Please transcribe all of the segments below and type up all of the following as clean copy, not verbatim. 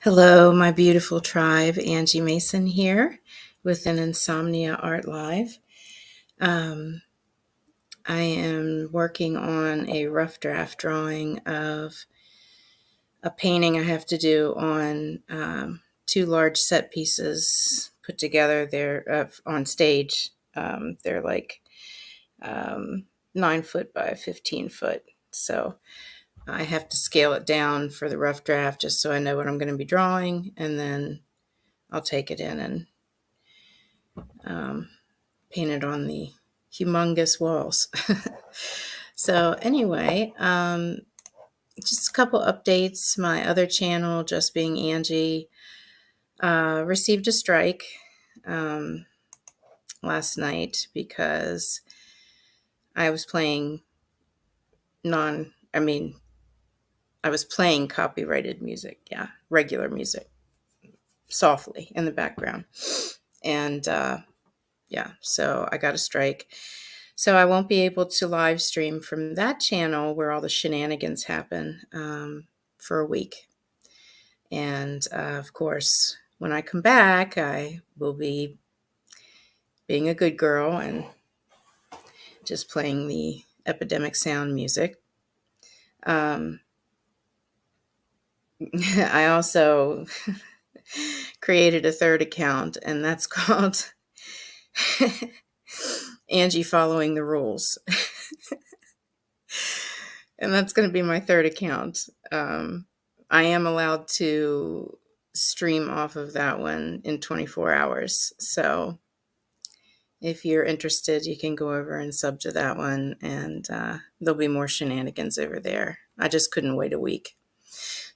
Hello, my beautiful tribe. Angie Mason here with an Insomnia Art Live. Um, I am working on a rough draft drawing of a painting I have to do on two large set pieces put together. They're on stage. They're like um, 9 foot by 15 foot. So I have to scale it down for the rough draft just so I know what I'm going to be drawing, and then I'll take it in and paint it on the humongous walls. So anyway, just a couple updates. My other channel, Just Being Angie, received a strike last night because I was playing I was playing copyrighted music. Yeah, regular music, softly in the background. And yeah, so I got a strike. So I won't be able to live stream from that channel where all the shenanigans happen for a week. And of course, when I come back, I will be being a good girl and just playing the epidemic sound music. I also created a third account, and that's called Angie Following the Rules. And that's going to be my third account. I am allowed to stream off of that one in 24 hours. So if you're interested, you can go over and sub to that one, and there'll be more shenanigans over there. I just couldn't wait a week.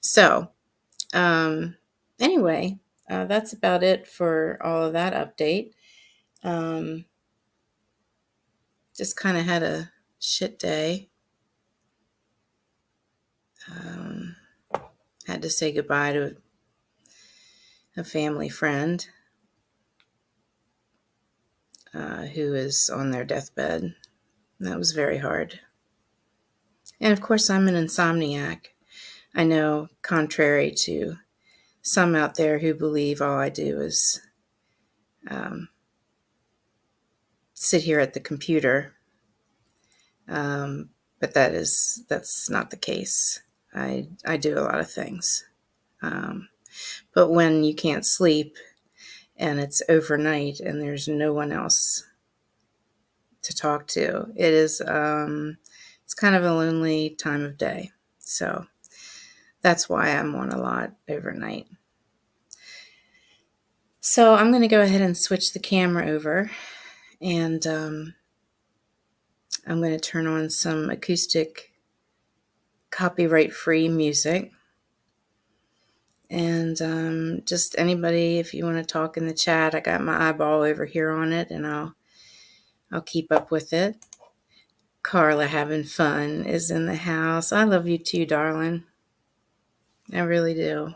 So anyway, that's about it for all of that update. Just kind of had a shit day. Had to say goodbye to a family friend who is on their deathbed. That was very hard. And of course, I'm an insomniac. I know, contrary to some out there who believe all I do is sit here at the computer. But that's not the case. I do a lot of things. But when you can't sleep and it's overnight and there's no one else to talk to, it's kind of a lonely time of day. So that's why I'm on a lot overnight. So I'm going to go ahead and switch the camera over, and I'm going to turn on some acoustic copyright-free music. And just anybody, if you want to talk in the chat, I got my eyeball over here on it, and I'll keep up with it. Carla having fun is in the house. I love you too, darling. I really do.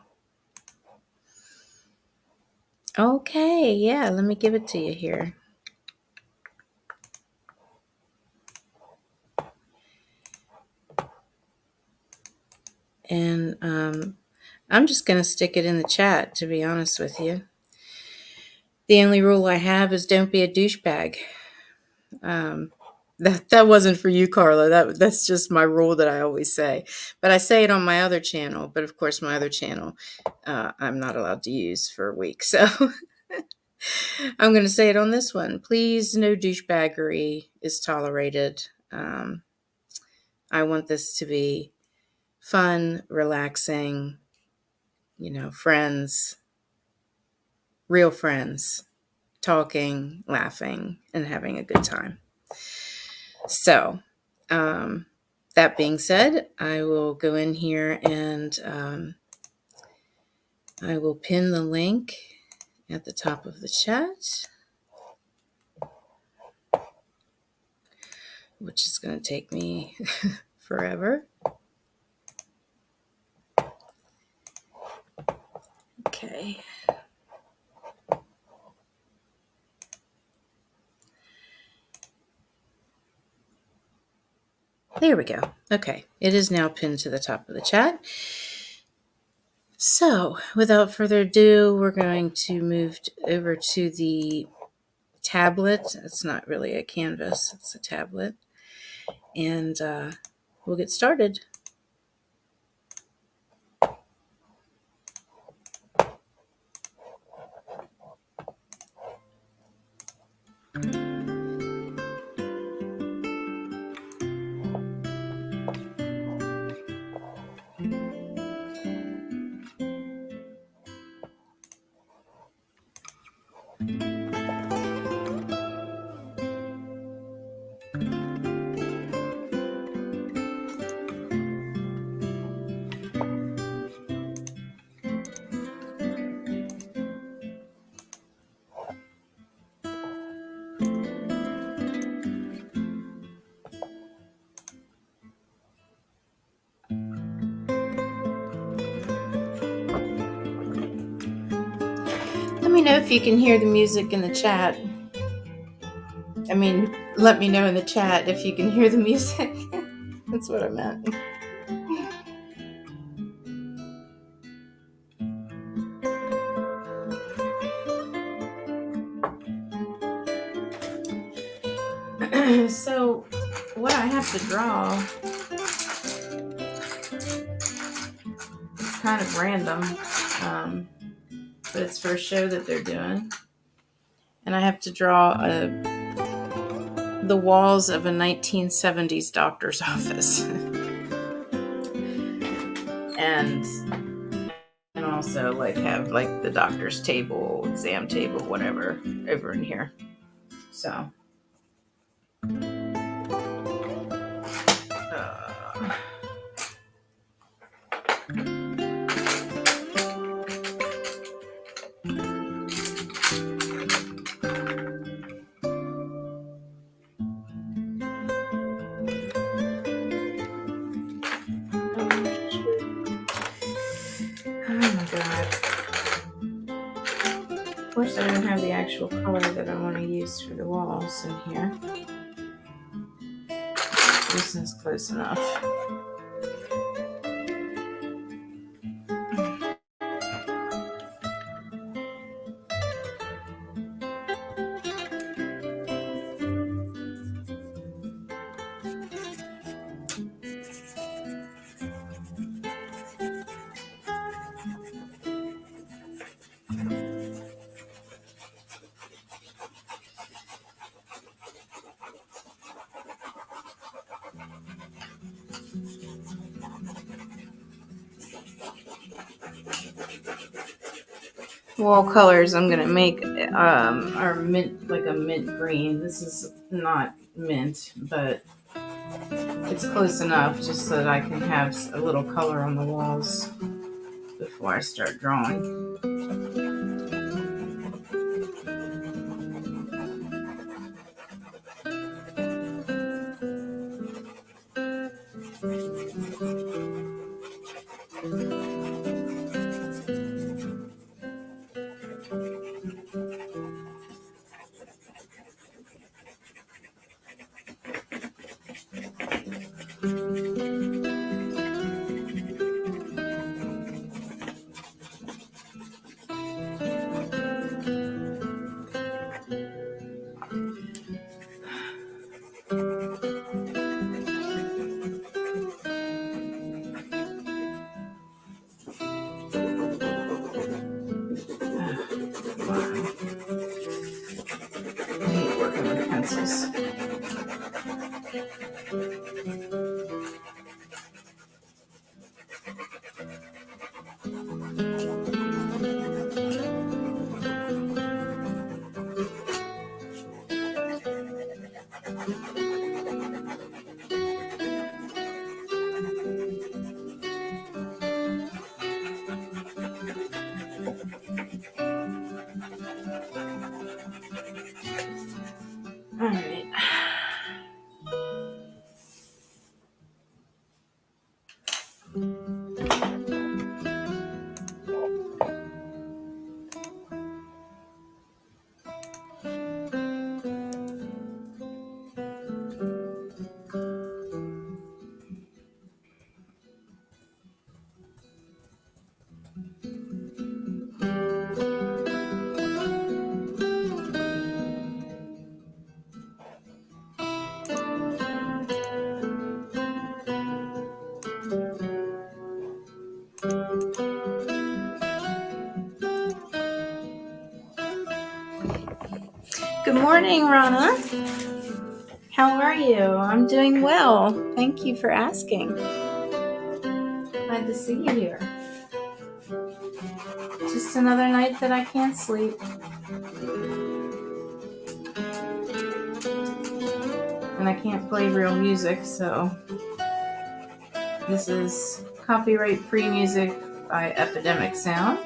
Okay, yeah, let me give it to you here. And I'm just going to stick it in the chat, to be honest with you. The only rule I have is don't be a douchebag. That wasn't for you, Carla. That's just my rule that I always say. But I say it on my other channel. But of course, my other channel, I'm not allowed to use for a week. So I'm going to say it on this one. Please, no douchebaggery is tolerated. I want this to be fun, relaxing, friends, real friends, talking, laughing, and having a good time. So, that being said, I will go in here and I will pin the link at the top of the chat, which is going to take me forever. Okay. There we go. Okay. It is now pinned to the top of the chat. So, without further ado, we're going to move over to the tablet. It's not really a canvas, it's a tablet. And we'll get started. Let me know if you can hear the music in the chat. Let me know in the chat if you can hear the music. That's what I meant. So, what I have to draw, it's kind of random, but it's for a show that they're doing. And I have to draw the walls of a 1970s doctor's office. and also have the doctor's table, exam table, whatever, over in here. So oh my god. Of course, I don't have the actual color that I want to use for the walls in here. This is close enough. Wall colors I'm gonna make are mint, like a mint green. This is not mint, but it's close enough just so that I can have a little color on the walls before I start drawing. I hate working with pencils. All right. morning, Rana. How are you? I'm doing well. Thank you for asking. Glad to see you here. Just another night that I can't sleep. And I can't play real music, so this is copyright-free music by Epidemic Sound.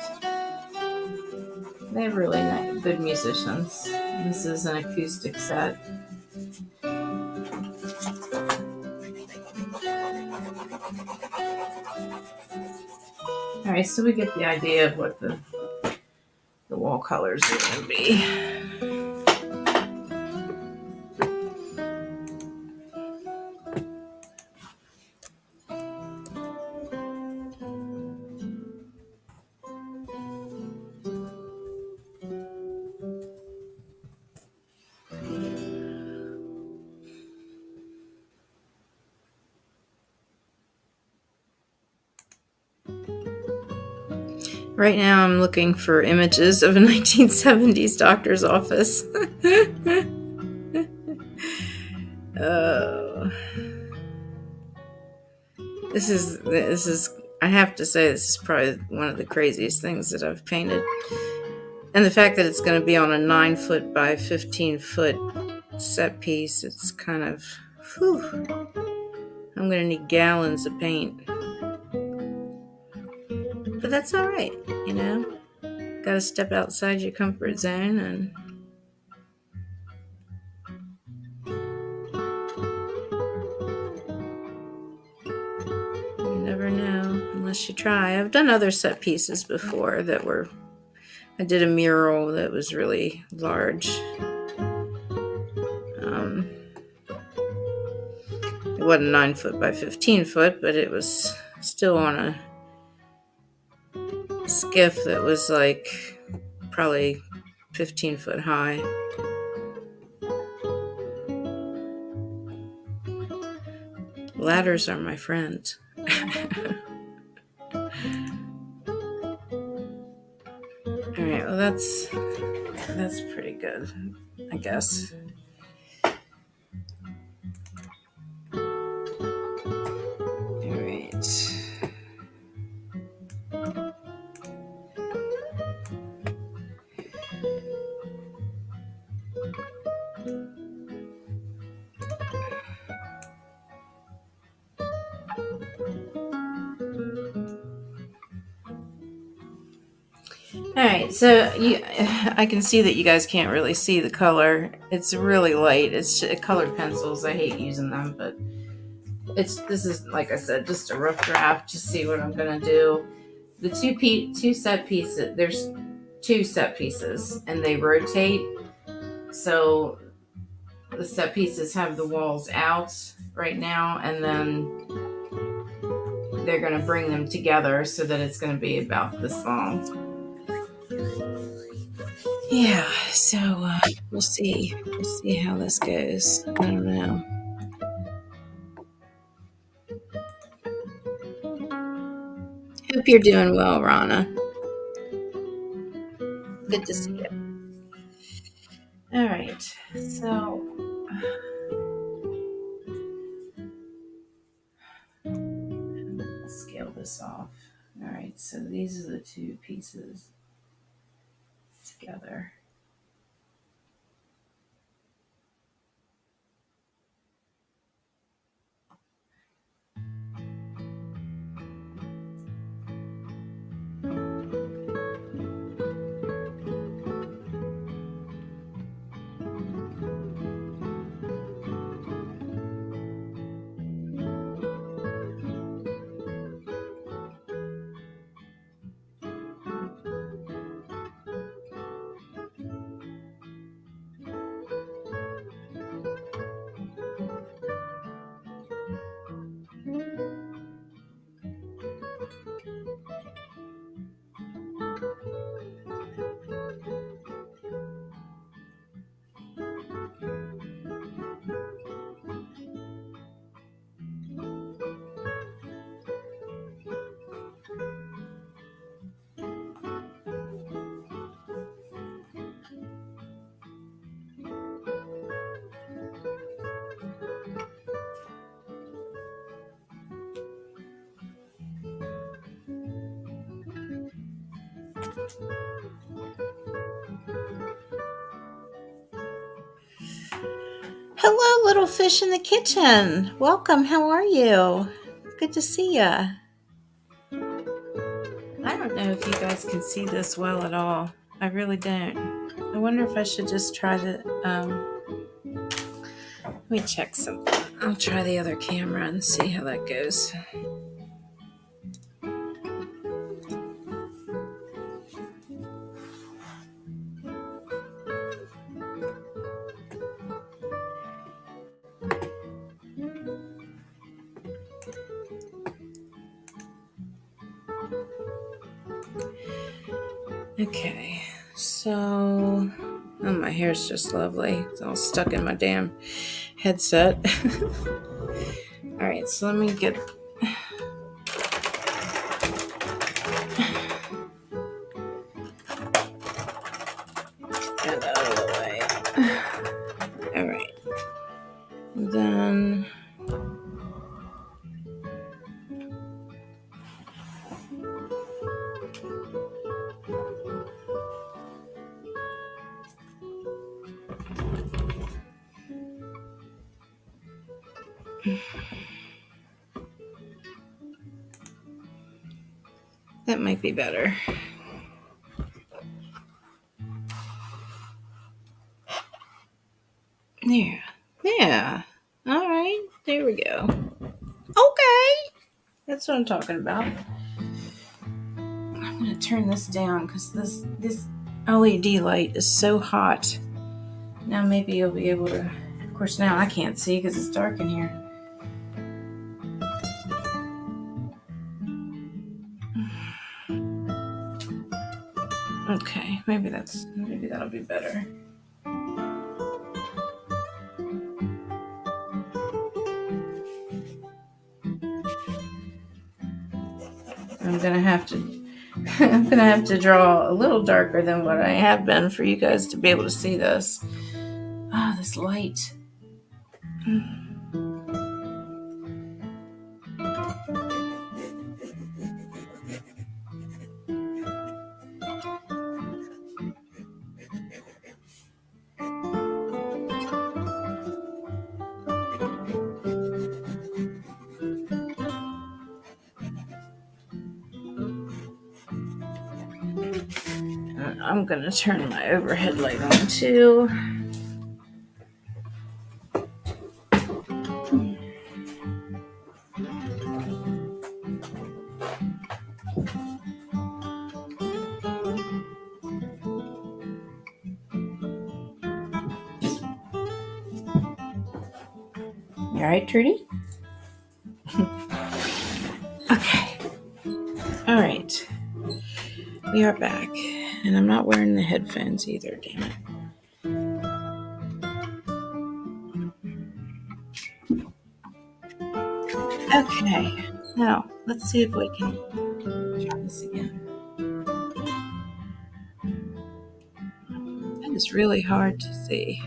They have really good musicians. This is an acoustic set. Alright, so we get the idea of what the wall colors are going to be. Right now I'm looking for images of a 1970s doctor's office. Oh. This is I have to say this is probably one of the craziest things that I've painted. And the fact that it's going to be on a 9-foot by 15-foot set piece, it's kind of, whew. I'm going to need gallons of paint. But that's all right, you know. Got to step outside your comfort zone, and you never know unless you try. I've done other set pieces before that were, I did a mural that was really large. It wasn't 9-foot by 15-foot, but it was still on a skiff that was like probably 15-foot high. Ladders are my friends. Alright, well that's pretty good, I guess. Alright. Alright, so I can see that you guys can't really see the color. It's really light. It's colored pencils. I hate using them, but this is, like I said, just a rough draft to see what I'm gonna do. The two set pieces, there's 2 set pieces, and they rotate. So the set pieces have the walls out right now, and then they're going to bring them together so that it's going to be about this long. Yeah, so we'll see. We'll see how this goes. I don't know. Hope you're doing well, Rana. Good to see you. All right, so let's scale this off. All right, so these are the 2 pieces together. Hello, little fish in the kitchen. Welcome. How are you? Good to see ya. I don't know if you guys can see this well at all. I really don't. I wonder if I should just try the. Let me check something. I'll try the other camera and see how that goes. Okay, so oh, my hair's just lovely. It's all stuck in my damn headset. All right, so let me get that out of the way. All right, then that might be better. There. Yeah. All right. There we go. Okay. That's what I'm talking about. I'm going to turn this down because this LED light is so hot. Now maybe you'll be able to... Of course, now I can't see because it's dark in here. Okay. Maybe that'll be better. I'm gonna have to draw a little darker than what I have been for you guys to be able to see this. Ah, this light. I'm gonna turn my overhead light on too. You alright, Trudy? Okay. Alright. We are back. And I'm not wearing the headphones either, damn it. Okay. Now, let's see if we can try this again. That is really hard to see.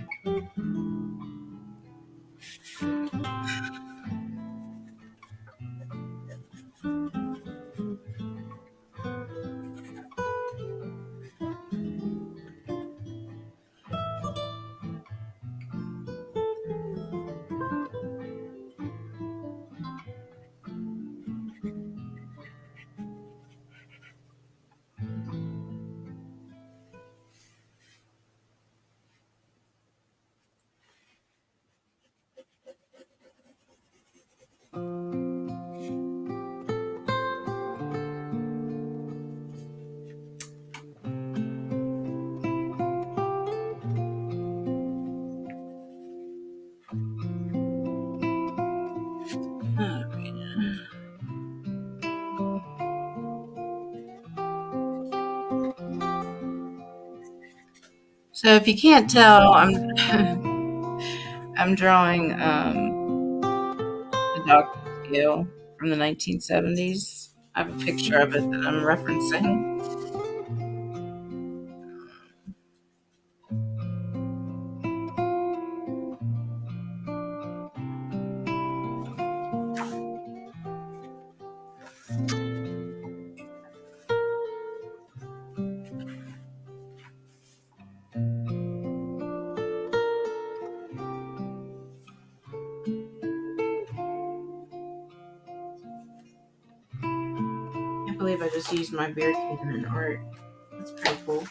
So if you can't tell, I'm drawing the dog scale from the 1970s. I have a picture of it that I'm referencing. believe I just used my beer can in art. That's pretty cool.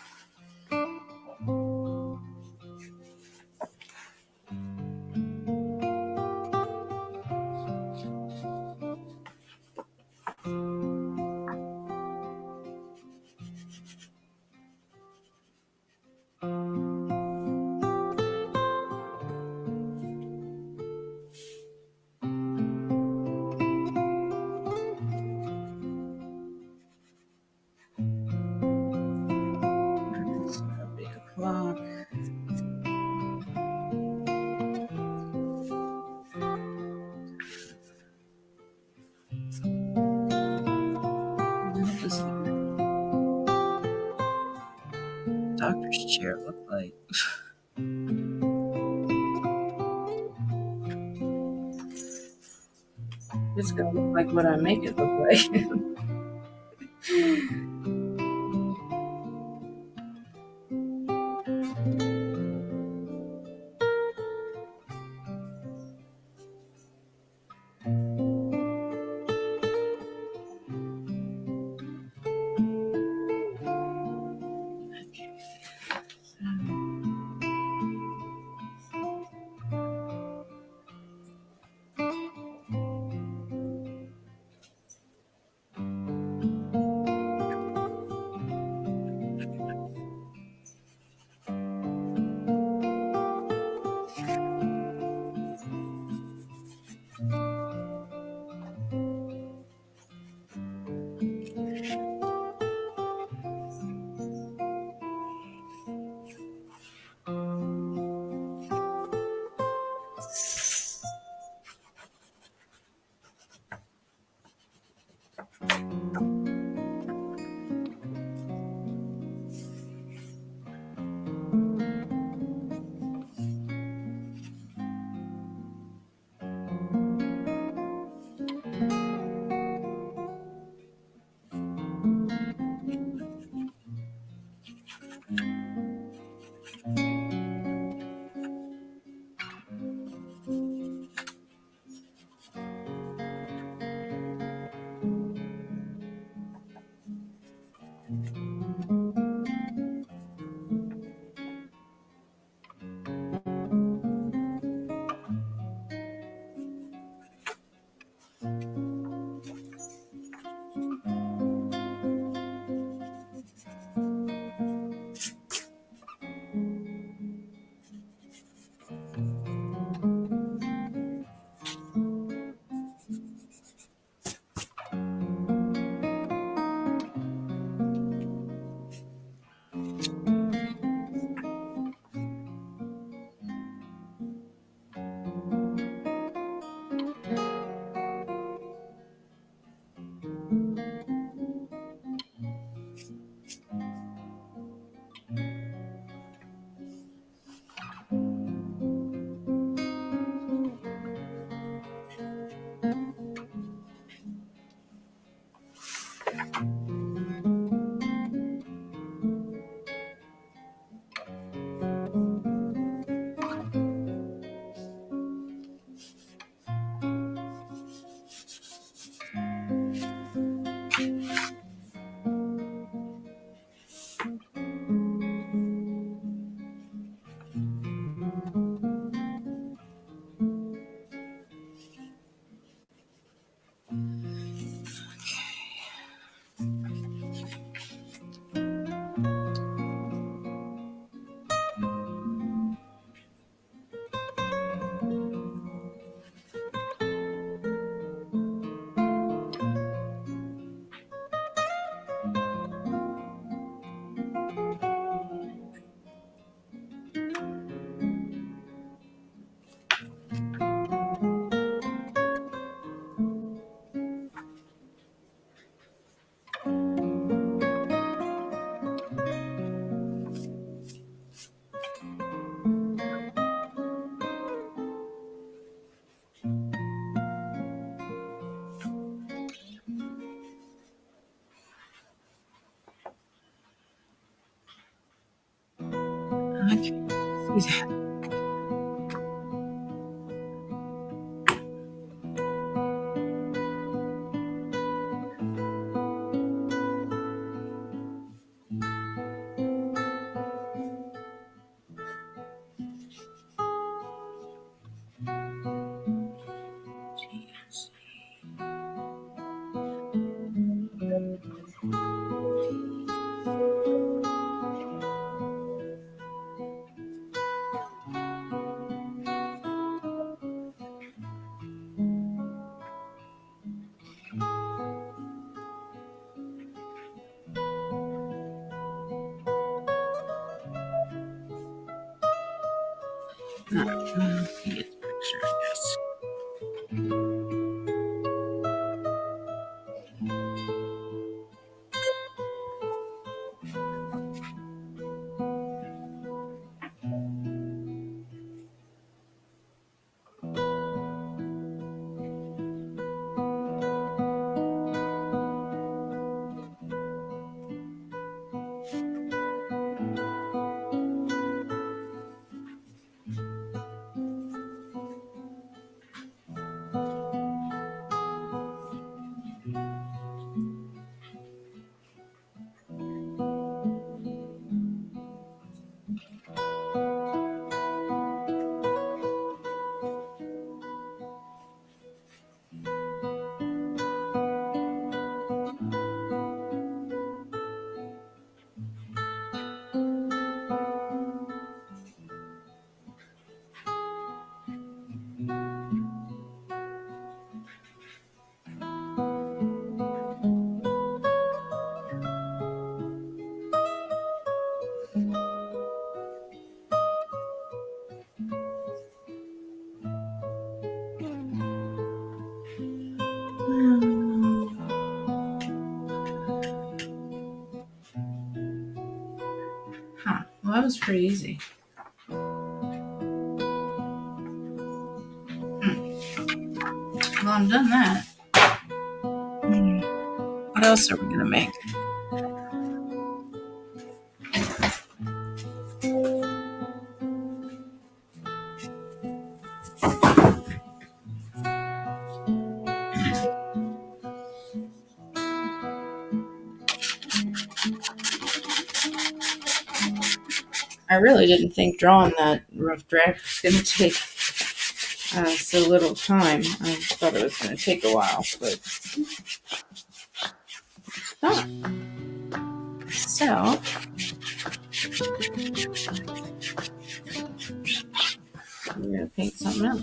It's a big clock. What does the doctor's chair look like? It's gonna look like what I make it look like. I can't see that. You get the picture, I guess. Huh. Well, that was pretty easy. Well, I'm done that. What else are we gonna make? I really didn't think drawing that rough draft was gonna take so little time. I thought it was gonna take a while, but not. So we're gonna paint something else.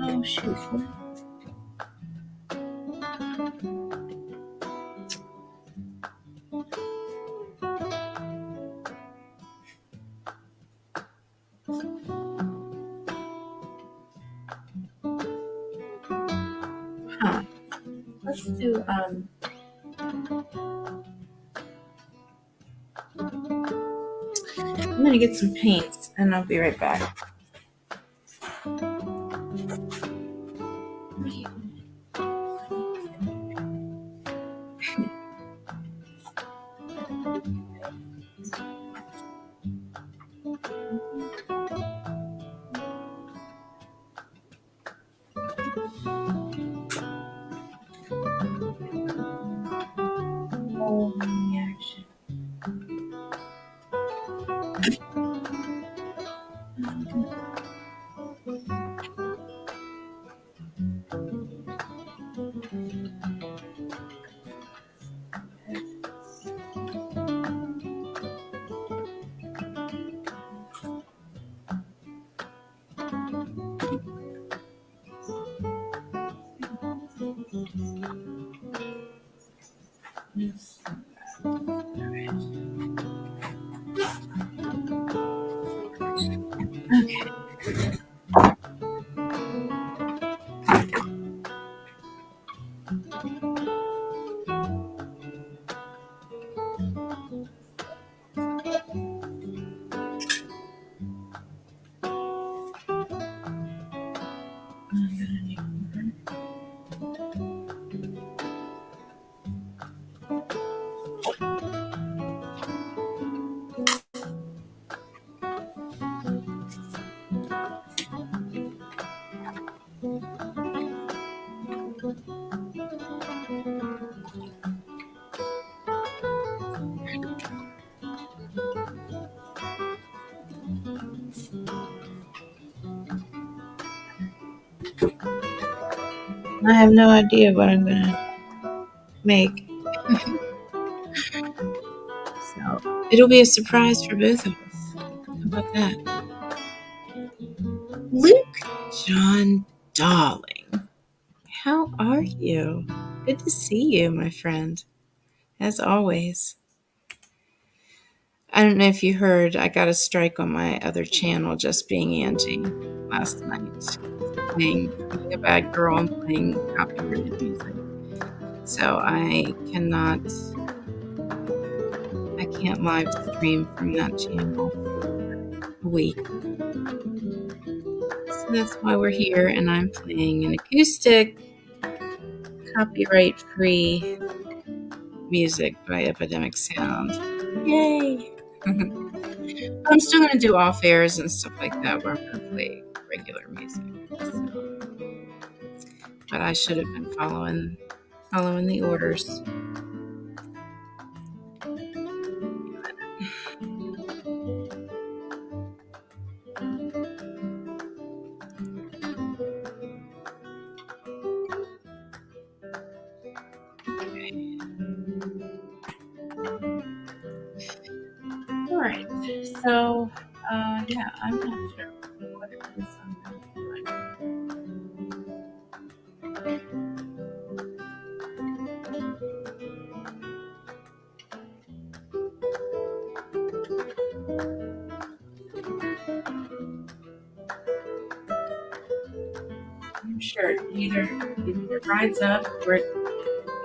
Oh shoot. Huh. Let's do I'm gonna get some paints and I'll be right back. Yes. Okay. I have no idea what I'm gonna make. It'll be a surprise for both of us. How about that? Luke John Darling, how are you? Good to see you, my friend, as always. I don't know if you heard, I got a strike on my other channel, Just Being Angie, last night. Being a bad girl and playing copyrighted music. So I can't live stream from that channel for a week. So that's why we're here, and I'm playing an acoustic, copyright-free music by Epidemic Sound. Yay! I'm still going to do off airs and stuff like that where I'm going to play regular music. So, but I should have been following the orders. All right. So, yeah, I'm not sure what it is I'm going to do. I'm sure it either rides up or it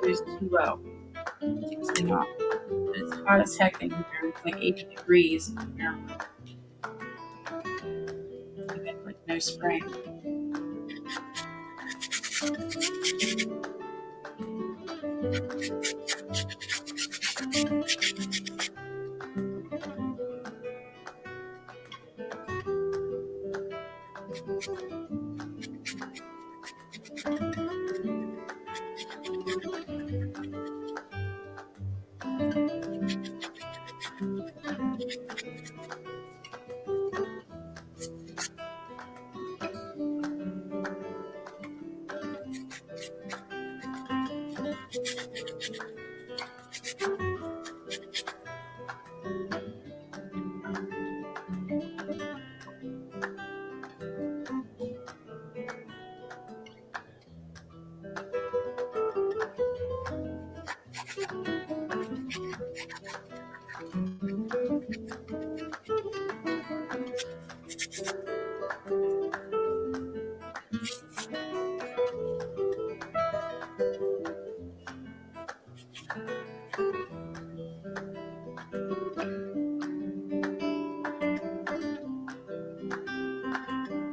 goes too low. It takes me off. It's hot as heck in here. It's like 80 degrees in here. With no spring.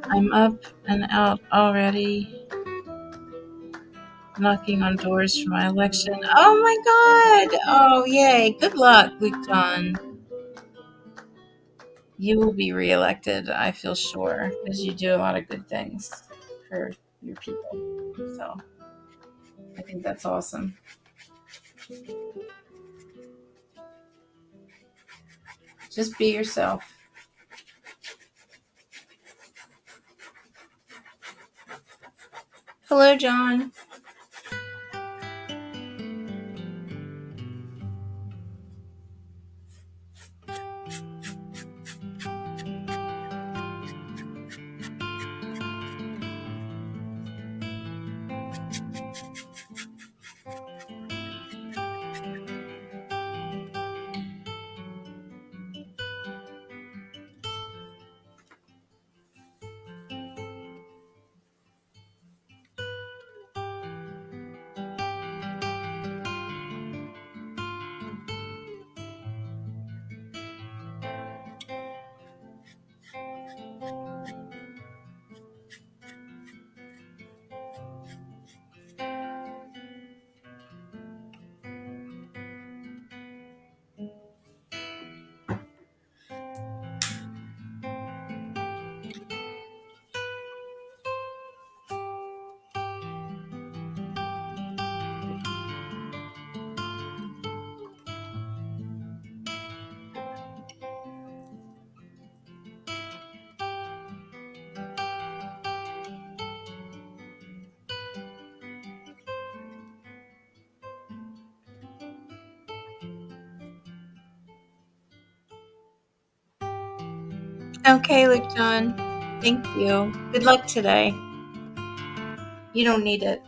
I'm up and out already, knocking on doors for my election. Oh my God! Oh, yay. Good luck, Luke John. You will be reelected, I feel sure, because you do a lot of good things for your people. So I think that's awesome. Just be yourself. Hello, John. Okay, Luke John. Thank you. Good luck today. You don't need it.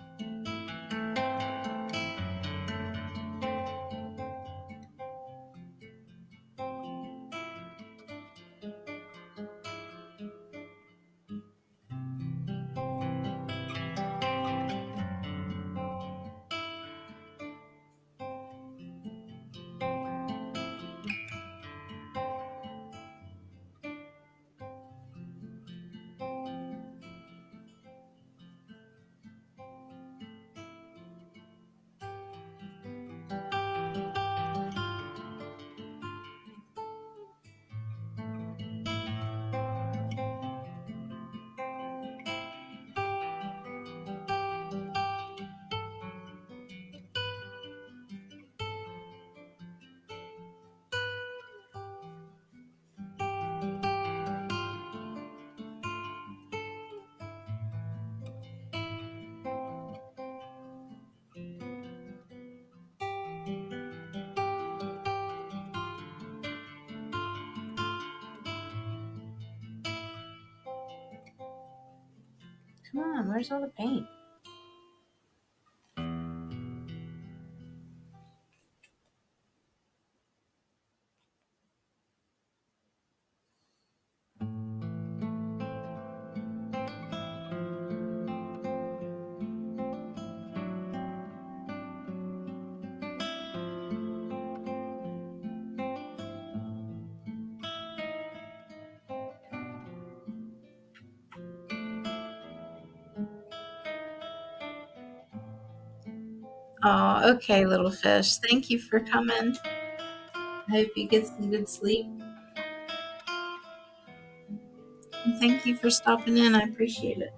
Come on, where's all the paint? Oh, okay, little fish. Thank you for coming. I hope you get some good sleep. And thank you for stopping in. I appreciate it.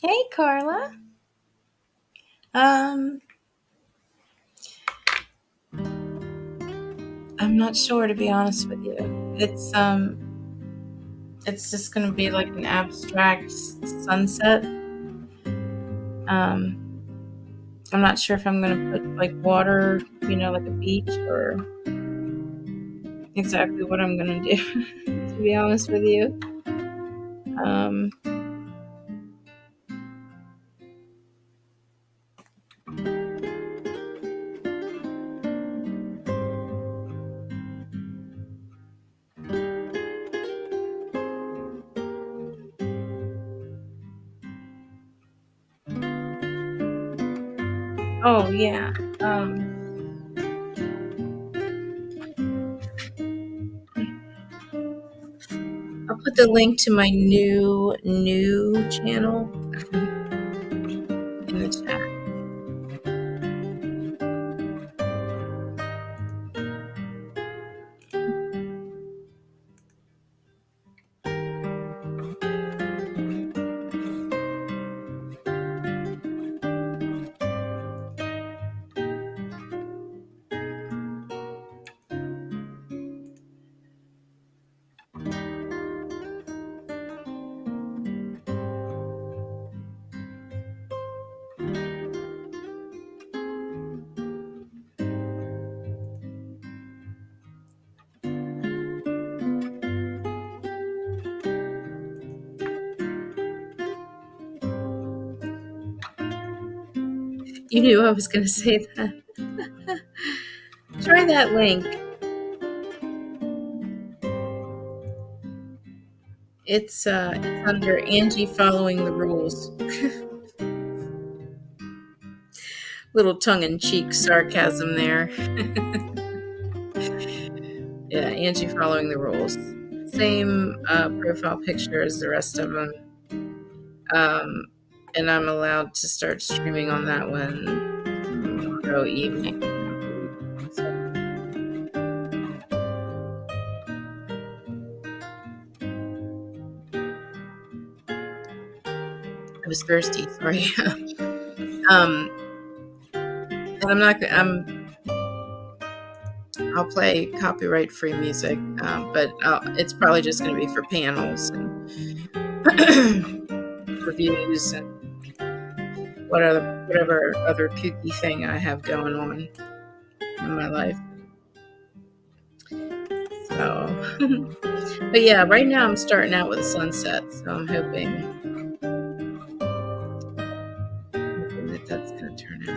Hey, Carla. I'm not sure, to be honest with you. It's just gonna be like an abstract sunset. I'm not sure if I'm gonna put like water, like a beach, or exactly what I'm gonna do, to be honest with you. Um, oh yeah. I'll put the link to my new channel in the chat. You knew I was going to say that. Try that link. It's under Angie following the rules. Little tongue-in-cheek sarcasm there. Yeah, Angie following the rules. Same profile picture as the rest of them. And I'm allowed to start streaming on that one tomorrow evening. I was thirsty, sorry. And I'm not. I'll play copyright-free music, but it's probably just going to be for panels and reviews and whatever other kooky thing I have going on in my life. So, but yeah, right now I'm starting out with a sunset, so I'm hoping that that's going to turn out.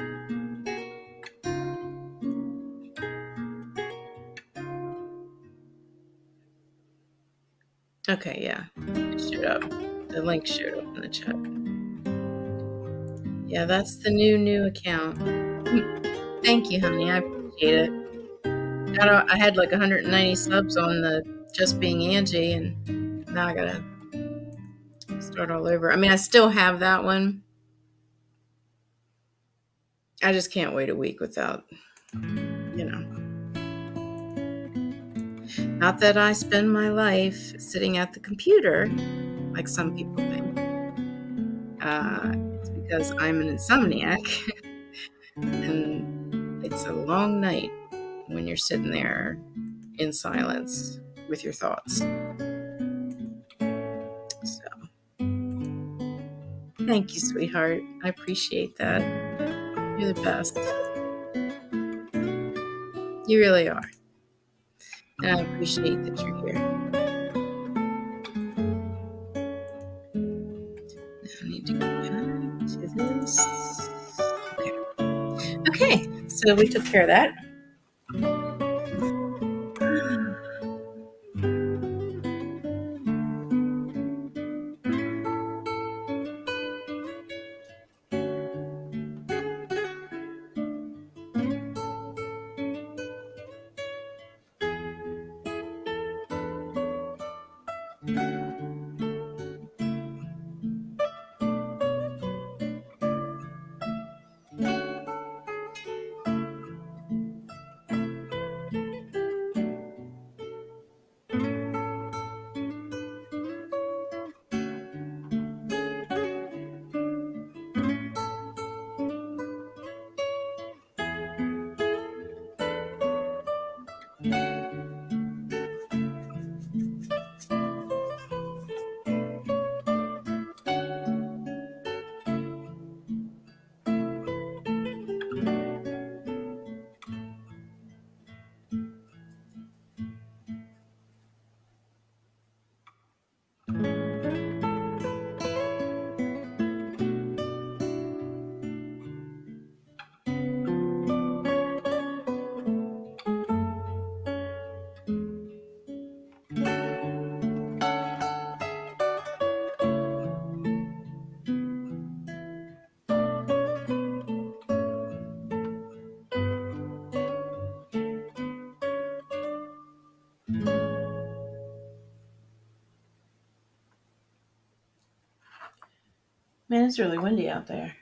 Okay, yeah, it showed up. The link showed up in the chat. Yeah, that's the new account. Thank you, honey. I appreciate it. I had like 190 subs on the Just Being Angie, and now I gotta start all over. I mean, I still have that one. I just can't wait a week without, Not that I spend my life sitting at the computer, like some people think. It's because I'm an insomniac, and it's a long night when you're sitting there in silence with your thoughts. So, thank you, sweetheart. I appreciate that. You're the best. You really are. And I appreciate that you're here. Now I need to go back to this. Okay, so we took care of that. Man, it's really windy out there.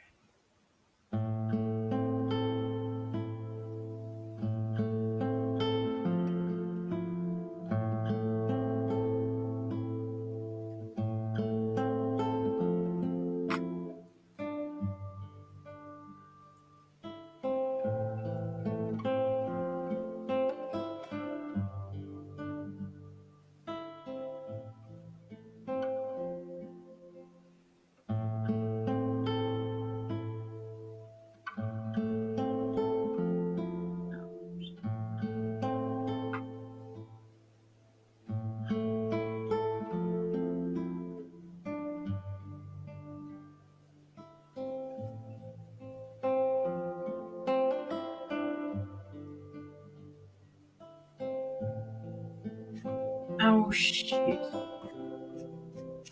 Oh, shoot.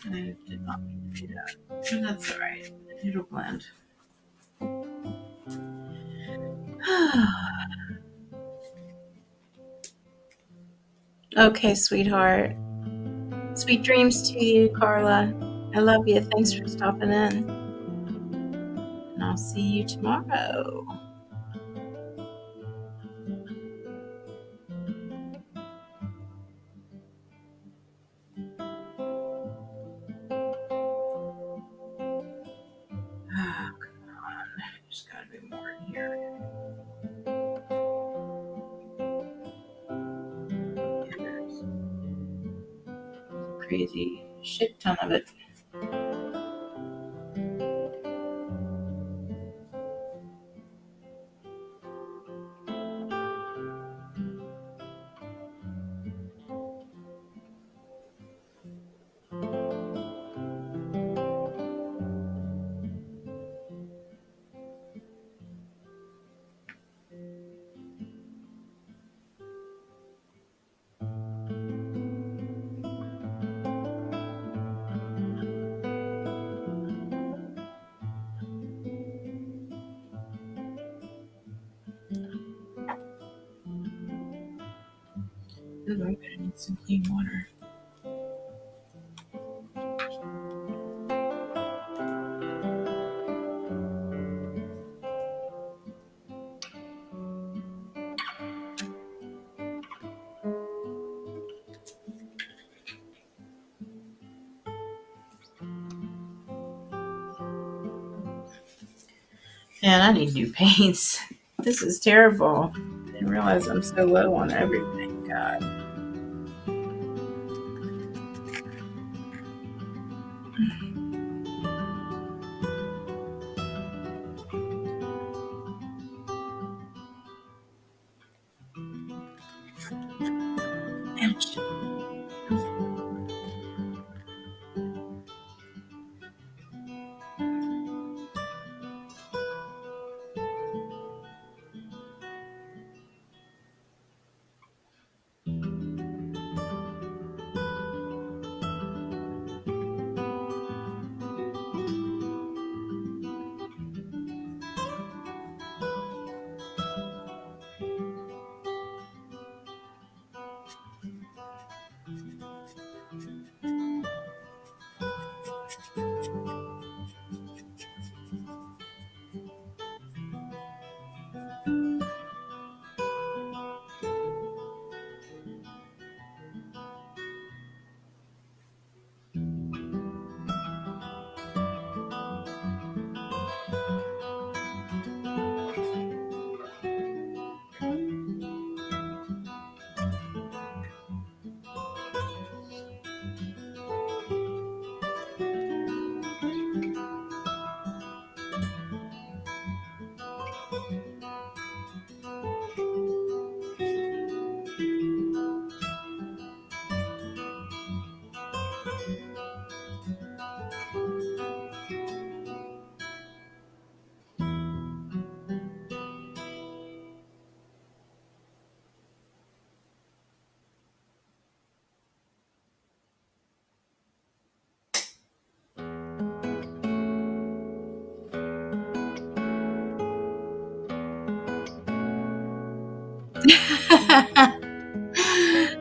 I did not mean to do that. But that's alright. It'll blend. Okay, sweetheart. Sweet dreams to you, Carla. I love you. Thanks for stopping in. And I'll see you tomorrow. Oh, come on. There's gotta be more in here. Yeah, there's a crazy shit ton of it. Ooh, I'm gonna need some clean water. Man, I need new paints. This is terrible. I didn't realize I'm so low on everything. God. Ouch.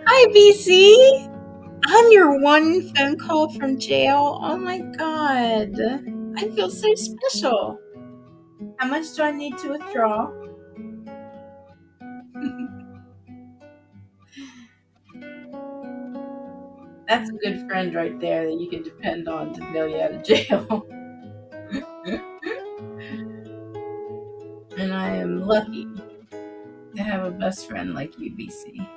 Hi, BC. I'm your one phone call from jail. Oh my God. I feel so special. How much do I need to withdraw? That's a good friend right there that you can depend on to bail you out of jail. And I am lucky to have a best friend like you, BC.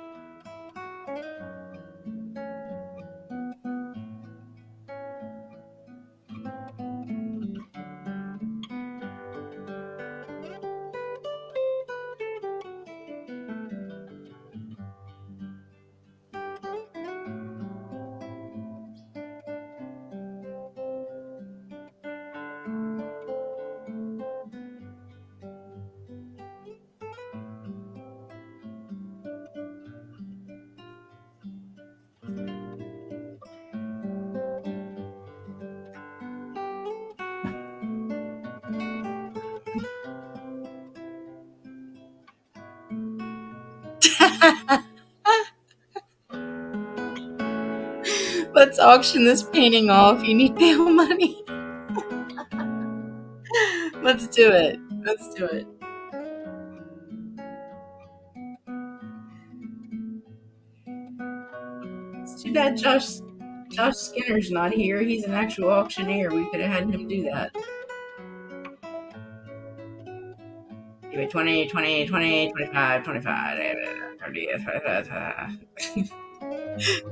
Let's auction this painting off. You need bail money. Let's do it. Let's do it. It's too bad Josh Skinner's not here. He's an actual auctioneer. We could have had him do that. Give it 20, 20, 20, 25, 25, 30.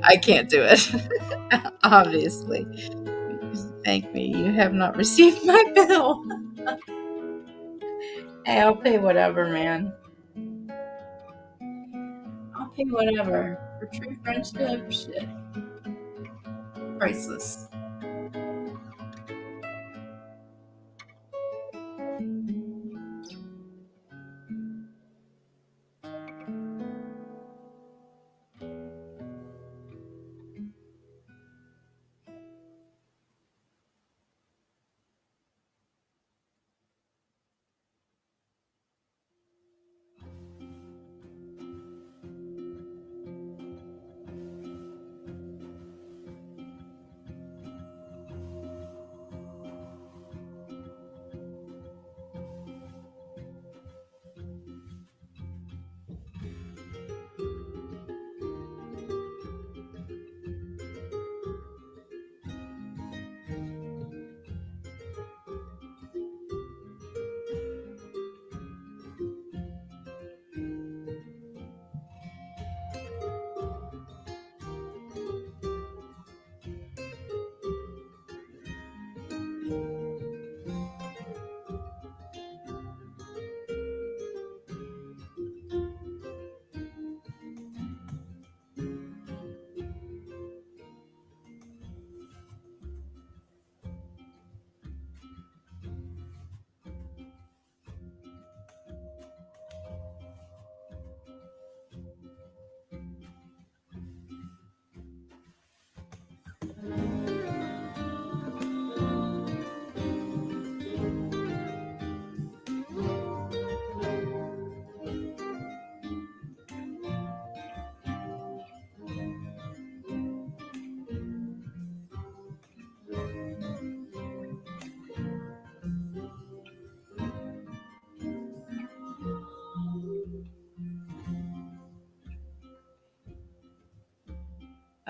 I can't do it. Obviously. Thank me. You have not received my bill. Hey, I'll pay whatever, man. I'll pay whatever. For true friendship, shit. Priceless.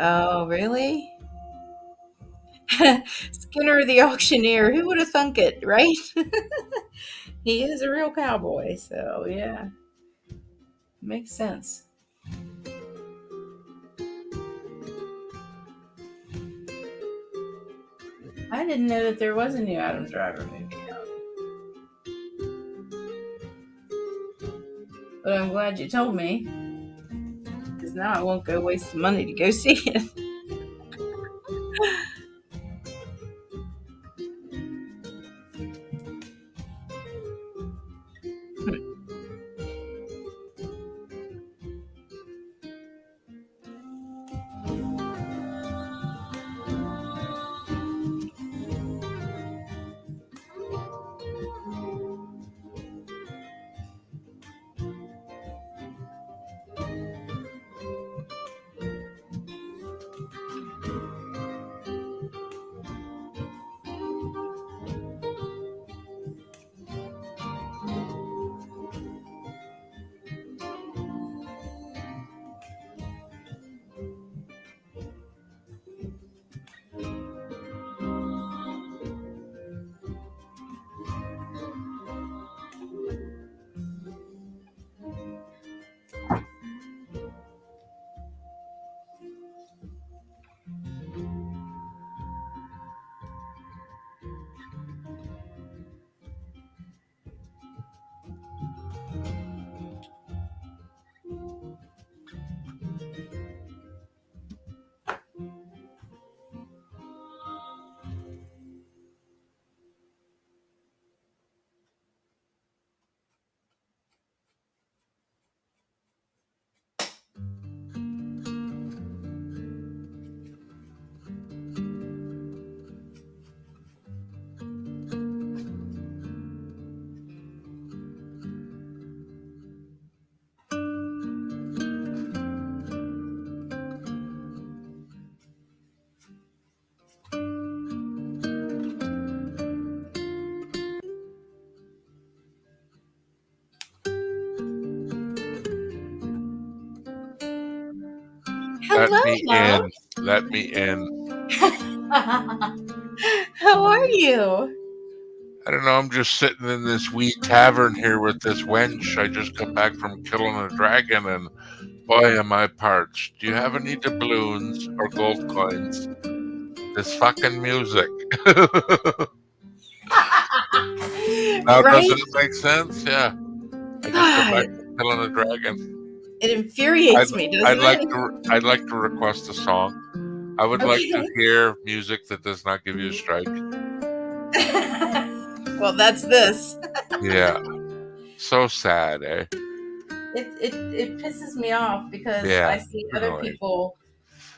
Oh, really? Skinner the auctioneer. Who would have thunk it, right? He is a real cowboy, so yeah. Makes sense. I didn't know that there was a new Adam Driver movie out. But I'm glad you told me. Because now I won't go waste the money to go see it. Let Hello, me love. in. Let me in. How are you? I don't know. I'm just sitting in this wee tavern here with this wench. I just got back from killing a dragon, and boy, am I parched. Do you have any doubloons or gold coins? This fucking music. Now, does Right? it make sense? Yeah. I just got God, back from killing a dragon. it I'd infuriates me, I'd doesn't like it? to I'd like to request a song. I would like to Okay. hear music that does not give you a strike. Well, that's this. Yeah. So sad, eh? It pisses me off because Yeah. I see It's other annoying. people.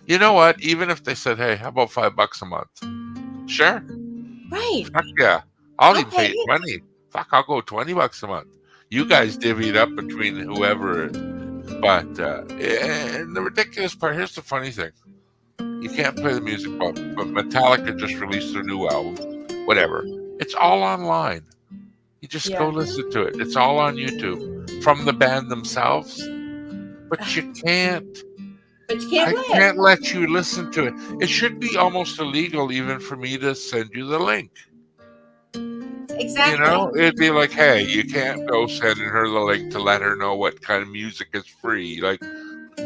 You know what? Even if they said, "Hey, how about $5 a month?" Sure. Right. Fuck yeah. I'll I'll even pay pay it. 20. Fuck, I'll go $20 a month. You guys divvy it up between whoever. But and the ridiculous part, here's the funny thing. You can't play the music, but Metallica just released their new album. Whatever. It's all online. You just go Yeah. listen to it. It's all on YouTube from the band themselves. But you can't. But you can't I play it. can't let you listen to it. It should be almost illegal even for me to send you the link. You Exactly. know, it'd be like, hey, you can't go sending her the link to let her know what kind of music is free. Like,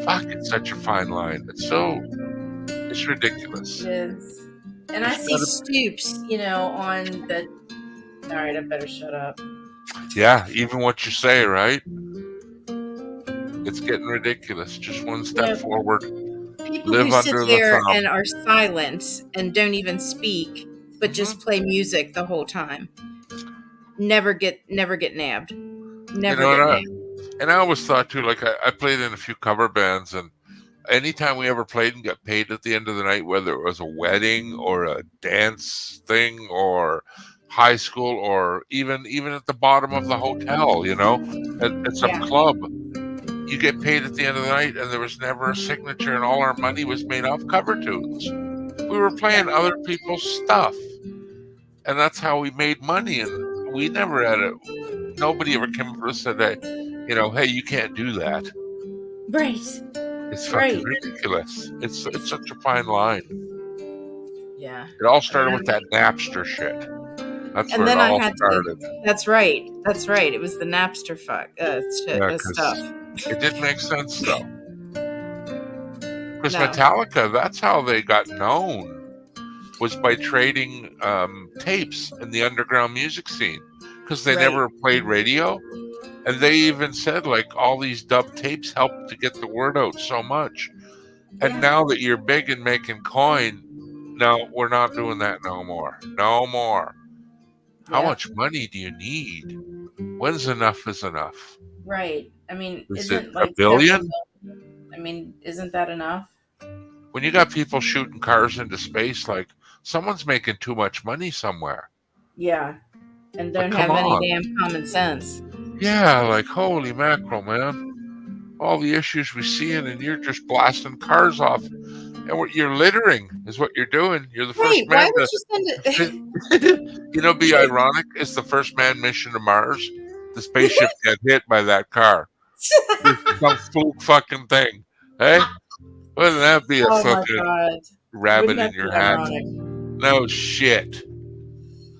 fuck, it's such a fine line. It's It ridiculous. is. And I There's see gotta, Stoops, on the. All right, I better shut up. yeah, even what you say, right? It's getting ridiculous. Just one You step know, forward. people who Live sit under the there thumb. and are silent and don't even speak, but Hmm. just play music the whole time, never get nabbed. You Never know, get nabbed. and I always thought too, like I played in a few cover bands, and anytime we ever played and got paid at the end of the night, whether it was a wedding or a dance thing or high school or even at the bottom of the hotel, at some Yeah, club, you get paid at the end of the night, and there was never a signature, and all our money was made off cover tunes. We were yeah, playing other people's stuff, and that's how we made money. And we never had it. Nobody ever came up to us and said, hey, you can't do that. right, It's fucking right. ridiculous. It's such a fine line. Yeah, It all I mean, started with that Napster shit. That's and where it then I all had to. started. That's right. That's right. It was the Napster Yeah, stuff. because it didn't make sense though. Because No, Metallica, that's how they got known, was by trading tapes in the underground music scene. Because they right. never played radio, and they even said like all these dub tapes helped to get the word out so much. And Yeah, now that you're big and making coin, no, we're not doing that no more. No more. How yeah. much money do you need? When's enough is enough? Right. I mean, Is it isn't a like several billion? million? I mean, isn't that enough? When you got people shooting cars into space, like someone's making too much money somewhere. Yeah, and Like, don't come have any on. damn common sense. Yeah, like holy mackerel, man. All the issues we seeing, and you're just blasting cars off. And what you're littering is what you're doing. You're the Right. first Why man would to you send fit. it? Be ironic. It's the first man mission to Mars. The spaceship got hit by that car. This is some fluke fucking thing. Hey, wouldn't that be a Oh my fucking god. Wouldn't rabbit in that your be hat? ironic? No shit.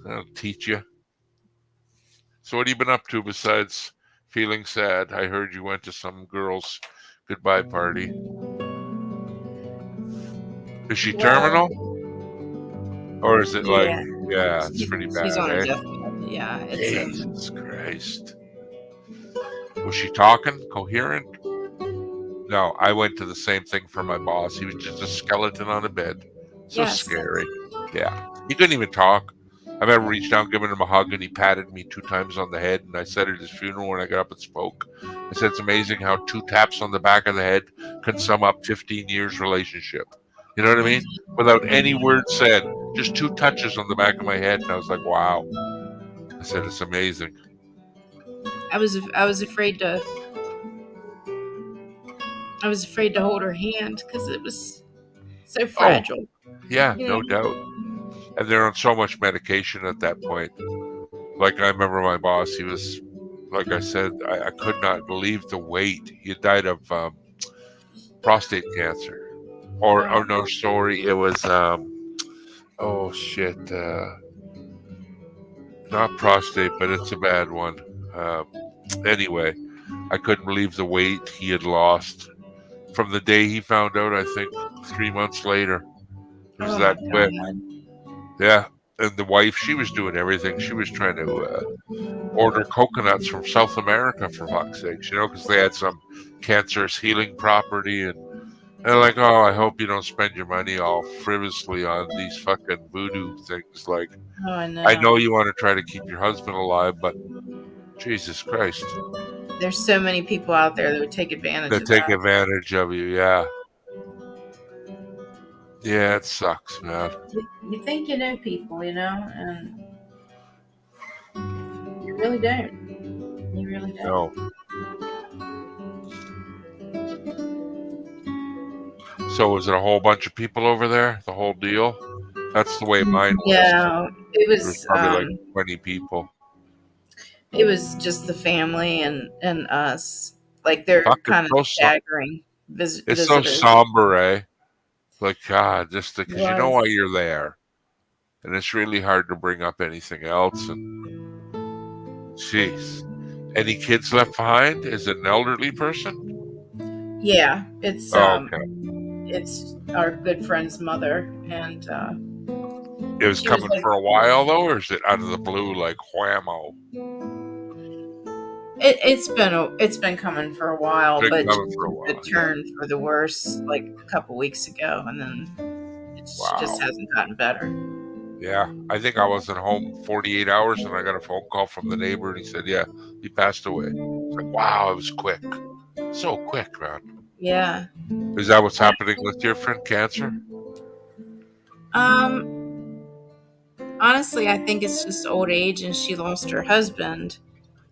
That'll teach you. So what have you been up to besides feeling sad? I heard you went to some girl's goodbye party. Is she Well, terminal? Or is it like, yeah. yeah, it's pretty She's bad, on a eh? deathbed. Yeah, it's a. Jesus Christ. Was she talking? Coherent? No, I went to the same thing for my boss. He was just a skeleton on a bed. So Yes. scary. Yeah. He couldn't even talk. I remember reached down, giving him a hug, and he patted me 2 times on the head. And I said at his funeral when I got up and spoke, I said, it's amazing how 2 taps on the back of the head can sum up 15 years relationship. You know what I mean? Without any words said, just 2 touches on the back of my head. And I was like, wow. I said, it's amazing. I was afraid to. I was afraid to hold her hand because it was so Oh, fragile. yeah, You know. no doubt. And they're on so much medication at that point. Like I remember my boss, he was, like I said, I could not believe the weight. He had died of prostate cancer. Oh, or no, sorry, it was oh shit, not prostate, but it's a bad one. Um, anyway, I couldn't believe the weight he had lost from the day he found out. I think 3 months later, it was oh my that quick. God. Yeah, and the wife, she was doing everything. She was trying to order coconuts from South America for fuck's sakes, because they had some cancerous healing property, and they're like, "Oh, I hope you don't spend your money all frivolously on these fucking voodoo things." Like, Oh, I I know know. you want to try to keep your husband alive, but Jesus Christ, There's so many people out there that would take advantage they of take that. advantage of you. Yeah, yeah, it sucks, man. You think you know people, and you really don't. You really don't. No. So was it a whole bunch of people over there? The whole deal? That's the way mine was. Yeah, it There was was probably like 20 people. it was just the family and us. Like they're Fuck, kind of staggering it's so visitors. somber, eh? Like, God, just It because you know was. why you're there. And it's really hard to bring up anything else. And jeez. Any kids left behind? Is it an elderly person? Yeah, Oh, okay. it's our good friend's mother, and It was she was coming like, for a while, though, or is it out of the blue like whammo? it's been coming for a while, Been but coming just for a took a while, yeah. turn for the worse like a couple weeks ago, and then she just Wow. hasn't gotten better. Yeah. I think I wasn't home 48 hours and I got a phone call from the neighbor and he said, yeah, he passed away. It's like, wow, it was quick. So quick, man. Yeah. Is that what's happening with your friend, cancer? Um. Honestly, I think it's just old age, and she lost her husband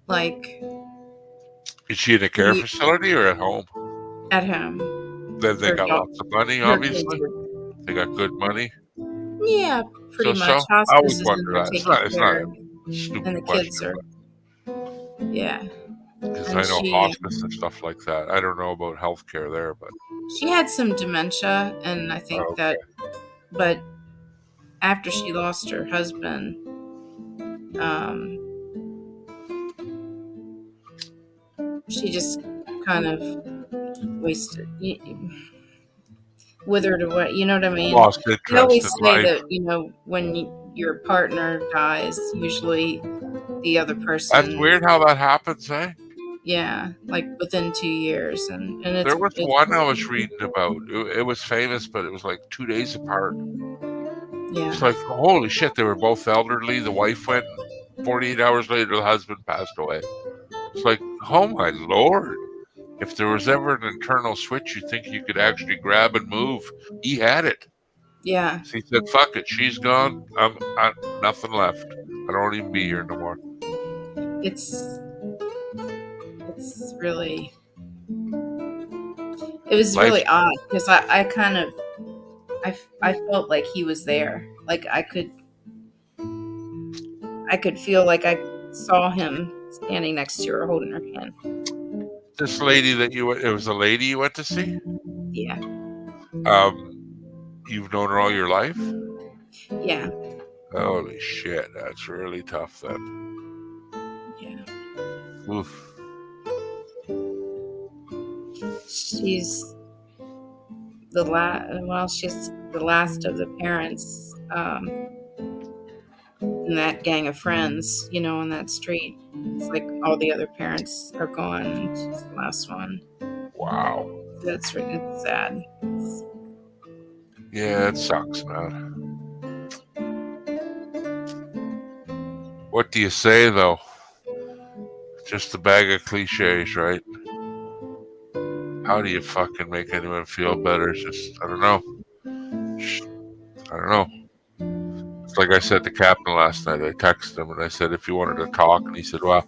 like Is she in a care he facility or at home? at home. Then they Her got daughter, lots of money, her kids obviously. were, They got good money. yeah, pretty much. So I always Hospice is in wonder there that. taking It's not care, a and stupid the kids question, are, but yeah. because And I know hospice and stuff like that. I don't know about healthcare there, but she had some dementia, and I think that, okay. but after she lost her husband, um, she just kind of wasted, withered away. You know what I mean? Lost They interest always in say life. that when your partner dies, usually the other That's person, weird how that happens, eh? yeah, like within 2 years, and There was it's one I was reading about. It was famous, but it was like 2 days apart. yeah, It's like, holy shit, they were both elderly. The wife went, and 48 hours later, the husband passed away. It's like, oh my lord. If there was ever an internal switch you think you could actually grab and move, he had it. yeah. So he said, fuck it, she's gone. I'm nothing left. I don't want to even be here no more. It's it's really it was Life, really odd because I kind of I felt like he was there, like I could feel like I saw him standing next to her holding her hand. this lady that it was a lady you went to see? Yeah, Um, you've known her all your life? yeah, Holy shit, that's really tough then. yeah. Oof. She's she's the last of the parents in that gang of friends, on that street. It's like all the other parents are gone, and she's the last one. Wow. So it's sad. Yeah, it sucks, man. What do you say, though? Just a bag of cliches, right? How do you fucking make anyone feel better? It's just, I don't know. I don't know. It's like I said to Captain last night. I texted him and I said, if you wanted to talk, and he said, well,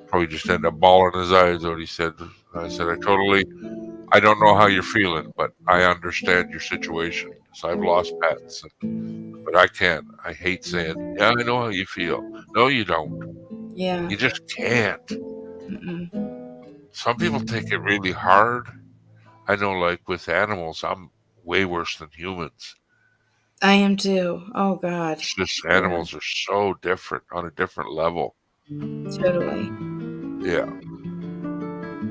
probably just end up bawling his eyes out. He said, I don't know how you're feeling, but I understand your situation. So I've lost pets, but I can't. I hate saying, yeah, I know how you feel. No, you don't. Yeah. You just can't. Mm-mm. Some people take it really hard. I know, like with animals, I'm way worse than humans. I am too. Oh God. It's just Yeah, animals are so different on a different level. totally. Yeah,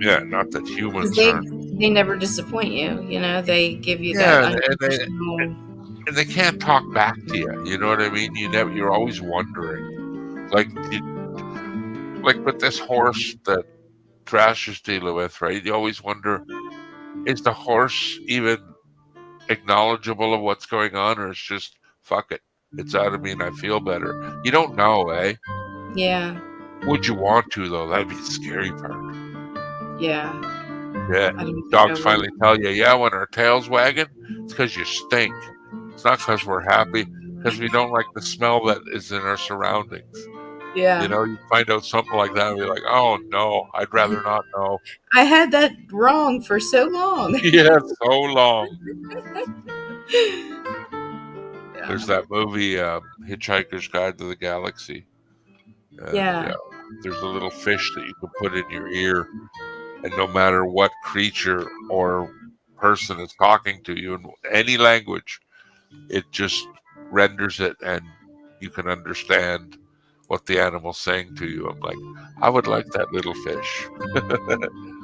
yeah. Not that Because humans they aren't. they never disappoint you. You know, they give you that Yeah, unconditional. and they can't talk back to you. You know what I mean? You're always wondering. Like like with this horse that Trash is dealing with, right? You always wonder, is the horse even acknowledgeable of what's going on, or it's just fuck it, it's out of me and I feel better. You don't know, eh? Yeah, Would you want to though? That'd be the scary part. yeah. Yeah. I don't think I Dogs would. finally tell you, yeah, when our tail's wagging, it's because you stink. It's not because we're happy, because we don't like the smell that is in our surroundings. You Yeah. know, you find out something like that and be like, oh no, I'd rather not know. I had that wrong for so long. Yeah, so long. There's Yeah. that movie, Hitchhiker's Guide to the Galaxy. And Yeah. there's a little fish that you can put in your ear, and no matter what creature or person is talking to you in any language, it just renders it, and you can understand what the animal's saying to you. I'm like, I would like that little fish,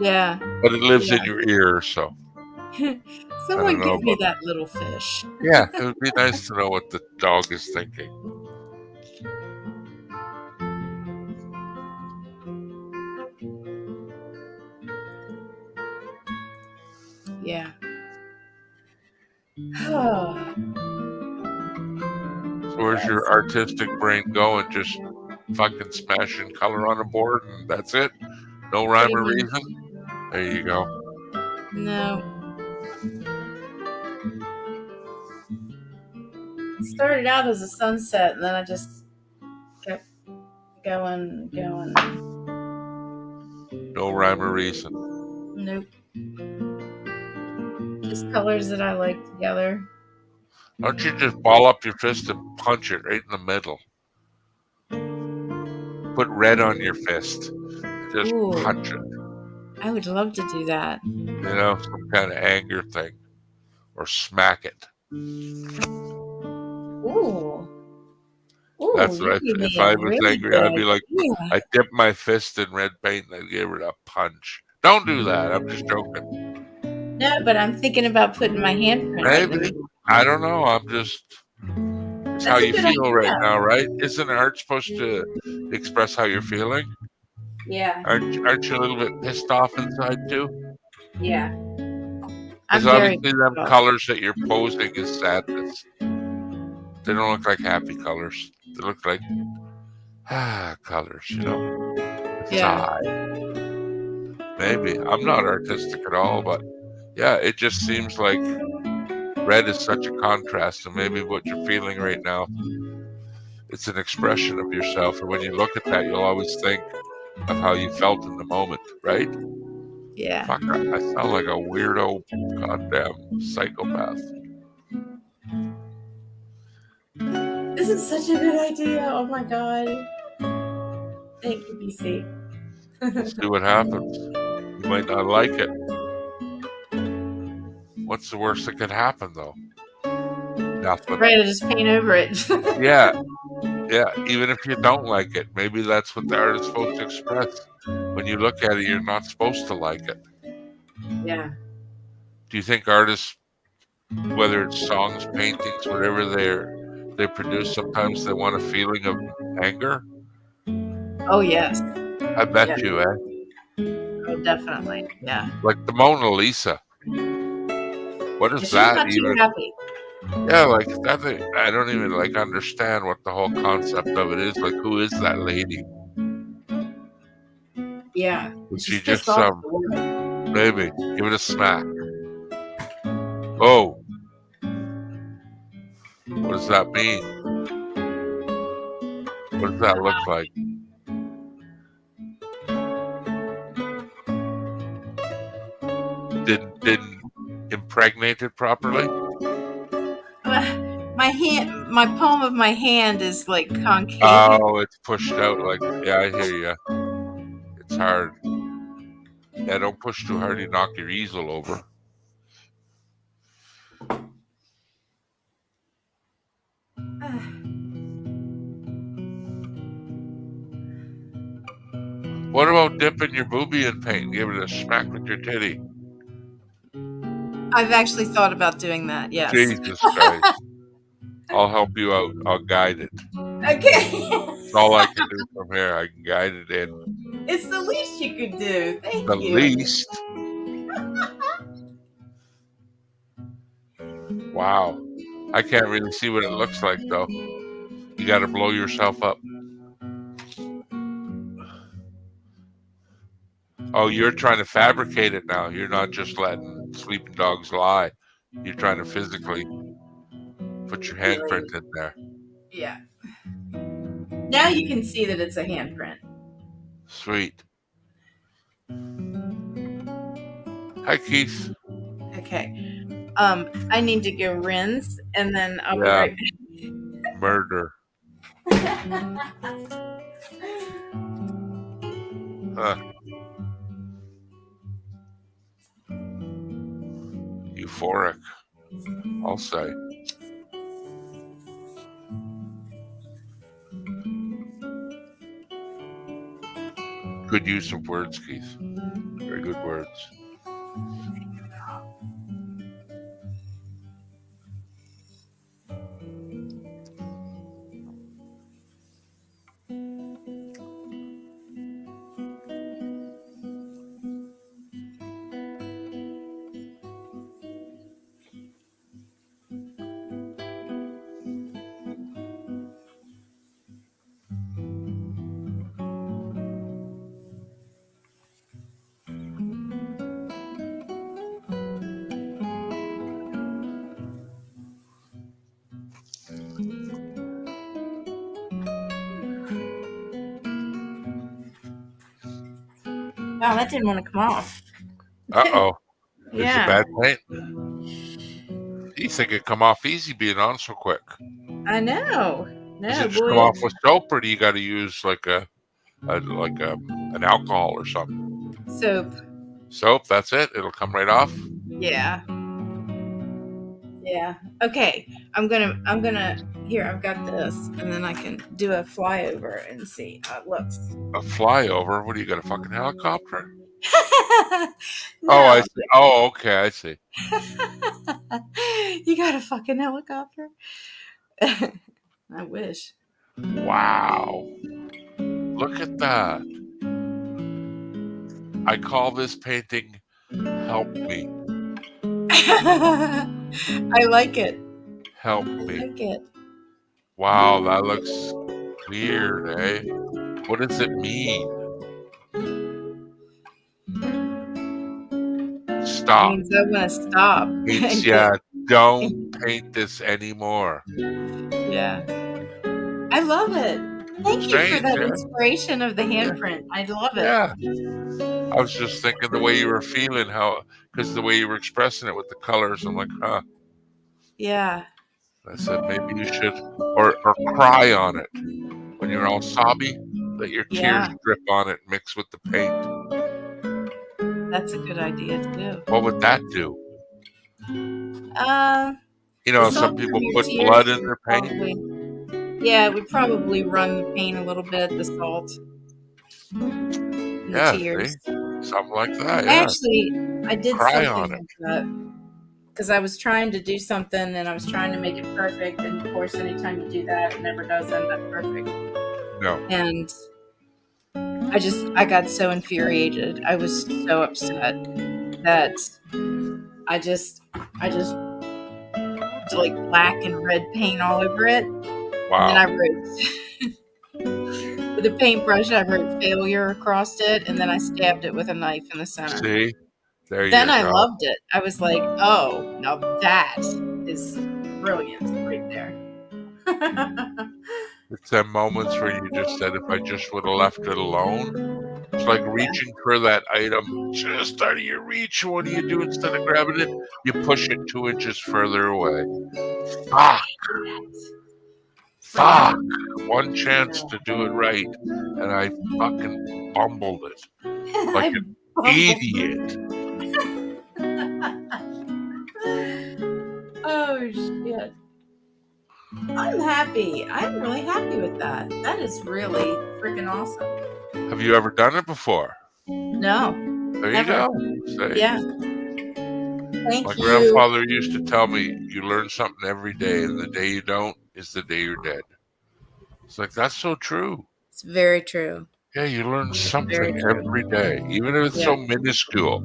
Yeah. but it lives in Yeah. your ear, so I don't Someone know give me about. that little fish. Yeah, it would be nice to know what the dog is thinking. Yeah. Oh, So where's your yes. artistic brain going? Just fucking smashing color on a board and that's it? No rhyme Pretty or much. reason? There you go. No. It started out as a sunset, and then I just kept going. No rhyme or reason. Nope. Just colors that I like together. Why don't you just ball up your fist and punch it right in the middle? Put red on your fist and just Ooh, punch it. I would love to do that. You know, some kind of anger thing. Or smack it. Ooh. Ooh, That's you what gave if me a I was really angry, good I'd be like, idea. I'd dip my fist in red paint and I'd give it a punch. Don't do that. I'm just joking. No, but I'm thinking about putting my handprint right in the Maybe. middle. I don't know. I'm just, it's how That's a you good feel right idea. now, right? Isn't art supposed to express how you're feeling? Yeah, Aren't you a little bit pissed off inside too? yeah. Because I'm very obviously pissed them off. colors that you're posing is sadness. They don't look like happy colors. They look like colors, you know? Yeah, Sigh. Maybe. I'm not artistic at all, but yeah, it just seems like red is such a contrast, and maybe what you're feeling right now, it's an expression of yourself. And when you look at that, you'll always think of how you felt in the moment, right? yeah. Fuck, I sound like a weirdo, goddamn psychopath. This is such a good idea. Oh my god. Thank you, BC. Let's see what happens. You might not like it. What's the worst that could happen, though? Nothing. Right, I just paint over it. Yeah, yeah. Even if you don't like it, maybe that's what the art is supposed to express. When you look at it, you're not supposed to like it. Yeah. Do you think artists, whether it's songs, paintings, whatever they produce, sometimes they want a feeling of anger? Oh yes. I Yeah. bet you, eh? Oh, definitely. Yeah. Like the Mona Lisa. What Yeah, is she's that not too even? happy. Yeah, like that thing, I don't even like understand what the whole concept of it is. Like, who is that lady? Yeah. Is she She's pissed just off at the world. maybe give it a smack? Oh, what does that mean? What does that look like? Didn't impregnate it properly? My hand, my palm of my hand is like concave. Oh, it's pushed out like yeah, I hear you. It's hard. Yeah, don't push too hard, you knock your easel over. What about dipping your boobie in paint and giving it a smack with your titty? I've actually thought about doing that. Yes. Jesus Christ. I'll help you out. I'll guide it. Okay. That's all I can do from here. I can guide it in. It's the least you could do. The Thank you. least. Wow. I can't really see what it looks like, though. You got to blow yourself up. Oh, you're trying to fabricate it now. You're not just letting sleeping dogs lie. You're trying to physically put your handprint Really? in there. Yeah. Now you can see that it's a handprint. Sweet. Hi, Keith. Okay. I need to go rinse, and then I'll be Yeah, right murder. back. Huh. Euphoric, I'll say. Good use of words, Keith. Very good words. Wow, that didn't want to come off. Uh-oh. Is it Yeah, bad paint? You think it come off easy being on so quick. I know. Does No, it just boy. come off with soap, or do you got to use like an alcohol or something? Soap. Soap, that's it. It'll come right off. Yeah. Yeah. Okay. I'm gonna here, I've got this, and then I can do a flyover and see how it looks. A flyover? What do you got? A fucking helicopter? Oh, I No. see. Oh, okay, I see. You got a fucking helicopter? I wish. Wow. Look at that. I call this painting Help Me. I like it. Help I Me. like it. Wow, that looks weird, eh? What does it mean? It Stop. means I want to stop Means, and yeah, get. don't paint this anymore. Yeah. I love it. Thank you for Strange, that yeah? inspiration of the Yeah. handprint. I love it. Yeah. I was just thinking the way you were feeling, because the way you were expressing it with the colors, I'm like, huh. Yeah. I said, maybe you should, or cry on it. When you're all sobby, let your tears Yeah. drip on it, mix with the paint. That's a good idea too. What would that do? Uh, You the know, some salt from people your put tears blood in would their paint. probably, yeah, it would probably run the paint a little bit, the salt and the Yeah, tears. see? Something like that, yeah. I did Cry something on it. like that because I was trying to do something and I was trying to make it perfect. And of course, anytime you do that, it never does end up perfect. No. And I got so infuriated. I was so upset that I just like black and red paint all over it. And then Wow. I wrote with a paintbrush, I wrote failure across it, and then I stabbed it with a knife in the center. See? There Then you I go. loved it. I was like, oh, now that is brilliant right there. It's them moments where you just said, if I just would have left it alone. It's like Yeah. reaching for that item just out of your reach. What do you do instead of grabbing it? You push it 2 inches further away. Fuck! Fuck! One chance to do it right, and I fucking bumbled it like I an bumbled. idiot. Oh shit. I'm happy. I'm really happy with that. That is really freaking awesome. Have you ever done it before? No, There you never. go. See? Yeah. My Thank you. grandfather used to tell me, you learn something every day, and the day you don't is the day you're dead. It's like, that's so true. It's very true. Yeah, you learn Very something every true. day, even if it's Yeah. so minuscule.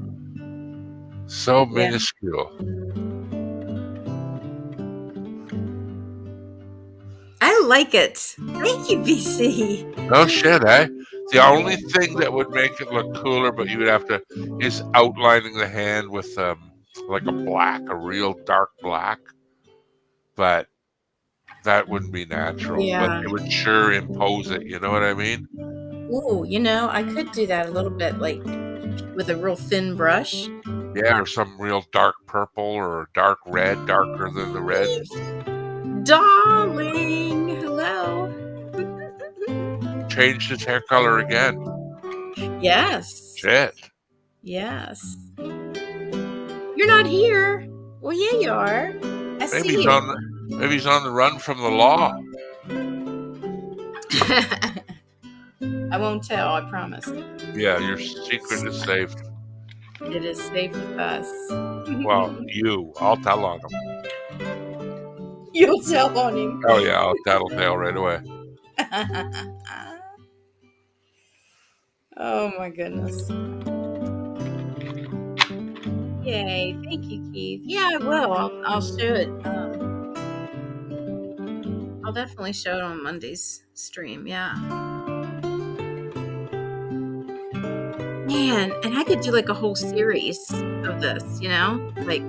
So Yeah. minuscule. I like it. Thank you, BC. No shit, eh? The only thing that would make it look cooler, but you would have to, is outlining the hand with like a black, a real dark black. But that wouldn't be natural. But Yeah. it would sure impose it. You know what I mean? Ooh, I could do that a little bit, like with a real thin brush. Yeah, or some real dark purple or dark red, darker than the red. Darling, hello. Changed his hair color again. Yes. Shit. Yes. You're not here. Well, yeah, you are. I Maybe see he's you. on the maybe he's on the run from the law. I won't tell, I promise. Yeah, your secret is safe. It is safe with us. Well, I'll tell on him. You'll tell on him. Oh yeah, I'll tattletale right away. Oh my goodness. Yay. Thank you, Keith. Yeah, I will. I'll show it. I'll definitely show it on Monday's stream. Yeah. Man, and I could do like a whole series of this, Like,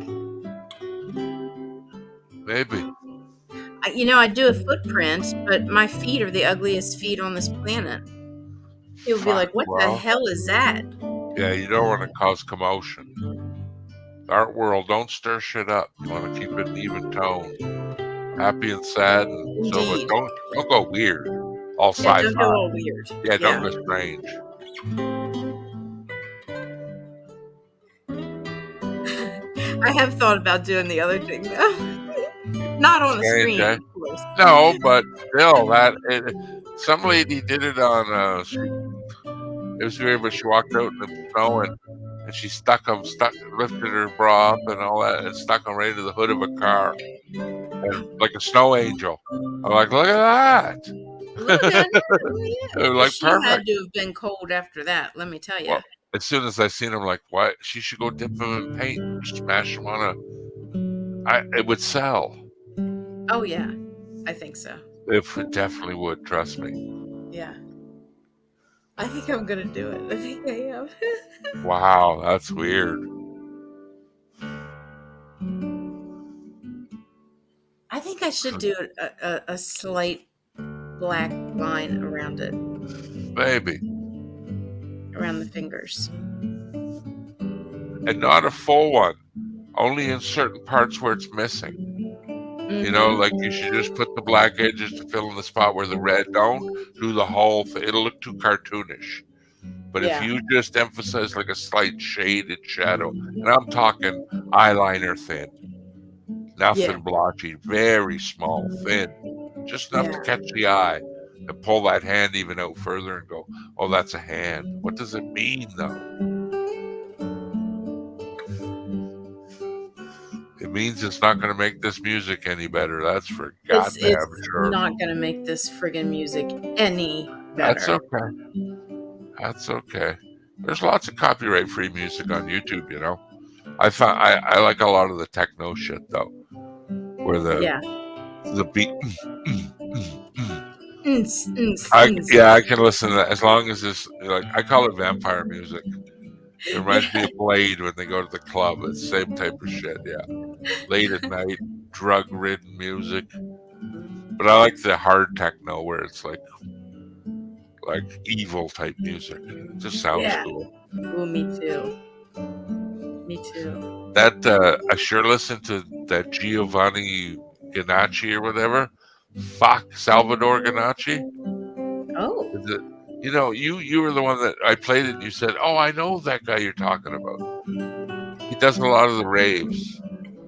Maybe. I do a footprint, but my feet are the ugliest feet on this planet. People be Fuck. like, what the Well, hell is that? yeah, you don't want to cause commotion. The art world, don't stir shit up. You want to keep it an even tone. Happy and sad and so, but Indeed. don't go weird. All Yeah, sci-fi. don't go all weird. Yeah, don't Yeah. go strange. I have thought about doing the other thing though. Not on the Strange, screen, eh? of course. No, but still, some lady did it on. It was weird, but she walked out in the snow and she lifted her bra up and all that, and stuck them right into the hood of a car, and like a snow angel. I'm like, look at Look at that. it. Oh, yeah. It was Well, like she had perfect. to have been cold after that, let me tell you. Well, as soon as I seen him, like, what? She should go dip them in paint, smash them on it would sell. Oh, yeah. I think so. It definitely would. Trust me. Yeah. I think I'm going to do it. I think I am. Wow, that's weird. I think I should do a slight black line around it, Maybe. around the fingers. And not a full one. Only in certain parts where it's missing. Like you should just put the black edges to fill in the spot where the red don't. Do the whole thing. It'll look too cartoonish. But if you just emphasize like a slight shaded shadow, and I'm talking eyeliner thin, nothing blotchy, very small, thin, just enough to catch the eye, and pull that hand even out further and go, oh, that's a hand. What does it mean, though? It means it's not going to make this music any better. That's for goddamn It's sure. not going to make this friggin' music any That's better. okay. That's okay. There's lots of copyright-free music on YouTube, I like a lot of the techno shit though, where the beat. I can listen to that as long as it's like I call it vampire music. It reminds me of Blade when they go to the club. It's the same type of shit, yeah. Late at night, drug-ridden music. But I like the hard techno where it's like evil type music. It just sounds cool. Ooh, me too. Me too. That I sure listened to that Giovanni Ganacci or whatever. Fuck, Salvador Ganacci. Oh. Is it? You were the one that I played it and you said, oh, I know that guy you're talking about. He does a lot of the raves.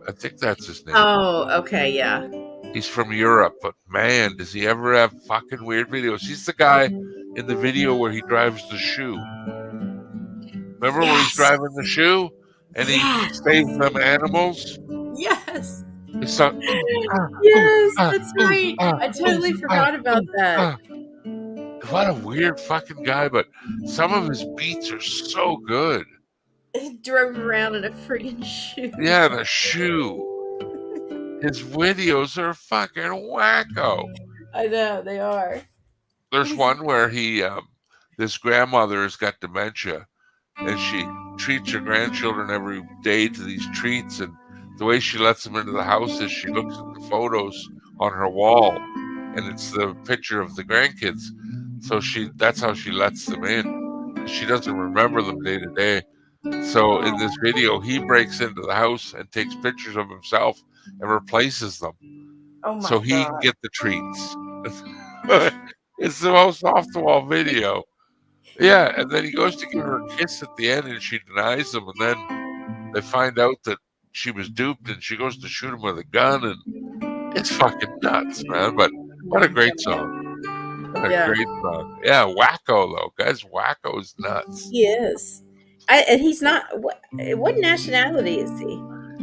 I think that's his name. Oh, okay, yeah. He's from Europe, but man, does he ever have fucking weird videos. He's the guy in the video where he drives the shoe. Remember where he's Yes. driving the shoe and he Yes. saves them animals? Yes. It's like, ooh, ah, ooh, Yes, ah, that's ooh, right. ah, I ooh, totally ah, forgot about ooh, that. ah. What a weird fucking guy, but some of his beats are so good. He drove around in a friggin' shoe. Yeah, the shoe. His videos are fucking wacko. I know, they are. There's He's one where this grandmother has got dementia, and she treats her grandchildren every day to these treats. And the way she lets them into the house is she looks at the photos on her wall, and it's the picture of the grandkids. So that's how she lets them in, because she doesn't remember them day to day. So in this video, he breaks into the house and takes pictures of himself and replaces them oh so my he can god. get the treats. It's the most off the wall video. Yeah, and then he goes to give her a kiss at the end, and she denies him, and then they find out that she was duped, and she goes to shoot him with a gun, and it's fucking nuts, man. But Oh what a my great god. song! What a Yeah, great song! Yeah, wacko though, guys. Wacko is nuts. he is. And he's not. What nationality is he?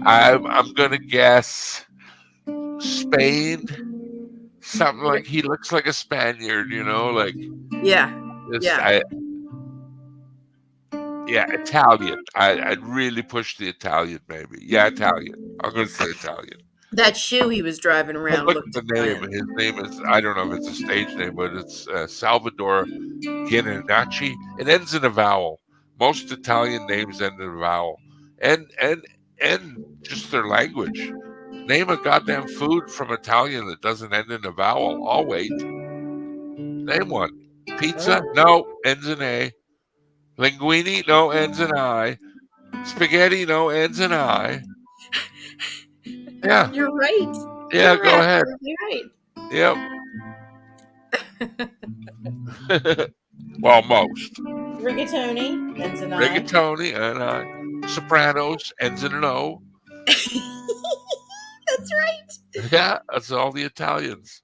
I'm gonna guess Spain. Something like he looks like a Spaniard, like Yeah, this. yeah. Yeah, Italian. I'd really push the Italian, maybe. Yeah, Italian. I'm gonna say Italian. That shoe he was driving And around look at looked the name. Italian. His name is, I don't know if it's a stage name, but it's Salvador Giannacci. It ends in a vowel. Most Italian names end in a vowel, and just their language. Name a goddamn food from Italian that doesn't end in a vowel. I'll wait. Name one. Pizza? Oh, No, ends in A. Linguine? No, ends in I. Spaghetti? No, ends in I. Yeah, you're right. yeah. You're Go ahead. absolutely right. Yep. Well, most. Rigatoni ends in I. Rigatoni and I. Sopranos ends in an O. That's right. Yeah, that's all the Italians.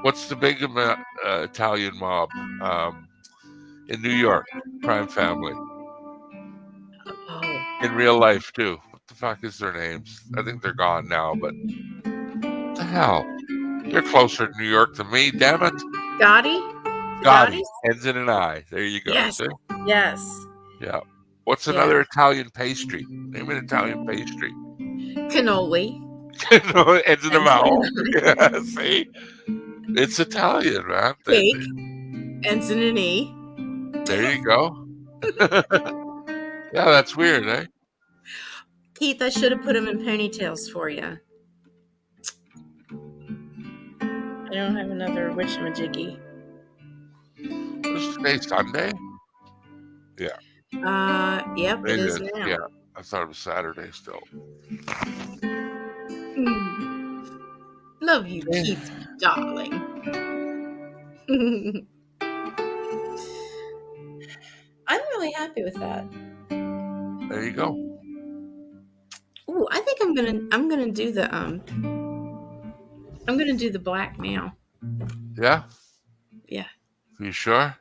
What's the big Italian mob in New York? Crime Family. Oh, In real life, too. What the fuck is their names? I think they're gone now, but what the hell? You're closer to New York than me, damn it. Gotti. The Gotti Gottis. ends in an I. There you go. Yes. See? Yes. Yeah. What's Yeah. another Italian pastry? Name an Italian pastry. Cannoli. No, it ends in a Ends in vowel. an Yeah, see? It's Italian, man. I. Cake ends in an E. There you go. Yeah, that's weird, eh? Keith, I should have put them in ponytails for you. I don't have another witchamajiggy. What's today, Sunday? Yeah, Yep, it it is is. now. Yeah, I thought it was Saturday still. Love you, Yeah. Keith, darling. I'm really happy with that. There you go. Ooh, I think I'm gonna do the black now. Yeah? Yeah, You sure?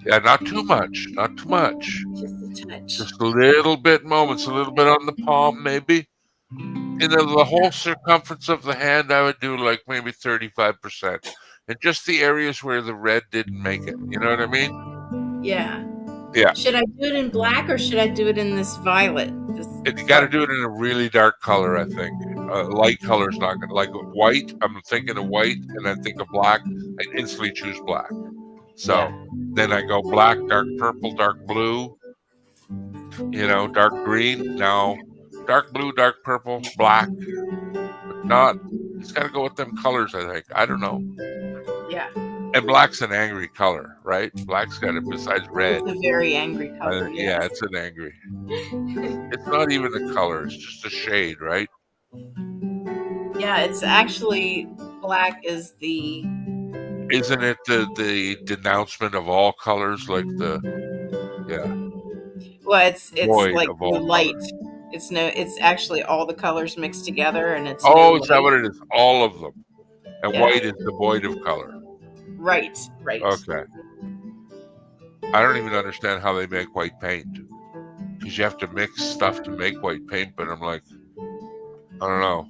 Yeah, not too much. Not too much. just a touch. Just a little bit moments, a little bit on the palm, maybe. The whole circumference of the hand, I would do like maybe 35%. And just the areas where the red didn't make it. You know what I mean? Yeah. Yeah. Should I do it in black or should I do it in this violet? And you got to do it in a really dark color, I think. Light color is not going to, like white. I'm thinking of white, and I think of black. I instantly choose black. So then I go black, dark purple, dark blue, dark green. Now, dark blue, dark purple, black. But not, it's got to go with them colors, I think. I don't know. Yeah. And black's an angry color, right? Black's got it besides red. It's a very angry color. Yeah, it's an angry. It's not even a color, it's just a shade, right? Yeah, it's actually black is the. Isn't it the denouncement of all colors, like Well, it's void like of no all light. colors? It's actually all the colors mixed together, and it's Oh, no is that light. what it is? All of them. And Yeah. white is devoid of color. Right. Right. Okay. I don't even understand how they make white paint because you have to mix stuff to make white paint. But I'm like, I don't know.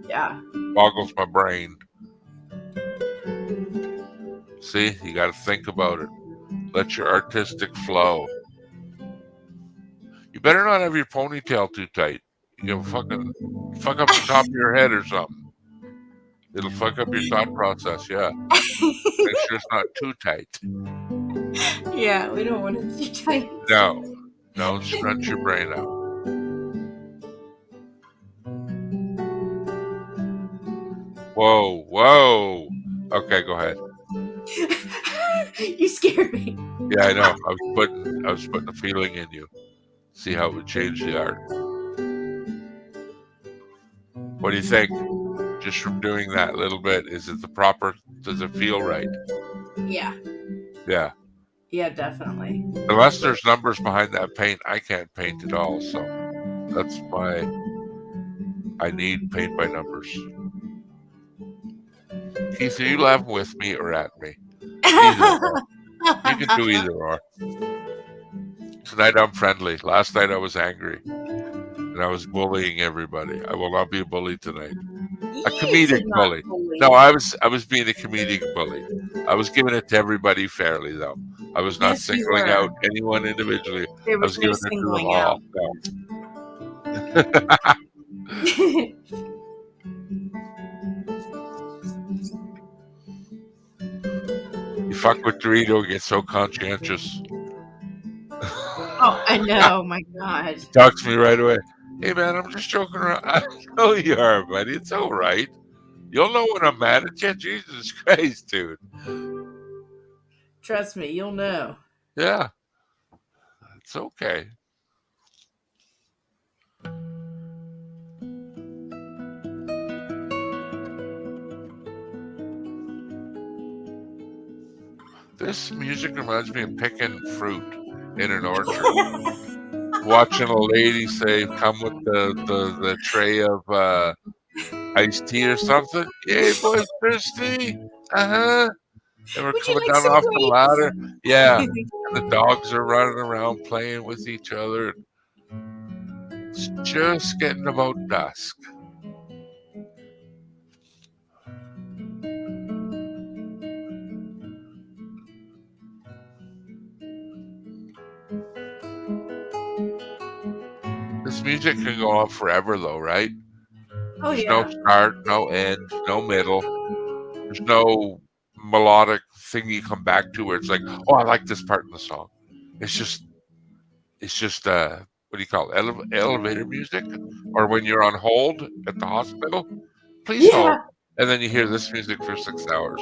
Yeah. Boggles my brain. See, you got to think about it. Let your artistic flow. You better not have your ponytail too tight. You can fucking fuck up the top of your head or something. It'll fuck up your thought process. Yeah. Make sure it's not too tight. Yeah, we don't want it too tight. No, don't scrunch your brain out. Whoa, whoa. Okay, go ahead. You scared me. Yeah, I know. I was putting a feeling in you. See how it would change the art. What do you think? Just from doing that little bit, is it the proper? Does it feel right? Yeah. Yeah. Yeah, definitely. Unless there's numbers behind that paint, I can't paint at all. So that's my. I need paint by numbers. Keith, are you laughing with me or at me? Either or. You can do either or. Tonight I'm friendly. Last night I was angry and I was bullying everybody. I will not be a bully tonight. A You comedic did not bully. bully. No, I was being a comedic bully. I was giving it to everybody fairly though. I was not Yes, you singling were. out anyone individually. There I was was no giving it to them singling all. out. No. You fuck with Dorito and get so conscientious. Oh, I know. My God. He talks to me right away. Hey man, I'm just joking around. I know you are, buddy. It's all right. You'll know when I'm mad at you. Jesus Christ, dude. Trust me, you'll know. Yeah, it's okay. This music reminds me of picking fruit in an orchard. Watching a lady say, "Come with the tray of iced tea or something." Yay, boys, thirsty. Uh-huh. And we're Would you coming like down some off the ladder. Yeah. grapes? And the dogs are running around playing with each other. It's just getting about dusk. This music can go on forever, though, right? Oh There's no yeah. start, no end, no middle. There's no melodic thing you come back to where it's like, oh, I like this part in the song. It's just, what do you call it? Elevator music, or when you're on hold at the hospital, please hold, Yeah. and then you hear this music for 6 hours.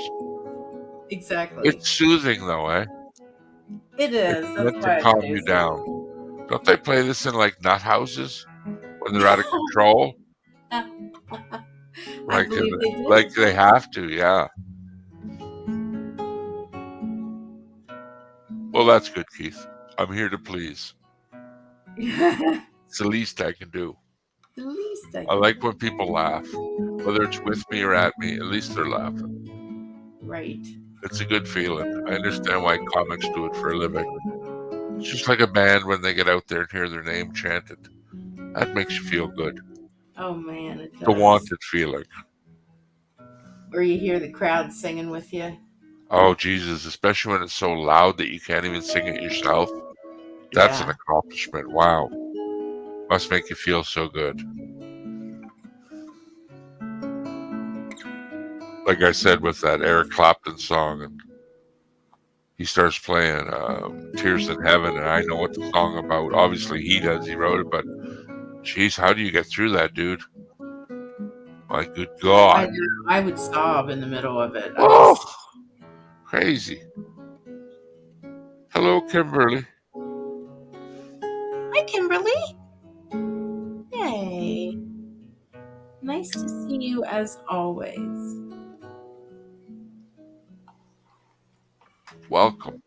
Exactly. It's soothing, though, eh? It It's is. That's meant to why it calm you stays down. Don't they play this in like nut houses when they're out of control? there. I believe they Like do. they have to, yeah. Well, that's good, Keith. I'm here to please. The It's the least I can do. least I I can like when do. people laugh, whether it's with me or at me. At least they're laughing. Right. It's a good feeling. I understand why comics do it for a living. It's just like a band when they get out there and hear their name chanted. That makes you feel good. Oh man, it The does. wanted feeling. Or you hear the crowd singing with you. Oh, Jesus, especially when it's so loud that you can't even sing it yourself. That's an Yeah. accomplishment. Wow. Must make you feel so good. Like I said with that Eric Clapton song, and he starts playing Tears in Heaven, and I know what the song about. Obviously, he does. He wrote it, but geez, how do you get through that, dude? My good I God. know. I would sob in the middle of it. I Oh, just crazy. Hello, Kimberly. Hi Kimberly. Yay. Nice to see you as always. Welcome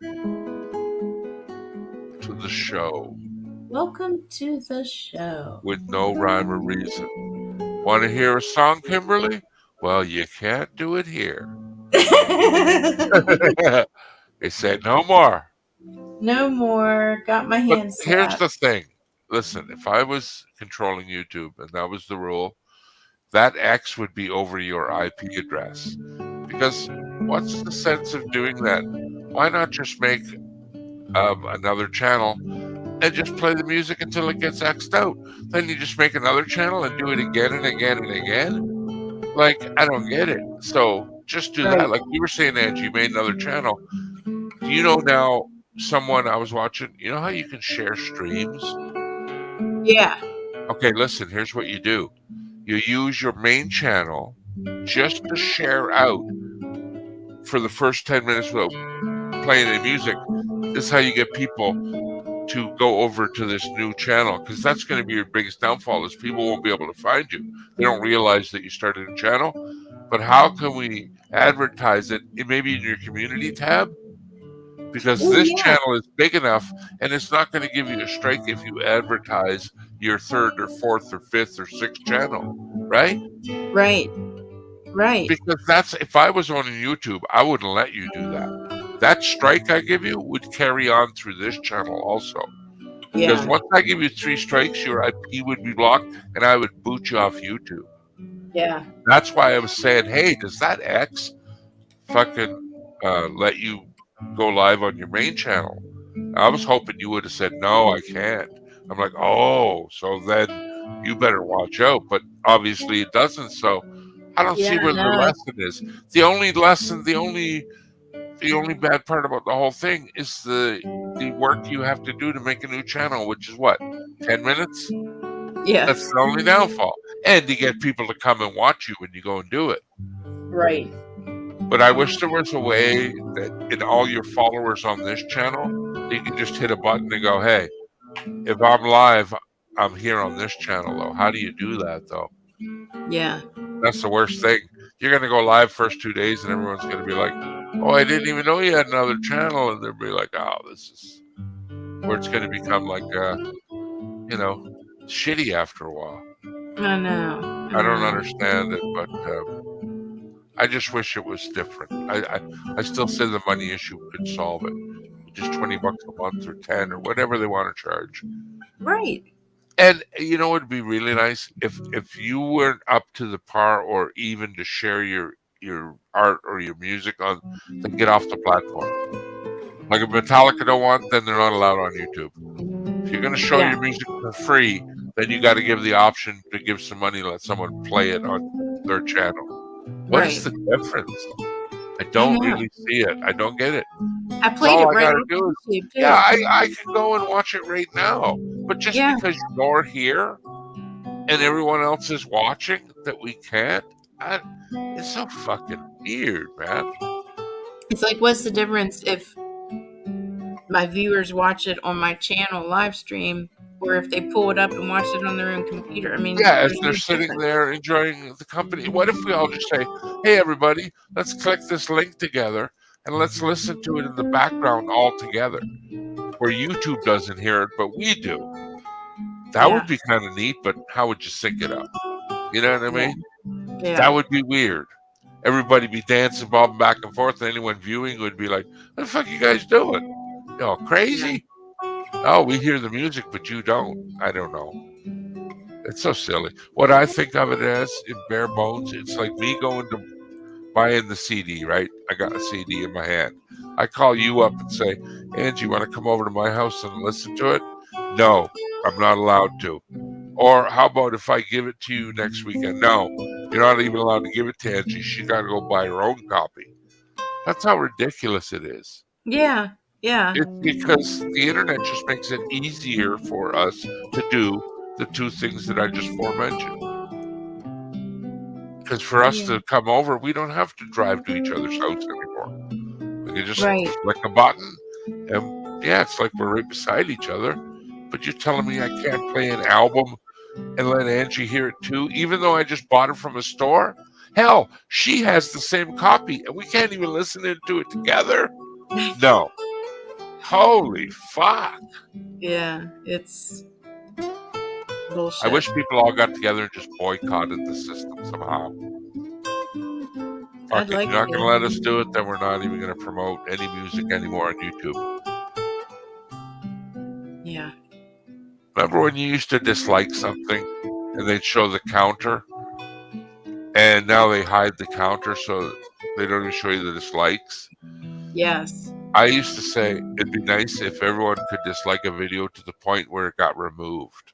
to the show Welcome to the show. with no rhyme or reason. Want to hear a song, Kimberly? Well, you can't do it here. They said no more. No more. Got my But hand here's the slapped. thing. Listen, if I was controlling YouTube and that was the rule, that X would be over your IP address. Because what's the sense of doing that? Why not just make another channel and just play the music until it gets X'd out? Then you just make another channel and do it again and again and again. Like, I don't get it. So just do that. Right. Like you were saying, Angie, you made another channel. Do you know now someone I was watching, you know how you can share streams? Yeah. Okay, listen, here's what you do. You use your main channel just to share out for the first 10 minutes without playing any music. This is how you get people to go over to this new channel because that's going to be your biggest downfall is people won't be able to find you. They don't realize that you started a channel. But how can we advertise it maybe in your community tab? Because Oh this yeah. channel is big enough and it's not going to give you a strike if you advertise your third or fourth or fifth or sixth channel, right? Right. Right. Because that's if I was owning YouTube, I wouldn't let you do that. That strike I give you would carry on through this channel also. Because Yeah. once I give you 3 strikes, your IP would be blocked and I would boot you off YouTube. Yeah. That's why I was saying, hey, does that X fucking let you go live on your main channel? I was hoping you would have said, no, I can't. I'm like, oh, so then you better watch out. But obviously it doesn't. So I don't Yeah. see where the No. lesson is. The only lesson, the only bad part about the whole thing is the work you have to do to make a new channel, which is what, 10 minutes? Yeah. That's the only downfall. And to get people to come and watch you when you go and do it. Right. But I wish there was a way that in all your followers on this channel, you can just hit a button and go, hey, if I'm live, I'm here on this channel though. How do you do that though? Yeah. That's the worst thing. You're gonna go live first 2 days and everyone's gonna be like, oh, I didn't even know you had another channel, and they'll be like, oh, this is where it's gonna become like you know, shitty after a while. I know. I I don't know. understand it, but I just wish it was different. I still say the money issue could solve it. Just $20 a month or 10 or whatever they want to charge. Right. And you know, it'd be really nice if you weren't up to the par or even to share your art or your music on, then get off the platform. Like if Metallica don't want, then they're not allowed on YouTube. If you're going to show Yeah. your music for free, then you got to give the option to give some money, let someone play it on their channel. What is Right. the difference? I I don't know. really see it. I don't get it. I Because played all it I right got to off do is, YouTube yeah, too. I can go and watch it right now. But just Yeah. because you're here and everyone else is watching that we can't, I, it's so fucking weird, man. It's like, what's the difference if my viewers watch it on my channel live stream or if they pull it up and watch it on their own computer? I mean, Yeah, as there's they're no sitting difference. there enjoying the company. What if we all just say, hey, everybody, let's click this link together and let's listen to it in the background all together where YouTube doesn't hear it, but we do. That would Yeah. be kind of neat, but how would you sync it up? You know what I Yeah. mean? Yeah. That would be weird. Everybody be dancing, bobbing back and forth, and anyone viewing would be like, what the fuck you guys doing? You know, Yeah. crazy? Oh, we hear the music, but you don't. I don't know. It's so silly. What I think of it as, in bare bones, it's like me going to buying the CD, right? I got a CD in my hand. I call you up and say, Angie, you want to come over to my house and listen to it? No, I'm not allowed to. Or how about if I give it to you next weekend? No, you're not even allowed to give it to Angie. She got to go buy her own copy. That's how ridiculous it is. Yeah. Yeah. It's because the internet just makes it easier for us to do the two things that I just forementioned. Because for us Yeah. to come over, we don't have to drive to each other's house anymore. We can just Right. flick a button, and yeah, it's like we're right beside each other. But you're telling me I can't play an album and let Angie hear it too, even though I just bought it from a store? Hell, she has the same copy, and we can't even listen to it together? No. Holy fuck. Yeah. It's I bullshit. wish people all got together and just boycotted the system somehow. I'd Fuck it. like You're not going to let us to. do it, then we're not even going to promote any music anymore on YouTube. Yeah. Remember when you used to dislike something and they'd show the counter, and now they hide the counter so they don't even show you the dislikes? Yes. I used to say it'd be nice if everyone could dislike a video to the point where it got removed.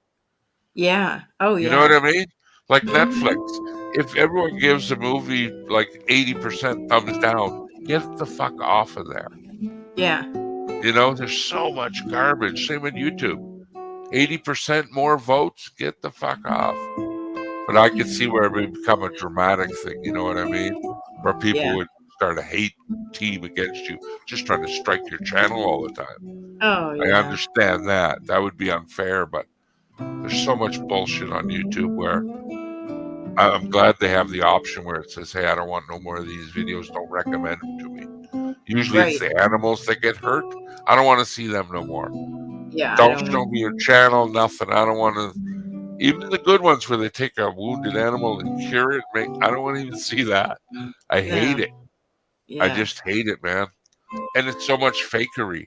Yeah. Oh, You know what yeah. I mean? Like Netflix. Mhm. If everyone gives a movie like 80% thumbs down, get the fuck off of there. Yeah. You know, there's so much garbage. Same with YouTube. 80% more votes, get the fuck off. But I could see where it would become a dramatic thing, you know what I mean? Where people Yeah. would start a hate team against you, just trying to strike your channel all the time. Oh, I yeah. understand that. That would be unfair, but there's so much bullshit on YouTube where I'm glad they have the option where it says, hey, I don't want no more of these videos. Don't recommend them to me. Usually it's Right. the animals that get hurt. I don't want to see them no more. Yeah. I Don't don't show want. me your channel, nothing. I don't want to. Even the good ones where they take a wounded animal and cure it, I don't want to even see that. I hate No. it. I Yeah. just hate it, man. And it's so much fakery.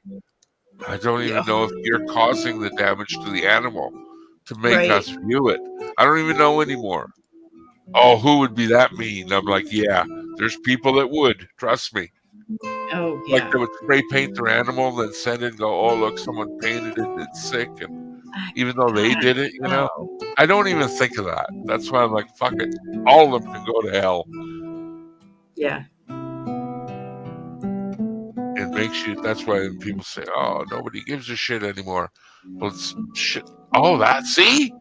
I don't Yeah. even know if you're causing the damage to the animal to make Right. us view it. I don't even know anymore. Oh, who would be that mean? I'm like, yeah, there's people that would. Trust me. Oh, Like yeah. they would spray paint their animal and then send it and go, oh, look, someone painted it and it's sick. And I, even though they God, did it, you know, no. I don't even think of that. That's why I'm like, fuck it. All of them can go to hell. Yeah. It makes you, that's why people say, oh, nobody gives a shit anymore. Well, it's shit. Oh, see?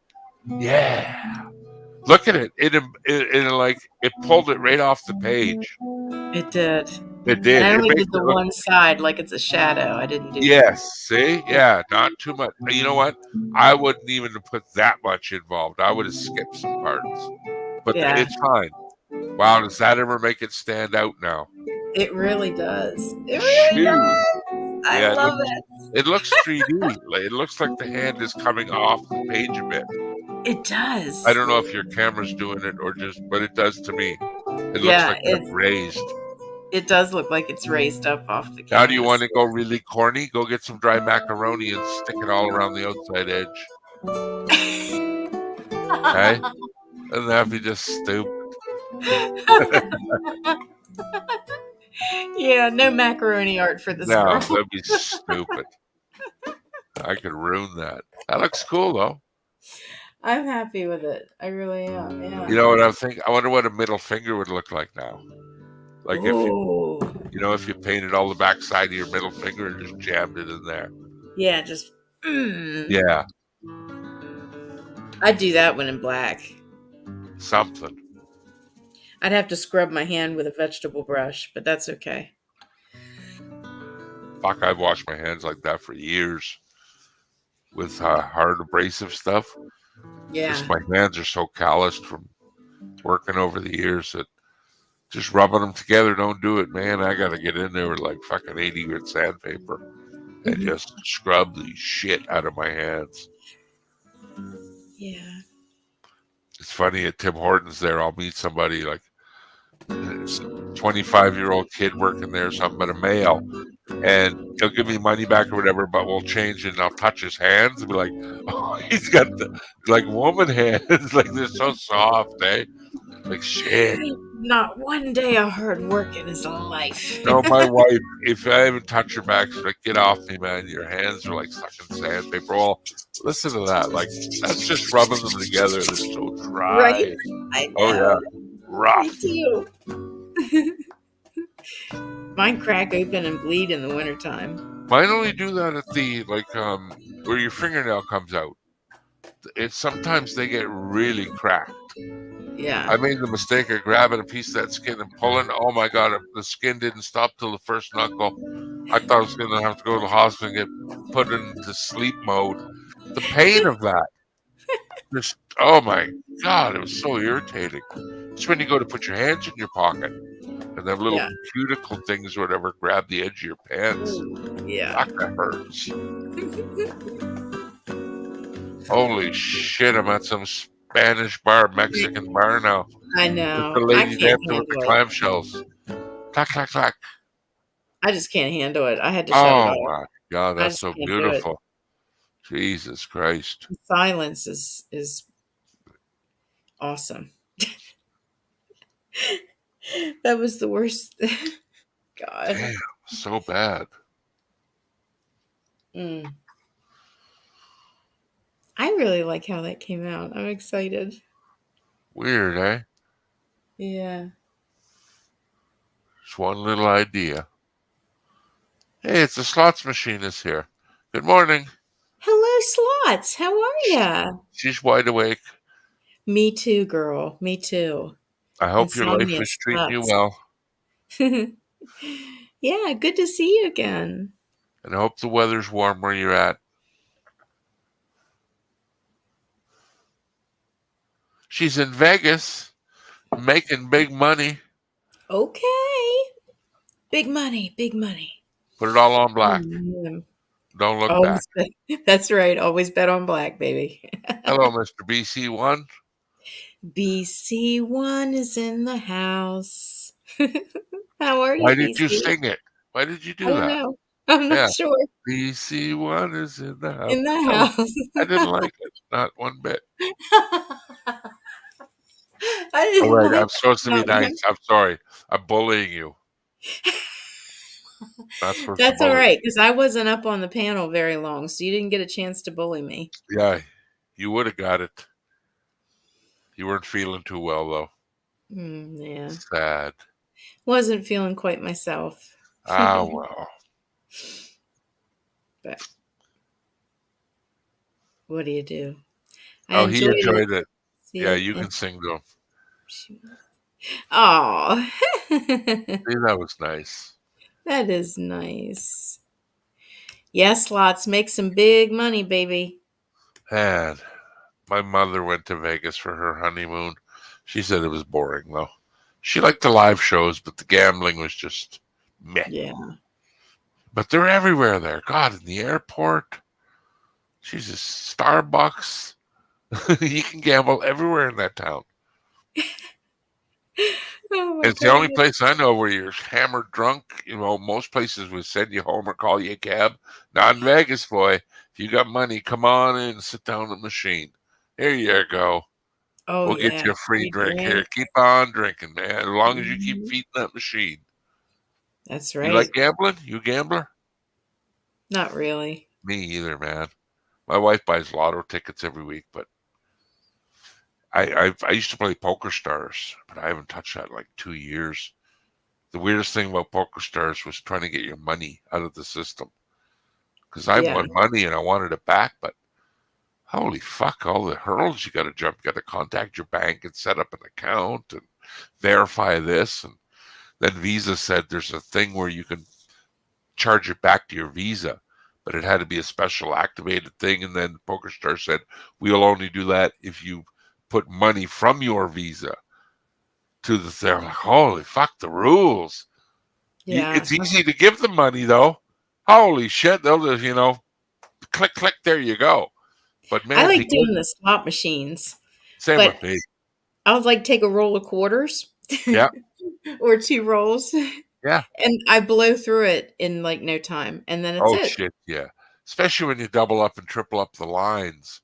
Yeah. Look at it. It like, it pulled it right off the page. It did. It And did. I It only makes did the it look. one side like it's a shadow. I didn't do the other. Yes, see? Yeah, not too much. You know what? I wouldn't even have put that much involved. I would have skipped some parts. But Yeah. it's fine. Wow, does that ever make it stand out now? It really does. It really Shoot. does. I Yeah, love it looks 3D. Like, it looks like the hand is coming off the page a bit. it. It I does. don't know if your camera's doing it or just, but it does to me. It looks Yeah, like that's raised. it does look like it's raised up off the Now, do you want canvas. to go really corny? Go get some dry macaroni and stick it all around the outside edge. Okay? Doesn't have to be just stupid. Yeah, no macaroni art for this No, girl. that'd be stupid. I could ruin that. That looks cool though. I'm happy with it. I really am. Yeah. You know what I'm thinking? I wonder what a middle finger would look like now. Like if Ooh. if you painted all the backside of your middle finger and just jammed it in there. Yeah, just. Mm. Yeah, I'd do that one in black. something. I'd have to scrub my hand with a vegetable brush, but that's okay. Fuck, I've washed my hands like that for years with hard abrasive stuff. Yeah. Just my hands are so calloused from working over the years that just rubbing them together don't do it, man. I got to get in there with like fucking 80 grit sandpaper and just scrub the shit out of my hands. Yeah. It's funny at Tim Hortons there, I'll meet somebody like a 25-year-old kid working there or something, but a male, and he'll give me money back or whatever, but we'll change it and I'll touch his hands and be like, oh, he's got the like woman hands, like they're so soft, eh? Like shit. Not one day of hard work in his life. No, my wife, if I even touch her back, she's like, get off me, man. Your hands are like sucking sandpaper. Well, listen to that. Like, that's just rubbing them together. They're so dry. Right? I know. Oh, yeah. Rough. Me too. Mine crack open and bleed in the wintertime. Mine only do that at the, like, where your fingernail comes out. It's sometimes they get really cracked. Yeah. I made the mistake of grabbing a piece of that skin and pulling. Oh my God, the skin didn't stop till the first knuckle. I thought I was going to have to go to the hospital and get put into sleep mode. The pain of that. Just, oh my God, it was so irritating. It's when you go to put your hands in your pocket and them little cuticle things or whatever grab the edge of your pants. Ooh, yeah. Fuck, that hurts. Holy shit, I'm at some Spanish bar, Mexican bar now. I know. With the I lady can't dancing with the handle it. clamshells. Clack, clack, clack. I just can't handle it. I had to shut it Oh off. my God, I that's just so can't do it. beautiful. Jesus Christ. The silence is awesome. That was the worst. God. Damn, so bad. Mm. I really like how that came out. I'm excited. Weird, eh? Yeah. Just one little idea. Hey, it's the slots machine is here. Good morning. Hello, Slots. How are ya? She's wide awake. Me too, girl. Me too. I hope your life Insomnia is treating you sucks. well. Yeah, good to see you again. And I hope the weather's warm where you're at. She's in Vegas, making big money. Okay. Big money, big money. Put it all on black. Mm. Don't look back. Always bet. That's right. Always bet on black, baby. Hello, Mr. BC1. BC1 is in the house. How are you, Why did you BC? sing it? Why did you I do don't that? know. I'm Yeah. not sure. BC1 is in the house. In the Hello. house. I didn't like it. Not one bit. I All didn't right. like I'm supposed to be not nice. one. I'm sorry. I'm bullying you. Not supposed to That's all bully. right, because I wasn't up on the panel very long, so you didn't get a chance to bully me. Yeah. You would have got it. You weren't feeling too well, though. Yeah. Sad. Wasn't feeling quite myself. Ah, well. But what do you do? I Oh, he enjoyed it. enjoyed it. See Yeah, it. you can sing though. Oh, See, that was nice. that is nice. Yes, lots. Make some big money, baby. And my mother went to Vegas for her honeymoon. She said it was boring though. She liked the live shows, but the gambling was just meh. Yeah. But they're everywhere there. God, in the airport. Jesus, Starbucks. You can gamble everywhere in that town. Oh my It's the only goodness. place I know where you're hammered drunk. You know, most places would send you home or call you a cab. Not in Vegas, boy. If you got money, come on in, sit down at the machine. Here you go. Oh We'll get yeah. you a free Free drink here. drink. Keep on drinking, man. As long as you keep Mhm. feeding that machine. That's You like right. gambling? You a gambler? Not really. Me either, man. My wife buys lotto tickets every week, but I used to play Poker Stars, but I haven't touched that in like 2 years. The weirdest thing about Poker Stars was trying to get your money out of the system because I Yeah. won money and I wanted it back, but holy fuck, all the hurdles you got to jump. You got to contact your bank and set up an account and verify this. And then Visa said there's a thing where you can charge it back to your Visa, but it had to be a special activated thing. And then PokerStars said, we'll only do that if you put money from your Visa to the thing. I'm like, holy fuck, the rules. Yeah. It's easy to give them money, though. Holy shit, they'll just, click, click, there you go. But I man, like to give, doing the slot machines, same but with me. I would like take a roll of quarters Yeah, or two rolls, yeah. and I blow through it in like no time, and then it's Oh it. shit, yeah. Especially when you double up and triple up the lines.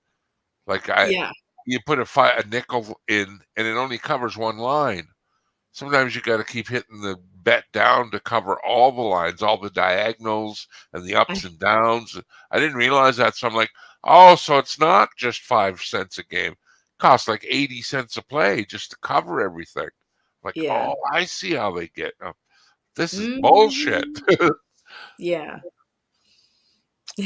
Like Yeah. you put a nickel in, and it only covers one line. Sometimes you got to keep hitting the bet down to cover all the lines, all the diagonals and the I ups and downs. I didn't realize that, so I'm like, oh, so it's not just 5 cents a game. It costs like 80 cents a play just to cover everything. Like, yeah. oh, I see how they get. This is bullshit. Mhm. Yeah.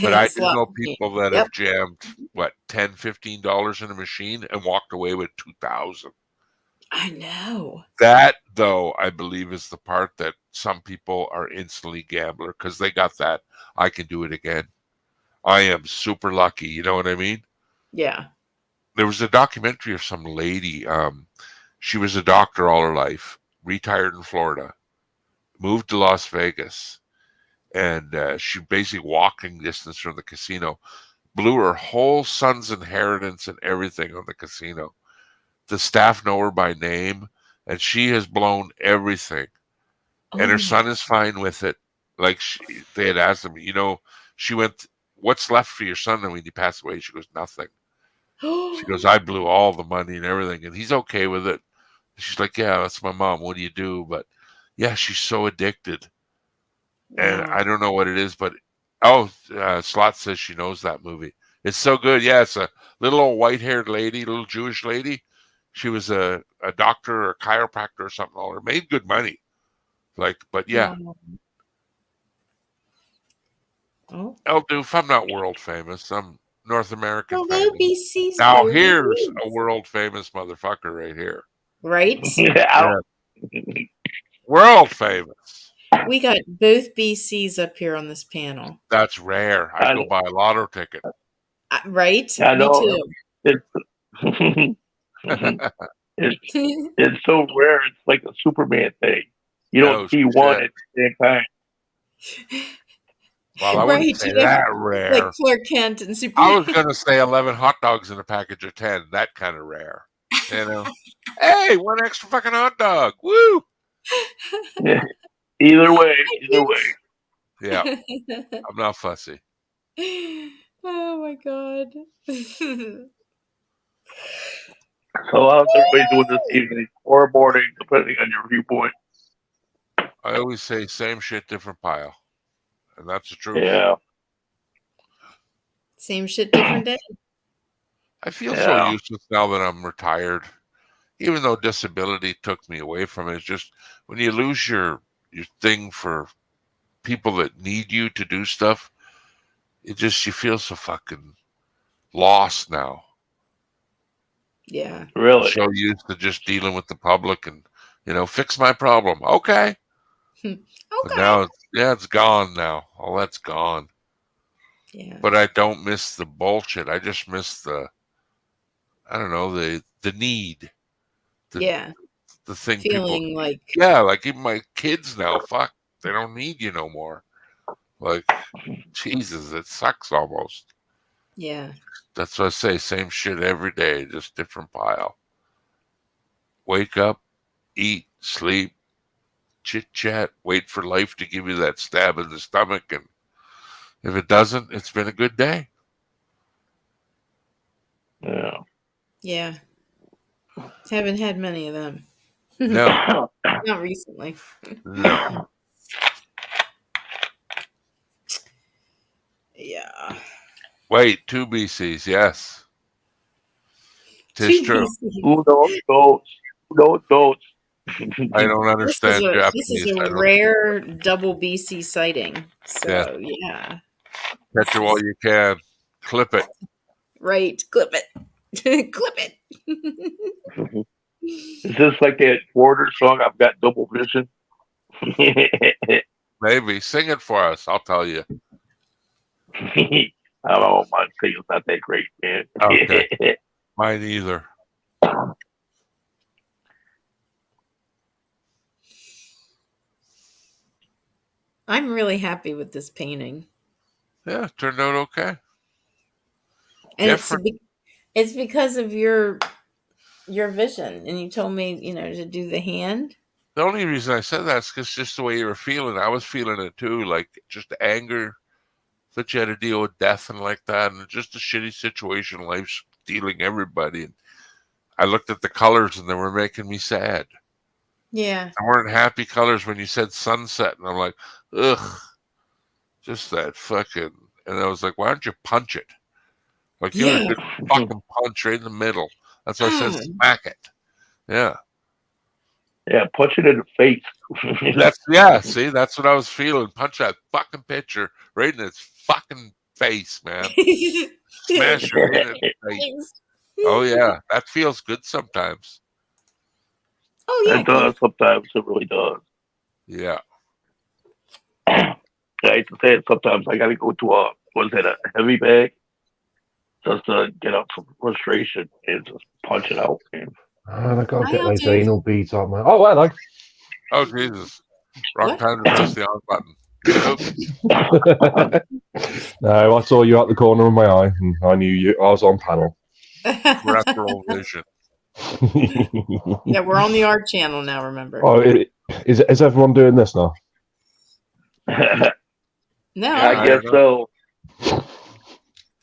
But I do Slot know machine. people that Yep. have jammed what $10, $15 in a machine and walked away with 2,000. I know. That though, I believe, is the part that some people are instantly gambler because they got that. I can do it again. I am super lucky. You know what I mean? Yeah. There was a documentary of some lady. She was a doctor all her life, retired in Florida, moved to Las Vegas, and she basically walking distance from the casino. Blew her whole son's inheritance and everything on the casino. The staff know her by name, and she has blown everything. and Oh her my. son is fine with it. Like they had asked him, she went, "What's left for your son when he passed away?" She goes, "Nothing." She goes, "I blew all the money and everything, and he's okay with it." She's like, "Yeah, that's my mom. What do you do?" But yeah, she's so addicted, and Wow. I don't know what it is, but Slot says she knows that movie. It's so good. Yeah, it's a little old white-haired lady, little Jewish lady. She was a doctor or a chiropractor or something. Or made good money. Like, but yeah, Wow. Oh. El Doof, I'm not world famous. I'm North American Hello, famous. BC Now here's a Spoonies. world famous motherfucker right here. Right? Yeah, world famous. We got both BCs up here on this panel. That's rare. I'd go buy a lotto ticket. Right? I Me know. too. It's it's it's so rare. It's like a Superman thing. You don't No see one shit. at the same time. Well, I wouldn't Right. say that Like rare. Clark Kent and I Superman. was gonna say 11 hot dogs in a package of 10. That kind of rare. You know. Hey, one extra fucking hot dog. Woo! Yeah. Either way. Yeah, I'm not fussy. Oh my god. So how's everybody doing this evening or morning, depending on your viewpoint? I always say same shit, different pile. And that's the truth. Yeah. Same shit, different day. I feel so Yeah. useless now that I'm retired. Even though disability took me away from it, it's just when you lose your thing for people that need you to do stuff, you feel so fucking lost now. Yeah. Really. So used to just dealing with the public and fix my problem. Okay. But Okay. now it's gone now. All that's gone. Yeah. But I don't miss the bullshit. I just miss I don't know, the need. The Yeah. the thing people Feeling like, yeah, like even my kids now, fuck, they don't need you no more. Like Jesus, it sucks almost. yeah. That's what I say, same shit every day, just different pile. Wake up, eat, sleep, chit chat, wait for life to give you that stab in the stomach, and if it doesn't, it's been a good day. Yeah. Yeah. Haven't had many of them. No, Not recently. no. Yeah. Wait, two BCs, yes. Tis Two true. BCs. Who knows goats? Who knows goats? I don't This is understand a Japanese. I don't. rare double BC sighting. Yeah, So yeah. catch This it while is you can. Clip it. right. Clip it. Clip it. Is this like that Border song? I've got double vision. Maybe sing it for us. I'll tell you. I don't know. My singing's not that great, man. Okay, mine either. I'm really happy with this painting. Yeah, turned out okay. And Different. it's because of your vision, and you told me, to do the hand. The only reason I said that is because just the way you were feeling. I was feeling it too, like just anger that you had to deal with death and like that, and just a shitty situation life's dealing everybody. And I looked at the colors and they were making me sad. Yeah. They weren't happy colors when you said sunset, and I'm like, ugh, just that fucking. And I was like, why don't you punch it? Like, give it a Yeah. good fucking punch right in the middle. That's why I said smack it. Yeah. Yeah, punch it in the face. See, that's what I was feeling. Punch that fucking picture right in its fucking face, man. Smash it right in its face. Oh yeah, that feels good sometimes. Oh yeah, It does sometimes. It really does. Yeah. I hate to say it. Sometimes I got to go to a heavy bag just to get out some frustration and just punch it out. Man. And I gotta get I'll those do. anal beads out, man. Oh, hello. Oh Jesus. Wrong What? time to press the on button. No, I saw you out the corner of my eye, and I knew you. I was on panel. Peripheral vision. Yeah, we're on the art channel now, remember? Oh, is everyone doing this now? No. I guess so.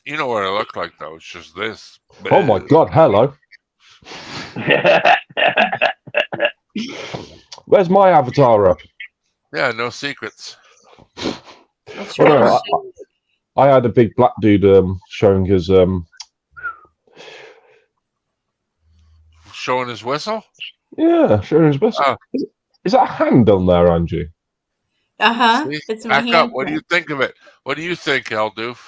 You know what I look like, though. It's just this. Oh my God! Hello. Where's my avatar up? Yeah, no secrets. That's Oh, right. no, I had a big black dude showing his Showing his whistle? yeah, showing his best. Oh. Is that a hand on there, Angie? See? It's my Back up. hand. What do you think of it? What do you think, Eldoof?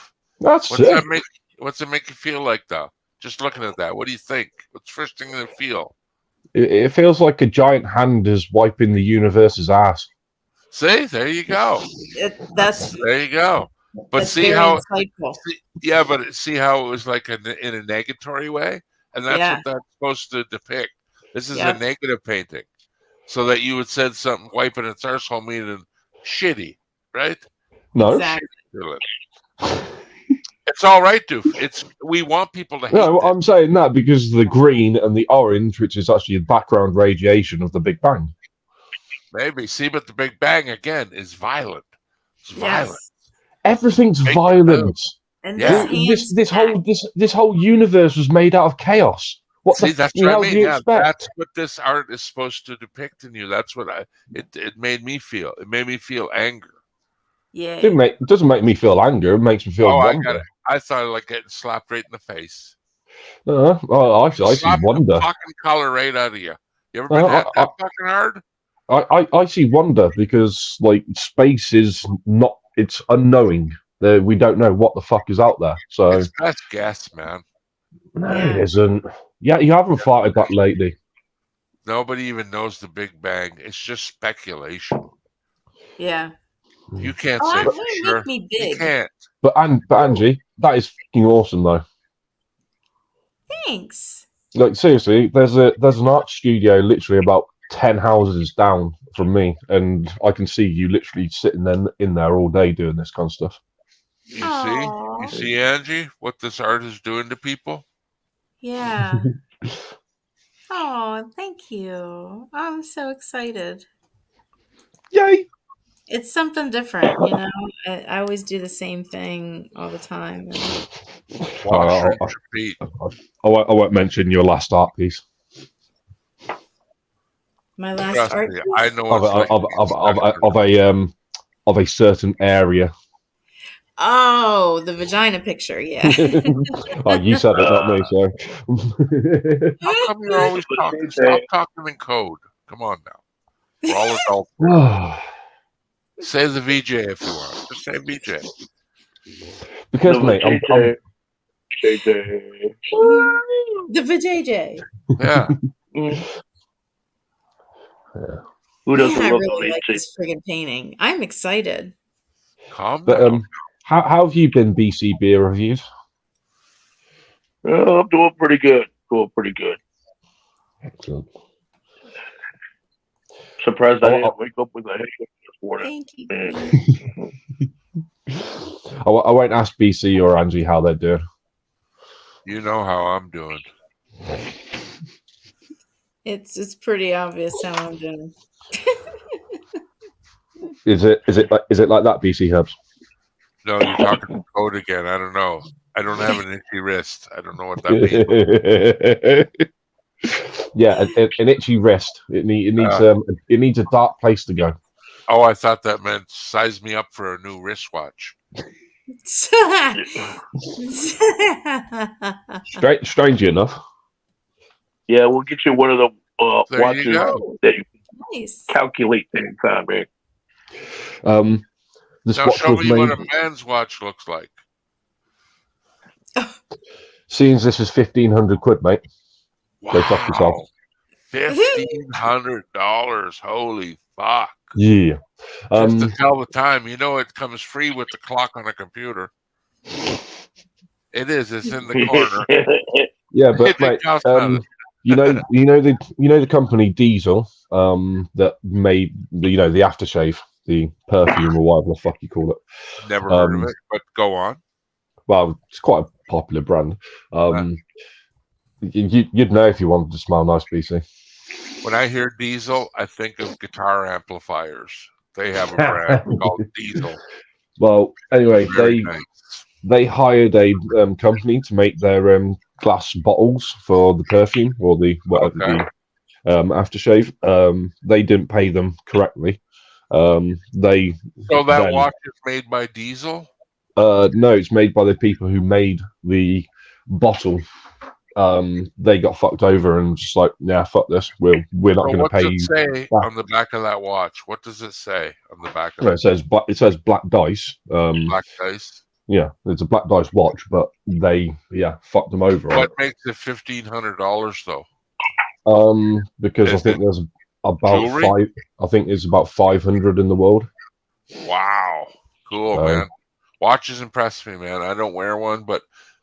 That's What's sick. that make? What's it make you feel like, though? Just looking at that, what do you think? What's the first thing you feel? It feels like a giant hand is wiping the universe's ass. See, there you go. There you go. But That's see very how? insightful. But see how it was like in a negatory way, and that's what that's supposed to depict. This is a negative painting, so that you would said something wiping its arsehole meaning shitty, right? No. Exactly. It's all right, Doof. We want people to hate. No, I'm saying that because the green and the orange, which is actually the background radiation of the Big Bang. Maybe. See, but the Big Bang again is violent. It's violent. Everything's violent. And this whole universe was made out of chaos. What See, that's what I mean. Do you expect? That's what this art is supposed to depict in you. That's what it made me feel. It made me feel anger. Yeah. It doesn't make me feel anger. It makes me feel wonder. I thought like getting slapped right in the face. I see wonder. Fucking color right out of you. You ever been that fucking hard? I see wonder because like space is not. It's unknowing. We don't know what the fuck is out there. So it's best guess, man. No, it isn't. Yeah, you haven't fighted that lately. Nobody even knows the Big Bang. It's just speculation. Yeah. You can't say for sure. Make me big. You can't. But Angie, that is fucking awesome though. Thanks. Like seriously, there's an art studio literally about 10 houses down from me, and I can see you literally sitting in there all day doing this kind of stuff. You see, Angie, what this art is doing to people? Yeah. Oh, thank you. I'm so excited. Yay! It's something different, you know. I always do the same thing all the time. Wash and repeat. I won't mention your last art piece. My last art piece? I know of a certain area. Oh, the vagina picture, yeah. Oh, you said it, not me, so. How come you're always talking? Stop talking in code. Come on now. We're all adults. Say the VJ if you want. Just say VJ. Because, mate, I'm JJ. The VJJ. Yeah. Who doesn't I love really like VJ? this friggin' painting. I'm excited. Calm down. How have you been, BC Beer Reviews? I'm doing pretty good. Excellent. Surprised I didn't wake up with a headache this morning. Thank you. I won't ask BC or Angie how they're doing. You know how I'm doing. It's pretty obvious how I'm doing. Is it like that, BC Herbs? No, you're talking code again. I don't know. I don't have an itchy wrist. I don't know what that means. Yeah, an itchy wrist. It needs a dark place to go. Oh, I thought that meant size me up for a new wristwatch. Strangely enough. Yeah, we'll get you one of the watches that you nice. Calculate things on, man. This now watch show was me made... what a man's watch looks like. Seeing as this is £1,500, mate. Wow. Go fuck yourself. $1,500. Holy fuck. Yeah. Just to tell the time, you know it comes free with the clock on a computer. It is. It's in the corner. Yeah, but mate, you know the company Diesel that made the aftershave, the perfume or whatever the fuck you call it. Never heard of it, but go on. Well, it's quite a popular brand. You'd know if you wanted to smell nice, BC. When I hear Diesel, I think of guitar amplifiers. They have a brand called Diesel. Well, anyway, Very nice. they hired a company to make their glass bottles for the perfume or the aftershave. They didn't pay them correctly. So that watch is made by Diesel? No, it's made by the people who made the bottle. They got fucked over and just like, yeah, fuck this. We're not going to pay you. What does it say on the back of that watch? What does it say on the back of it? It says Black Dice. Black Dice. Yeah, it's a Black Dice watch, but they fucked them over. What makes it $1,500 though? Because I think there's about jewelry? I think there's about 500 in the world. Wow, cool, man. Watches impress me, man. I don't wear one, but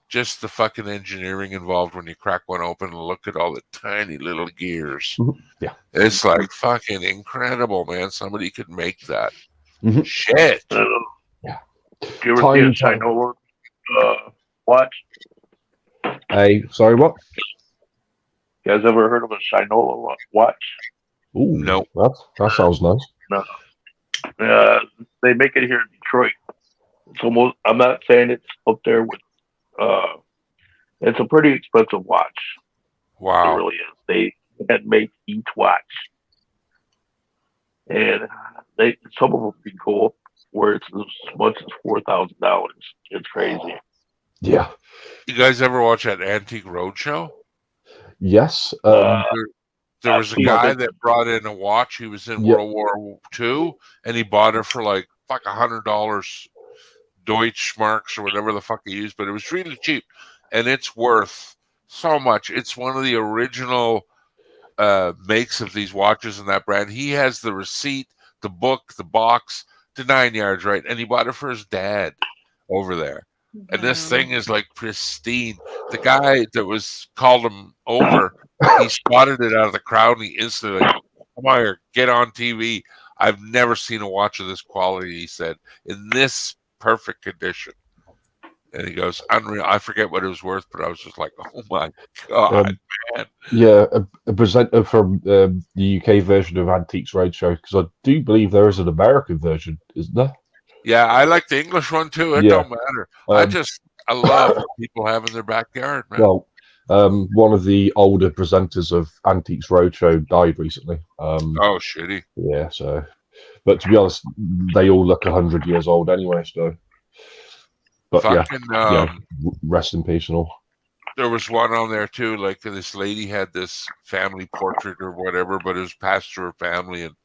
just the fucking engineering involved when you crack one open and look at all the tiny little gears. Yeah, it's like fucking incredible, man. Somebody could make that. Shit. Yeah. Do you ever see a Shinola watch? Hey, sorry, what? You guys ever heard of a Shinola watch? Ooh, no. That sounds nice. No. They make it here in Detroit. It's almost, I'm not saying it's up there with, it's a pretty expensive watch. Wow. It really is. They had make each watch. And some of them be cool, where it's as much as $4,000. It's crazy. Yeah. You guys ever watch that Antique Roadshow? Yes. There was a guy that brought in a watch. He was in World War II, and he bought it for like $100 Deutschmarks or whatever the fuck he used, but it was really cheap, and it's worth so much. It's one of the original makes of these watches in that brand. He has the receipt, the book, the box, the 9 yards, right? And he bought it for his dad over there. Wow. And this thing is like pristine. The guy that was called him over, he spotted it out of the crowd and he instantly like, come on here, get on TV. I've never seen a watch of this quality, he said, in this perfect condition. And he goes, unreal. I forget what it was worth, but I was just like, oh my God, man. Yeah, a presenter from the UK version of Antiques Roadshow, because I do believe there is an American version, isn't there? Yeah, I like the English one too. It don't matter. I love what people have in their backyard, man. Well, one of the older presenters of Antiques Roadshow died recently. Oh, shitty. Yeah, so. But to be honest, they all look 100 years old anyway, so. But rest in peace and all. There was one on there too, like this lady had this family portrait or whatever, but it was passed to her family, and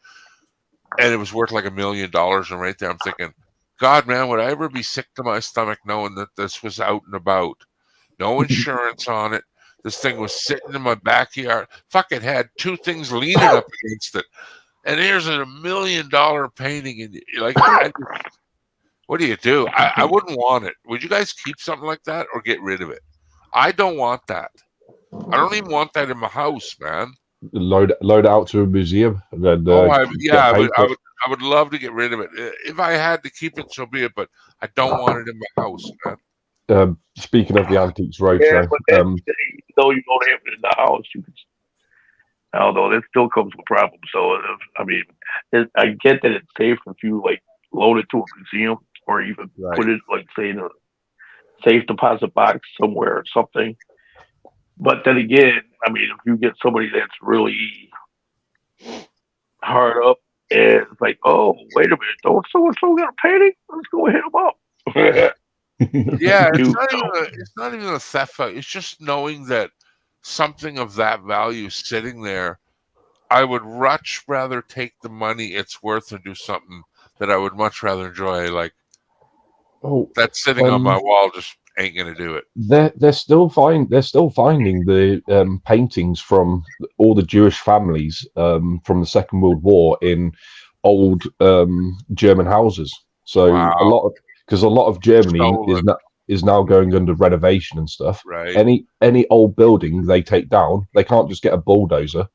it was worth like $1 million. And right there, I'm thinking, God, man, would I ever be sick to my stomach knowing that this was out and about? No insurance on it. This thing was sitting in my backyard. Fuck, it had two things leaning up against it. And here's a $1 million painting. And like, what do you do? I wouldn't want it. Would you guys keep something like that or get rid of it? I don't want that. I don't even want that in my house, man. Load it out to a museum. And then, I would love to get rid of it. If I had to keep it, so be it. But I don't want it in my house, man. Speaking of the Antiques Roadshow, though you don't have it in the house, you can. Although it still comes with problems. So I mean, I get that it's safe if you like load it to a museum or even put it like say in a safe deposit box somewhere or something. But then again, I mean, if you get somebody that's really hard up and it's like, oh, wait a minute, don't so-and-so got a painting? Let's go hit them up. Yeah, it's not even a theft. It's just knowing that something of that value sitting there. I would much rather take the money it's worth and do something that I would much rather enjoy. Like, that's sitting on my wall just ain't gonna do it. They're still finding the paintings from all the Jewish families from the Second World War in old German houses. So a lot of Germany is now going under renovation and stuff. Right. Any old building they take down, they can't just get a bulldozer.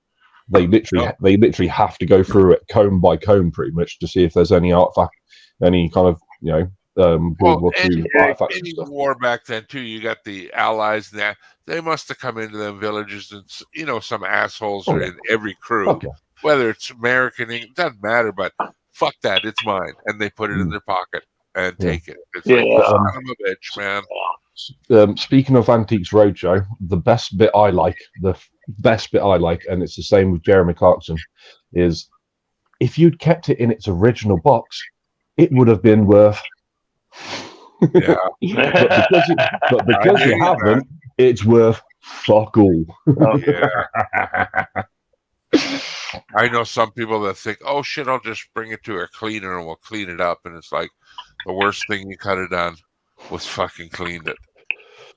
They literally have to go through it comb by comb pretty much to see if there's any artifact, any kind of World War II artifacts and any stuff. war back then too. You got the Allies and that. They must have come into them villages, and some assholes are in every crew. Okay. Whether it's American, it doesn't matter. But fuck that, it's mine, and they put it in their pocket and take it. It's like, son of a bitch, man. Speaking of Antiques Roadshow, the best bit I like, and it's the same with Jeremy Clarkson, is if you'd kept it in its original box, it would have been worth. Yeah. but because you haven't, it's worth fuck all. Yeah. I know some people that think, oh shit, I'll just bring it to a cleaner and we'll clean it up. And it's like the worst thing you could have done was fucking cleaned it.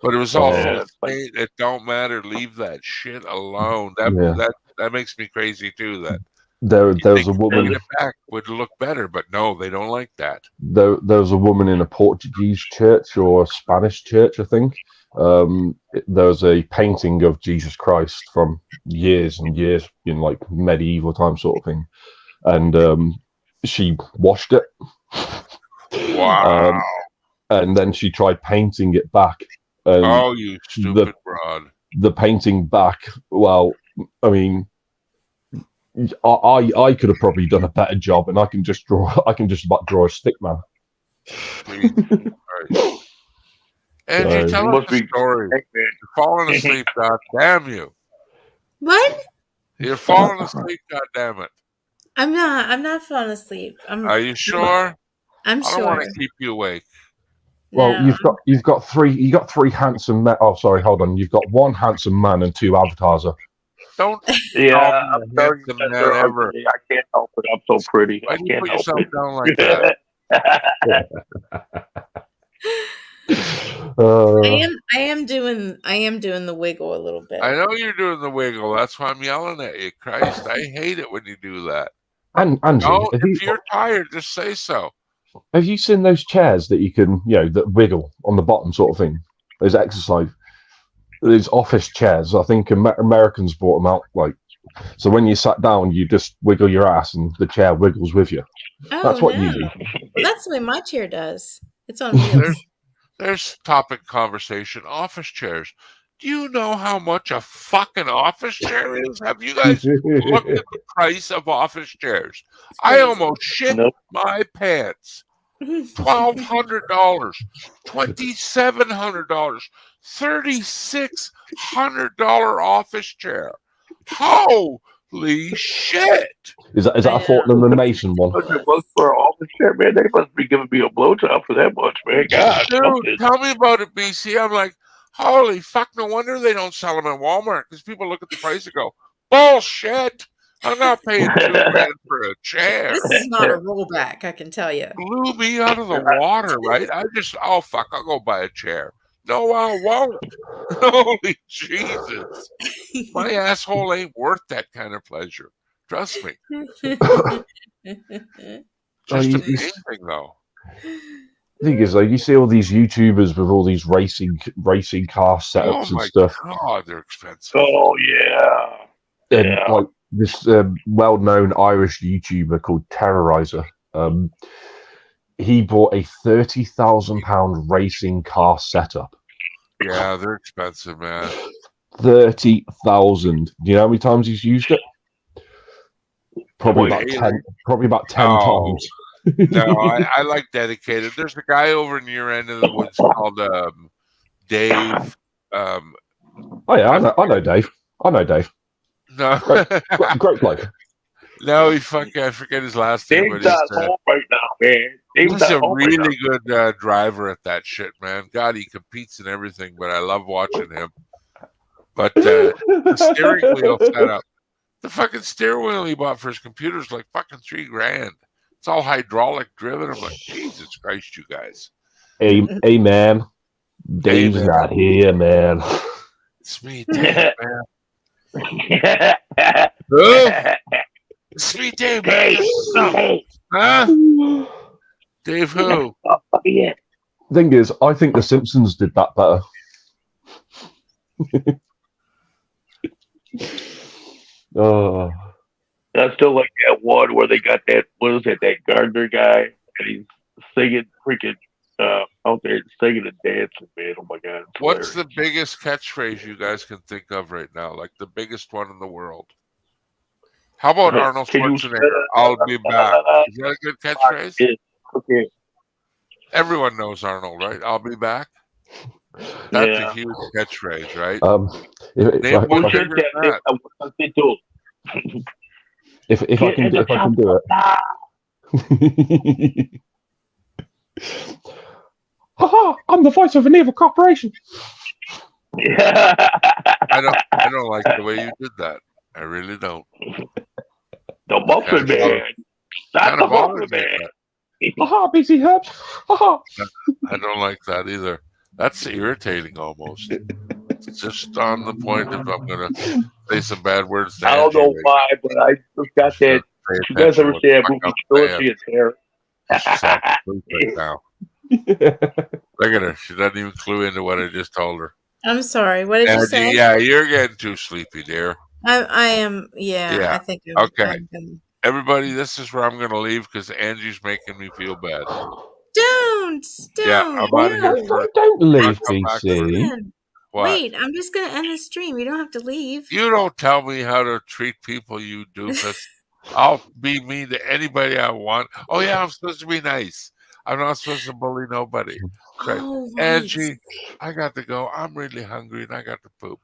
But it was all full of paint. It don't matter. Leave that shit alone. That makes me crazy too. That there's a woman. It back would look better, but no, they don't like that. There was a woman in a Portuguese church or a Spanish church, I think. There was a painting of Jesus Christ from years and years in like medieval time sort of thing, and she washed it. Wow. And then she tried painting it back. Oh, you stupid broad. The painting back, well, I mean, I could have probably done a better job, and I can just about draw a stick man. Angie, tell us a story. You're falling asleep, god damn you. What? You're falling asleep, god damn it. I'm not falling asleep. Are you sure? I'm sure. I don't want to keep you awake. Well, no. you've got three handsome men. Oh, sorry, hold on. You've got one handsome man and two avatars. Don't. Yeah, I'm sorry, ever. I can't help it. I'm so pretty. Why I do you can't put help yourself it. down like that? I am doing the wiggle a little bit. I know you're doing the wiggle. That's why I'm yelling at you. Christ, I hate it when you do that. And Angie, no, if you're tired, just say so. Have you seen those chairs that you can, that wiggle on the bottom sort of thing? Those exercise, those office chairs. I think Americans brought them out so when you sat down, you just wiggle your ass and the chair wiggles with you. That's what you do. That's the way my chair does. It's on wheels. There's topic conversation. Office chairs. Do you know how much a fucking office chair is? Have you guys looked at the price of office chairs? I almost shit my pants. $1,200, $2,700, $3,600 office chair. Holy shit! Is that a Fortnum and Mason one? $100 for an office chair, man. They must be giving me a blowjob for that much, man. God, dude, tell me about it, BC. I'm like, holy fuck! No wonder they don't sell them at Walmart because people look at the price and go, bullshit. I'm not paying $2,000 for a chair. This is not a rollback, I can tell you. Blew me out of the water, right? I'll go buy a chair. No, I won't. Holy Jesus. My asshole ain't worth that kind of pleasure. Trust me. Just amazing, though. The thing is, though, you see all these YouTubers with all these racing car setups and stuff. Oh, my God, they're expensive. Oh, yeah. And like this well-known Irish YouTuber called Terrorizer, he bought a £30,000 racing car setup. Yeah, they're expensive, man. 30,000. Do you know how many times he's used it? Probably about 10 times. No, I like dedicated. There's a guy over in your end of the woods called Dave. Oh yeah, I know Dave. No, great bloke. No, I forget his last name. Dave's not home right now, man. He's a really good driver at that shit, man. God, he competes in everything, but I love watching him. But the steering wheel setup, the fucking steering wheel he bought for his computer is like fucking $3,000. It's all hydraulic driven. I'm like, Jesus Christ, you guys. Hey man. Dave's not here, man. It's me, Dave, man. Who? Sweet Dave, man. Huh? Dave who? Thing is, I think The Simpsons did that better. Oh. I still like that one where they got that, what is it, that Gardner guy, and he's singing freaking out there singing and dancing, man. Oh my god, it's What's hilarious. the biggest catchphrase you guys can think of right now? Like the biggest one in the world? How about Arnold Can you Schwarzenegger? I'll be back. Is that a good catchphrase? it? Okay. Everyone knows Arnold, right? I'll be back. That's a huge catchphrase, right? If Name I, one if I, bigger than that. if I can do it. Haha! I'm the voice of an evil corporation. I don't like the way you did that. I really don't. The Muffin Man. Not the Muffin Man. Haha, BC Herbs. Haha. I don't like that either. That's irritating almost. It's just on the point of I'm going to say some bad words to I don't know why, but I just got that. You guys ever see that movie Trilogy of Terror? She's right now. Look at her. She doesn't even clue into what I just told her. I'm sorry. What did you say? Yeah, you're getting too sleepy, dear. I am. Yeah. I think. Okay. Everybody, this is where I'm going to leave because Angie's making me feel bad. Don't. Yeah, I'm out of here. Don't leave, BC. Wait, I'm just going to end the stream. You don't have to leave. You don't tell me how to treat people, you doofus. I'll be mean to anybody I want. Oh, yeah, I'm supposed to be nice. I'm not supposed to bully nobody. Right. Oh, right. Angie, I got to go. I'm really hungry and I got to poop.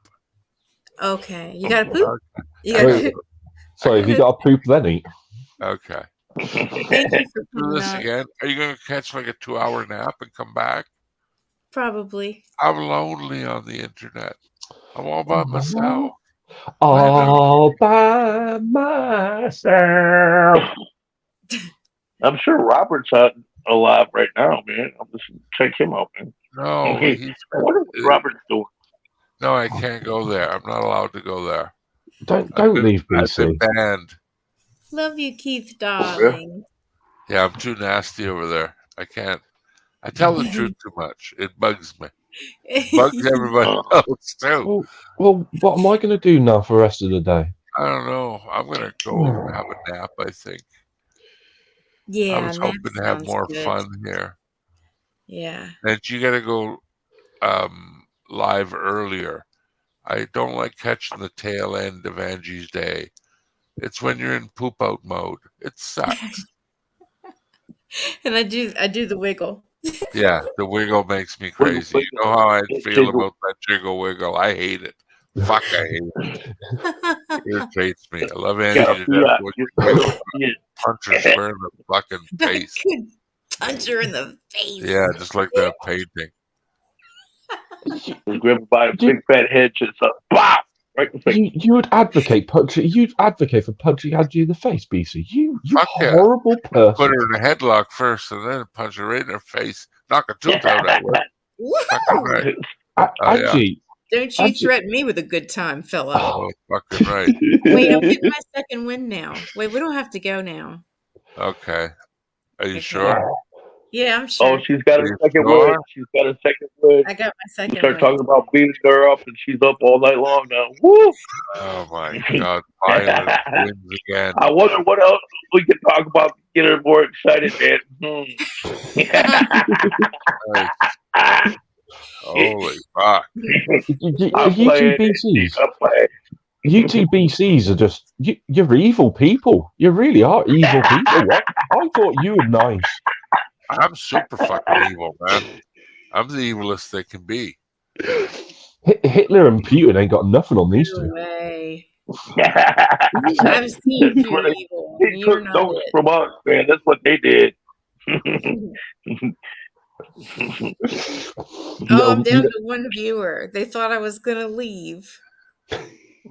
Okay. You got to poop? Wait, so if you got to poop, then eat. Okay. Thank you for do this again. Are you going to catch like a 2-hour nap and come back? Probably. I'm lonely on the internet. I'm all by myself. All by myself. I'm sure Robert's alive right now, man. I'm just check him out, man. No, I wonder what Robert's doing. No, I can't go there. I'm not allowed to go there. Don't leave, BC. I've been banned. Love you, Keith, darling. Yeah, I'm too nasty over there. I can't. I tell the truth too much. It bugs me. Bugs everybody else too. Well, what am I going to do now for the rest of the day? I don't know. I'm going to go and have a nap, I think. Yeah, I was hoping to have more fun here. Yeah. And you got to go live earlier. I don't like catching the tail end of Angie's day. It's when you're in poop out mode. It sucks. And I do the wiggle. Yeah, the wiggle makes me crazy. You know how I feel about that jiggle wiggle. I hate it. Fuck, I hate it. It irritates me. I love Angie to death. Punch her square in the fucking face. Punch her in the face. Yeah, just like that painting. Grab her by a big fat head, just bop, right in the face. You would advocate punching. You'd advocate for punching Angie in the face, BC. You horrible person. Put her in a headlock first, and then punch her right in her face. Knock a tooth out at her. Angie. Don't you threaten me with a good time, fella. Oh, fucking right. Wait, I'm getting my second win now. Wait, we don't have to go now. Okay. Are you sure? Yeah, I'm sure. Oh, she's got a second win. She's got a second win. I got my second win. Start talking about beating her up, and she's up all night long now. Woo! Oh, my God. Violent wins again. I wonder what else we can talk about to get her more excited, man. Holy fuck. You two BCs are just, you're evil people. You really are evil people. I thought you were nice. I'm super fucking evil, man. I'm the evilest they can be. Hitler and Putin ain't got nothing on these two. Way. I've seen you evil. They took notes from us, man. That's what they did. I'm down to one viewer. They thought I was gonna leave.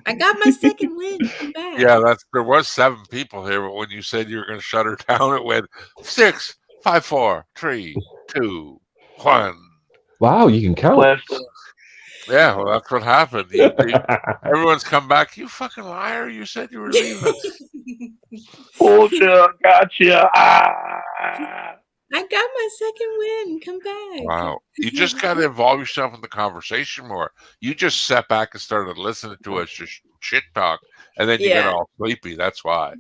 I got my second win. Come back. Yeah, there was 7 people here, but when you said you were going to shut her down, it went 6, 5, 4, 3, 2, 1. Wow, you can count. Yeah, well, that's what happened. Everyone's come back. You fucking liar! You said you were leaving. Bullshit! Gotcha. I got my second win. Come back. Wow. You just got to involve yourself in the conversation more. You just sat back and started listening to us just shit talk, and then you get all sleepy. That's why.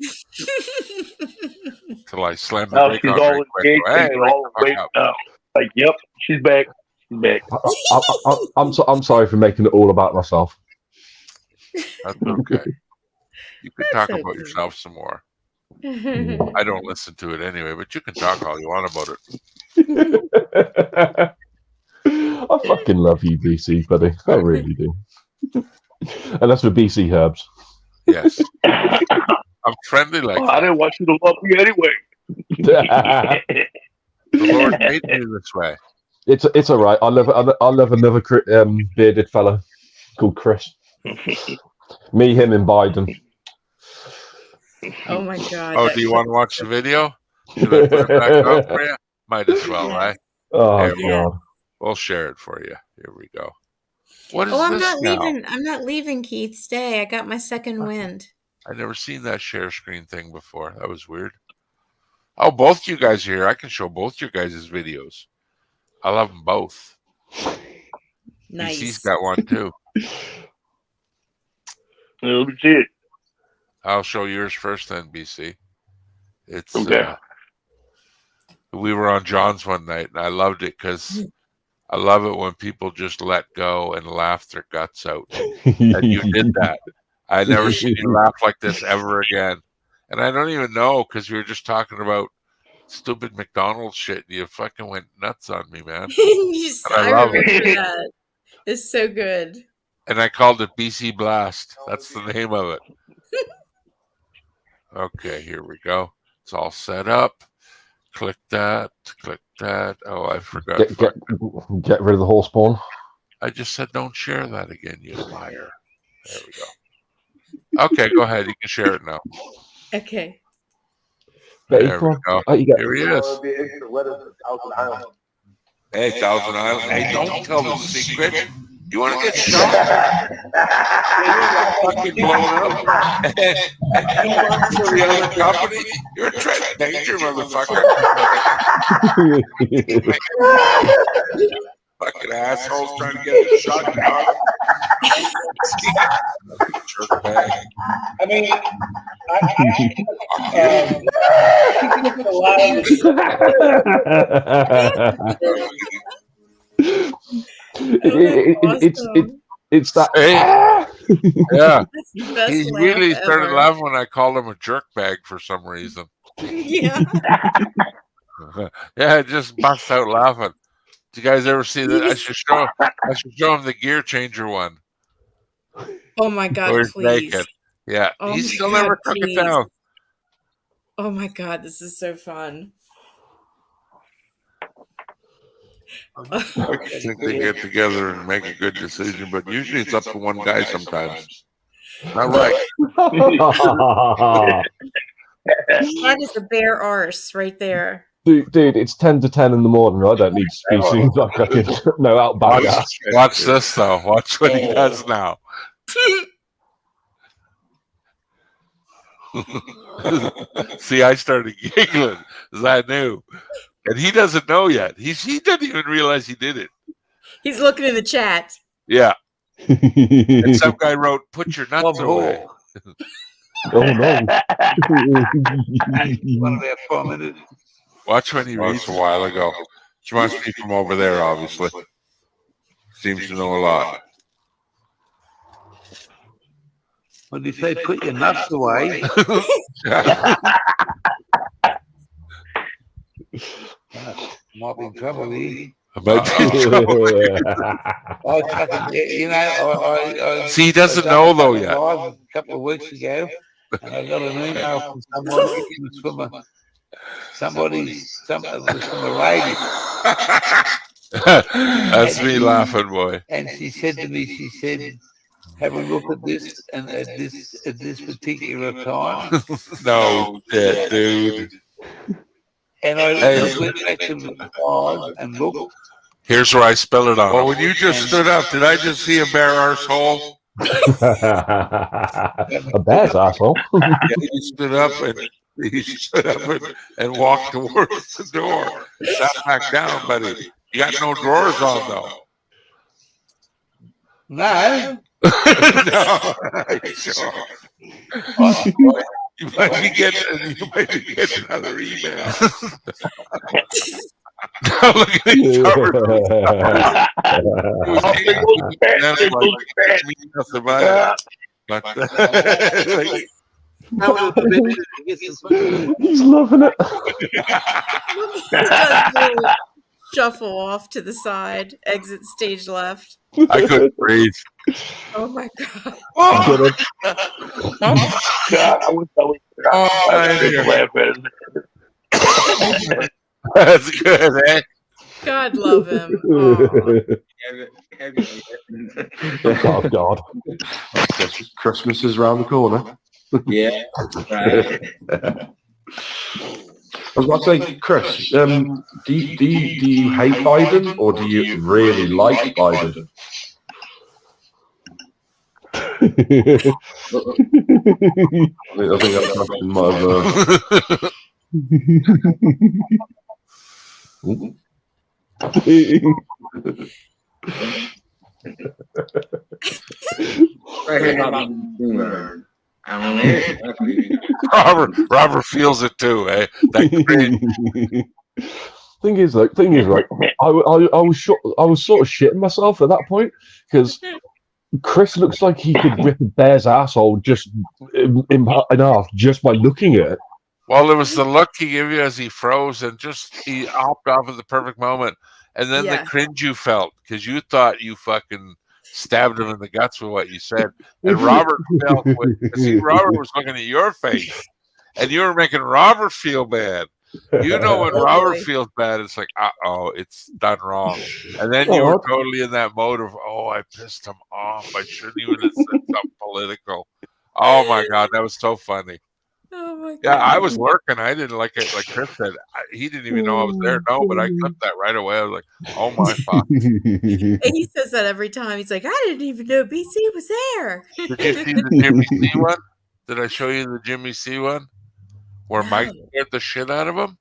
Till I slammed the brake on very quick. Hey, all awake now. Like, yep, she's back. She's back. I'm sorry for making it all about myself. That's okay. You can talk about yourself some more. I don't listen to it anyway, but you can talk all you want about it. I fucking love you, BC, buddy. I really do. And that's for BC Herbs. Yes. I'm friendly like that. I didn't want you to love me anyway. The Lord made me this way. It's all right. I love another bearded fella called Chris. Me, him, and Biden. Oh my God. Oh, do you want to watch the video? Should I put it back up for you? Might as well, right? Oh God. We'll share it for you. Here we go. What is I'm this not now? leaving. I'm not leaving, Keith. Stay. I got my second wind. I never seen that share screen thing before. That was weird. Oh, both you guys are here. I can show both your guys' videos. I love them both. Nice. BC's got one too. Let me see it. I'll show yours first then, BC. It's okay. We were on John's one night, and I loved it because I love it when people just let go and laugh their guts out. And you did that. I never seen you laugh like this ever again. And I don't even know, because we were just talking about stupid McDonald's shit, and you fucking went nuts on me, man. I love it. That. It's so good. And I called it BC Blast. That's the name of it. Okay, here we go. It's all set up. Click that. Click that. Oh, I forgot. Get rid of the horse spawn. I just said don't share that again, you liar. There we go. Okay, go ahead. You can share it now. Okay. There we go. Here he is. Hey, Thousand Island. Hey, don't tell the secret. You want to get shot? You're fucking blown up. And you work for the other company? You're a threat danger, motherfucker. Fucking assholes trying to get a shot. Jerk bag. I mean, it's that. Yeah. He really started laughing when I called him a jerk bag for some reason. Yeah. Yeah, just bust out laughing. Did you guys ever see that? I should show him the gear changer one. Oh my God, please. Naked. Yeah. Oh he still never took it down. Oh my God, this is so fun. I think they get together and make a good decision, but usually it's up to one guy sometimes. Not right. That is a bare arse right there. Dude, it's 10 to 10 in the morning. I don't need species like fucking no outback. Watch this though. Watch what he does now. See, I started giggling because I knew, and he doesn't know yet. He doesn't even realize he did it. He's looking in the chat. Yeah. And some guy wrote, "Put your nuts away." Oh no! Watch when he reads a while ago. She must be from over there, obviously. Seems to know a lot. When you say put your nuts away, might be in trouble here. See, he doesn't know though yet. A couple of weeks ago, and I got an email from somebody from the radio. That's me laughing, boy. And she said to me, have a look at this, and at this particular time. No, dude. And I went back to the files and looked. Here's where I spell it on. Well, when you just stood up, did I just see a bare arsehole? A bear's asshole. Yeah, he stood up and walked towards the door. Sat back down, buddy. You got no drawers on though. No. No. Sure. You might be getting another email. Look at each other. He's loving it. He does really shuffle off to the side, exit stage left. I couldn't breathe. Oh my god! God, I wish I was there. I laugh at it. That's good, eh? God love him. Oh. Oh God! Christmas is around the corner. Yeah, right. I was about to say, Chris, do you hate Biden or do you really like Biden? I think that question might Robert feels it too, eh? Thing is, right? I was sort of shitting myself at that point because Chris looks like he could rip a bear's asshole just in half just by looking at it. Well, it was the look he gave you as he froze and just he hopped off at the perfect moment. And then the cringe you felt because you thought you fucking stabbed him in the guts with what you said. And Robert felt, Robert was looking at your face and you were making Robert feel bad. You know when Robert feels bad, it's like, it's done wrong. And then you were totally in that mode of, I pissed him off. I shouldn't even have said something political. Oh my God, that was so funny. Oh my God. Yeah, I was working. I didn't like it. Like Chris said, he didn't even know I was there. No, but I clipped that right away. I was like, oh my fuck. And he says that every time. He's like, I didn't even know BC was there. Did you see the Jimmy C one? Did I show you the Jimmy C one? Where Mike scared the shit out of him?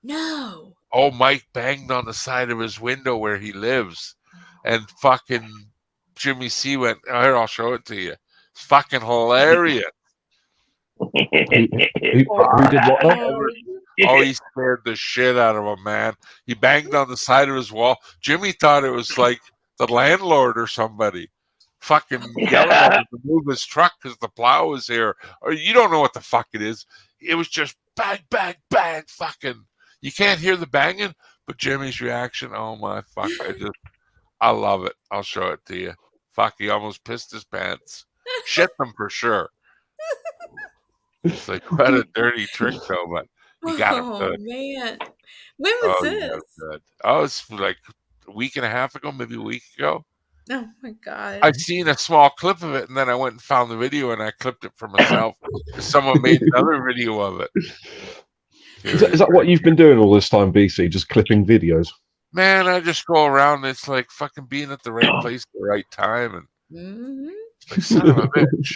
No. Oh, Mike banged on the side of his window where he lives. And fucking Jimmy C went, here, I'll show it to you. It's fucking hilarious. Who did what? Oh, he scared the shit out of him, man. He banged on the side of his wall. Jimmy thought it was like the landlord or somebody. Fucking yelling at him to move his truck because the plow was here. Or you don't know what the fuck it is. It was just bang, bang, bang, fucking. You can't hear the banging, but Jimmy's reaction, oh my fuck. I love it. I'll show it to you. Fuck, he almost pissed his pants. Shit them for sure. It's like, what a dirty trick, though, but he got him good. Oh, man. When was this? Good. Oh, it's like a week and a half ago, maybe a week ago. Oh, my God. I've seen a small clip of it, and then I went and found the video, and I clipped it for myself. Someone made another video of it. Is that what you've been doing all this time, BC? Just clipping videos? Man, I just go around. It's like fucking being at the right place at the right time. And it's like, son of a bitch.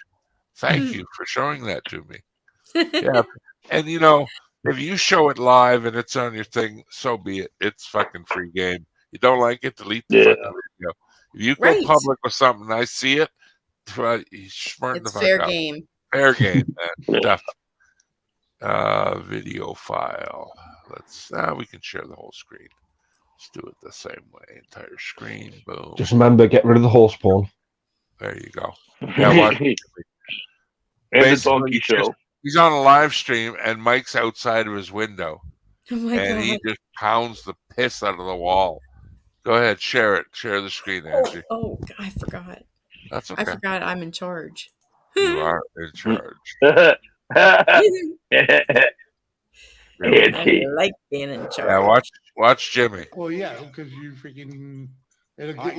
Thank you for showing that to me. Yeah. And, if you show it live and it's on your thing, so be it. It's fucking free game. You don't like it, delete the fucking video. If you go public with something and I see it, you smarten the fuck fair up. Game. Fair game, man. Definitely. Video file. We can share the whole screen. Let's do it the same way. Entire screen. Boom. Just remember, get rid of the horse porn. There you go. Yeah, watch it. And the donkey show. He's on a live stream and Mike's outside of his window. Oh my God. He just pounds the piss out of the wall. Go ahead, share it. Share the screen, Angie. Oh, I forgot. That's okay. I forgot I'm in charge. You are in charge. I like being in charge. Yeah, watch Jimmy. Well, yeah, because you freaking. It'll get,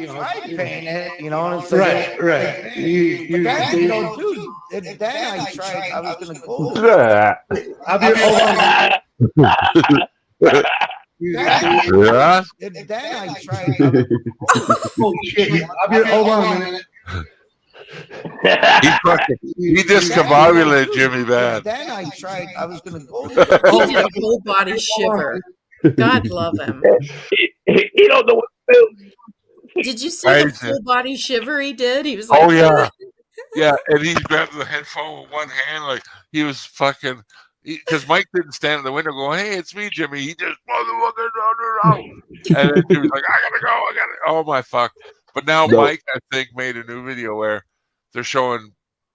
paying it, what I'm saying? Right. Dude, then I tried. I was gonna go. I'll be Yeah. Then I tried. Oh shit! I'll be hold on a minute. He discombobulated Jimmy bad. Then I tried. I was gonna go. He did a full body shiver. God love him. He don't know what to do. Did you see the full body shiver he did? He was like, oh yeah, yeah, and he grabbed the headphone with one hand, like he was fucking. because Mike didn't stand in the window going, "Hey, it's me, Jimmy." He just motherfucker, no. And then Jimmy's like, "I gotta go, I gotta." Oh my fuck! But now No. Mike, I think, made a new video where they're showing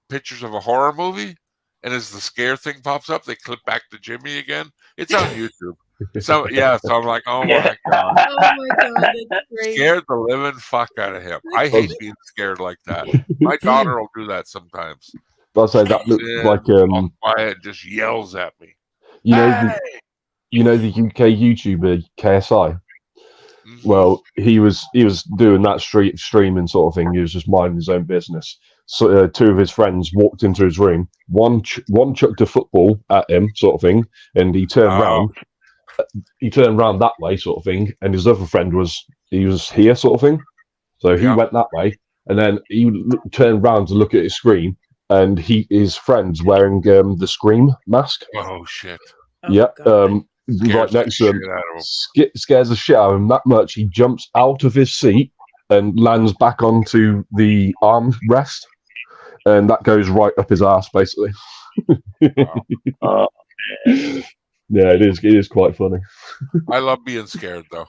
pictures of a horror movie, and as the scare thing pops up, they clip back to Jimmy again. It's on YouTube. So I'm like, oh my god, Oh my god, that's great. scared the living fuck out of him. I hate being scared like that. My daughter will do that sometimes. I'll say that looks Yeah, like all quiet, just yells at me. you know Hey! the UK YouTuber KSI. Mhm. Well, he was doing that streaming sort of thing. He was just minding his own business. So two of his friends walked into his room. One chucked a football at him, sort of thing, and he turned round. He turned round that way, sort of thing, and his other friend was here, sort of thing. So he went that way, and then he turned round to look at his screen, and his friend's wearing the Scream mask. Oh shit! Yeah, Scares right the next to him. shit out of him. Scares the shit out of him that much. He jumps out of his seat and lands back onto the armrest, and that goes right up his ass, basically. Yeah, it is quite funny. I love being scared though.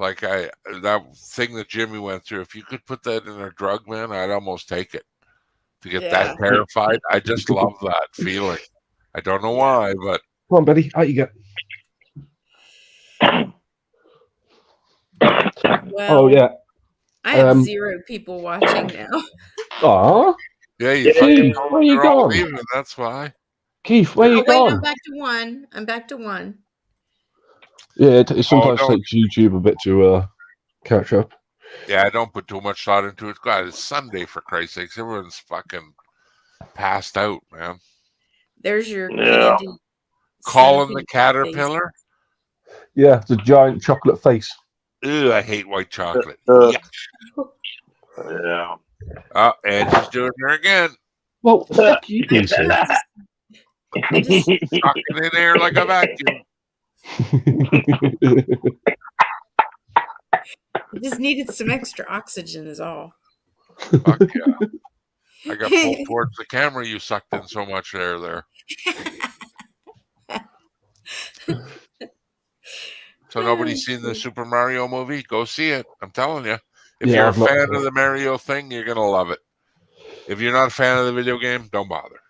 Like that thing that Jimmy went through. If you could put that in a drug, man, I'd almost take it. To get that terrified, I just love that feeling. I don't know why, but come on, Betty, out you go. Well, oh yeah, I have 0 people watching now. Aw, yeah, Keith, where you gone? Leaving, that's why. Keith, where you gone? I'm back to 1. I'm back to 1. Yeah, it sometimes takes YouTube a bit to catch up. Yeah, I don't put too much thought into it. God, it's Sunday, for Christ's sakes. Everyone's fucking passed out, man. There's your candy. Colin the caterpillar. Yeah, it's a giant chocolate face. Ew, I hate white chocolate. Yeah. Oh, Angie's doing her again. Well, fuck you, DC. Sucking in air like a vacuum. I just needed some extra oxygen is all. Fuck yeah. I got pulled towards the camera. You sucked in so much air there. So nobody's seen the Super Mario movie? Go see it. I'm telling you. If you're a fan of the Mario thing, you're going to love it. If you're not a fan of the video game, don't bother.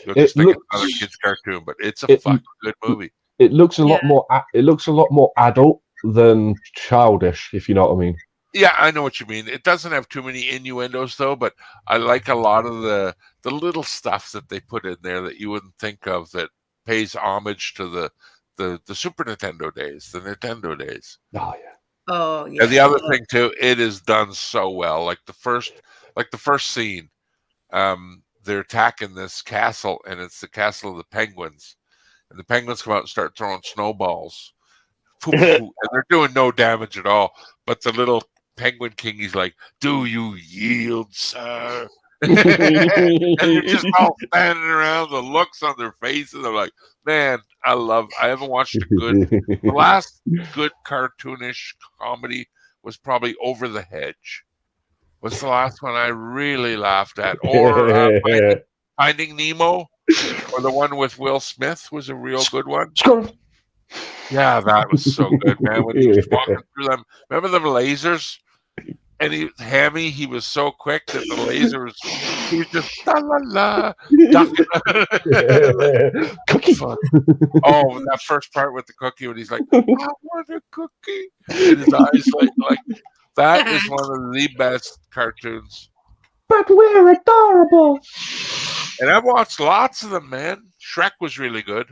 You'll just think it's another kid's cartoon, but it's a fucking good movie. It looks a lot more. It looks a lot more adult than childish, if you know what I mean. Yeah, I know what you mean. It doesn't have too many innuendos, though, but I like a lot of the little stuff that they put in there that you wouldn't think of that pays homage to the Super Nintendo days, the Nintendo days. Oh yeah. Oh yeah. And the other thing too, it is done so well. Like the first scene, they're attacking this castle, and it's the castle of the penguins, and the penguins come out and start throwing snowballs, and they're doing no damage at all. But the little Penguin King, he's like, "Do you yield, sir?" And they're just all standing around, the looks on their faces. I'm like, man, I haven't watched the last good cartoonish comedy was probably Over the Hedge. Was the last one I really laughed at. Or Finding Nemo, or the one with Will Smith was a real good one. Yeah, that was so good, man. When he was walking through them, remember them lasers? And he was so quick that the laser he was just la la la ducking. Cookie. Oh, that first part with the cookie when he's like, "I want a cookie," and his eyes like that is one of the best cartoons. But we're adorable. And I've watched lots of them, man. Shrek was really good.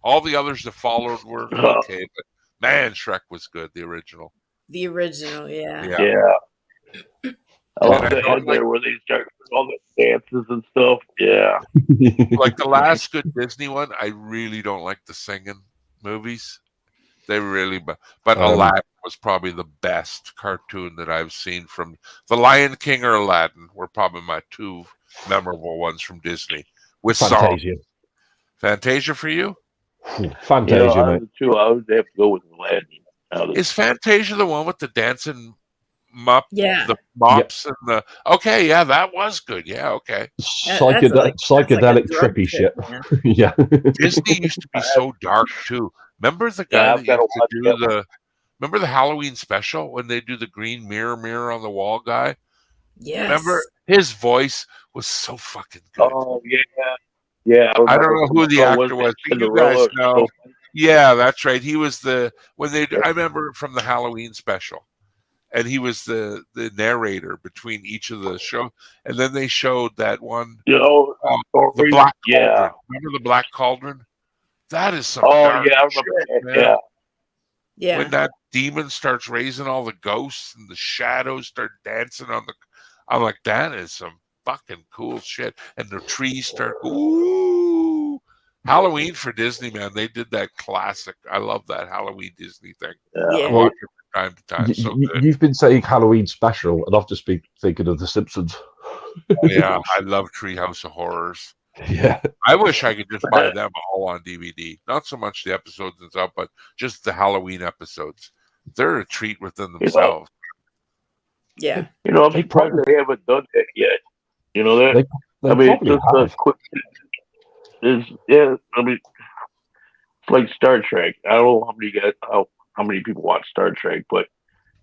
All the others that followed were okay, but man, Shrek was good. The original. The original, yeah. I love the end there where they start all the dances and stuff. Yeah. Like the last good Disney one, I really don't like the singing movies. They really, but Aladdin was probably the best cartoon that I've seen from The Lion King or Aladdin were probably my two memorable ones from Disney. With Fantasia. Fantasia for you? Fantasia, mate. I would have to go with Aladdin. Is Fantasia the one with the dancing Yeah. the mops and the. Okay, yeah, that was good. Yeah, okay. That's like a Psychedelic drug trippy trip, shit. man. Yeah. Disney used to be so dark too. Remember the guy Yeah, that I've got to used to watch do that. the. Remember the Halloween special when they do the green mirror on the wall guy? Remember Yes. his voice was so fucking good. Oh yeah. I I don't remember. know who the Was actor it was, but you Cinderella guys or know. something? Yeah, that's right. He was I remember from the Halloween special, and he was the narrator between each of the show. And then they showed that one, You know, the stories. Black Yeah. Cauldron. Remember the Black Cauldron? That is some Oh dark yeah, I shit, remember that. man. Yeah. When Yeah. that demon starts raising all the ghosts and the shadows start dancing on the, I'm like, that is some fucking cool shit. And the trees start, ooh. Halloween for Disney, man. They did that classic. I love that Halloween Disney thing. I Yeah. Well, watch it from time to time. So good. you've been saying Halloween special, and I've just been thinking of The Simpsons. Oh, yeah, I love Treehouse of Horrors. Yeah. I wish I could just buy them all on DVD. Not so much the episodes and stuff, but just the Halloween episodes. They're a treat within themselves. Yeah. I'm They surprised probably they haven't done that yet. That. they I mean, probably just a have. quick. Yeah. I mean, it's like Star Trek. I don't know how many people watch Star Trek, but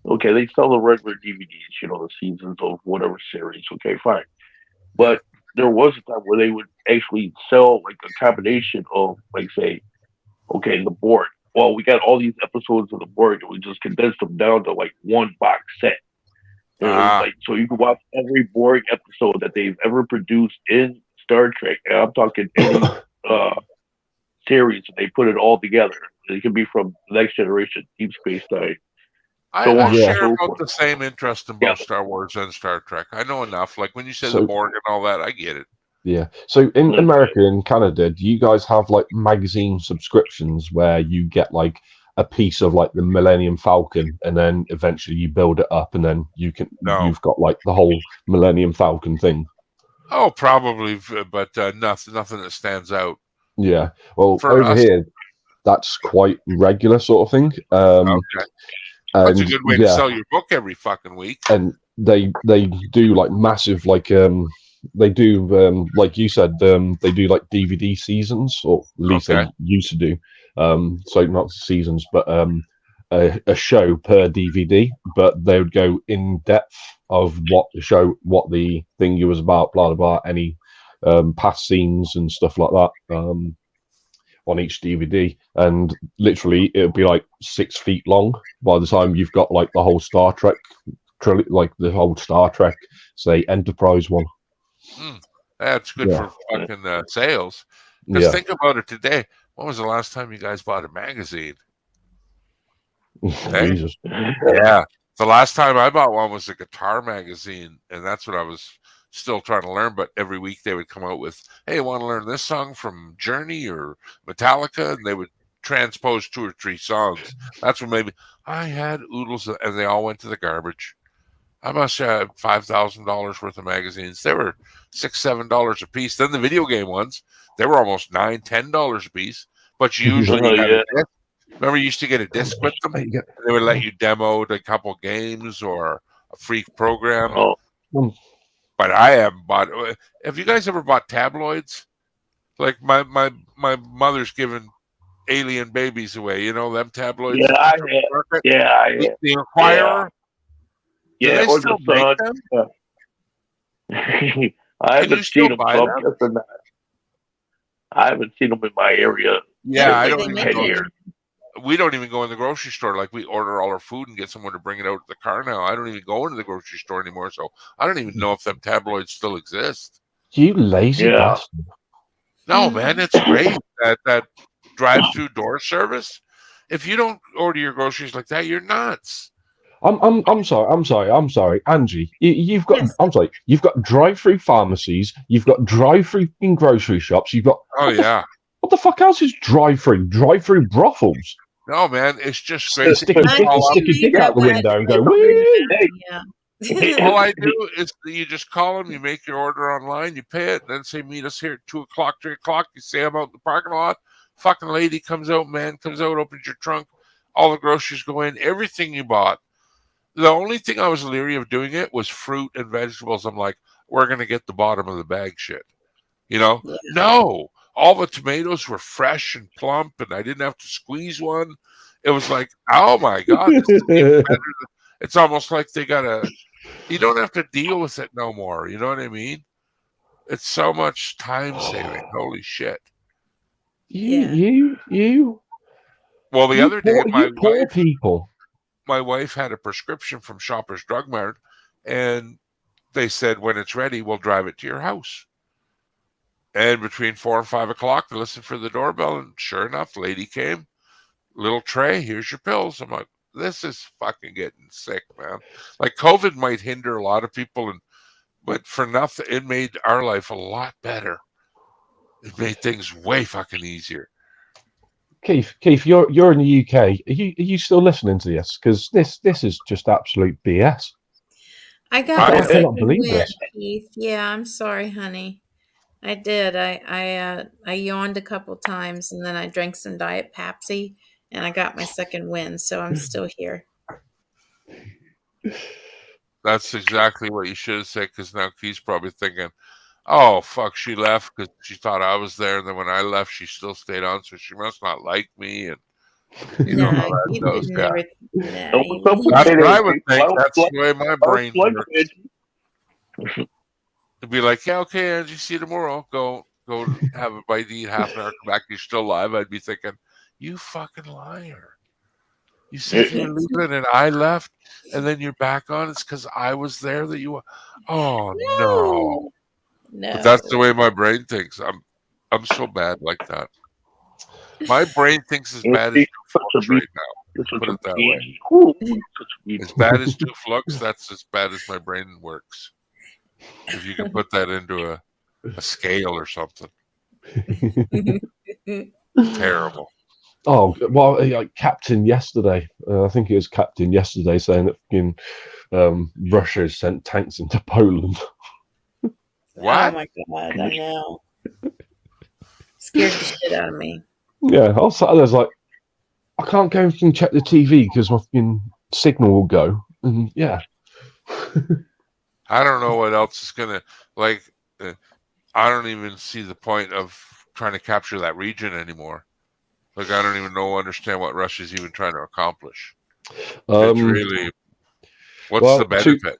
okay, they sell the regular DVDs. The seasons of whatever series. Okay, fine. But there was a time where they would actually sell like a combination of, like, say, okay, the Borg. Well, we got all these episodes of the Borg, and we just condensed them down to like one box set. And it was Ah, like, so you can watch every Borg episode that they've ever produced in Star Trek. And I'm talking any uh, series, and they put it all together. It can be from Next Generation, Deep Space Nine, so I on and Yeah. share so about forth. the same interest in Yeah. both Star Wars and Star Trek. I know enough. Like when you say the So Borg and all that, I get it. yeah. So in Okay. America and Canada, do you guys have like magazine subscriptions where you get like a piece of like the Millennium Falcon, and then eventually you build it up, and then No. you've got like the whole Millennium Falcon thing? Oh, probably, but nothing that stands out Yeah. Well, for over us. here, that's quite regular sort of thing. Okay, that's a And good way to yeah, sell your book every fucking week. and they do like massive they do like you said, they do like DVD seasons, or at least Okay. they used to do. So not seasons, but a show per DVD, but they would go in depth of what the thing was about, blah blah blah, any past scenes and stuff like that. On each DVD, and literally it would be like 6 feet long by the time you've got like the whole Star Trek, like the whole Star Trek, say, Enterprise one. That's good Yeah. for fucking sales. Because Yeah. think about it today. When was the last time you guys bought a magazine? Hey? Jesus. Yeah. The last time I bought one was a guitar magazine, and that's what I was still trying to learn. But every week they would come out with, hey, want to learn this song from Journey or Metallica? And they would transpose 2 or 3 songs. That's when maybe I had oodles, and they all went to the garbage. I must have $5,000 worth of magazines. They were $6, $7 a piece. Then the video game ones, they were almost $9, $10 a piece. But you usually got a disc. Remember, you used to get a disc with them. And they would let you demo a couple games or a free program. Oh, But I haven't bought. Have you guys ever bought tabloids? Like my mother's giving alien babies away. You know them tabloids. yeah, I had. Market? Yeah, I had. The Inquirer. Yeah, Do they or still the make Sun. them? I Can you haven't still seen them, buy so them? I'm guessing that. I haven't seen them in my area Yeah, I They don't even make go. it. years. We don't even go in the grocery store. Like we order all our food and get someone to bring it out to the car now. I don't even go into the grocery store anymore. So I don't even know if them tabloids still exist. You lazy Yeah. bastard. No, man, it's great that drive-through door service. If you don't order your groceries like that, you're nuts. I'm sorry, Angie. You've got Yes. I'm sorry. You've got drive-through pharmacies. You've got drive-through in grocery shops. You've got Oh yeah. what the fuck else is drive-through? Drive-through brothals. No, man, it's just great. Stick your dick out the window and go, wee! Yeah. All I do is you just call them, you make your order online, you pay it, then say meet us here at 2:00, 3:00. You say I'm out in the parking lot. Fucking lady comes out, man comes out, opens your trunk. All the groceries go in, everything you bought. The only thing I was leery of doing it was fruit and vegetables. I'm like, we're gonna get the bottom of the bag shit. Yeah. No, all the tomatoes were fresh and plump, and I didn't have to squeeze one. It was like, oh my god, this is even better. It's almost like they gotta. You don't have to deal with it no more. You know what I mean? It's so much time saving. Holy shit! You Well, the other day, poor people. my wife had a prescription from Shoppers Drug Mart, and they said when it's ready, we'll drive it to your house. And between 4 and 5 o'clock, they listened for the doorbell, and sure enough, the lady came. Little tray, here's your pills. I'm like, this is fucking getting sick, man. Like COVID might hinder a lot of people, but for nothing, it made our life a lot better. It made things way fucking easier. Keith, you're in the UK. Are you still listening to this? Because this is just absolute BS. I got I my cannot second believe win, this. Keith. Yeah, I'm sorry, honey. I did. I yawned a couple times, and then I drank some Diet Pepsi, and I got my second win. So I'm still here. That's exactly what you should have said, because now Keith's probably thinking, oh, fuck, she left because she thought I was there. And then when I left, she still stayed on, so she must not like me. And you know how that Keith goes. would Yeah. never. That's what I would think. That's the way my brain works. To be like, yeah, okay, Angie, see you tomorrow. Go have a bite to eat, half an hour, come back, you're still alive. I'd be thinking, you fucking liar. You said you're leaving and I left, and then you're back on. It's because I was there that you were. Oh no. No. But that's the way my brain thinks. I'm so bad like that. My brain thinks as bad as two flux right now. Put it that way. As bad as two flux, that's as bad as my brain works. If you can put that into a scale or something. Terrible. Oh well, like Captain yesterday. I think it was Captain yesterday saying that Russia has sent tanks into Poland. What? Oh my god! I know. Scared the shit out of me. Yeah, I was sat there, like, I can't go and check the TV because my signal will go. And yeah. I don't know what else is gonna like. I don't even see the point of trying to capture that region anymore. Like, I don't even understand what Russia's even trying to accomplish. It's really, what's the benefit?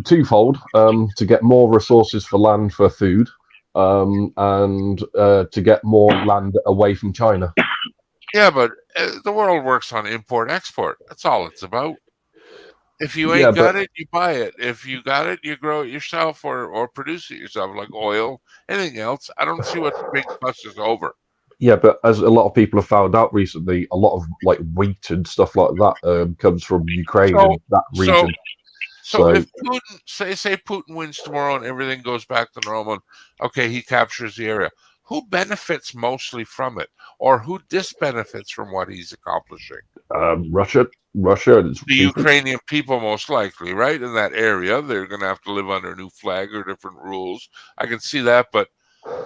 Twofold. To get more resources for land for food, and to get more land away from China. Yeah, but the world works on import-export. That's all it's about. If you ain't got it, you buy it. If you got it, you grow it yourself or produce it yourself, like oil, anything else. I don't see what the big fuss is over. Yeah, but as a lot of people have found out recently, a lot of like wheat and stuff like that comes from Ukraine and that region. So if Putin, say Putin wins tomorrow and everything goes back to normal, and, okay, he captures the area, who benefits mostly from it, or who disbenefits from what he's accomplishing? Russia. The Ukrainian people, most likely, right? In that area, they're going to have to live under a new flag or different rules. I can see that, but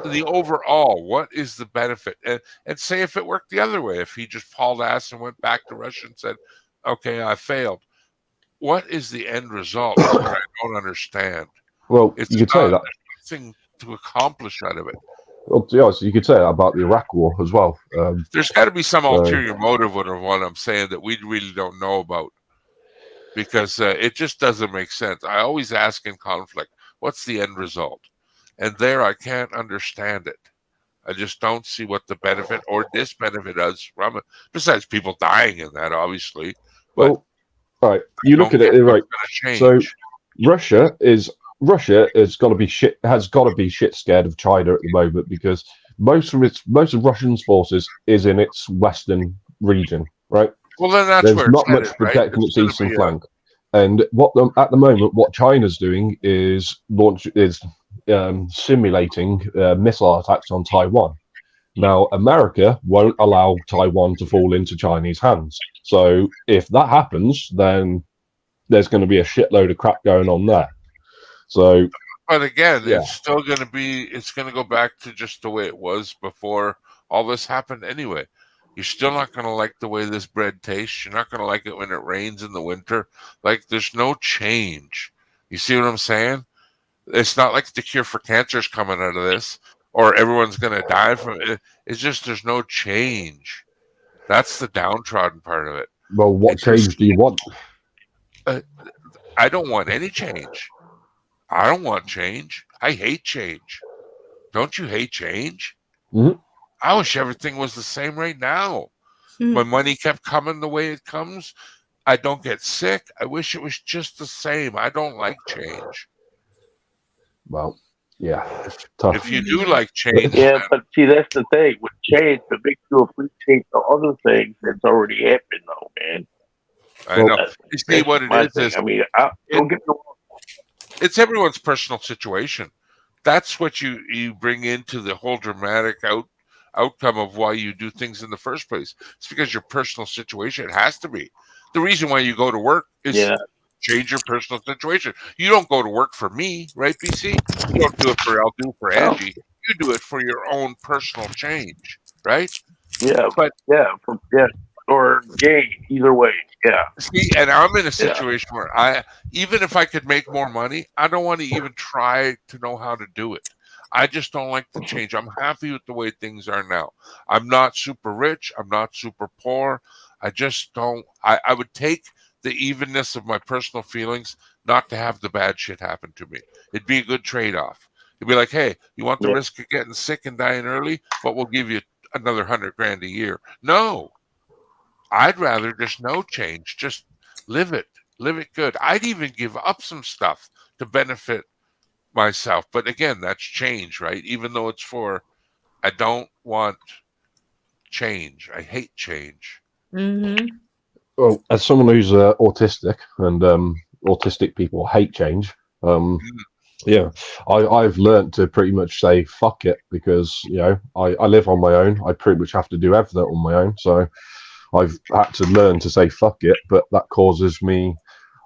the overall, what is the benefit? And say if it worked the other way, if he just hauled ass and went back to Russia and said, okay, I failed. What is the end result? That's what I don't understand. Well, you could say that. There's nothing to accomplish out of it. Well, yeah, so you could say that about the Iraq War as well. There's got to be some ulterior motive with what I'm saying that we really don't know about, because it just doesn't make sense. I always ask in conflict, what's the end result? And there I can't understand it. I just don't see what the benefit or disbenefit is from it, besides people dying in that, obviously. But well, all right, you look at it right. So Russia has got to be shit scared of China at the moment, because most of Russian's forces is in its western region, right? Well, then that's there's where not it's much protecting its eastern flank. And at the moment, what China's doing is simulating missile attacks on Taiwan. Now, America won't allow Taiwan to fall into Chinese hands. So if that happens, then there's going to be a shitload of crap going on there. So, but again, it's still going to go back to just the way it was before all this happened anyway. You're still not going to like the way this bread tastes. You're not going to like it when it rains in the winter. Like, there's no change. You see what I'm saying? It's not like the cure for cancer is coming out of this, or everyone's going to die from it. It's just there's no change. That's the downtrodden part of it. Well, what change do you want? I don't want any change. I don't want change. I hate change. Don't you hate change? Mhm. I wish everything was the same right now. My money kept coming the way it comes. I don't get sick. I wish it was just the same. I don't like change. Well, yeah, tough. If you do like change, Yeah, but see, that's the thing with change. It makes you appreciate the other things that's already happened, though, man. I know. That's, You see, what it my is thing. is I mean, don't get me wrong. it's everyone's personal situation. That's what you bring into the whole dramatic outcome of why you do things in the first place. It's because your personal situation. It has to be. The reason why you go to work is Yeah, change your personal situation. You don't go to work for me, right, BC? You don't do it for I'll do for well, Angie. You do it for your own personal change, right? yeah, But or gain either way. Yeah, see, and I'm in a yeah. situation where even if I could make more money, I don't want to even try to know how to do it. I just don't like the change. I'm happy with the way things are now. I'm not super rich. I'm not super poor. I just don't. I would take the evenness of my personal feelings not to have the bad shit happen to me. It'd be a good trade off. It'd be like, hey, you want the Yeah. risk of getting sick and dying early, but we'll give you another $100,000 a year. No, I'd rather just no change. Just live it good. I'd even give up some stuff to benefit myself. But again, that's change, right? Even though I don't want change. I hate change. Mm-hmm. Well, as someone who's autistic, and autistic people hate change, yeah, I've learned to pretty much say fuck it, because I live on my own. I pretty much have to do everything on my own, so I've had to learn to say fuck it. But that causes me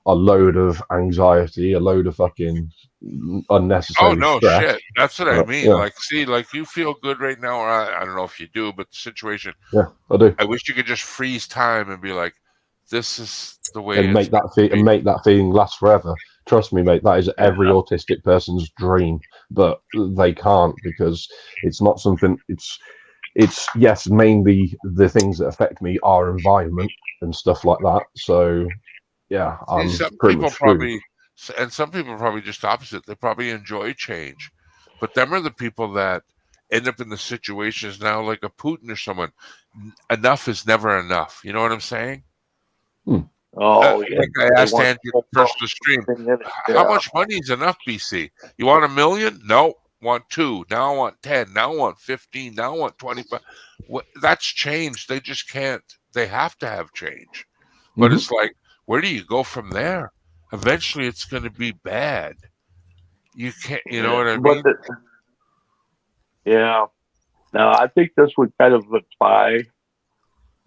a load of anxiety, a load of fucking Oh unnecessary no, stress. shit. That's what I mean. Yeah, Like, see, like you feel good right now, or I don't know if you do, but the situation. yeah, I do. I wish you could just freeze time and be like, "This is the way And it's make that meant to be." and make that feeling last forever. Trust me, mate. That is every autistic person's dream, but they can't, because it's not something. It's yes, mainly the things that affect me are environment and stuff like that. So yeah, See, I'm some pretty people much screwed. some people probably just opposite. They probably enjoy change, but them are the people that end up in the situations now, like a Putin or someone. Enough is never enough. You know what I'm saying? Oh yeah. Like I They asked want Angie the first of the stream, everything in it. how Yeah. much money is enough, BC? You want 1,000,000? No. Want 2. Now I want 10. Now I want 15. Now I want 25. That's change. They just can't. They have to have change. But it's like, where do you go from there? Eventually, it's going to be bad. You can't. You know what I But mean? yeah. Now I think this would kind of apply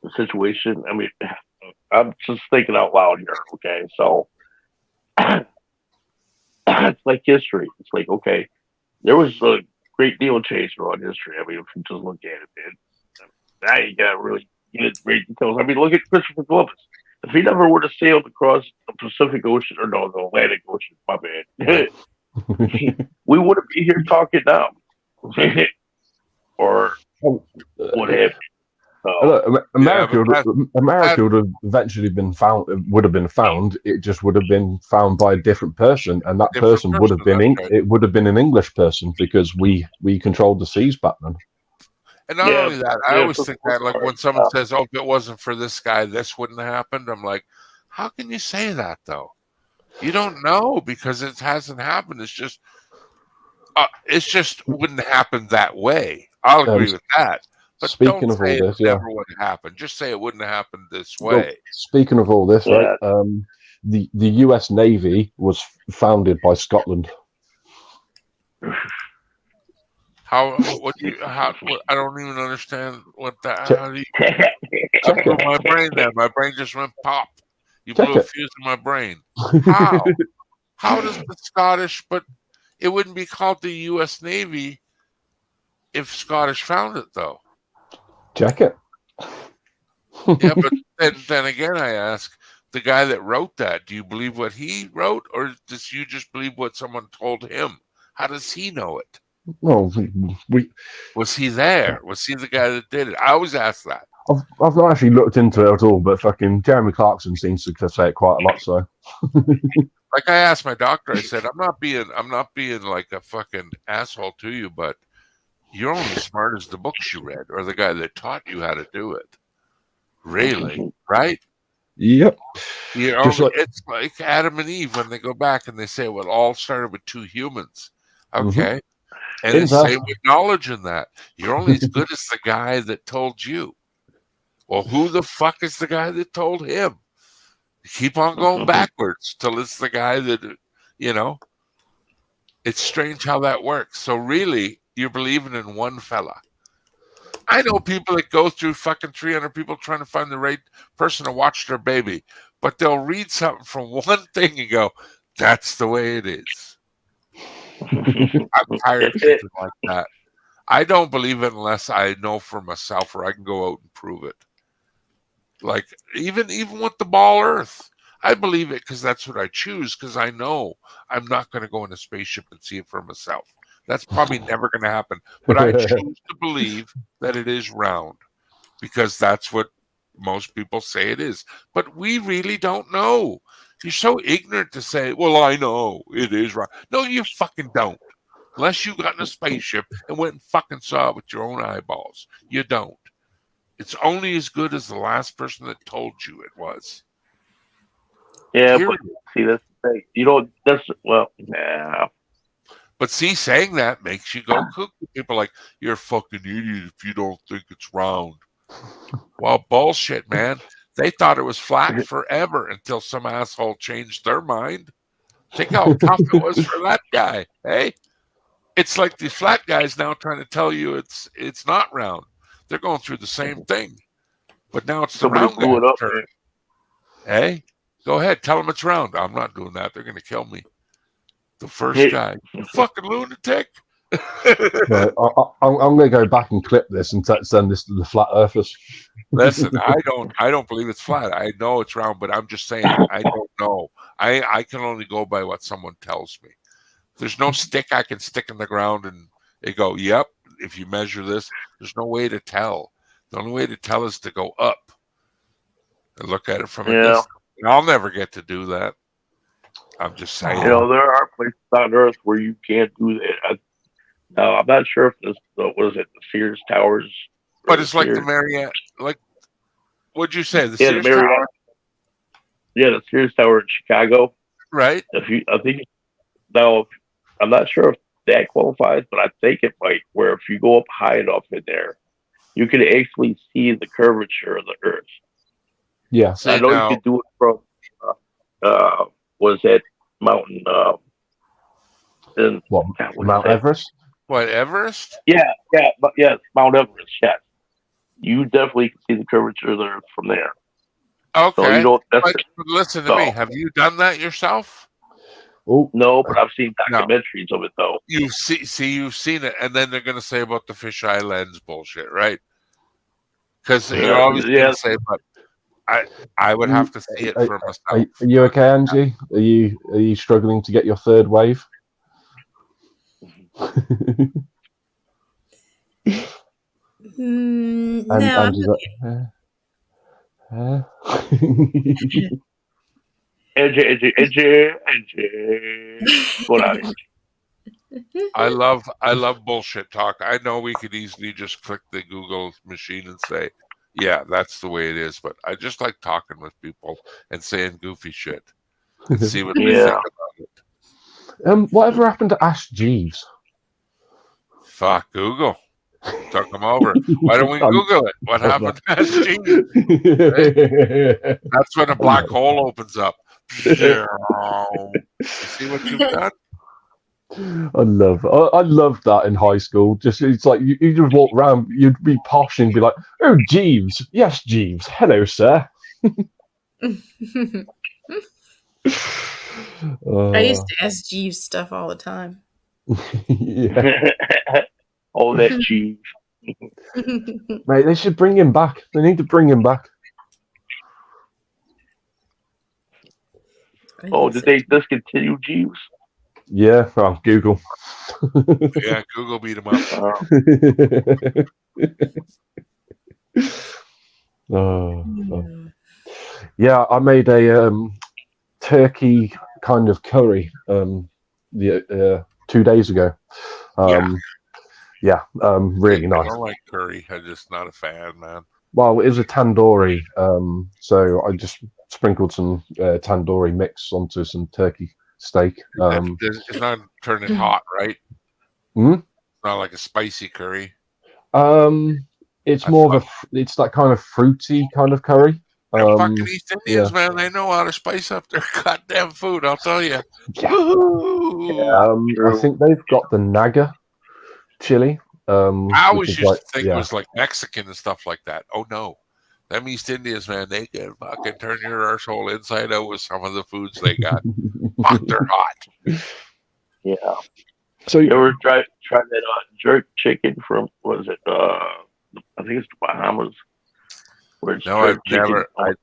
the situation. I mean, I'm just thinking out loud here. Okay, so it's like history. It's like, okay, there was a great deal of change throughout history. I mean, if you just look at it, man, now you got to really get into great details. I mean, look at Christopher Columbus. If he never would have sailed across the Pacific Ocean, or no, the Atlantic Ocean, my bad, we wouldn't be here talking now. Or what happened. Look, America, but America would have eventually been found. Would have been found. It just would have been found by a different person, and that different person would have person, been that's right. it would have been an English person, because we controlled the seas back then. And not only that, I always think that, like, when someone Yeah. says, "Oh, if it wasn't for this guy, this wouldn't have happened," I'm like, how can you say that though? You don't know, because it hasn't happened. It's just wouldn't happen that way. I'll agree with that. But Speaking don't of all say this, it never would have happened. Just say it wouldn't have happened this Well, way. speaking of all this, Yeah. right? The U.S. Navy was founded by Scotland. How? What? I don't even understand what that. Check- How do you, Check blew it. my brain there. My brain just went pop. You Check blew a it. fuse in my brain. How? How does the Scottish? But it wouldn't be called the U.S. Navy if Scottish found it, though. Check it. Yeah, but then again, I ask the guy that wrote that, do you believe what he wrote, or does you just believe what someone told him? How does he know it? Well, Was he there? Was he the guy that did it? I always ask that. I've not actually looked into it at all, but fucking Jeremy Clarkson seems to say it quite a lot. So, Like I asked my doctor, I said, I'm not being like a fucking asshole to you, but you're only as smart as the books you read or the guy that taught you how to do it. Really, right? yep. You Just only, like it's like Adam and Eve when they go back and they say, well, it all started with two humans. Okay. And it's the Incest. same with knowledge in that. You're only as good as the guy that told you. Well, who the fuck is the guy that told him? Keep on going backwards till it's the guy that, you know, it's strange how that works. So really, you're believing in one fella. I know people that go through fucking 300 people trying to find the right person to watch their baby, but they'll read something from one thing and go, that's the way it is. I'm tired of thinking like that. I don't believe it unless I know for myself or I can go out and prove it. Like even with the ball Earth, I believe it because that's what I choose because I know I'm not going to go in a spaceship and see it for myself. That's probably never going to happen. But I choose to believe that it is round because that's what most people say it is. But we really don't know. You're so ignorant to say, well, I know it is round. No, you fucking don't. Unless you got in a spaceship and went and fucking saw it with your own eyeballs. You don't. It's only as good as the last person that told you it was. Yeah, Period. but see, that's the thing. You know, that's well, nah. But see, saying that makes you go cuckoo. People are like, you're a fucking idiot if you don't think it's round. Well, bullshit, man. They thought it was flat forever until some asshole changed their mind. Think how tough it was for that guy, hey? It's like the flat guys now trying to tell you it's not round. They're going through the same thing. But now it's the Somebody round blew guy's it up, turn. man. Hey, go ahead. Tell them it's round. I'm not doing that. They're going to kill me. The first Hey. guy. You fucking lunatic. Right, I'm going to go back and clip this and send this to the flat earthers. Listen, I don't believe it's flat. I know it's round, but I'm just saying I don't know. I can only go by what someone tells me. There's no stick I can stick in the ground and they go, yep, if you measure this, there's no way to tell. The only way to tell is to go up and look at it from a distance. And I'll never get to do that. I'm just saying. You know, there are places on Earth where you can't do that. Now, I'm not sure if this, what is it, the Sears Towers? But it's like the Marriott, like, what'd you say? The Yeah, Sears the Marriott. Tower? Yeah, the Sears Tower in Chicago. Right. I think, now, I'm not sure if that qualifies, but I think it might, where if you go up high enough in there, you can actually see the curvature of the Earth. Yeah. I know you could do it from, was that mountain, Mount Everest? What, Everest? Yeah, but yes, Mount Everest, yes. You definitely can see the curvature of the Earth from there. Okay. So you don't, but listen to me. Have you done that yourself? Oh no, but I've seen documentaries of it though. You've seen it, and then they're going to say about the fisheye lens bullshit, right? Because you're always going to say, but I would have to see it for myself. Are you okay, Angie? Are you struggling to get your third wave? No, Angie's Angie. Go down. I love bullshit talk. I know we could easily just click the Google machine and say, yeah, that's the way it is. But I just like talking with people and saying goofy shit and see what they think about it. Whatever happened to Ask Jeeves? Fuck Google. Took them over. Why don't we Google it? What happened to Ask Jeeves? Right? That's when a black hole opens up. You see what you've done? I love that in high school. Just it's like you just walk around, you'd be posh and be like, "Oh, Jeeves, yes, Jeeves, hello, sir." I used to ask Jeeves stuff all the time. Yeah. All that Jeeves. Mate, they should bring him back. They need to bring him back. Oh, did they discontinue Jeeves? Yeah, well, Google. Yeah, Google beat him up. Yeah, I made a turkey kind of curry 2 days ago. Really nice. I don't like curry. I'm just not a fan, man. Well, it was a tandoori, so I just sprinkled some tandoori mix onto some turkey steak. It's not turning hot, right? Hmm? It's not like a spicy curry. It's more of it's that kind of fruity kind of curry. Them fucking East Indians, man, they know how to spice up their goddamn food, I'll tell you. Yeah. I think they've got the Naga chili. I always used to think yeah. it was like Mexican and stuff like that. Oh no. Them East Indians, man, they can fucking turn your arsehole inside out with some of the foods they got. Fuck, they're hot. Yeah. So you ever try that jerk chicken from, what is it? I think it's the Bahamas. Where it's No, I've never. spicy.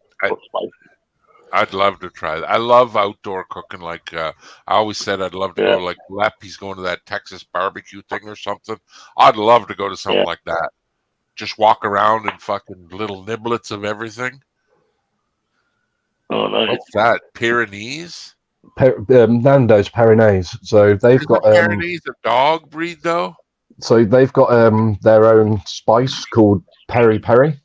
I'd love to try that. I love outdoor cooking. Like I always said, I'd love to go. Like Lep, he's going to that Texas barbecue thing or something. I'd love to go to something like that. Just walk around and fucking little niblets of everything. Oh, nice. What's that? Pyrenees? Nando's Pyrenees. So they've got Pyrenees a dog breed though. So they've got their own spice called peri peri.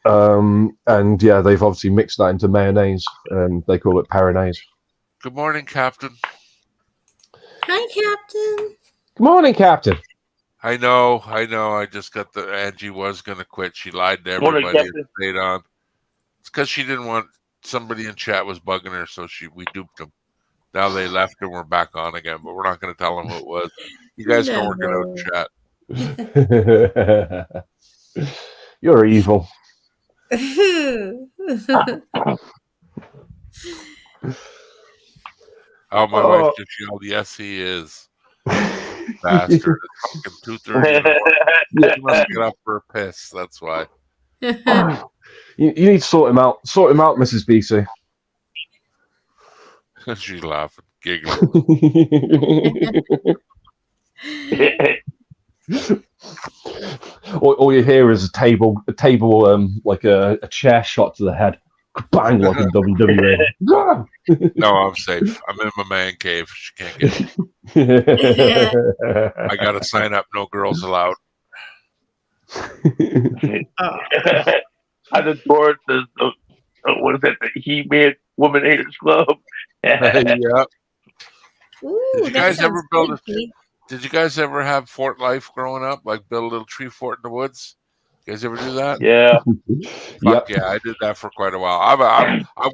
And yeah, they've obviously mixed that into mayonnaise, and they call it Pyrenees. Good morning, Captain. Hi, Captain. Good morning, Captain. I know. I just got the Angie was gonna quit. She lied to everybody and stayed on. It's because she didn't want somebody in chat was bugging her, so we duped them. Now they left and we're back on again, but we're not gonna tell them who it was. You guys can work it out in chat. You're evil. Oh, my wife just yelled, "Yes, he is." Bastard. It's fucking 2:30 in the morning. He must get up for a piss, that's why. You need to sort him out. Sort him out, Mrs. BC. She's laughing, giggling. all you hear is a table, like a chair shot to the head. Bang, like in WWE. No, I'm safe. I'm in my man cave. She can't get me. I got to sign up. No girls allowed. I just bored the what is that? The He-Man Woman Haters Club. Yeah. Ooh, Did you guys ever have fort life growing up? Like build a little tree fort in the woods? You guys ever do that? Yeah. Fuck yeah, I did that for quite a while.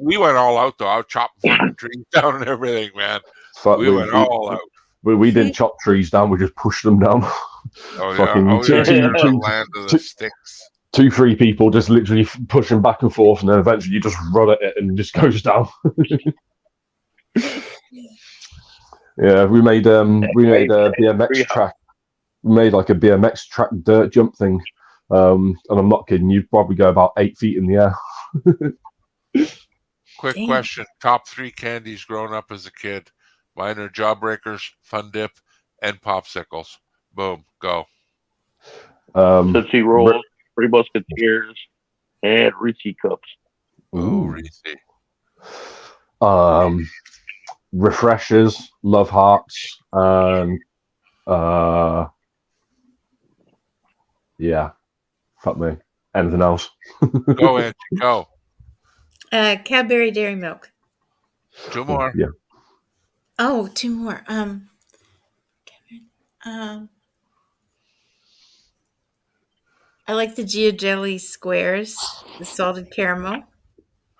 We went all out though. I was chopping fucking trees down and everything, man. We went all out. We didn't chop trees down. We just pushed them down. Oh yeah. Land of the sticks. 2-3 people just literally pushing back and forth, and then eventually you just run at it and it just goes down. Yeah, we made a BMX track. We made like a BMX track dirt jump thing, and I'm not kidding. You'd probably go about 8 feet in the air. Quick question: top 3 candies growing up as a kid. Mine are Jawbreakers, Fun Dip, and popsicles. Boom, go. Tootsie Rolls, Three Musketeers, and Reese Cups. Ooh, Reese. Refreshers, Love Hearts, and yeah, fuck me. Anything else? Go, Angie, go. Cadbury Dairy Milk. 2 more. Yeah. Oh, 2 more. I like the Gia Jelly Squares, the salted caramel.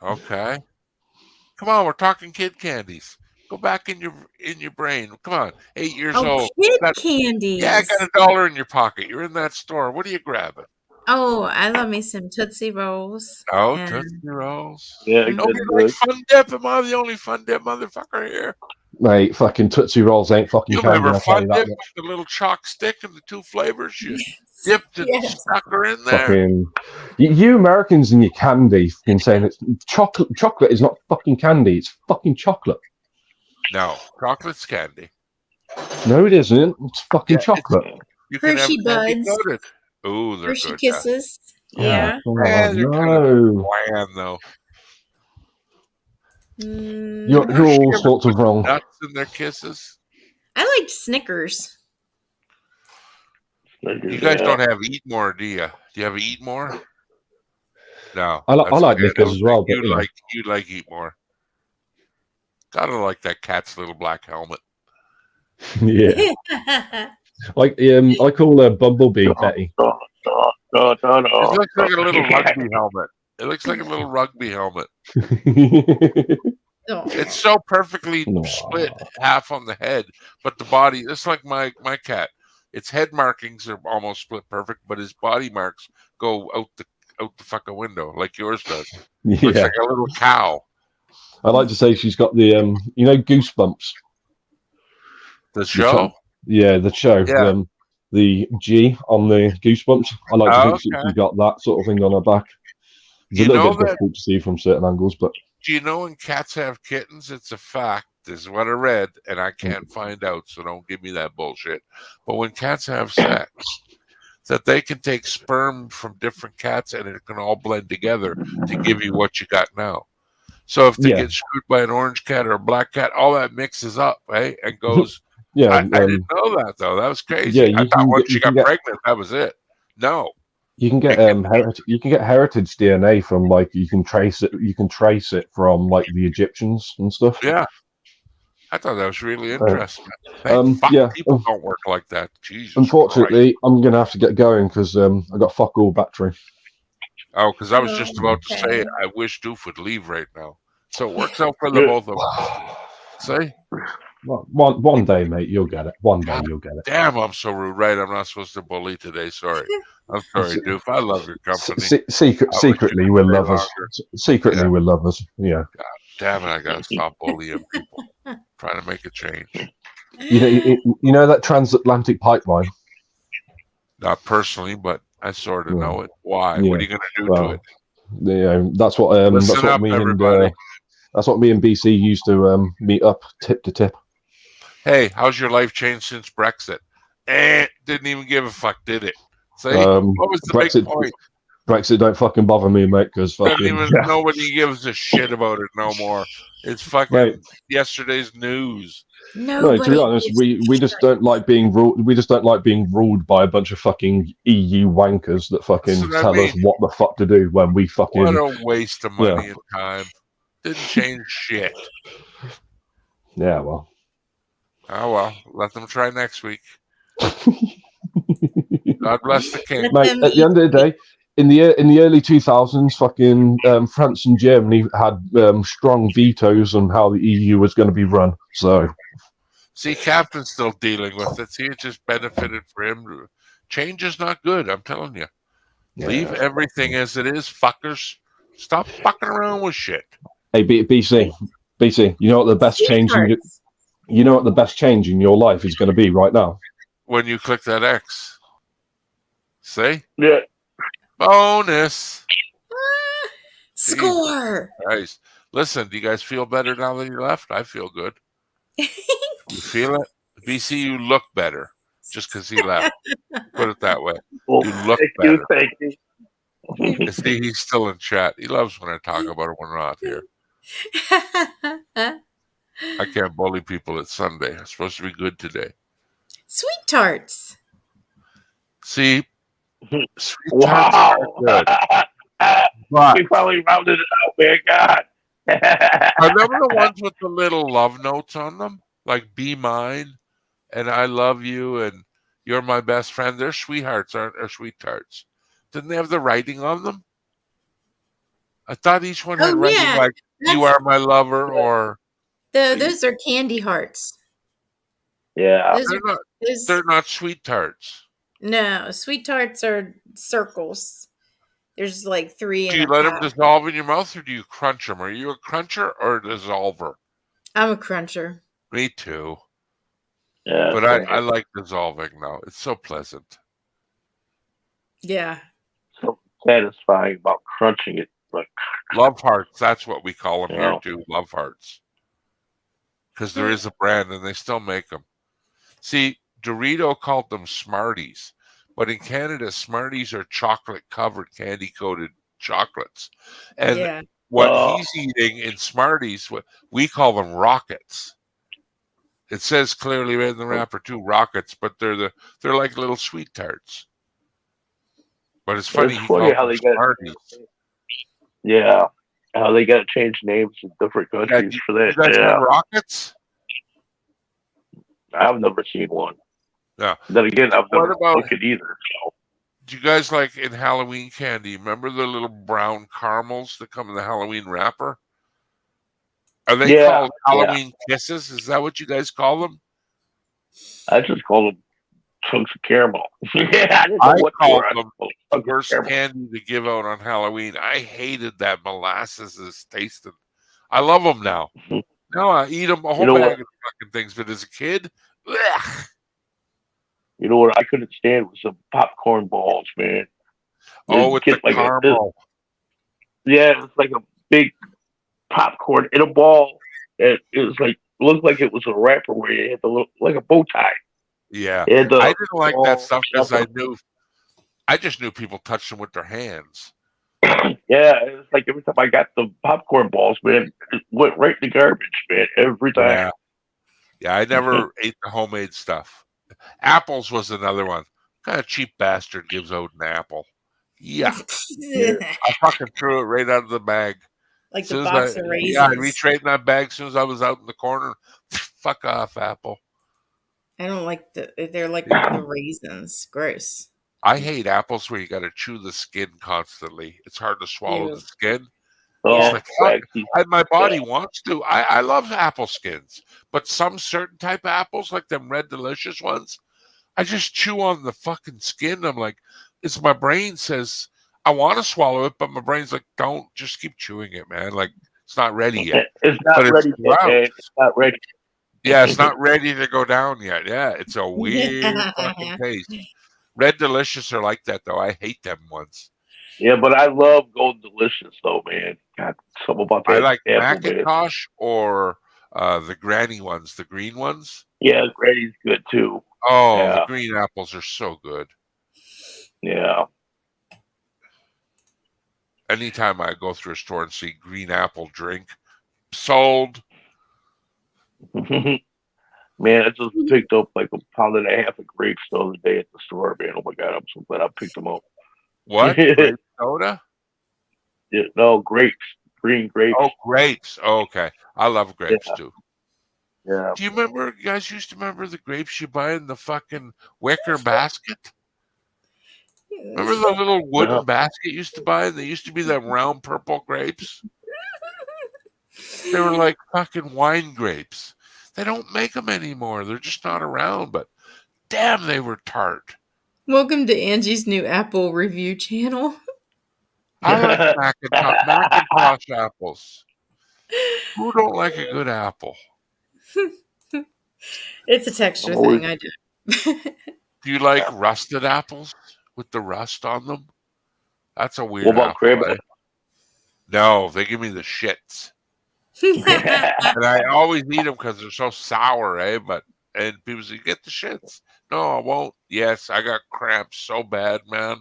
Okay. Come on, we're talking kid candies. Go back in your brain. Come on, 8 years old. Kid candies. Yeah, I got $1 in your pocket. You're in that store. What are you grabbing? Oh, I love me some Tootsie Rolls. Oh, Tootsie Rolls. Yeah, nobody likes Fun Dip. Am I the only Fun Dip motherfucker here? Mate, fucking Tootsie Rolls ain't fucking You candy. remember Fun Dip with the little chalk stick and the 2 flavors? You dipped and Yes. stuck her in there. Fucking, you Americans and your candy, fucking saying it's chocolate. Chocolate is not fucking candy. It's fucking chocolate. No, chocolate's candy. No, it isn't. It's fucking Yeah, chocolate. You can have Hershey candy buds. coated. Oh, they're Hershey good. kisses. Yeah. Yeah. Oh, They're kind of no. bland though. You're all Hershey sorts of wrong. nuts in their kisses. I liked Snickers. You guys don't have Eat More, do you? Do you have Eat More? No. I that's like okay. Knickers as well, but You like Eat More. Gotta like that cat's little black helmet. yeah. Like I call Bumblebee Betty. It looks like a little rugby helmet. It looks like a little rugby helmet. Oh. It's so perfectly split half on the head, but the body, it's like my cat. Its head markings are almost split perfect, but his body marks go out the fucking window like yours does. Looks Yeah. like a little cow. I like to say she's got the Goosebumps. The show? The show. Yeah. The G on the Goosebumps. I like to think Okay. she's got that sort of thing on her back. It's a little bit difficult to see from certain angles, but do you know when cats have kittens? It's a fact. This is what I read, and I can't find out, so don't give me that bullshit. But when cats have sex, that they can take sperm from different cats and it can all blend together to give you what you got now. So if they get screwed by an orange cat or a black cat, all that mixes up, right? And goes. I didn't know that though. That was crazy. Yeah, I thought once she got pregnant, that was it. No. You can get heritage DNA from you can trace it from like the Egyptians and stuff. Yeah. I thought that was really interesting. People don't work like that. Jesus unfortunately, Christ. I'm gonna have to get going because I got fuck all battery. Oh, because I was just about to say, I wish Doof would leave right now. So it works out for the both of us. See? One day, mate, you'll get it. One day you'll get it. Damn, I'm so rude. Right, I'm not supposed to bully today. Sorry. I'm sorry, Doof. I love your company. Secretly, we're lovers. Secretly, we're lovers. Yeah. God damn it, I gotta stop bullying people. Trying to make a change. You know that transatlantic pipeline? Not personally, but I sort of know it. Why? Yeah. What are you gonna do to it? Yeah, that's what me and BC used to meet up tip to tip. Hey, how's your life changed since Brexit? Didn't even give a fuck, did it? See? What was the big point? Brexit don't fucking bother me, mate, because nobody gives a shit about it no more. It's fucking yesterday's news. No, to be honest, we just don't like being ruled. We just don't like being ruled by a bunch of fucking EU wankers that fucking tell us what the fuck to do when we fucking. What a waste of money and time. Didn't change shit. Yeah, well. Oh well, let them try next week. God bless the king. Mate, at the end of the day, in the early 2000s, fucking France and Germany had strong vetoes on how the EU was going to be run. So, see, Captain's still dealing with it. See, it just benefited for him. Change is not good. I'm telling you. Yeah. Leave everything as it is, fuckers. Stop fucking around with shit. Hey, BC, you know what the best change in your life is going to be right now? When you click that X. See? Yeah. Bonus. Score. Nice. Listen, do you guys feel better now that you left? I feel good. You feel it? BC, you look better just because he left. Put it that way. Well, you look better. Thank you. See, he's still in chat. He loves when I talk about it when we're not here. I can't bully people. It's Sunday. I'm supposed to be good today. Sweet tarts. See, sweet wow. tarts are good. We probably rounded it out, man. God. Remember the ones with the little love notes on them? Like Be Mine and I Love You and You're My Best Friend. They're sweethearts, aren't they? Sweet tarts. Didn't they have the writing on them? I thought each one had writing like You Are My Lover or... Those are candy hearts. Yeah. They're not sweet tarts. No, sweet tarts are circles. There's like 3 Do you let them dissolve in your mouth or do you crunch them? Are you a cruncher or a dissolver? I'm a cruncher. Me too. Yeah, but I like dissolving now. It's so pleasant. Yeah. So satisfying about crunching it. Like, Love Hearts. That's what we call them you here know, too. Love Hearts. Because there is a brand and they still make them. See, Dorito called them Smarties, but in Canada, Smarties are chocolate-covered, candy-coated chocolates. And Yeah. what he's eating in Smarties, we call them Rockets. It says clearly in the wrapper too, Rockets, but they're like little sweet tarts. But it's funny it's he funny calls how them they got, Smarties. yeah, how they got to change names in different Yeah, countries do for that. you guys have Yeah, Rockets? I've never seen one. Yeah. Then again, I've What never about, cooked it either. So do you guys like in Halloween candy? Remember the little brown caramels that come in the Halloween wrapper? Are they yeah, called yeah, Halloween kisses? Is that what you guys call them? I just call them chunks of caramel. Yeah, I didn't know I what they called were. I just them called the them chunks of worst caramel. candy to give out on Halloween. I hated that molasses is tasting. I love them now. Now I eat them a You whole know what? bag of fucking things. But as a kid, ugh. You know what I couldn't stand was some popcorn balls, man. Oh, You with the get like caramel. yeah, it's like a big popcorn in a ball. It was like looked like it was a wrapper where it had the look like a bow tie. Yeah, It had I the didn't like that ball stuff because shoved I just knew people touched them with their hands. Yeah, it's like every time I got the popcorn balls, man, it went right in the garbage, man. Every time. Yeah, yeah. I never ate the homemade stuff. Apples was another one. What kind of cheap bastard gives out an apple? Yuck! Yeah. I fucking threw it right out of the bag. Like As the soon as box of I raisins. reached right in that bag. As soon as I was out in the corner, fuck off, apple. I don't like they're like the raisins. Gross. I hate apples where you got to chew the skin constantly. It's hard to swallow the Ew. skin. It's Yeah. Oh, like fuck. waxy. My Yeah. body wants to. I love apple skins, but some certain type of apples, like them red delicious ones, I just chew on the fucking skin. I'm like, it's my brain says I want to swallow it, but my brain's like, don't, just keep chewing it, man. Like it's not ready yet. It's not But it's ready yet, gross. man. It's not ready. Yeah, it's not ready to go down yet. Yeah, it's a weird fucking taste. Red delicious are like that though. I hate them ones. Yeah, but I love Golden Delicious though, man. God, something about I that like apple, man. Macintosh or the granny ones, the green ones. Yeah, Granny's good too. Oh, the Yeah, green apples are so good. yeah. Anytime I go through a store and see green apple drink sold, Man, I just picked up like a pound and a half of grapes the other day at the store, man. Oh my god, I'm so glad I picked them up. what? Grape soda? Yeah, no, grapes, green grapes. Oh, grapes. Oh, okay. I love grapes Yeah, too. yeah. Do you remember, you guys used to remember the grapes you buy in the fucking wicker basket? Remember the little Uh-huh. wooden basket you used to buy? They used to be them round purple grapes. They were like fucking wine grapes. They don't make them anymore. They're just not around, but damn, they were tart. Welcome to Angie's new Apple review channel. I like Macintosh apples. Who don't like a good apple? It's a I'm texture always thing. I do. Do you like rusted apples with the rust on them? That's a what weird about apple, crab eh? No, they give me the shits. apples? And I always eat them because they're so sour, eh? And people say, get the shits. No, I won't. Yes, I got cramps so bad, man.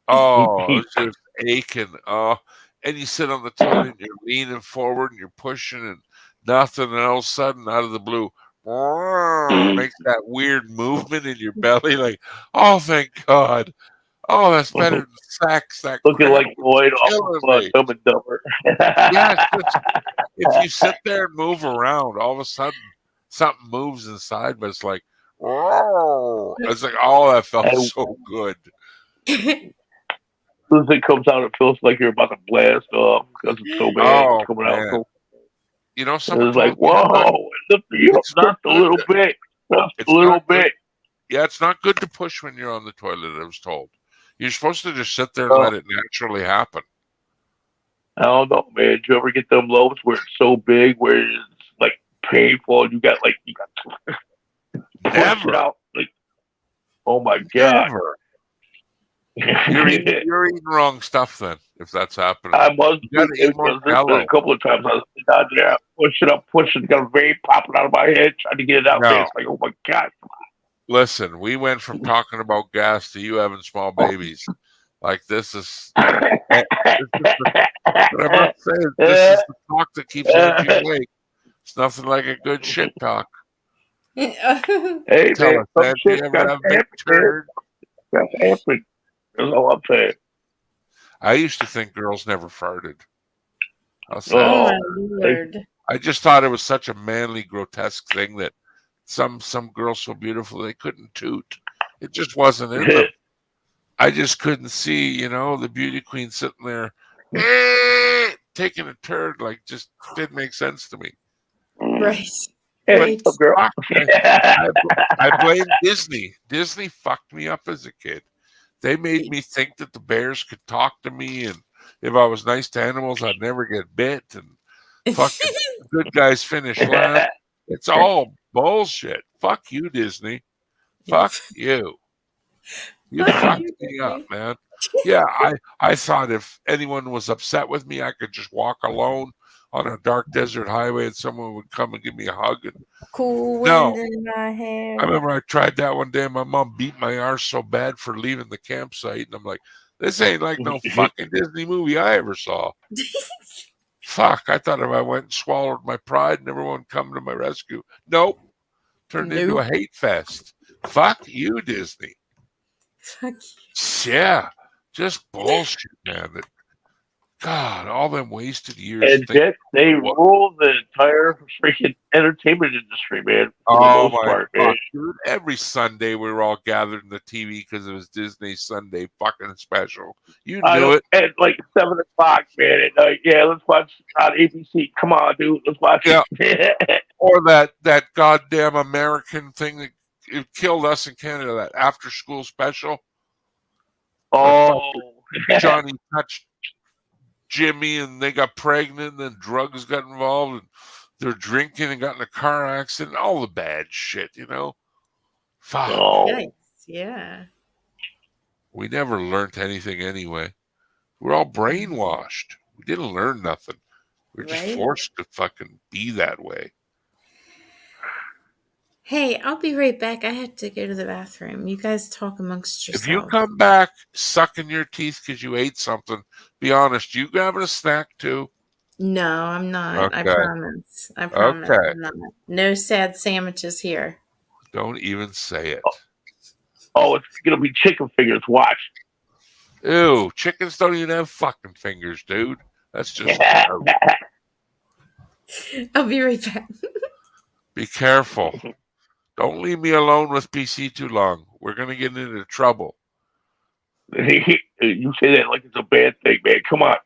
Oh, it's just aching. Oh, and you sit on the toilet and you're leaning forward and you're pushing and nothing, and all of a sudden, out of the blue, makes that weird movement in your belly, like, oh, thank God. Oh, that's better than sex. That Looking cramp like was Lloyd off killing of me. Dumb and Dumber. Yeah, it's just, if you sit there and move around, all of a sudden something moves inside, but it's like, whoa. It's like, oh, that felt And as so good. soon as it comes out, it feels like you're about to blast off because it's so bad. It's Oh coming out man. so. You know, someone It's like, told me it's not, whoa, lift me up it's not just a good little to, bit. Just a it's little not good. bit. Yeah, it's not good to push when you're on the toilet, I was told. You're supposed to just sit there and Uh, let it naturally happen. I don't know, man. Did you ever get them loaves where it's so big, where it's like painful, and you got to push it Never, out? Like, oh my god. never. You're eating wrong stuff then, if that's happening. I must You gotta eat more because there's been jello. a couple of times I was down there, pushing, got a vein popping out of my head, trying to get it out there. No. It's like, oh my God. Listen, we went from talking about gas to you having small babies. Like this is what I'm not saying. This is the talk that keeps Angie awake. It's nothing like a good shit talk. Hey, Tell man, us, some man, do shit you ever got have to big happen, man. turd? Got to happen. That's all I'm saying. I used to think girls never farted. I'll say Oh my Oh, lord. I just thought it was such a manly, grotesque thing that some girls so beautiful they couldn't toot. It just wasn't in them. I just couldn't see, you know, the beauty queen sitting there taking a turd. Like, just didn't make sense to me. Right. Hey, Right. what's up, girl? Fuck, I blame Disney. Disney fucked me up as a kid. They made me think that the bears could talk to me, and if I was nice to animals, I'd never get bit. And fucking good guys finish last. It's all bullshit. Fuck you, Disney. Fuck you. You Fuck fucked you, me up, Disney. man. Yeah, I thought if anyone was upset with me, I could just walk alone on a dark desert highway and someone would come and give me a hug. And Cool no, wind in my hair. I remember I tried that one day and my mom beat my arse so bad for leaving the campsite. And I'm like, this ain't like no fucking Disney movie I ever saw. Fuck, I thought if I went and swallowed my pride and everyone would come to my rescue. Nope. Turned into a hate fest. Fuck you, Disney. Fuck Yeah, just bullshit, man. God, all them wasted years. And yet they rule the entire freaking entertainment industry, man. For the Oh most my part, man. fuck, dude! Every Sunday we were all gathered in the TV because it was Disney's Sunday fucking special. You I knew know, it. at like 7 o'clock, man. At night, yeah, let's watch on ABC. Come on, dude, let's watch Yeah. it. Or that goddamn American thing that it killed us in Canada. That after school special. Oh, Johnny touched Jimmy and they got pregnant and then drugs got involved and they're drinking and got in a car accident. All the bad shit, you know. Fuck. oh. Yikes. Yeah. We never learned anything anyway. We're all brainwashed. We didn't learn nothing. We're just Right? forced to fucking be that way. Hey, I'll be right back. I had to go to the bathroom. You guys talk amongst If you yourselves. come back sucking your teeth because you ate something, be honest, you grabbing a snack too? No, I'm not. I Okay. promise. I promise. Okay. I'm not. No sad sandwiches here. Don't even say it. Oh, it's gonna be chicken fingers. Watch. Ew, chickens don't even have fucking fingers, dude. That's just gross. I'll be right back. Be careful. Don't leave me alone with PC too long. We're gonna get into trouble. You say that like it's a bad thing, man. Come on.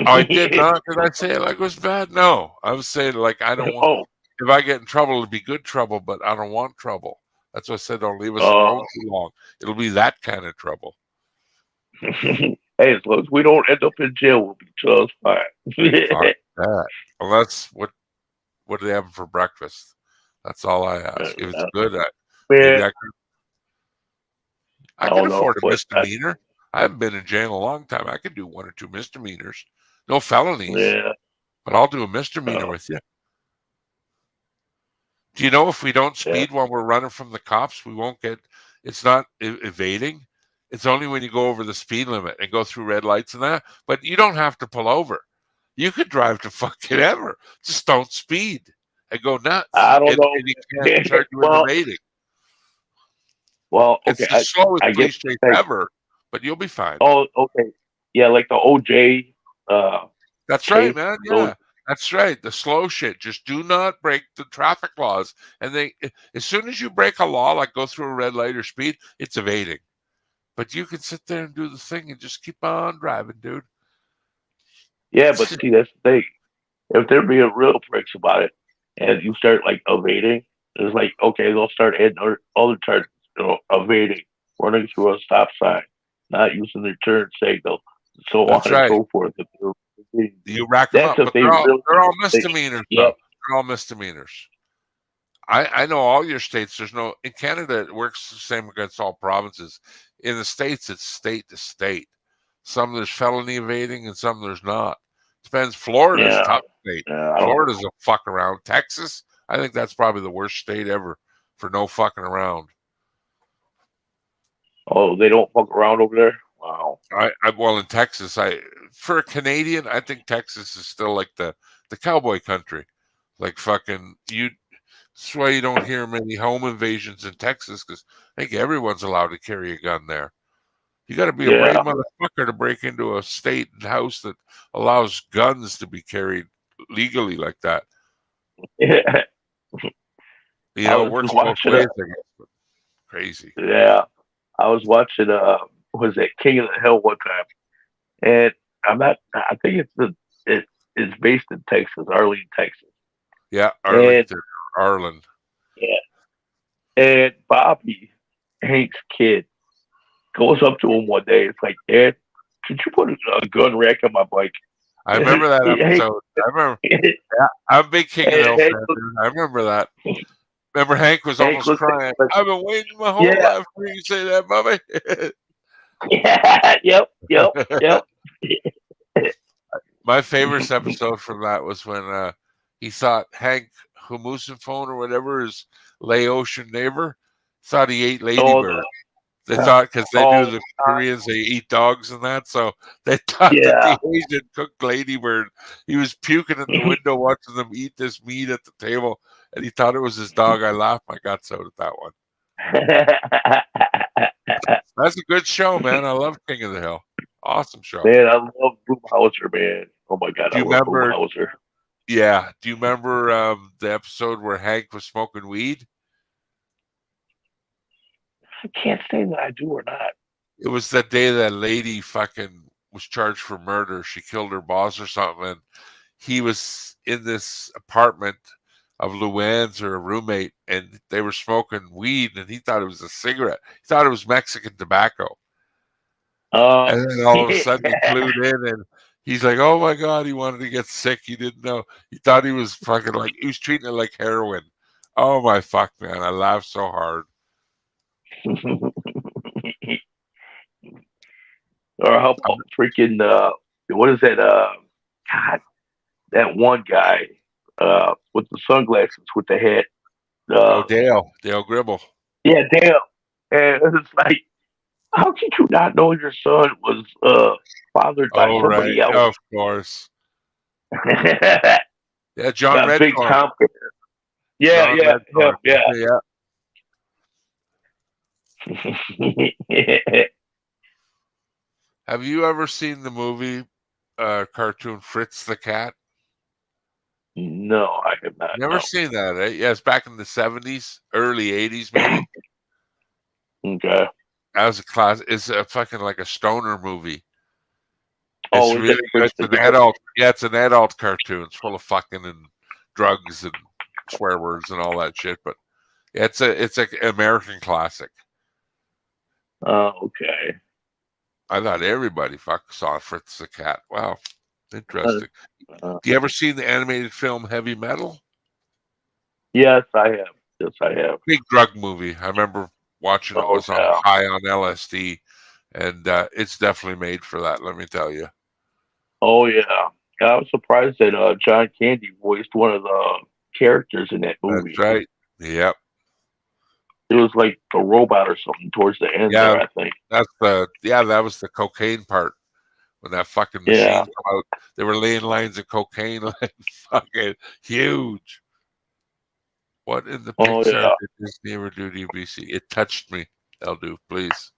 I did not. Did I say it like it was bad? No. I was saying like I don't want. Oh, If I get in trouble, it'll be good trouble, but I don't want trouble. That's why I said don't leave us alone too long. It'll be that kind of trouble. hey, as long as we don't end up in jail, we'll be just fine. Fuck that. Unless what are they having for breakfast? That's all I ask. If it's good, maybe I can afford a misdemeanor. I haven't been in jail in a long time. I can do 1 or 2 misdemeanors. No felonies. Yeah. But I'll do a misdemeanor with you. Do you know if we don't speed while we're running from the cops, we won't get, it's not evading. It's only when you go over the speed limit and go through red lights and that. But you don't have to pull over. You could drive to fucking ever. Just don't speed and go nuts. I don't know. And you can't charge you with evading. Well, okay. It's the slowest police chase ever, but you'll be fine. Oh, okay. Yeah, like the OJ. That's right, man. Yeah. That's right. The slow shit. Just do not break the traffic laws. And as soon as you break a law, like go through a red light or speed, it's evading. But you can sit there and do the thing and just keep on driving, dude. Yeah, but see, that's the thing. If they're being real pricks about it, and you start like evading, it's like okay, they'll start adding other charges. Evading, running through a stop sign, not using their turn signal, so on and so forth. You rack them up, but they're all misdemeanors. Yeah. They're all misdemeanors. I know all your states. There's no in Canada. It works the same against all provinces. In the States, it's state to state. Some there's felony evading and some there's not. Depends. Florida's Yeah. tough state. Yeah, I don't Florida's a fuck around. Texas, I think that's probably the worst state ever for no fucking around. Oh, they don't fuck around over there? Wow. Well, in Texas, for a Canadian, I think Texas is still like the cowboy country. Like fucking you. That's why you don't hear many home invasions in Texas, because I think everyone's allowed to carry a gun there. You got to be a brave Yeah. motherfucker to break into a state and house that allows guns to be carried legally like that. Yeah. You I know, was it works just both watching ways, I guess, but crazy. Yeah. I was watching was it King of the Hill one time. And I think it's based in Texas, Arlene, Texas. Yeah, And Arlington, Arlen. yeah. And Bobby, Hank's kid, goes up to him one day. It's like, Dad, could you put a gun rack on my bike? I remember that episode. I remember. Yeah, I'm a big King of the Hill fan, dude. I remember that. Remember Hank was almost crying. I've been waiting my whole life for you to say that, Bobby. Yeah. Yep. My favorite episode from that was when he thought Hank Humusinphone or whatever, his Laotian neighbor, thought he ate ladybird. They thought, because they knew the Koreans, they eat dogs and that, so they thought that the Asian cooked ladybird. He was puking in the window watching them eat this meat at the table, and he thought it was his dog. I laughed my guts out at that one. That's a good show, man. I love King of the Hill. Awesome show. Man, I love Boomhauser, man. Oh my God, Do you I love remember? Boomhauser. Yeah. Do you remember the episode where Hank was smoking weed? I can't say that I do or not. It was that day that lady fucking was charged for murder. She killed her boss or something, and he was in this apartment of Luann's or a roommate, and they were smoking weed, and he thought it was a cigarette. He thought it was Mexican tobacco. And then all of a sudden he clued in, and he's like, "Oh my God!" He wanted to get sick. He didn't know. He thought he was fucking like he was treating it like heroin. Oh my fuck, man! I laughed so hard. Or how about freaking what is that? God, that one guy with the sunglasses with the hat. Dale Gribble. Yeah, Dale. And it's like, how could you not know your son was fathered by somebody else? Of course. Yeah, John Got big Redcorn. Tom. Yeah. Have you ever seen the movie cartoon Fritz the Cat? No, I have not. Never seen that, eh? Yeah, it's back in the 70s, early 80s, maybe. Okay. That was a class. It's a fucking like a stoner movie. Oh, It's really good. It's an adult. Yeah, it's an adult cartoon. It's full of fucking and drugs and swear words and all that shit. But yeah, it's an American classic. Oh, okay. I thought everybody saw Fritz the Cat. Wow, interesting. Do you ever see the animated film Heavy Metal? Yes, I have. Yes, I have. Big drug movie. I remember watching it. It was on high on LSD, and it's definitely made for that. Let me tell you. Oh yeah, I was surprised that John Candy voiced one of the characters in that movie. That's right. Yep. It was like a robot or something towards the end there, I think. That was the cocaine part. When that fucking machine came out, they were laying lines of cocaine like fucking huge. What in the Pixar did Disney ever do to UBC? It touched me. They'll do, please.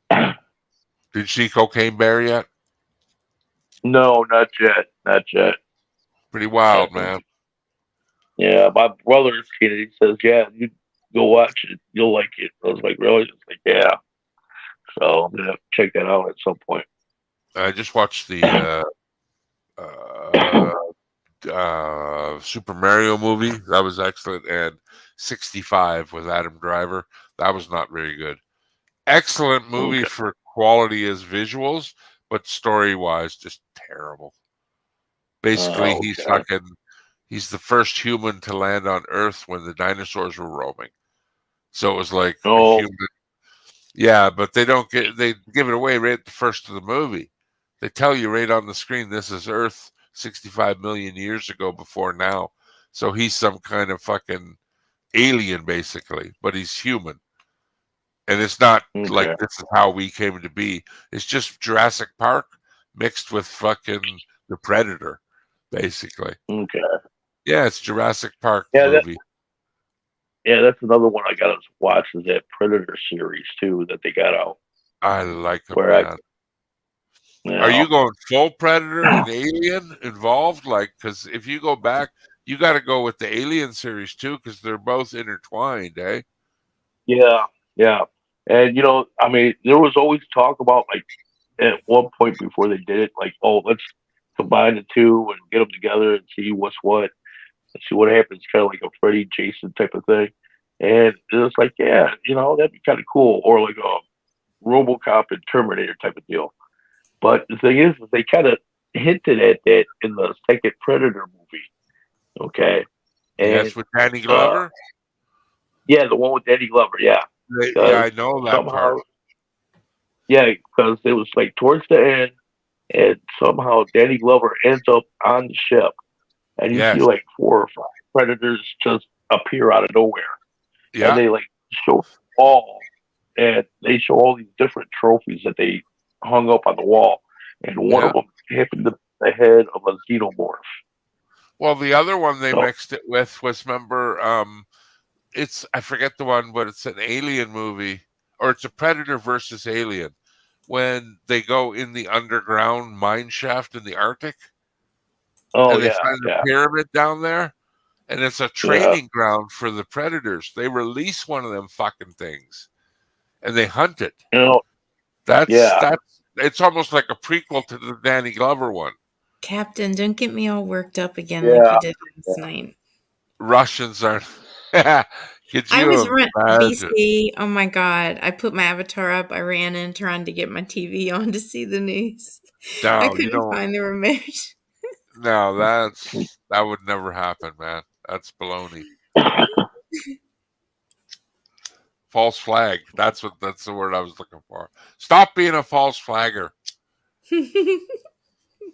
Did you see Cocaine Bear yet? No, not yet. Not yet. Pretty wild, man. Yeah, my brother's kid. He says, "Yeah, you go watch it. You'll like it." I was like, "Really?" He's like, "Yeah." So I'm gonna check that out at some point. I just watched the Super Mario movie. That was excellent. And 65 with Adam Driver. That was not very good. Excellent movie for quality as visuals, but story-wise, just terrible. Basically, he's the first human to land on Earth when the dinosaurs were roaming. So it was like a Oh, human. Yeah, but they give it away right at the first of the movie. They tell you right on the screen, this is Earth 65 million years ago before now. So he's some kind of fucking alien, basically, but he's human. And it's not like okay. this is how we came to be. It's just Jurassic Park mixed with fucking the Predator, basically. Okay. Yeah, it's Jurassic Park the Yeah, that movie. that's another one I got to watch is that Predator series too that they got out. I like them, Where man. you Are you know, going full Predator and Alien involved? Like, because if you go back, you got to go with the Alien series too, because they're both intertwined, eh? yeah, yeah. And I mean, there was always talk about like at one point before they did it, like, oh, let's combine the two and get them together and see what's what and see what happens, kind of like a Freddy Jason type of thing. And it was like, yeah, that'd be kind of cool, or like a RoboCop and Terminator type of deal. But the thing is they kind of hinted at that in the second Predator movie. Okay, and Yes, with Danny uh, Glover. yeah, the one with Danny Glover, yeah, Yeah, because I know that somehow, part. yeah, because it was like towards the end, and somehow Danny Glover ends up on the ship, and you see Yes. like 4 or 5 predators just appear out of nowhere, and Yeah. they like show all, and they show all these different trophies that they hung up on the wall, and one Yeah. of them happened to be the head of a xenomorph. Well, the other one they So, mixed it with was, remember, it's, I forget the one, but it's an alien movie, or it's a Predator versus Alien, when they go in the underground mine shaft in the Arctic oh and they yeah, find the yeah, pyramid down there, and it's a yeah, training ground for the Predators. They release one of them fucking things and they hunt it. you know, That's yeah, that's it's almost like a prequel to the Danny Glover one. Captain, don't get me all worked up again like you yeah, did yeah. last night. Russians are. Could I was you run imagine? BC. Oh my god! I put my avatar up. I ran in trying to get my TV on to see the news. I No, you couldn't don't. find the remote. No, that would never happen, man. That's baloney. False flag. That's the word I was looking for. Stop being a false flagger.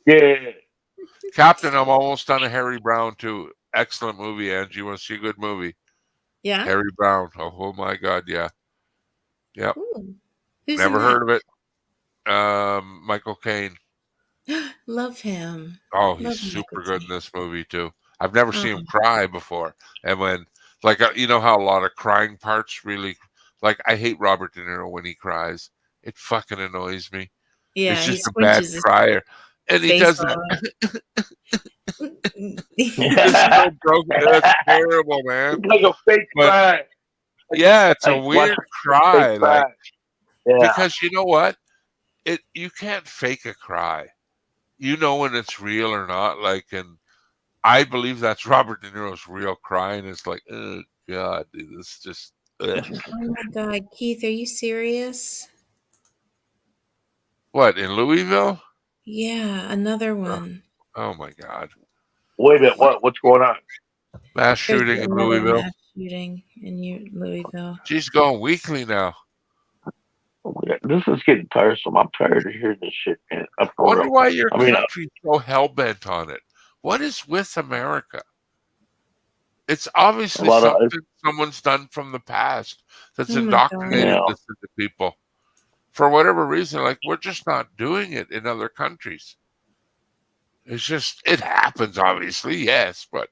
Yeah. Captain, I'm almost done a Harry Brown too. Excellent movie, Angie. You want to see a good movie? Yeah. Harry Brown. Oh my God, yeah. Yep. Ooh. Who's in Never that? heard of it. Michael Caine. Love him. Oh, he's Love Michael super good in Caine. this movie too. I've never Oh, seen him cry before. And when, like, you know how a lot of crying parts really, like, I hate Robert De Niro when he cries. It fucking annoys me. It's yeah. He just a bad squinches his crier, and he face does all that. up. Just so broken. That's terrible, man. It's like a fake But cry. yeah, it's a Like watch weird a fake cry, like, cry. Yeah, because you know what? You can't fake a cry. You know when it's real or not. Like, and I believe that's Robert De Niro's real cry, and it's like, oh God, dude, this just. Ugh. Oh my god, Keith, are you serious? What, in Louisville? Yeah, another Oh, one. oh my God, wait a minute. What's going on? mass There's shooting in another Louisville. mass shooting in Louisville. She's going weekly now. Oh my God, this is getting tiresome. I'm tired of hearing this shit, man. I'm I for wonder real. why your I mean, country's so hell bent on it. What is with America? It's obviously a lot of something someone's done from the past that's Oh my god. indoctrinated yeah. this into people. For whatever reason, like, we're just not doing it in other countries. It's just, it happens, obviously, yes, but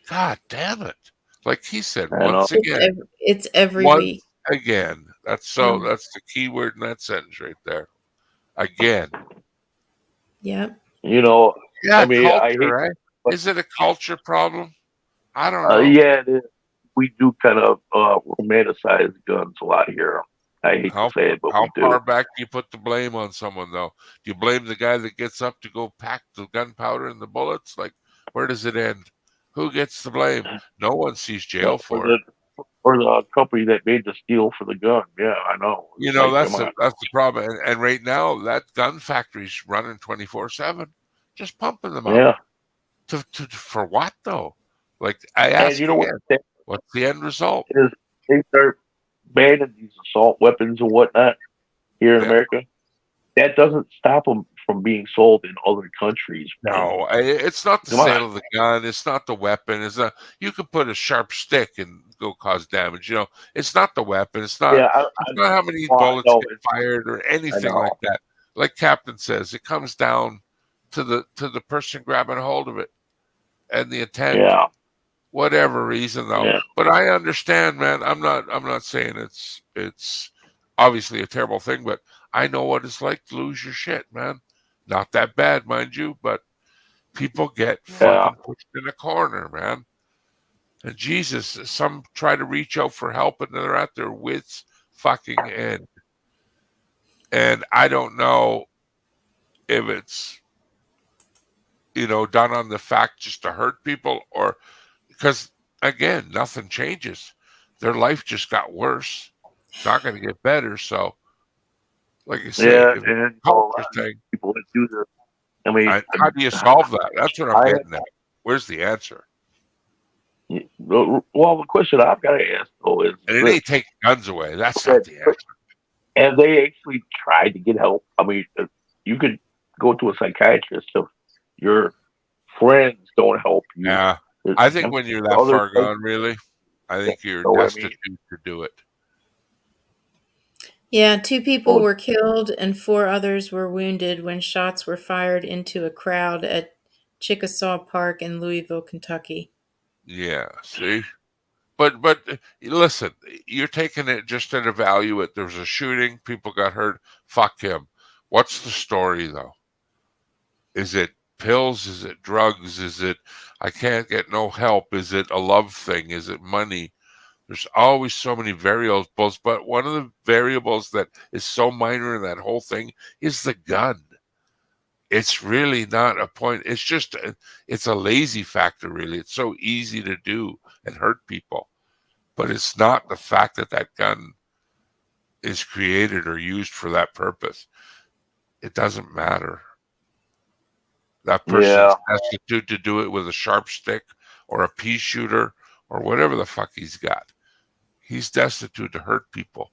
God damn it. Like he said, I know. once again, It's every once week. again. That's Yeah. that's the key word in that sentence right there. Again. Yep. You know, Yeah, I mean, I hate, culture, eh? but Is it a culture problem? I don't know. yeah, it is. We do kind of romanticize guns a lot here. I hate to How say it, but how we do. far back do you put the blame on someone though? Do you blame the guy that gets up to go pack the gunpowder and the bullets? Like, where does it end? Who gets the blame? No one sees jail Or for it. the company that made the steel for the gun. Yeah, I know. You It's know, like, that's come the on. that's the problem. And right now, that gun factory's running 24/7, just pumping them out. Yeah. For what though? Like, I And ask you know what? again, what's the end result? Is they start banning these assault weapons and whatnot here in Yeah. America, that doesn't stop them from being sold in other countries. No, it's not the Come on. sale of the gun. It's not the weapon. It's not. You could put a sharp stick and go cause damage. It's not the weapon. It's not. Yeah, It's not how many I bullets know. get fired or I anything know. like that. Like Captain says, it comes down to the person grabbing hold of it and the intent. Yeah. Whatever reason, though. Yeah. But I understand, man. I'm not saying it's obviously a terrible thing, but I know what it's like to lose your shit, man. Not that bad, mind you, but people get fucking pushed in a corner, man. And Jesus, some try to reach out for help and they're at their wits fucking end. And I don't know if it's, done on the fact just to hurt people or because, again, nothing changes. Their life just got worse. It's not going to get better. So, like I say, Yeah, if it's and a culture thing, people that do this. I mean, how do you solve that? That's what I'm getting at. Where's the answer? Well, the question I've got to ask though is, And it ain't taking guns away. That's not the answer. have they actually tried to get help? I mean, you could go to a psychiatrist if your friends don't help you. Yeah, I think when you're that far gone, really, I think you're destitute to do it. Yeah, 2 people were killed and 4 others were wounded when shots were fired into a crowd at Chickasaw Park in Louisville, Kentucky. Yeah, see? But listen, you're taking it just to evaluate. There was a shooting, people got hurt. Fuck him. What's the story, though? Is it pills? Is it drugs? Is it I can't get no help? Is it a love thing? Is it money? There's always so many variables, but one of the variables that is so minor in that whole thing is the gun. It's really not a point. It's just it's a lazy factor, really. It's so easy to do and hurt people. But it's not the fact that that gun is created or used for that purpose. It doesn't matter. That person's destitute to do it with a sharp stick or a pea shooter or whatever the fuck he's got. He's destitute to hurt people.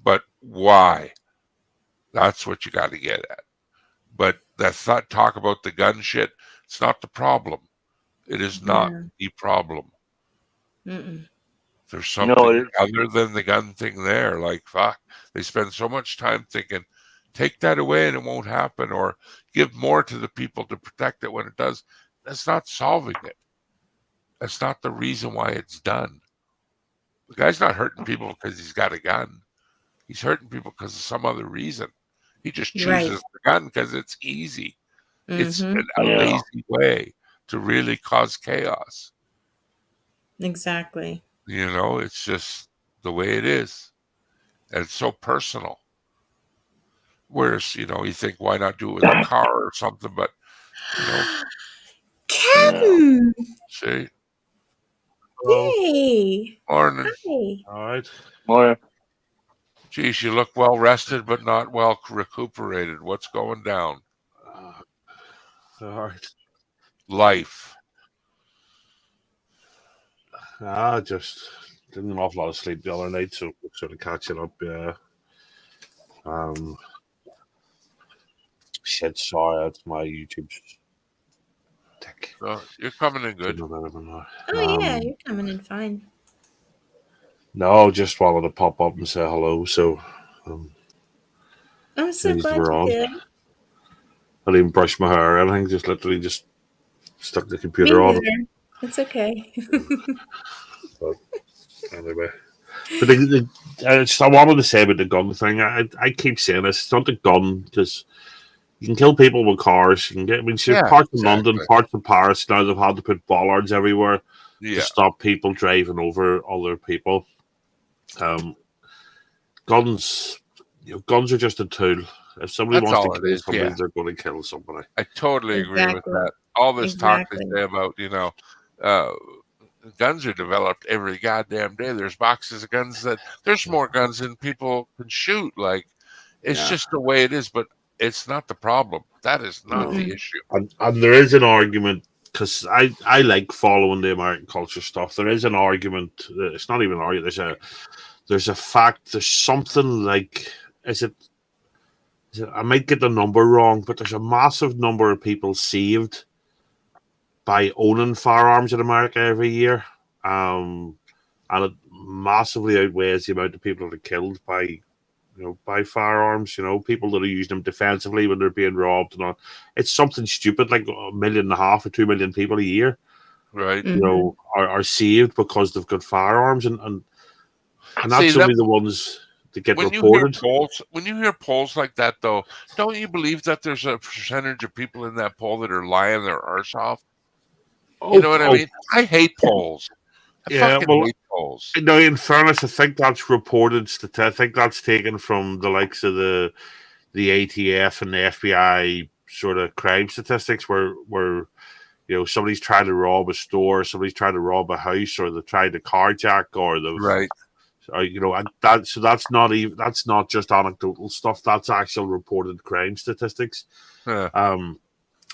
But why? That's what you got to get at. But that's not talk about the gun shit. It's not the problem. It is not the problem. Mm-mm. There's something other than the gun thing there. Like, fuck, they spend so much time thinking, take that away and it won't happen, or give more to the people to protect it when it does. That's not solving it. That's not the reason why it's done. The guy's not hurting people because he's got a gun. He's hurting people because of some other reason. He just chooses the gun because it's easy. It's a lazy way to really cause chaos. Exactly. It's just the way it is. And it's so personal. Whereas, you think, why not do it with a car or something? But, Captain! See? Yay! Morning. Hi. All right. Morning. Geez, you look well rested, but not well recuperated. What's going down? All right. Life. Just didn't an awful lot of sleep the other night, so sort of catching up. Yeah. Said sorry, that's my YouTube. Oh, you're coming in good. Oh yeah, you're coming in fine. No, just wanted to pop up and say hello. So I'm so glad you did. I didn't brush my hair or anything. Just literally just stuck the computer on. It's okay. But anyway, I wanted to say about the gun thing. I keep saying this. It's not the gun because you can kill people with cars. You can get. Parts of London, parts of Paris now they've had to put bollards everywhere to stop people driving over other people. Guns are just a tool. If somebody wants to kill somebody, they're going to kill somebody. I totally agree with that. All this talk they say about, guns are developed every goddamn day. There's boxes of guns there's more guns than people can shoot. Like, it's just the way it is, but it's not the problem. That is not the issue. And there is an argument, because I like following the American culture stuff. There is an argument. It's not even an argument. there's something like, I might get the number wrong, but there's a massive number of people saved by owning firearms in America every year. And it massively outweighs the amount of people that are killed by firearms. People that are using them defensively when they're being robbed and all. It's something stupid like 1.5 million or 2 million people a year, Right. Are saved because they've got firearms, and that's only the ones that get reported. When you hear polls like that, though, don't you believe that there's a percentage of people in that poll that are lying their arse off? You know what I mean? I hate polls. I fucking hate polls. No, in fairness, I think that's reported. I think that's taken from the likes of the ATF and the FBI sort of crime statistics, where somebody's trying to rob a store, somebody's trying to rob a house, or they tried to carjack, or they've right. And that's not just anecdotal stuff. That's actual reported crime statistics. Yeah.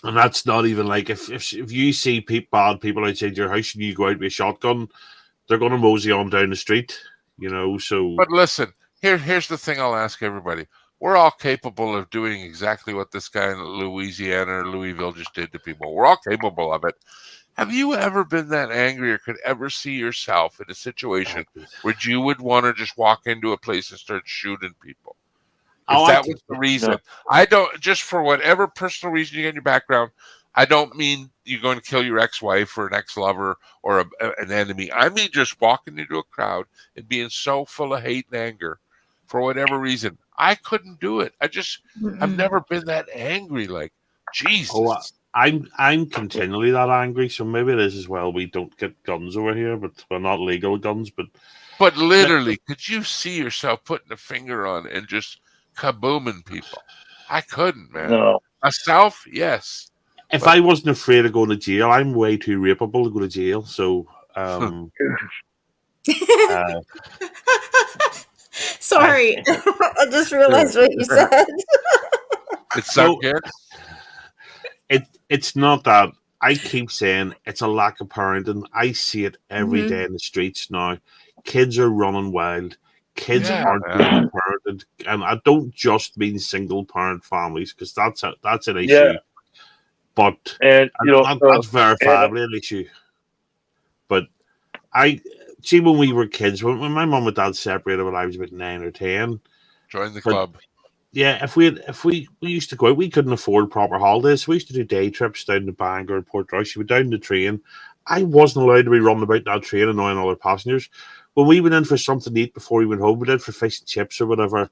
And that's not even like if you see bad people outside your house and you go out with a shotgun, they're going to mosey on down the street, So, but listen, here's the thing. I'll ask everybody: we're all capable of doing exactly what this guy in Louisiana or Louisville just did to people. We're all capable of it. Have you ever been that angry or could ever see yourself in a situation where you would want to just walk into a place and start shooting people? If that was the reason. I don't, just for whatever personal reason you get in your background, I don't mean you're going to kill your ex-wife or an ex-lover or an enemy. I mean just walking into a crowd and being so full of hate and anger for whatever reason. I couldn't do it. I've never been that angry. Like, Jesus. I'm continually that angry, so maybe it is as well. We don't get guns over here, but we're not legal guns. But literally, could you see yourself putting a finger on and just kabooming people? I couldn't, man. No. Myself, yes. If I wasn't afraid of going to jail, I'm way too rapeable to go to jail. So, sorry, I just realized what you said. It's so good. It's not that. I keep saying it's a lack of parenting. I see it every day in the streets now. Kids are running wild. Kids aren't being parented, and I don't just mean single parent families, because that's an issue. Yeah. But that's verifiably an issue. But I see when we were kids, when my mum and dad separated when I was about 9 or 10. Join the club. Yeah, if we used to go out, we couldn't afford proper holidays. So we used to do day trips down to Bangor and Portrush. We were down the train. I wasn't allowed to be running about that train annoying other passengers. When we went in for something to eat before we went home, we did for fish and chips or whatever.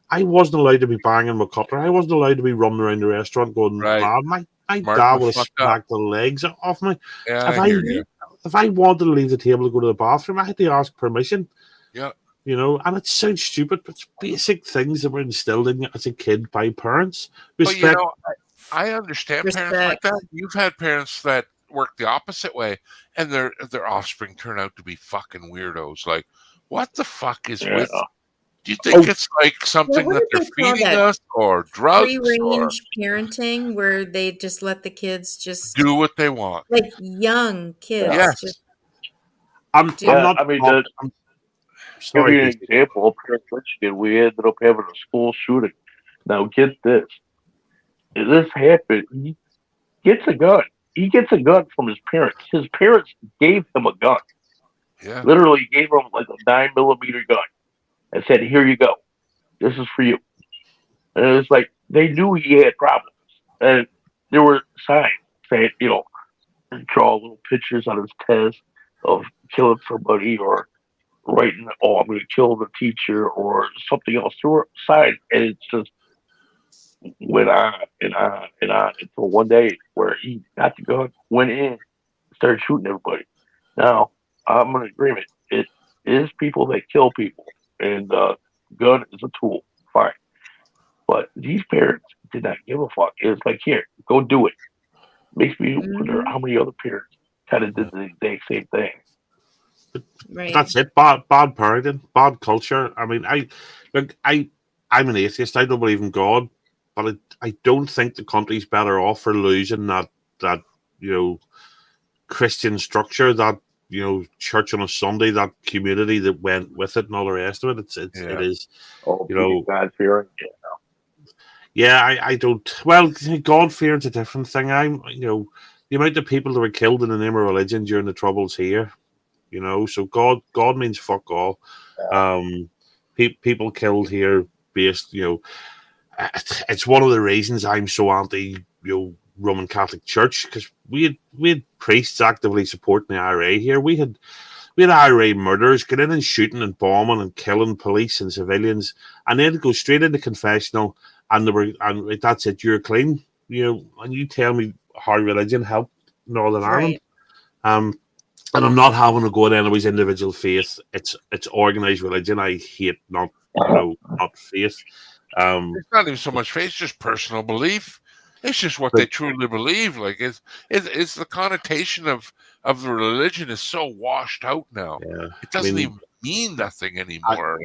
I wasn't allowed to be banging my cutler. I wasn't allowed to be running around the restaurant going, "Mad." My dad would have smacked the legs off me. Yeah, if I wanted to leave the table to go to the bathroom, I had to ask permission. Yeah. And it sounds stupid, but it's basic things that were instilled in you as a kid by parents. Respect. But I understand parents like that. You've had parents that work the opposite way, and their offspring turn out to be fucking weirdos. Like, what the fuck is with? Do you think it's like something that they're feeding us, or drugs, free-range parenting, where they just let the kids just do what they want, like young kids? Yes. I'm not. I mean, give you an example. Up here in Michigan, we ended up having a school shooting. Now, get this. If this happened, he gets a gun. He gets a gun from his parents. His parents gave him a gun. Yeah. Literally gave him like a 9mm gun and said, "Here you go. This is for you." And it was like they knew he had problems, and there were signs saying, draw little pictures on his test of killing somebody or writing, "Oh, I'm going to kill the teacher," or something else. There were signs, and it just went on and on and on until one day where he got the gun, went in, started shooting everybody. Now, I'm in agreement. It is people that kill people, and gun is a tool. Fine. But these parents did not give a fuck. It was like, here, go do it. Makes me wonder how many other parents kind of did the exact same thing. Right. That's it. Bad parenting, bad culture. I mean, I'm an atheist. I don't believe in God, but I don't think the country's better off for losing that Christian structure, that church on a Sunday, that community that went with it and all the rest of it. It is, Oh, God fearing. Yeah, I don't. Well, God fear is a different thing. The amount of people that were killed in the name of religion during the Troubles here, so God means fuck all. People killed here based, it's one of the reasons I'm so anti, Roman Catholic Church, because we had priests actively supporting the IRA here. We had IRA murderers get in and shooting and bombing and killing police and civilians, and then go straight into confessional, and that's it. You're clean, and you tell me how religion helped Northern Ireland. And I'm not having to go at anybody's individual faith. It's organized religion. I hate not faith. It's not even so much faith; it's just personal belief. It's just what they truly believe. Like it's the connotation of the religion is so washed out now. Yeah. It doesn't even mean nothing anymore.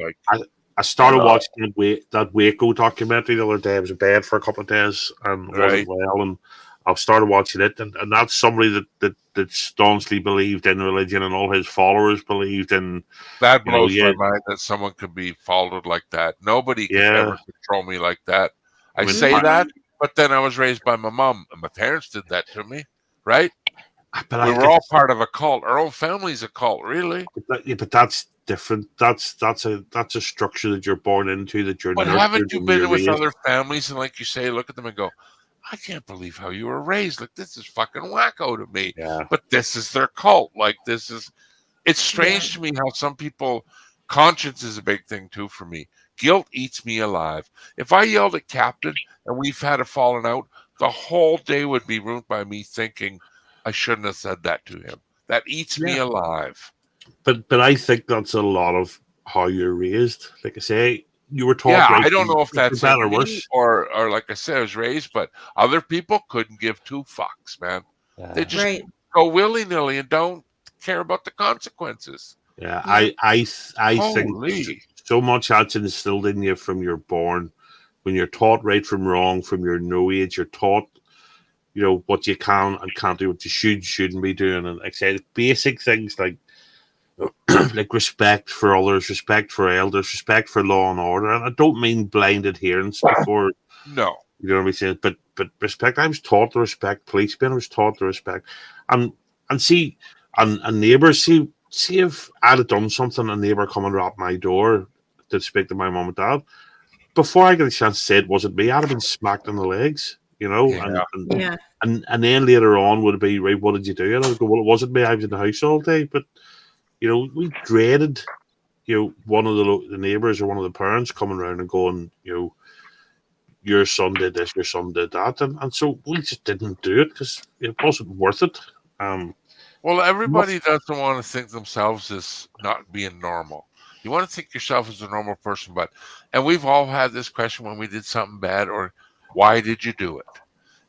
I started watching that Waco documentary the other day. I was in bed for a couple of days and wasn't well, and I started watching it, and that's somebody that staunchly believed in religion, and all his followers believed in. That blows my mind that someone could be followed like that. Nobody could ever control me like that. I say that, but then I was raised by my mom, and my parents did that to me, right? But we were all part of a cult. Our own family's a cult, really. But that's different. That's a structure that you're born into. That you're. But haven't you been with other families and, like you say, look at them and go, I can't believe how you were raised. Like, this is fucking wacko to me. Yeah. But this is their cult. Like, it's strange to me how some people, conscience is a big thing too for me. Guilt eats me alive. If I yelled at Captain and we've had a falling out, the whole day would be ruined by me thinking I shouldn't have said that to him. That eats me alive. But I think that's a lot of how you're raised. Like I say, you were taught. Yeah, I don't know if that's better or worse, or like I said, I was raised, but other people couldn't give two fucks, man. They just go willy nilly and don't care about the consequences. Yeah, I think so much that's instilled in you from you're born. When you're taught right from wrong from your no age, you're taught, what you can and can't do, what you shouldn't be doing, and like I said, basic things like like respect for others, respect for elders, respect for law and order. And I don't mean blind adherence before. No. You know what I'm saying? But respect. I was taught to respect policemen. I was taught to respect, and neighbours. See if I'd have done something, a neighbour come and rap my door to speak to my mum and dad. Before I get a chance to say it wasn't me, I'd have been smacked in the legs. And then later on would it be right? What did you do? And I would go, well, it wasn't me. I was in the house all day, but. We dreaded, one of the neighbours or one of the parents coming around and going, your son did this, your son did that. And so we just didn't do it because it wasn't worth it. Well, everybody doesn't want to think themselves as not being normal. You want to think yourself as a normal person, and we've all had this question when we did something bad, or why did you do it?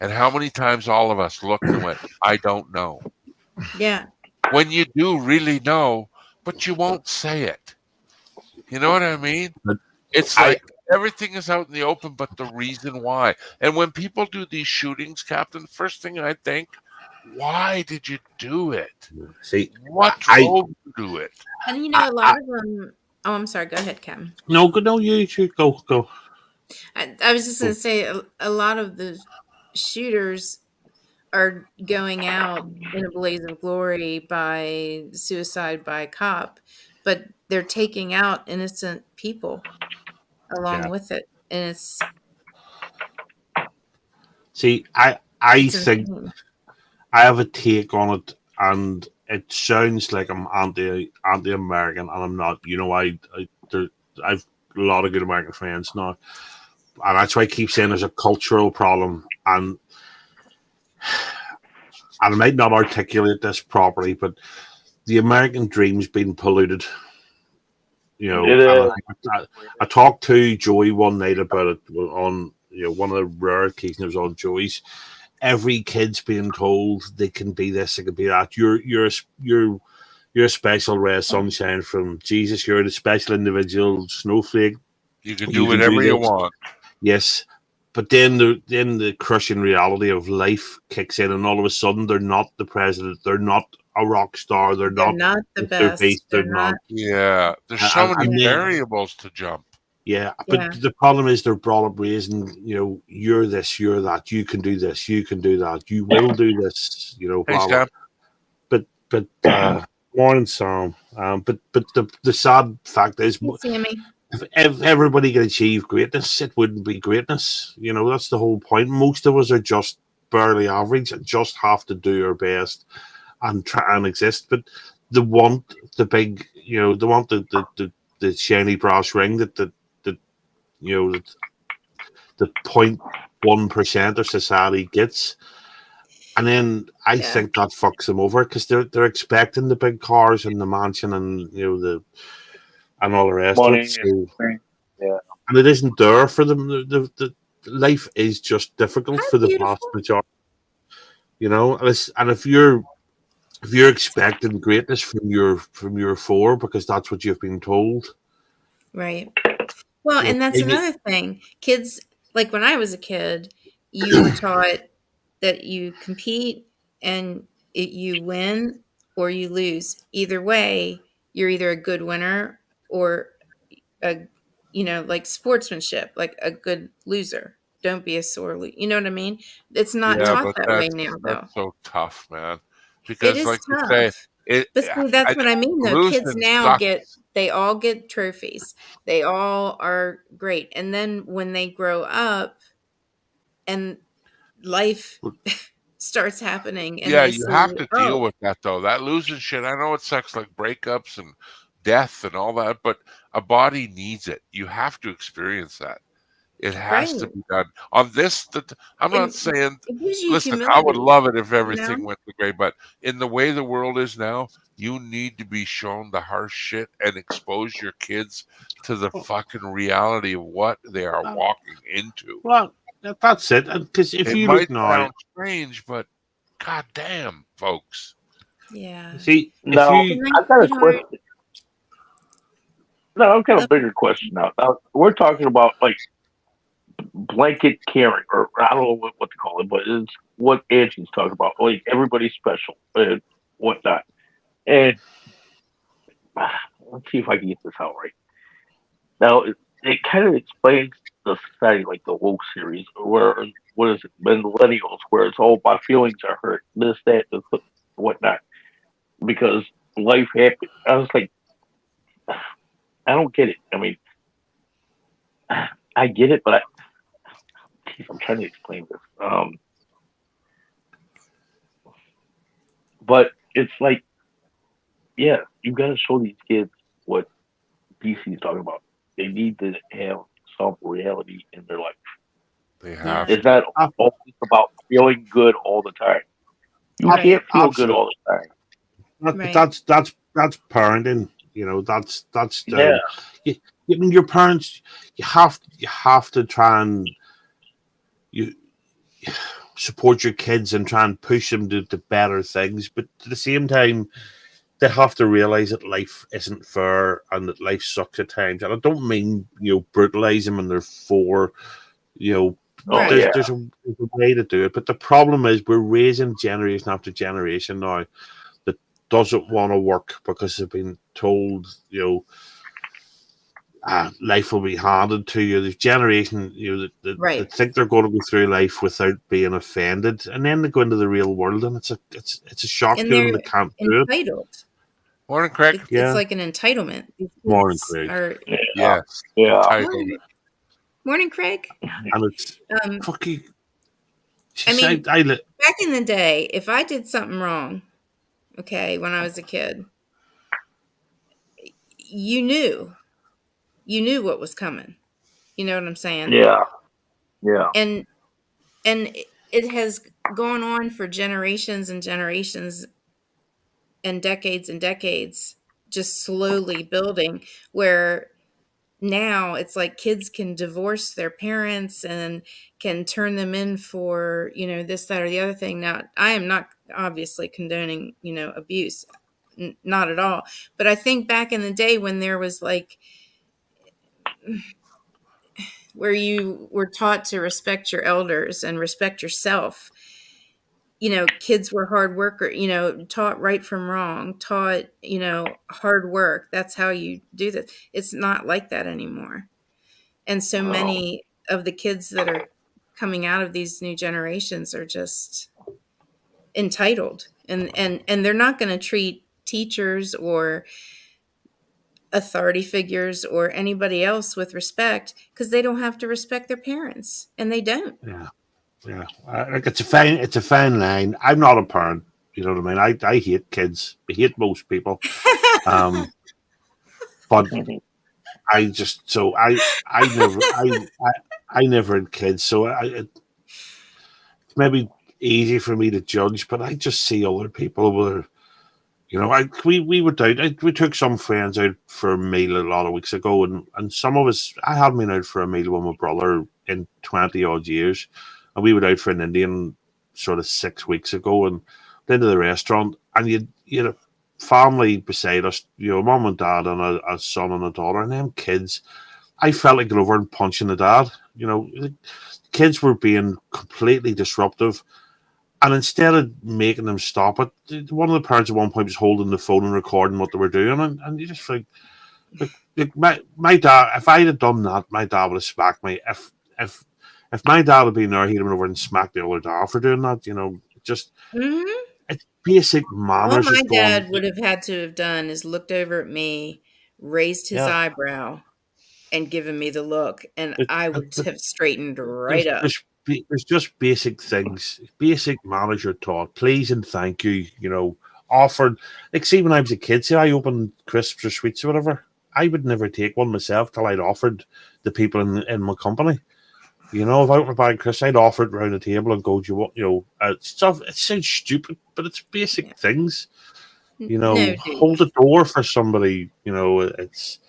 And how many times all of us looked and went, I don't know. Yeah. When you do really know, but you won't say it. You know what I mean? It's like everything is out in the open, but the reason why. And when people do these shootings, Captain, the first thing I think, why did you do it? See, what drove you to do it? And a lot of them. Oh, I'm sorry. Go ahead, Cam. No, you should go. I was just going to say a lot of the shooters are going out in a blaze of glory by suicide by cop, but they're taking out innocent people along with it, and it's. See, I think I have a take on it, and it sounds like I'm anti-American, and I'm not. I've a lot of good American friends now, and that's why I keep saying there's a cultural problem, and I might not articulate this properly, but the American dream's been polluted. I talked to Joey one night about it on one of the rare occasions it was on Joey's. Every kid's being told they can be this, they can be that. You're a special ray of sunshine from Jesus. You're a special individual snowflake. You can do whatever you want. Yes, but then the crushing reality of life kicks in, and all of a sudden they're not the president, they're not a rock star, they're They're not not the Mr. Beast, best. they're They're not. not. Yeah, there's so many And then, variables to jump. yeah, Yeah. but the problem is they're brought up raising, you're this, you're that, you can do this, you can do that, you will do this, Hey, blah, blah. Sam. But morning, Sam. But the sad fact is, Hey, Sammy. if everybody could achieve greatness, it wouldn't be greatness. That's the whole point. Most of us are just barely average and just have to do our best and try and exist. But they want the big, they want the shiny brass ring that the 0.1% of society gets. And then I think that fucks them over because they're expecting the big cars and the mansion and and all the rest of it. So, and it isn't there for them. The life is just difficult for the vast majority. And if you're expecting greatness from your four because that's what you've been told, right? Well, and that's another thing. Kids, like when I was a kid, you were taught that you compete and you win or you lose. Either way, you're either a good winner or a, like sportsmanship, like a good loser. Don't be a sore loser. You know what I mean? It's not Yeah, taught but that way now, though. that's so tough, man. It Because, is like you tough. say, But see, that's what I mean, though. Kids losing now sucks. they all get trophies. They all are great. And then when they grow up and life starts happening and Yeah, they you see, have to deal with that though. That losing shit. I know it sucks, like breakups and death and all that, but a body needs it. You have to experience that. It has to right. be done. On this, I'm not And saying. it gives you Listen, I would humility, love it if you everything know? went the great, but in the way the world is now, you need to be shown the harsh shit and expose your kids to the fucking reality of what they are walking into. well, that's it. Because if It you might look now, sound strange, but goddamn, folks. Yeah. see, if Now, you, I got a Sweetheart, question. No, I've got a bigger question now. Now we're talking about like blanket caring, or I don't know what to call it, but it's what Angie's talking about. Like everybody's special and whatnot. And let's see if I can get this out right. Now it kind of explains the society, like the woke series, where what is it, millennials, where it's all my feelings are hurt, this, that, this, whatnot, because life happened. I was like, I don't get it. I mean, I get it, but I'm trying to explain this. But it's like, yeah, you got to show these kids what DC is talking about. They need to have some reality in their life. They yeah. have It's to. not always about feeling good all the time. You Right. can't feel good absolutely, all the time. Right. that's parenting. That's Yeah, I mean, your parents. You have to try and you support your kids and try and push them to better things, but at the same time, they have to realize that life isn't fair and that life sucks at times. And I don't mean brutalize them and they're for oh Right. yeah, there's a way to do it. But the problem is we're raising generation after generation now that doesn't want to work because they've been told life will be handed to you. There's generation that Right. think they're going to go through life without being offended, and then they go into the real world and it's a shock And to them. they're They can't do it. entitled. Morning, Craig. It's Yeah. like an entitlement. These Morning, kids Craig. are Yes. yeah. Entitlement. morning, Craig. And it's Um, fucking. I mean, I back in the day, if I did something wrong, okay, when I was a kid, you knew what was coming. You know what I'm saying? Yeah, yeah, And it has gone on for generations and generations and decades, just slowly building, where now it's like kids can divorce their parents and can turn them in for this, that, or the other thing. Now I am not obviously condoning abuse, not at all, but I think back in the day when there was like where you were taught to respect your elders and respect yourself. Kids were hard worker, taught right from wrong, taught, hard work. That's how you do this. It's not like that anymore. And so many of the kids that are coming out of these new generations are just entitled, and they're not going to treat teachers or authority figures or anybody else with respect, because they don't have to respect their parents, and they don't. Yeah. Like it's a fine line. I'm not a parent. You know what I mean? I hate kids. I hate most people. But I just so I never had kids, so it's maybe easy for me to judge. But I just see other people where we were out. We took some friends out for a meal a lot of weeks ago, and some of us I hadn't been out for a meal with my brother in 20 odd years, and we were out for an Indian sort of 6 weeks ago, and went to the restaurant, and you had a family beside us, mum and dad and a son and a daughter, and them kids. I felt like going over and punching the dad. The kids were being completely disruptive. And instead of making them stop it, one of the parents at one point was holding the phone and recording what they were doing. And you just think, like my dad, if I had done that, my dad would have smacked me. If my dad had been there, he'd have been over and smacked the other dad for doing that. Just it's basic All manners. my Is dad gone. would have had to have done is looked over at me, raised his Yeah. eyebrow, and given me the look, and But, I but, would but have straightened right up. there's just basic things, basic manners you're taught. Please and thank you. Offered. Like, see, when I was a kid, say I opened crisps or sweets or whatever, I would never take one myself till I'd offered the people in my company. If I opened a bag of crisps, I'd offer it around the table and go, "Do you want?" Stuff. It sounds stupid, but it's basic Yeah. things. No, Hold dude. the door for somebody. It's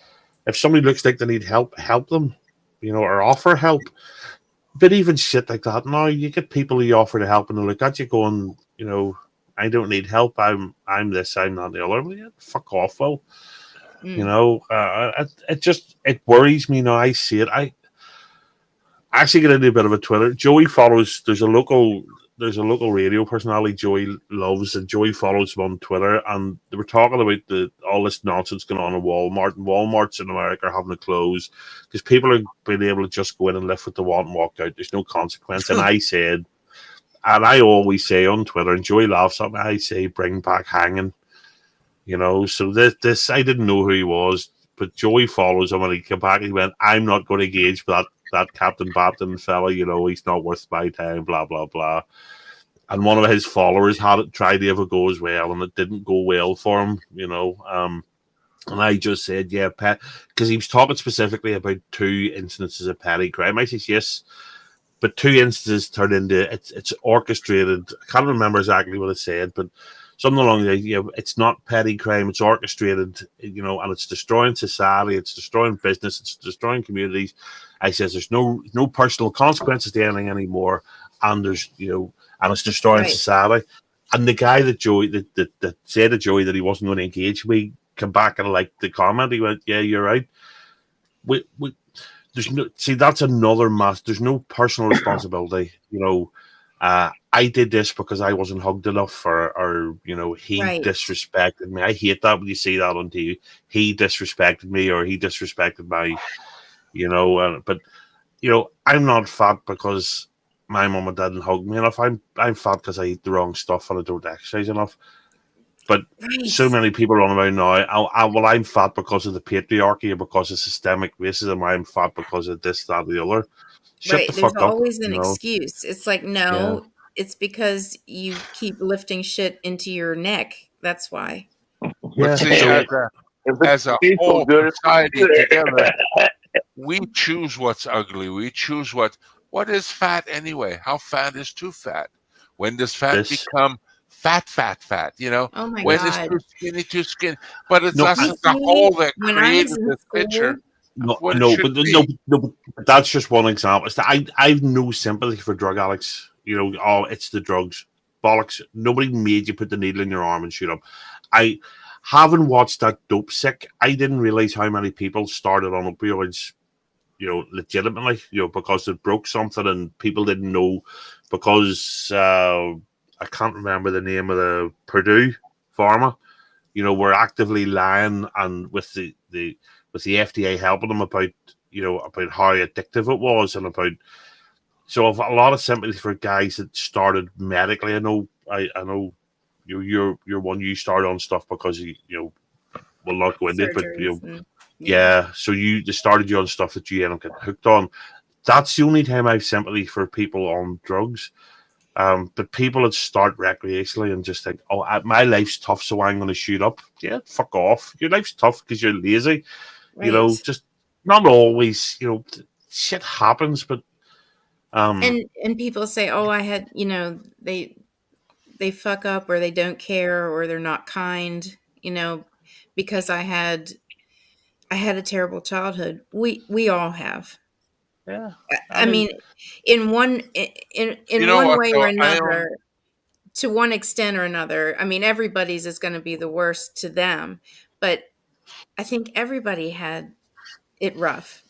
if somebody looks like they need help, help them. Or offer help. But even shit like that, now you get people who offer to help and they look at you going, I don't need help. I'm this, I'm not the other. Well, yeah, fuck off, Will. It worries me now. I see it. I actually get into a bit of a Twitter. Joey follows. There's a local radio personality Joey loves, and Joey follows him on Twitter. And they were talking about all this nonsense going on in Walmart, and Walmarts in America are having to close because people are being able to just go in and lift what they want and walk out. There's no consequence. And I said, and I always say on Twitter, and Joey laughs at me. I say, bring back hanging. So this I didn't know who he was, but Joey follows him, and he came back and he went, I'm not going to engage with that Captain Bapton fella, he's not worth my time, blah, blah, blah. And one of his followers had it tried to have a go as well, and it didn't go well for him, And I just said, yeah, because he was talking specifically about 2 instances of petty crime. I said, yes, but 2 instances turned into it's orchestrated. I can't remember exactly what it said, but something along the it's not petty crime, it's orchestrated, and it's destroying society, it's destroying business, it's destroying communities. I says there's no personal consequences to anything anymore, and there's and it's destroying Right. society. And the guy that Joey that said to Joey that he wasn't going to engage, we come back and liked the comment. He went, "Yeah, you're right. We there's no that's another mass. There's no personal responsibility. I did this because I wasn't hugged enough, or he Right. disrespected me. I hate that when you see that on TV. He disrespected me, or he disrespected my, but I'm not fat because my mum and dad didn't hug me enough. I'm fat because I eat the wrong stuff and I don't exercise enough. But so Right. many people run around now. I'm fat because of the patriarchy or because of systemic racism. I'm fat because of this, that, or the other. Shut the Right. There's fuck up. always an excuse. It's like, Yeah. no, it's because you keep lifting shit into your neck. That's why. But see, So as a Tastes so whole good. society together, we choose what's ugly. We choose what is fat anyway. How fat is too fat? When does fat this become fat, fat, fat? Oh my When is God. too skinny, too skinny? But it's no, us I, as a whole that When I was created in this picture school, of no, what it no, should but no, be. no, but that's just one example. I've no sympathy for drug addicts. It's the drugs, bollocks. Nobody made you put the needle in your arm and shoot up. I haven't watched that Dope Sick. I didn't realize how many people started on opioids, legitimately, because it broke something and people didn't know, because I can't remember the name of the Purdue Pharma, were actively lying, and with the FDA helping them about about how addictive it was, and about, so I've a lot of sympathy for guys that started medically. I know you're one, you started on stuff because will not go into it, but Surgeries. And, yeah, so you started you on stuff that you end up getting hooked on. That's the only time I have sympathy for people on drugs. But people that start recreationally and just think, oh, my life's tough, so I'm going to shoot up. Yeah, fuck off. Your life's tough because you're lazy. right. Just not always. Shit happens, but And people say, oh, I had, they fuck up, or they don't care, or they're not kind, because I had a terrible childhood. We all have. yeah, I mean, in one You in know one what way or though? another, to one extent or another. I mean, everybody's is going to be the worst to them, but I think everybody had it rough.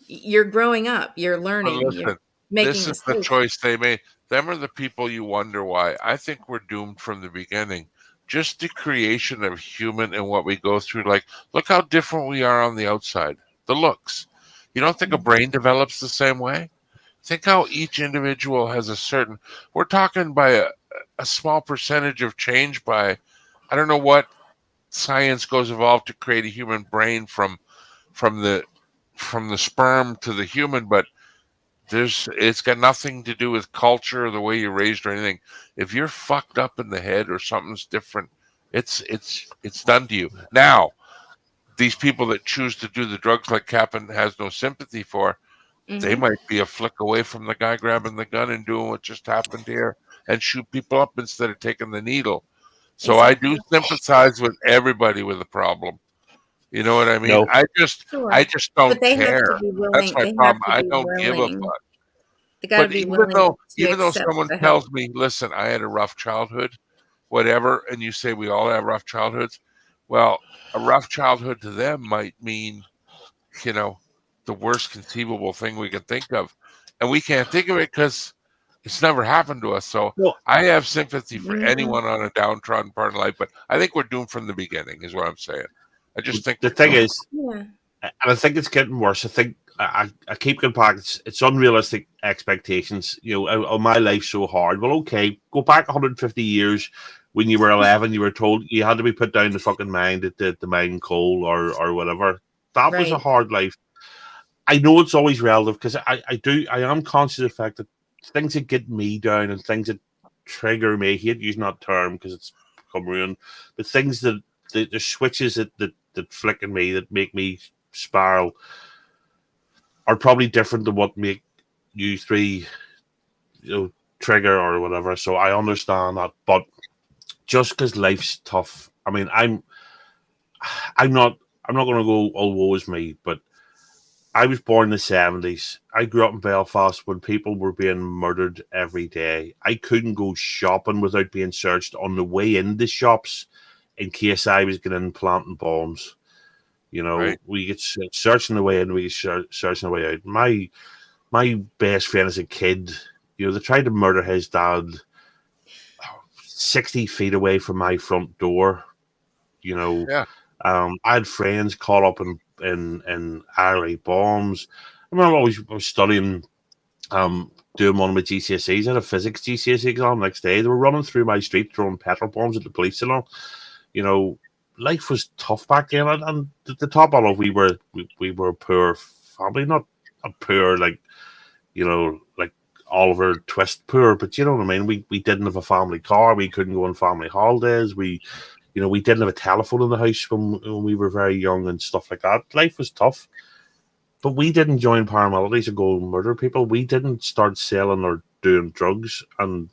You're growing up, you're But learning, you're listen, making this is the mistakes. choice they made. Them are the people you wonder why. I think we're doomed from the beginning. Just the creation of human and what we go through. Like, look how different we are on the outside. The looks. You don't think a brain develops the same way? Think how each individual has a certain. We're talking by a small percentage of change by, I don't know what science goes evolved to create a human brain from the from the sperm to the human, but it's got nothing to do with culture or the way you're raised or anything. If you're fucked up in the head or something's different, it's done to you. Now, these people that choose to do the drugs like Captain has no sympathy for, they might be a flick away from the guy grabbing the gun and doing what just happened here and shoot people up instead of taking the needle. So I do Exactly. sympathize with everybody with a problem. You know what I mean? no, I Sure. just But don't they have to care. be That's willing. my They have problem. to I be don't give a willing. fuck. They got to But be willing to even though accept someone the help. tells me, listen, I had a rough childhood, whatever, and you say we all have rough childhoods, well, a rough childhood to them might mean, you know, the worst conceivable thing we can think of. And we can't think of it because it's never happened to us. So no. I have sympathy for Mhm. anyone on a downtrodden part of life, but I think we're doomed from the beginning, is what I'm saying. I just think The we're thing doomed. is, Yeah. and I think it's getting worse. I think I keep going back. It's unrealistic expectations. Oh, my life's so hard. Well, okay, go back 150 years. When you were 11, you were told you had to be put down the fucking mine to mine coal or whatever. That was a Right. hard life. I know it's always relative because I am conscious of the fact that things that get me down and things that trigger me. I hate using that term because it's become ruined. But things that the switches that flick in me that make me spiral are probably different than what make you three trigger or whatever. So I understand that, but just because life's tough, I mean, I'm not going to go all woe is me, but I was born in the 70s. I grew up in Belfast when people were being murdered every day. I couldn't go shopping without being searched on the way into shops in case I was getting planting bombs. Right. We get searched on the way in, we get searched on the way out. My best friend as a kid, they tried to murder his dad 60 feet away from my front door. You know, Yeah. I had friends caught up in IRA bombs. I remember I was studying, doing one of my GCSEs. I had a physics GCSE exam the next day. They were running through my street throwing petrol bombs at the police and all. You know, life was tough back then. And the top of it, we were a poor family, not a poor like Oliver Twist poor, but you know what I mean. We didn't have a family car. We couldn't go on family holidays. We didn't have a telephone in the house when we were very young and stuff like that. Life was tough, but we didn't join paramilitaries and go and murder people. We didn't start selling or doing drugs and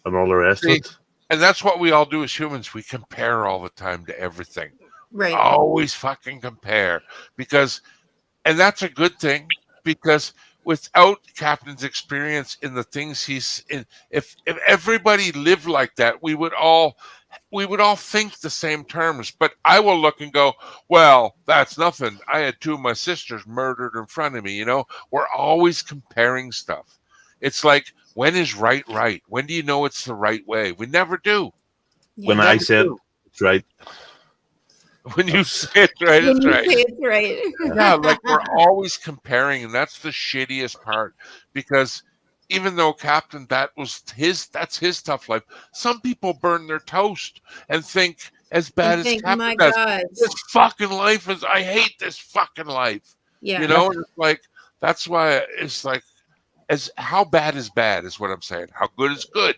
all the rest of See, it. and that's what we all do as humans. We compare all the time to everything. Right. Always fucking compare because, and that's a good thing because without Captain's experience in the things he's in, if everybody lived like that, we would all think the same terms. But I will look and go, well, that's nothing. I had two of my sisters murdered in front of me. You know, we're always comparing stuff. It's like, when is right? When do you know it's the right way? We never do. Yeah. When I said it's right. When you say it right, When it's you right. say it's right. Yeah, like we're always comparing, and that's the shittiest part. Because even though Captain, that's his tough life. Some people burn their toast and think as bad And as think, Captain my does. God. This fucking life is. I hate this fucking life. Yeah. You know, and it's like, that's why it's like, as how bad is bad is what I'm saying. How good is good.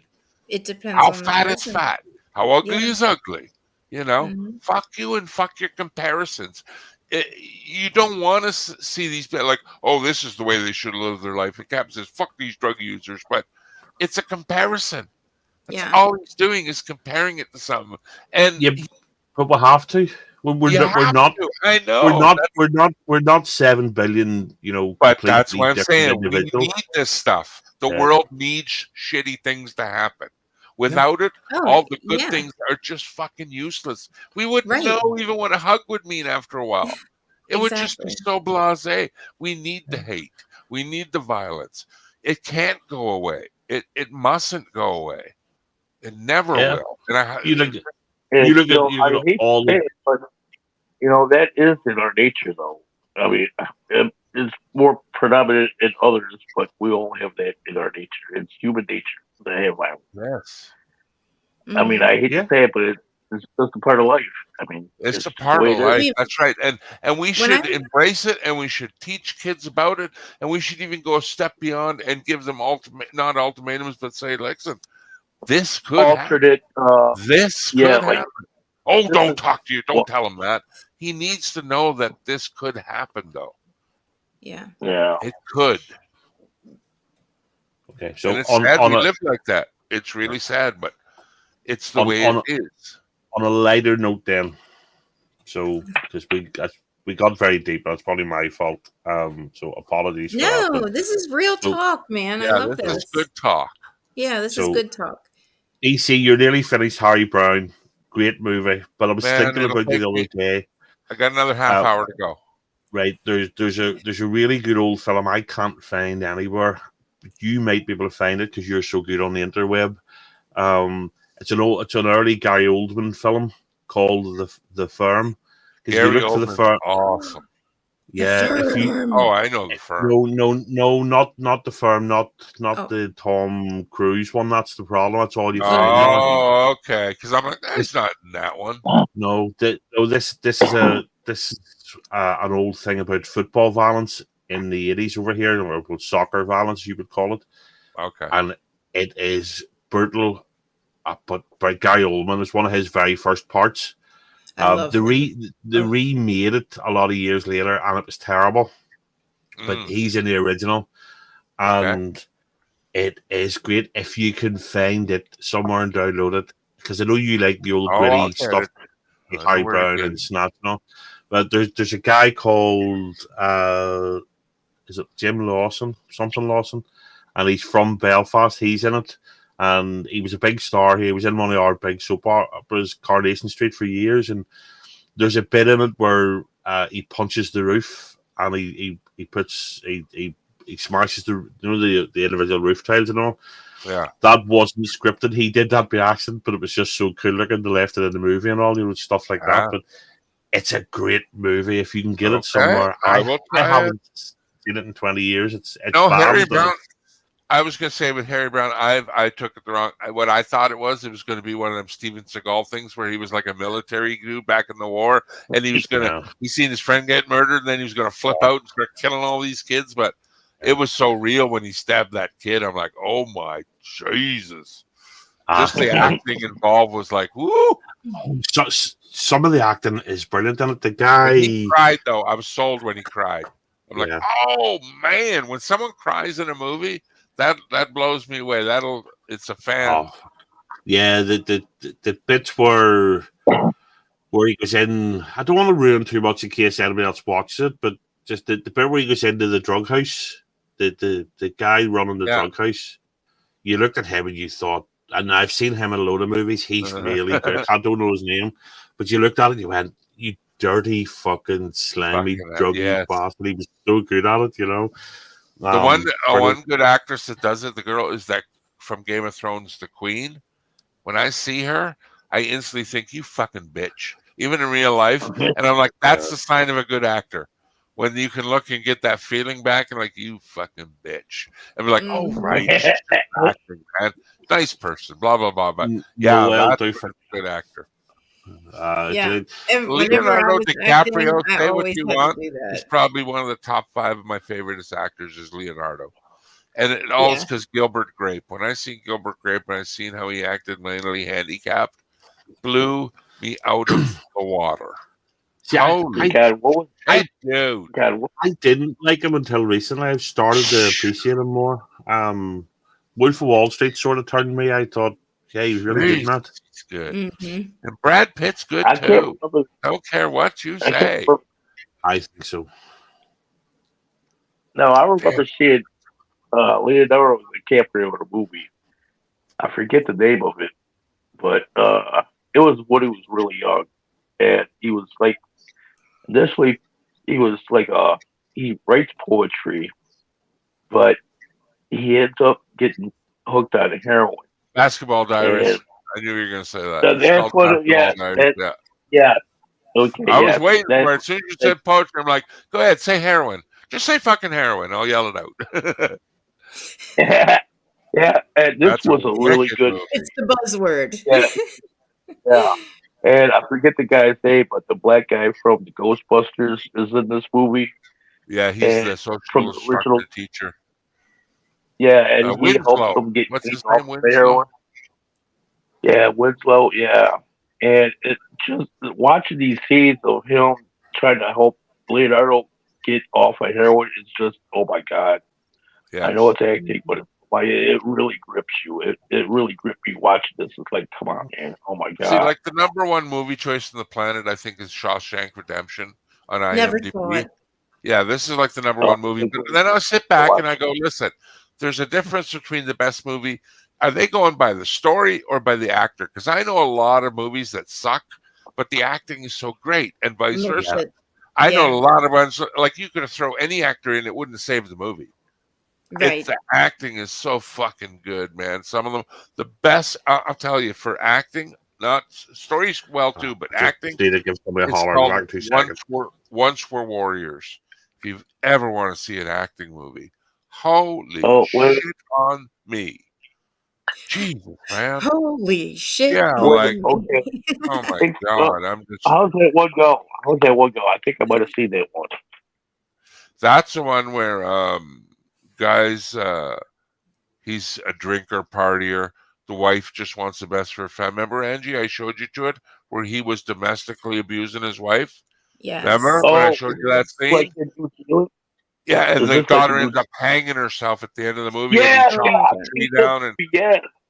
It depends How on the fat is person. fat. How ugly Yeah. is ugly. You know, Mhm. fuck you and fuck your comparisons. You don't want to see these people like, oh, this is the way they should live their life. And Captain says, fuck these drug users. But it's a comparison. That's Yeah. all he's doing is comparing it to something. And Yeah, but we have to. We're you not. We're have not. to. I know. We're not 7 billion. You know, But that's completely what I'm different saying. We individuals. need this stuff. The Yeah. world needs shitty things to happen. Without it, Oh, all the good yeah. things are just fucking useless. We wouldn't Right. know even what a hug would mean after a while. It would just be Exactly. so blasé. We need the hate. We need the violence. It can't go away. It mustn't go away. It never Yeah. will. And You look. And, You look you know, at. You I look at hate all. to say it, but you know that is in our nature, though. I mean, it's more predominant in others, but we all have that in our nature. It's human nature to have violence. yes. I mean, Mhm. I hate Yeah. to say it, but it's just a part of life. I mean, It's it's a just the part way of it is. life. That's right. And we When I should embrace it, and we should teach kids about it, and we should even go a step beyond and give them not ultimatums, but say, listen, this could happen. Alternate, This yeah, could like happen. Oh, this don't is talk to you. well, Don't tell him that. He needs to know that this could happen, though. yeah. yeah. It could. Okay. And So it's sad on we a live like that. It's really sad, but it's the way it on is. a lighter note, then. So because we got very deep, that's probably my fault. So apologies for that. No, But this is real so talk, man. I Yeah, love this is this. good talk. Yeah, this is so good talk. EC, you're nearly finished Harry Brown. Great movie. But I was Man, thinking it'll about you take the me. other day. I got another half hour to go. Right, there's a really good old film I can't find anywhere. You might be able to find it because you're so good on the interweb. It's an early Gary Oldman film called The Firm. Because if you Gary look for The Oldman's Firm, awesome. yeah, if you Oh, I know The Firm. no, not The Firm, not Oh, the Tom Cruise one. That's the problem. That's all you find on it. Oh, okay. Because I'm like, he's not in that one. No, this is an old thing about football violence in the 80s over here, or soccer violence, you would call it. Okay. And it is brutal. But by Gary Oldman, it's one of his very first parts. I love him. They remade it a lot of years later, and it was terrible. But Mm, he's in the original, okay. and it is great if you can find it somewhere and download it. Because I know you like the old Oh, I'll gritty get stuff, it. I know Harry where to Brown get and it. Snatch and all. But there's a guy called is it Jim Lawson, something Lawson, and he's from Belfast. He's in it, and he was a big star. He was in one of our big soap operas, Coronation Street, for years. And there's a bit in it where he punches the roof, and he smashes the individual roof tiles and all. Yeah. That wasn't scripted. He did that by accident, but it was just so cool looking. They left it in the movie and all, stuff like that. Ah. But it's a great movie if you can get it Okay. somewhere. I will I try it. haven't seen it in 20 years. It's No, bad, Harry but Brown. I was gonna say with Harry Brown, I took it the wrong. What I thought it was going to be one of them Steven Seagal things where he was like a military dude back in the war, and he was he seen his friend get murdered, and then he was gonna flip out and start killing all these kids. But it was so real when he stabbed that kid. I'm like, oh my Jesus! Just the acting involved was like, woo. Some of the acting is brilliant in it. The guy, when he cried though, I was sold when he cried. I'm like, Yeah. oh man, when someone cries in a movie, that blows me away. It's a fan. Yeah, the bits where he goes in. I don't want to ruin too much in case anybody else watches it, but just the bit where he goes into the drug house, the guy running the Yeah. drug house. You looked at him and you thought, and I've seen him in a load of movies. He's really good. I don't know his name, but you looked at it and you went, "You dirty fucking slimy druggy yes. bastard." He was so good at it, you know. The one good actress that does it, the girl is that from Game of Thrones, the Queen. When I see her, I instantly think, you fucking bitch, even in real life. And I'm like, that's the sign of a good actor. When you can look and get that feeling back and like, you fucking bitch. And be like, oh, right, she's just acting, man. Nice person, blah, blah, blah. But yeah, that's a good actor. Yeah. And whenever I Leonardo was acting, DiCaprio, I say what always you had want, to do is that. probably one of the top 5 of my favorite actors is Leonardo. And it all is because Gilbert Grape. When I see Gilbert Grape and I seen how he acted mentally handicapped, blew me out of the water. See, Holy God, dude. I didn't like him until recently. I've started to appreciate him more. Wolf of Wall Street sort of turned me. I thought, yeah, he was really good in that. He's good. And Brad Pitt's good I too. can't remember. Don't care what you say. I think so. No, I remember seeing Leonardo DiCaprio in a movie. I forget the name of it, but it was when he was really young, and he was like initially he was like he writes poetry, but he ends up getting hooked on heroin. Basketball Diaries. And I knew you were going to say that. that's It's called what. Yeah, Basketball Diaries. yeah. Okay. I was yeah, waiting that- for it. As soon as you said poetry, I'm like, go ahead, say heroin. Just say fucking heroin. I'll yell it out. yeah, and this That's was a really wicked good. movie. It's the buzzword. Yeah. And I forget the guy's name, but the black guy from the Ghostbusters is in this movie. Yeah, he's And the social from the instructor original. teacher. Yeah, and he helps Winslow. them get What's his off name? the heroin. Winslow? Yeah, Winslow. Yeah, and it just watching these scenes of him trying to help Leonardo get off of heroin is just, oh my god. Yeah. I know it's acting, but it really grips you. It really gripped me watching this. It's like, come on, man. Oh my god. See, like the number 1 movie choice on the planet, I think, is Shawshank Redemption on IMDb. Never saw it. Yeah, this is like the number 1 movie. But then I sit back and I go, listen, there's a difference between the best movie. Are they going by the story or by the actor? Because I know a lot of movies that suck, but the acting is so great, and vice versa. I know a lot of ones, like you could throw any actor in, it wouldn't save the movie. Right. The acting is so fucking good, man. Some of them, the best, I'll tell you, for acting, not stories well too, but acting. Need to give somebody a It's holler called back 2 seconds. Once We're Warriors. If you ever want to see an acting movie, holy shit on me. Jesus, man. Holy shit. Yeah, like, okay. Oh my god, I'm just. How's that one go? I think I might have seen that one. That's the one where guys, he's a drinker, partier. The wife just wants the best for her family. Remember, Angie, I showed you to it where he was domestically abusing his wife. Yes. Remember when I showed you that scene? Like, yeah, and is the this daughter like ends up hanging herself at the end of the movie. Yeah, and he chops the tree down. And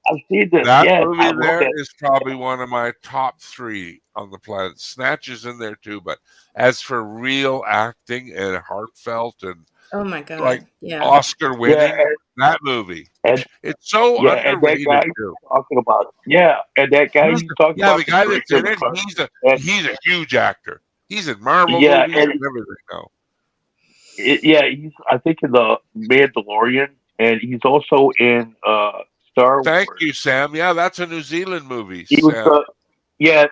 I've seen this. that Yeah, movie I love there that. is probably one of my top 3 on the planet. Snatch is in there too, but as for real acting and heartfelt and Oh my god. like Yeah. Oscar winning, and- that movie. and- It's so Yeah, and that underrated guy too. talking about it. Yeah, and that guy you talking Yeah, about. the guy that's in it, and- he's a huge actor. He's in Marvel Yeah, movies and and- everything now. he's I think in the Mandalorian, and he's also in Star Thank Wars. you, Sam. Yeah, that's a New Zealand movie. He was Sam.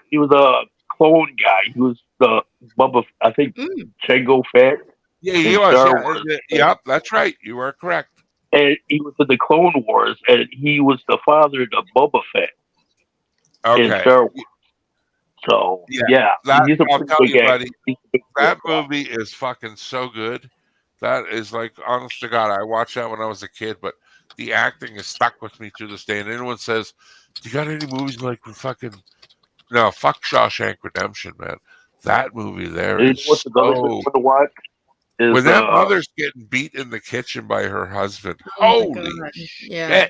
he was a clone guy. He was the Bubba. I think Jango Fett. Yeah, he in was. Star Yeah, Wars. yep, that's right. You are correct. And he was in the Clone Wars, and he was the father of Boba Fett in Okay. Star Wars. So yeah, he's a I'll pretty tell big you, actor. buddy, He's a big that guy. movie is fucking so good. That is like, honest to God, I watched that when I was a kid, but the acting is stuck with me to this day. And anyone says, "Do you got any movies like fucking?" No, fuck Shawshank Redemption, man. That movie there And is what's another good one to watch? Is, when that mother's getting beat in the kitchen by her husband. Oh my Holy God. shit! Yeah.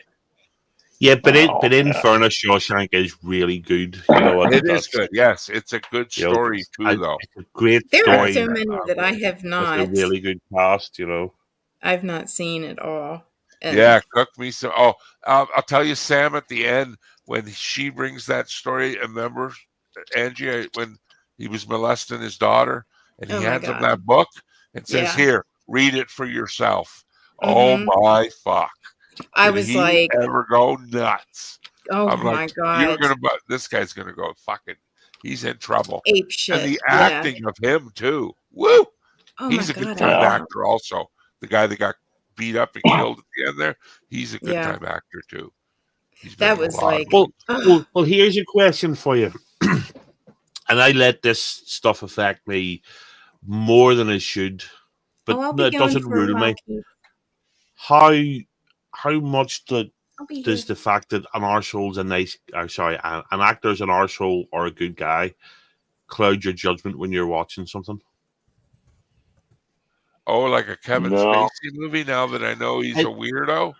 Yeah, but in fairness, Shawshank is really good. You know what? It is good. Yes, it's a good You know, story too, though. It's a great There story. are so many that I have With not. a really good cast, you know. I've not seen it all. And Yeah, cook me some. Oh, I'll tell you, Sam, at the end when she brings that story. Remember, Angie, when he was molesting his daughter, and he oh my hands him God. that book and says, Yeah. "Here, read it for yourself." Oh Hmm. my fuck! I Did was he like, ever go nuts? oh I'm like, my you're God. gonna, this guy's gonna go fucking. He's in trouble, Ape and shit. the Yeah. acting of him too. Woo! Oh my He's a good God. I time Yeah. know. actor, also. The guy that got beat up and killed at the end there, he's a good Yeah. time actor too. He's been That in a was lot of like, movies. Well, here's a question for you. And I let this stuff affect me more than it should, but oh, I'll no, be it going doesn't for a rule while, me. Keith. How much I'll be here. does the fact that an arsehole's a nice, an actor's an arsehole or a good guy cloud your judgment when you're watching something? Oh, like a Kevin No. Spacey movie. Now that I know he's I- a weirdo,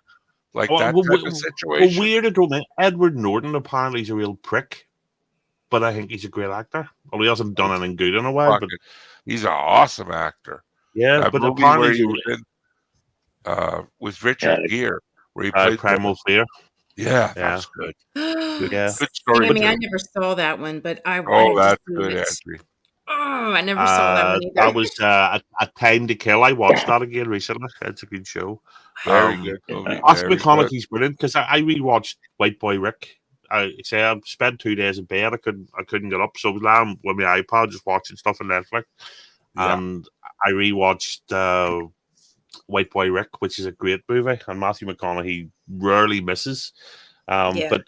like Well, that well, type of well, situation. weird, I don't know. Edward Norton apparently is a real prick, but I think he's a great actor. Well, he hasn't done anything good in a while, but Fucking, he's an awesome actor. yeah, That but movie where apparently he he's was in with Yeah. Richard Gere, where he a played Primal Fear. yeah, that Yeah. was good. Good, Yeah. good story Sammy, I too. never saw that one, but I Oh, wanted to that's see good, it. Andrew. Oh, I never saw that one That either. was a Time to Kill. I watched that again recently. It's a good show. Very good movie. Austin Very good. McConaughey's brilliant because I rewatched White Boy Rick. I spent 2 days in bed. I couldn't get up, so I was lying with my iPad just watching stuff on Netflix. Yeah. And I rewatched White Boy Rick, which is a great movie, and Matthew McConaughey rarely misses. Yeah. But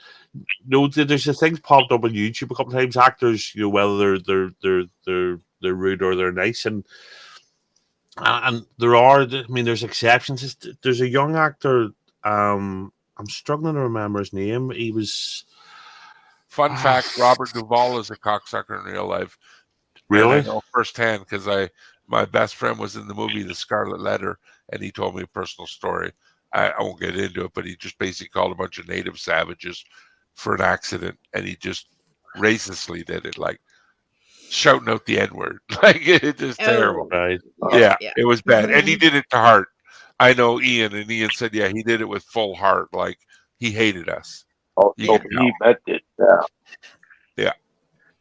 there's the things popped up on YouTube a couple of times. Actors, whether they're rude or they're nice, and there are. I mean, there's exceptions. There's a young actor. I'm struggling to remember his name. He was. Fun fact: Robert Duvall is a cocksucker in real life. Really? And I know firsthand because my best friend was in the movie The Scarlet Letter, and he told me a personal story. I won't get into it, but he just basically called a bunch of native savages for an accident, and he just racistly did it, like shouting out the N-word. Like it's just terrible. Right. Yeah, it was bad. And he did it to heart. I know Ian, and Ian said, yeah, he did it with full heart. Like he hated us. Oh, You no, can he meant it. Yeah. Yeah.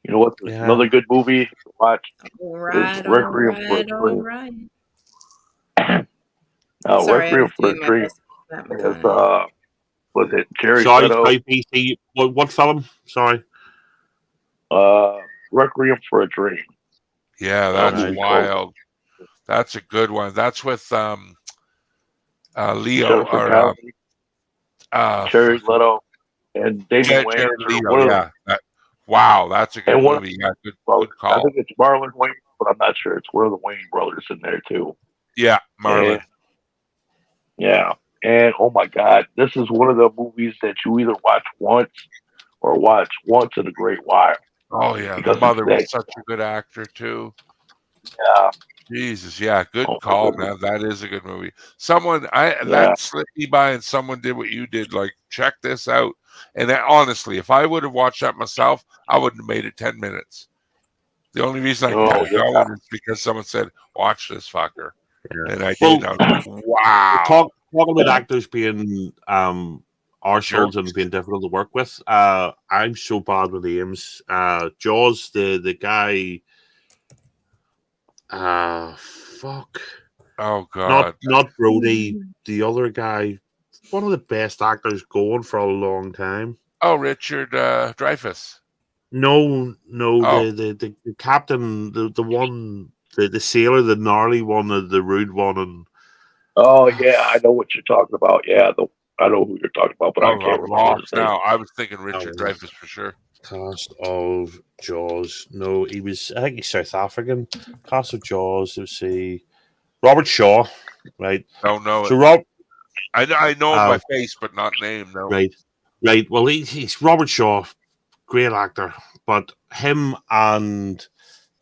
You know what? Yeah. Another good movie to watch All is right, all Requiem for a right, all Dream. right. Sorry, I Requiem was for a doing my Dream best with that is McConaughey. was it Jerry Sorry, Leto? PC. What film? Sorry. Requiem for a Dream. Yeah, That that's movie wild. That's a good one. That's with Leo Jennifer or Jerry fucking- Leto, and Damian Wayans. Jared or Leto, one of yeah. Wow, that's a good And one- movie. Yeah, good Well, good I call. think it's Marlon Wayne, but I'm not sure. It's one of the Wayne brothers in there too. Yeah, Marlon. And, yeah, and oh my God, this is one of the movies that you either watch once or watch once in a great while. Oh yeah, because the mother was it's such a good actor too. Yeah, Jesus, yeah, good Oh, call, my man. That is a good movie. Someone Yeah. that slipped me by, and someone did what you did. Like, check this out. And that, honestly, if I would have watched that myself, I wouldn't have made it 10 minutes. The only reason I Oh, kept yeah. going is because someone said, "Watch this fucker," Yeah. and I Well, did. And I was like, "Wow!" Talking about actors being arseholes and being difficult to work with. I'm so bad with names. Jaws, the guy. Fuck. Oh God! Not Brody. The other guy. One of the best actors going for a long time. Oh, Richard Dreyfuss. No, Oh. the captain, the one, the sailor, the gnarly one, the rude one, and Oh yeah, I know what you're talking about. Yeah, I know who you're talking about, but I Oh, can't I'm remember his lost name. now. I was thinking Richard Dreyfuss for sure. cast of Jaws. No, he was. I think he's South African. Cast of Jaws. Let's see. Robert Shaw, right? Don't know So it. I know uh, my face, but not name. No. right. Well, he's Robert Shaw, great actor, but him and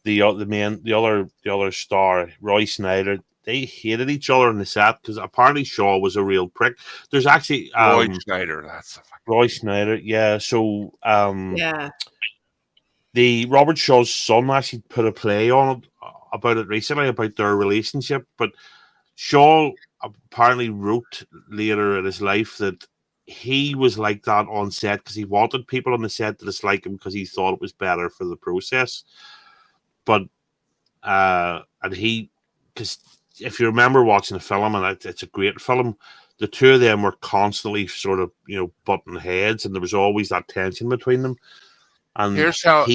the other star, Roy Snyder, they hated each other on the set because apparently Shaw was a real prick. There's actually Roy Schneider. That's a fucking Roy Snyder, yeah. So Yeah. the Robert Shaw's son actually put a play on it about it recently about their relationship, but Shaw apparently wrote later in his life that he was like that on set because he wanted people on the set to dislike him because he thought it was better for the process. But and he, because if you remember watching the film, and it's a great film, the two of them were constantly sort of butting heads, and there was always that tension between them. And here's oh,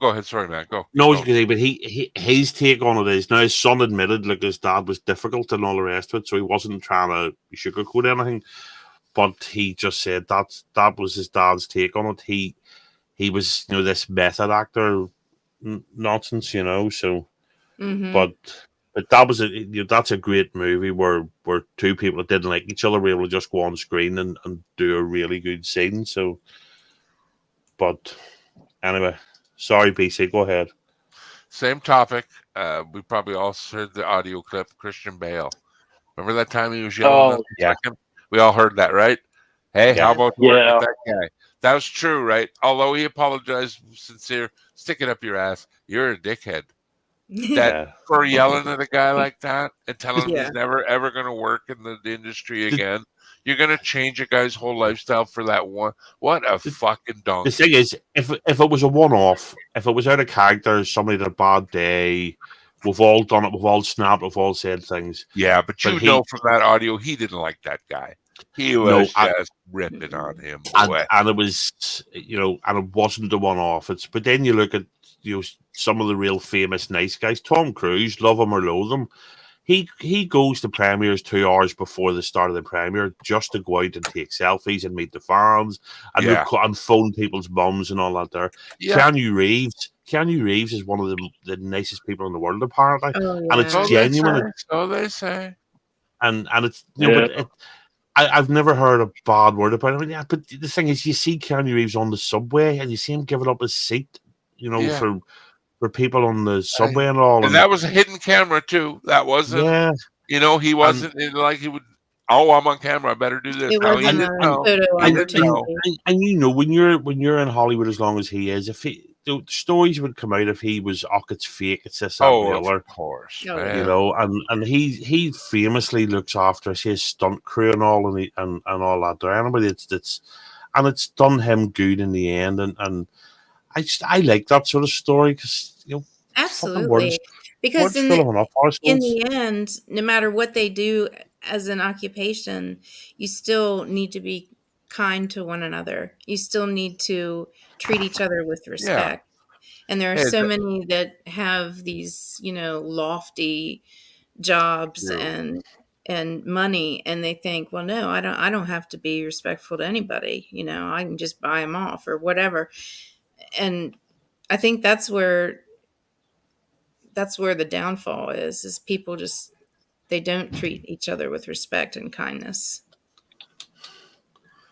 go ahead. Sorry, man. Go. No, you can say, but his take on it is now his son admitted like his dad was difficult and all the rest of it, so he wasn't trying to sugarcoat anything. But he just said that was his dad's take on it. He was this method actor nonsense, so but that was that's a great movie where two people that didn't like each other were able to just go on screen and do a really good scene. So, but anyway, sorry, BC, go ahead. Same topic. We probably all heard the audio clip. Christian Bale. Remember that time he was yelling at the second? We all heard that, right? Hey, how about working with that guy? That was true, right? Although he apologized, sincere, stick it up your ass. You're a dickhead. That for yelling at a guy like that and telling him he's never ever going to work in the industry again. You're going to change a guy's whole lifestyle for that one. What a fucking donkey. The thing is, if it was a one-off, if it was out of character, somebody had a bad day, we've all done it, we've all snapped, we've all said things. Yeah, but you know from that audio, he didn't like that guy. He was just ripping on him. And it was, and it wasn't the one-off. But then you look at, some of the real famous nice guys. Tom Cruise, love him or loathe him, he goes to premieres 2 hours before the start of the premiere just to go out and take selfies and meet the fans and phone people's mums and all that there. Yeah. Keanu Reeves is one of the nicest people in the world, apparently. And it's genuine. So they say. And it's, but I've never heard a bad word about him. But the thing is, you see Keanu Reeves on the subway and you see him giving up his seat, for people on the subway and all. And that was a hidden camera too. That wasn't, he wasn't like he would. Oh, I'm on camera. I better do this. It wasn't a photo opportunity. And when you're in Hollywood as long as he is, if the stories would come out if he was, it's fake, it's this, that, and the other. Of course, and he famously looks after his stunt crew and all, and all that. There, anybody it's done him good in the end, and I like that sort of story because absolutely, because in the end, no matter what they do as an occupation, you still need to be kind to one another. You still need to treat each other with respect. And there are so many that have these, lofty jobs and money, and they think, well, no, I don't have to be respectful to anybody. I can just buy them off or whatever. And I think that's where the downfall is people they don't treat each other with respect and kindness.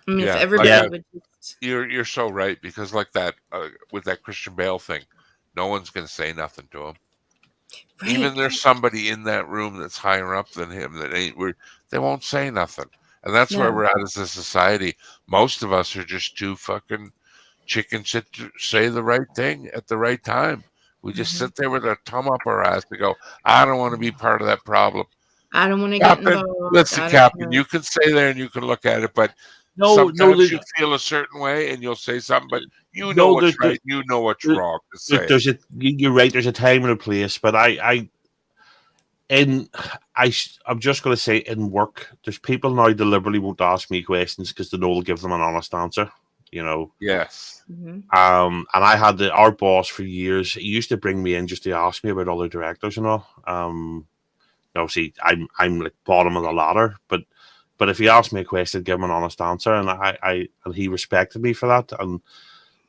I mean, if everybody would just... You're so right, because like that with that Christian Bale thing, no one's going to say nothing to him. Right. Even there's somebody in that room that's higher up than him that they won't say nothing. And that's where we're at as a society. Most of us are just too fucking chicken shit to say the right thing at the right time. We just sit there with our thumb up our ass to go, I don't want to be part of that problem. I don't want to get involved. Listen, Captain, you can stay there and you can look at it, but sometimes you feel a certain way and you'll say something, but know what's right, you know what's wrong to say. You're right, there's a time and a place, but I'm just going to say, in work, there's people now deliberately won't ask me questions because they know I'll give them an honest answer. Yes. And I had our boss for years. He used to bring me in just to ask me about other directors and all. Obviously, I'm like bottom of the ladder, but if he asked me a question, I'd give him an honest answer, and and he respected me for that. And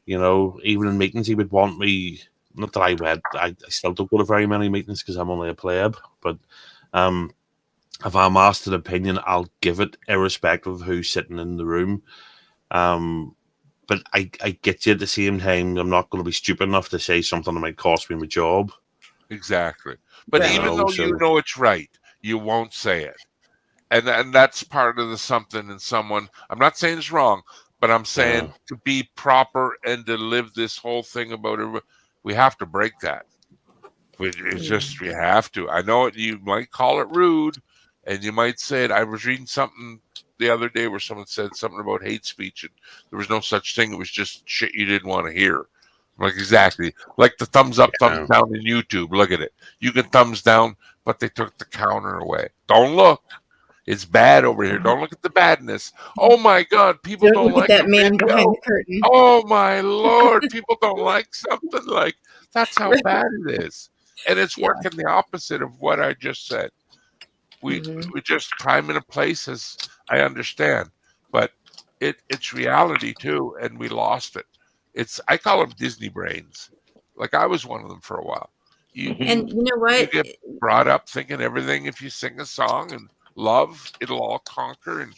even in meetings, he would want me. Not that I went. I still don't go to very many meetings because I'm only a pleb. But if I'm asked an opinion, I'll give it, irrespective of who's sitting in the room. But I get you at the same time. I'm not going to be stupid enough to say something that might cost me my job. Exactly. But even though you know it's right, you won't say it. And that's part of the something in someone. I'm not saying it's wrong, but I'm saying to be proper and to live this whole thing about it, we have to break that. It's just, we have to. I know you might call it rude. And you might say it. I was reading something the other day where someone said something about hate speech, and there was no such thing. It was just shit you didn't want to hear. I'm like, exactly. Like the thumbs up, thumbs down in YouTube. Look at it. You can thumbs down, but they took the counter away. Don't look. It's bad over here. Don't look at the badness. Oh my God, people Don't don't look at like that a man behind video. the curtain. Oh my Lord, people don't like something like that's how Right. bad it is. And it's Yeah. working the opposite of what I just said. We just time and a place, as I understand, but it's reality too, and we lost it. I call them Disney brains. Like I was one of them for a while. And you know You what? get brought up thinking everything, if you sing a song and love, it'll all conquer and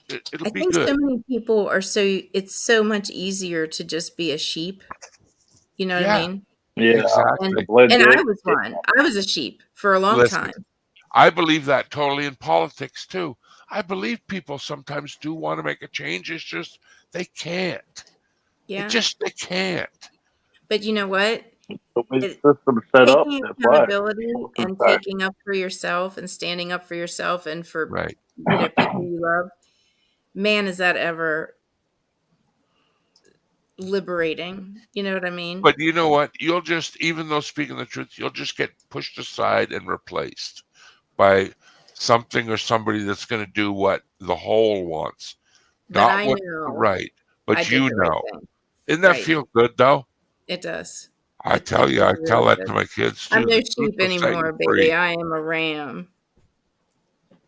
it'll I be think good. so many people are it's so much easier to just be a sheep. You know what I Yeah, mean? Yeah, exactly. And I was one. I was a sheep for a long Listen, time. I believe that totally in politics too. I believe people sometimes do want to make a change. It's just they can't. Yeah. They can't. But you know what? the way the It, system's set up, taking that's why. accountability Most of and the time. taking up for yourself and standing up for yourself and for Right. people you love, man, is that ever liberating. You know what I mean? But you know what? You'll just, even though speaking the truth, you'll just get pushed aside and replaced by something or somebody that's going to do what the whole wants, That not I what's know right. I But did you the right know, thing. isn't that Right. feel good though? It does. I It tell you, I feels tell really that good. to my kids I'm too. no The truth sheep will set you anymore, free. baby. I am a ram.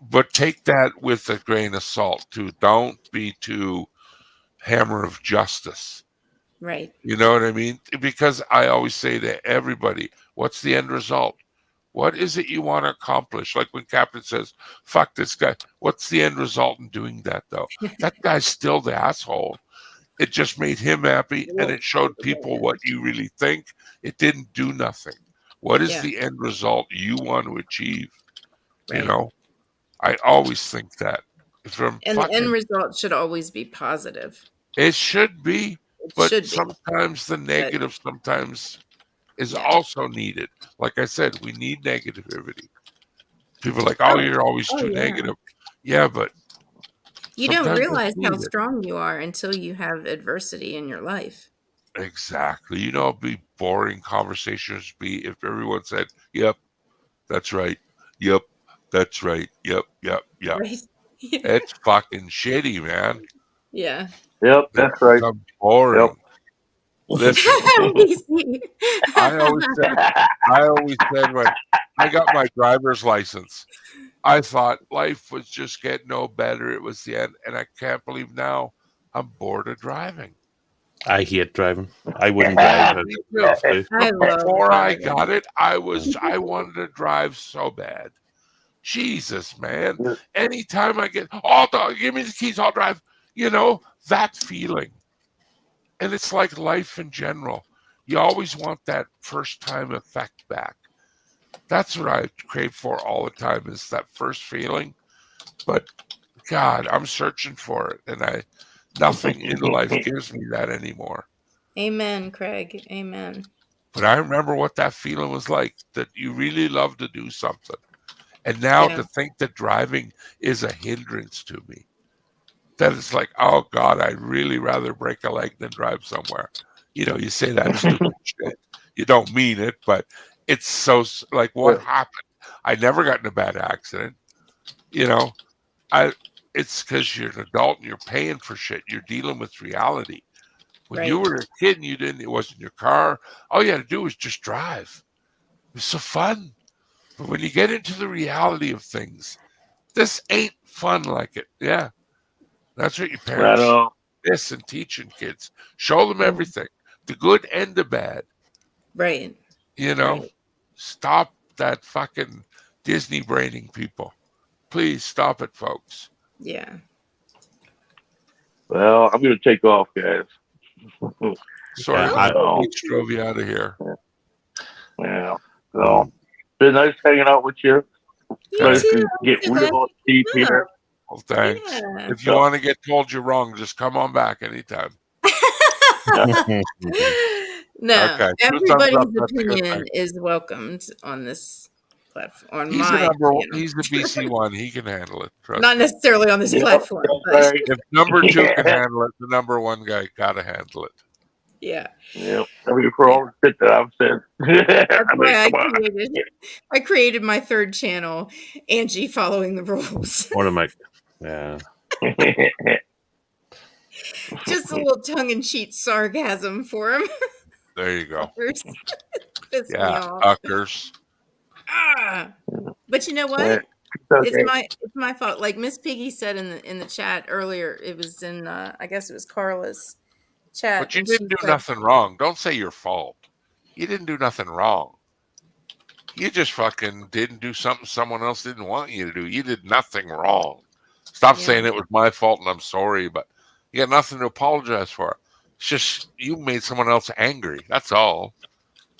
But take that with a grain of salt too. Don't be too hammer of justice. Right. You know what I mean? Because I always say to everybody, what's the end result? What is it you want to accomplish? Like when Captain says, fuck this guy. What's the end result in doing that, though? That guy's still the asshole. It just made him happy and it showed people what you really think. It didn't do nothing. What is Yeah. the end result you want to achieve? You Right. know, I always think that. From And the end fucking, result should always be positive. it should be, It but should be. sometimes the But negative sometimes is yeah. also needed. Like I said, we need negativity. People are like, oh, you're always Oh too yeah. negative. Yeah, but You don't sometimes it's realize how needed. strong you are until you have adversity in your life. Exactly. You know, it'd be boring conversations be if everyone said, yep, that's right. Yep, that's right. Yep, yep, yep. Right. It's fucking shitty, man. Yeah. Yep, That that's right. becomes boring. Listen, I always said when I got my driver's license, I thought life was just getting no better. It was the end. And I can't believe now I'm bored of driving. I hate driving. I wouldn't drive if Me I too. was to. I But love before I driving. got it, I wanted to drive so bad. Jesus, man. Anytime I get, oh, dog, give me the keys, I'll drive. You know, that feeling. And it's like life in general. You always want that first time effect back. That's what I crave for all the time is that first feeling. But God, I'm searching for it. And nothing in life gives me that anymore. Amen, Craig. Amen. But I remember what that feeling was like, that you really love to do something. And now Yeah. to think that driving is a hindrance to me. That it's like, oh God, I'd really rather break a leg than drive somewhere. You know, you say that stupid shit. You don't mean it, but it's so like what happened? I never got in a bad accident. You know, it's because you're an adult and you're paying for shit. You're dealing with reality. When you Right. were a kid and it wasn't your car, all you had to do was just drive. It was so fun. But when you get into the reality of things, this ain't fun like it. Yeah. That's what your I parents know. this and teaching kids. Show them everything. The good and the bad. Right. You know? Right. Stop that fucking Disney braining people. Please stop it, folks. Yeah. Well, I'm going to take off, guys. Sorry Yeah, about we drove you out of here. Yeah. So, been nice hanging out with you. You Okay. Nice too. to get I'm so glad real you deep came here. up. Well, thanks. Yeah. If you want to get told you're wrong, just come on back anytime. No, Okay. 2 thumbs up. everybody's That's a good opinion thing. is welcomed on this platform, on He's my channel. he's the BC one. He can handle it. Trust Not me. necessarily on this Yep, platform, that's but right. If number 2 can Yeah. handle it, the number 1 guy got to handle it. yeah. Yep. I mean, for Yeah. all the shit that I've said, That's I mean, why come I created my third channel, Angie Following the Rules. Or to make, yeah. on. Just a little tongue-in-cheek sarcasm for him. There you go. Piss me Yeah, off. fuckers. Ah. But you know what? It's my fault. Like Miss Piggy said in the chat earlier, it was in I guess it was Carla's chat. But you and she didn't do said, nothing wrong. Don't say your fault. You didn't do nothing wrong. You just fucking didn't do something someone else didn't want you to do. You did nothing wrong. Stop Yeah. saying it was my fault and I'm sorry, but you got nothing to apologize for. It's just you made someone else angry. That's all.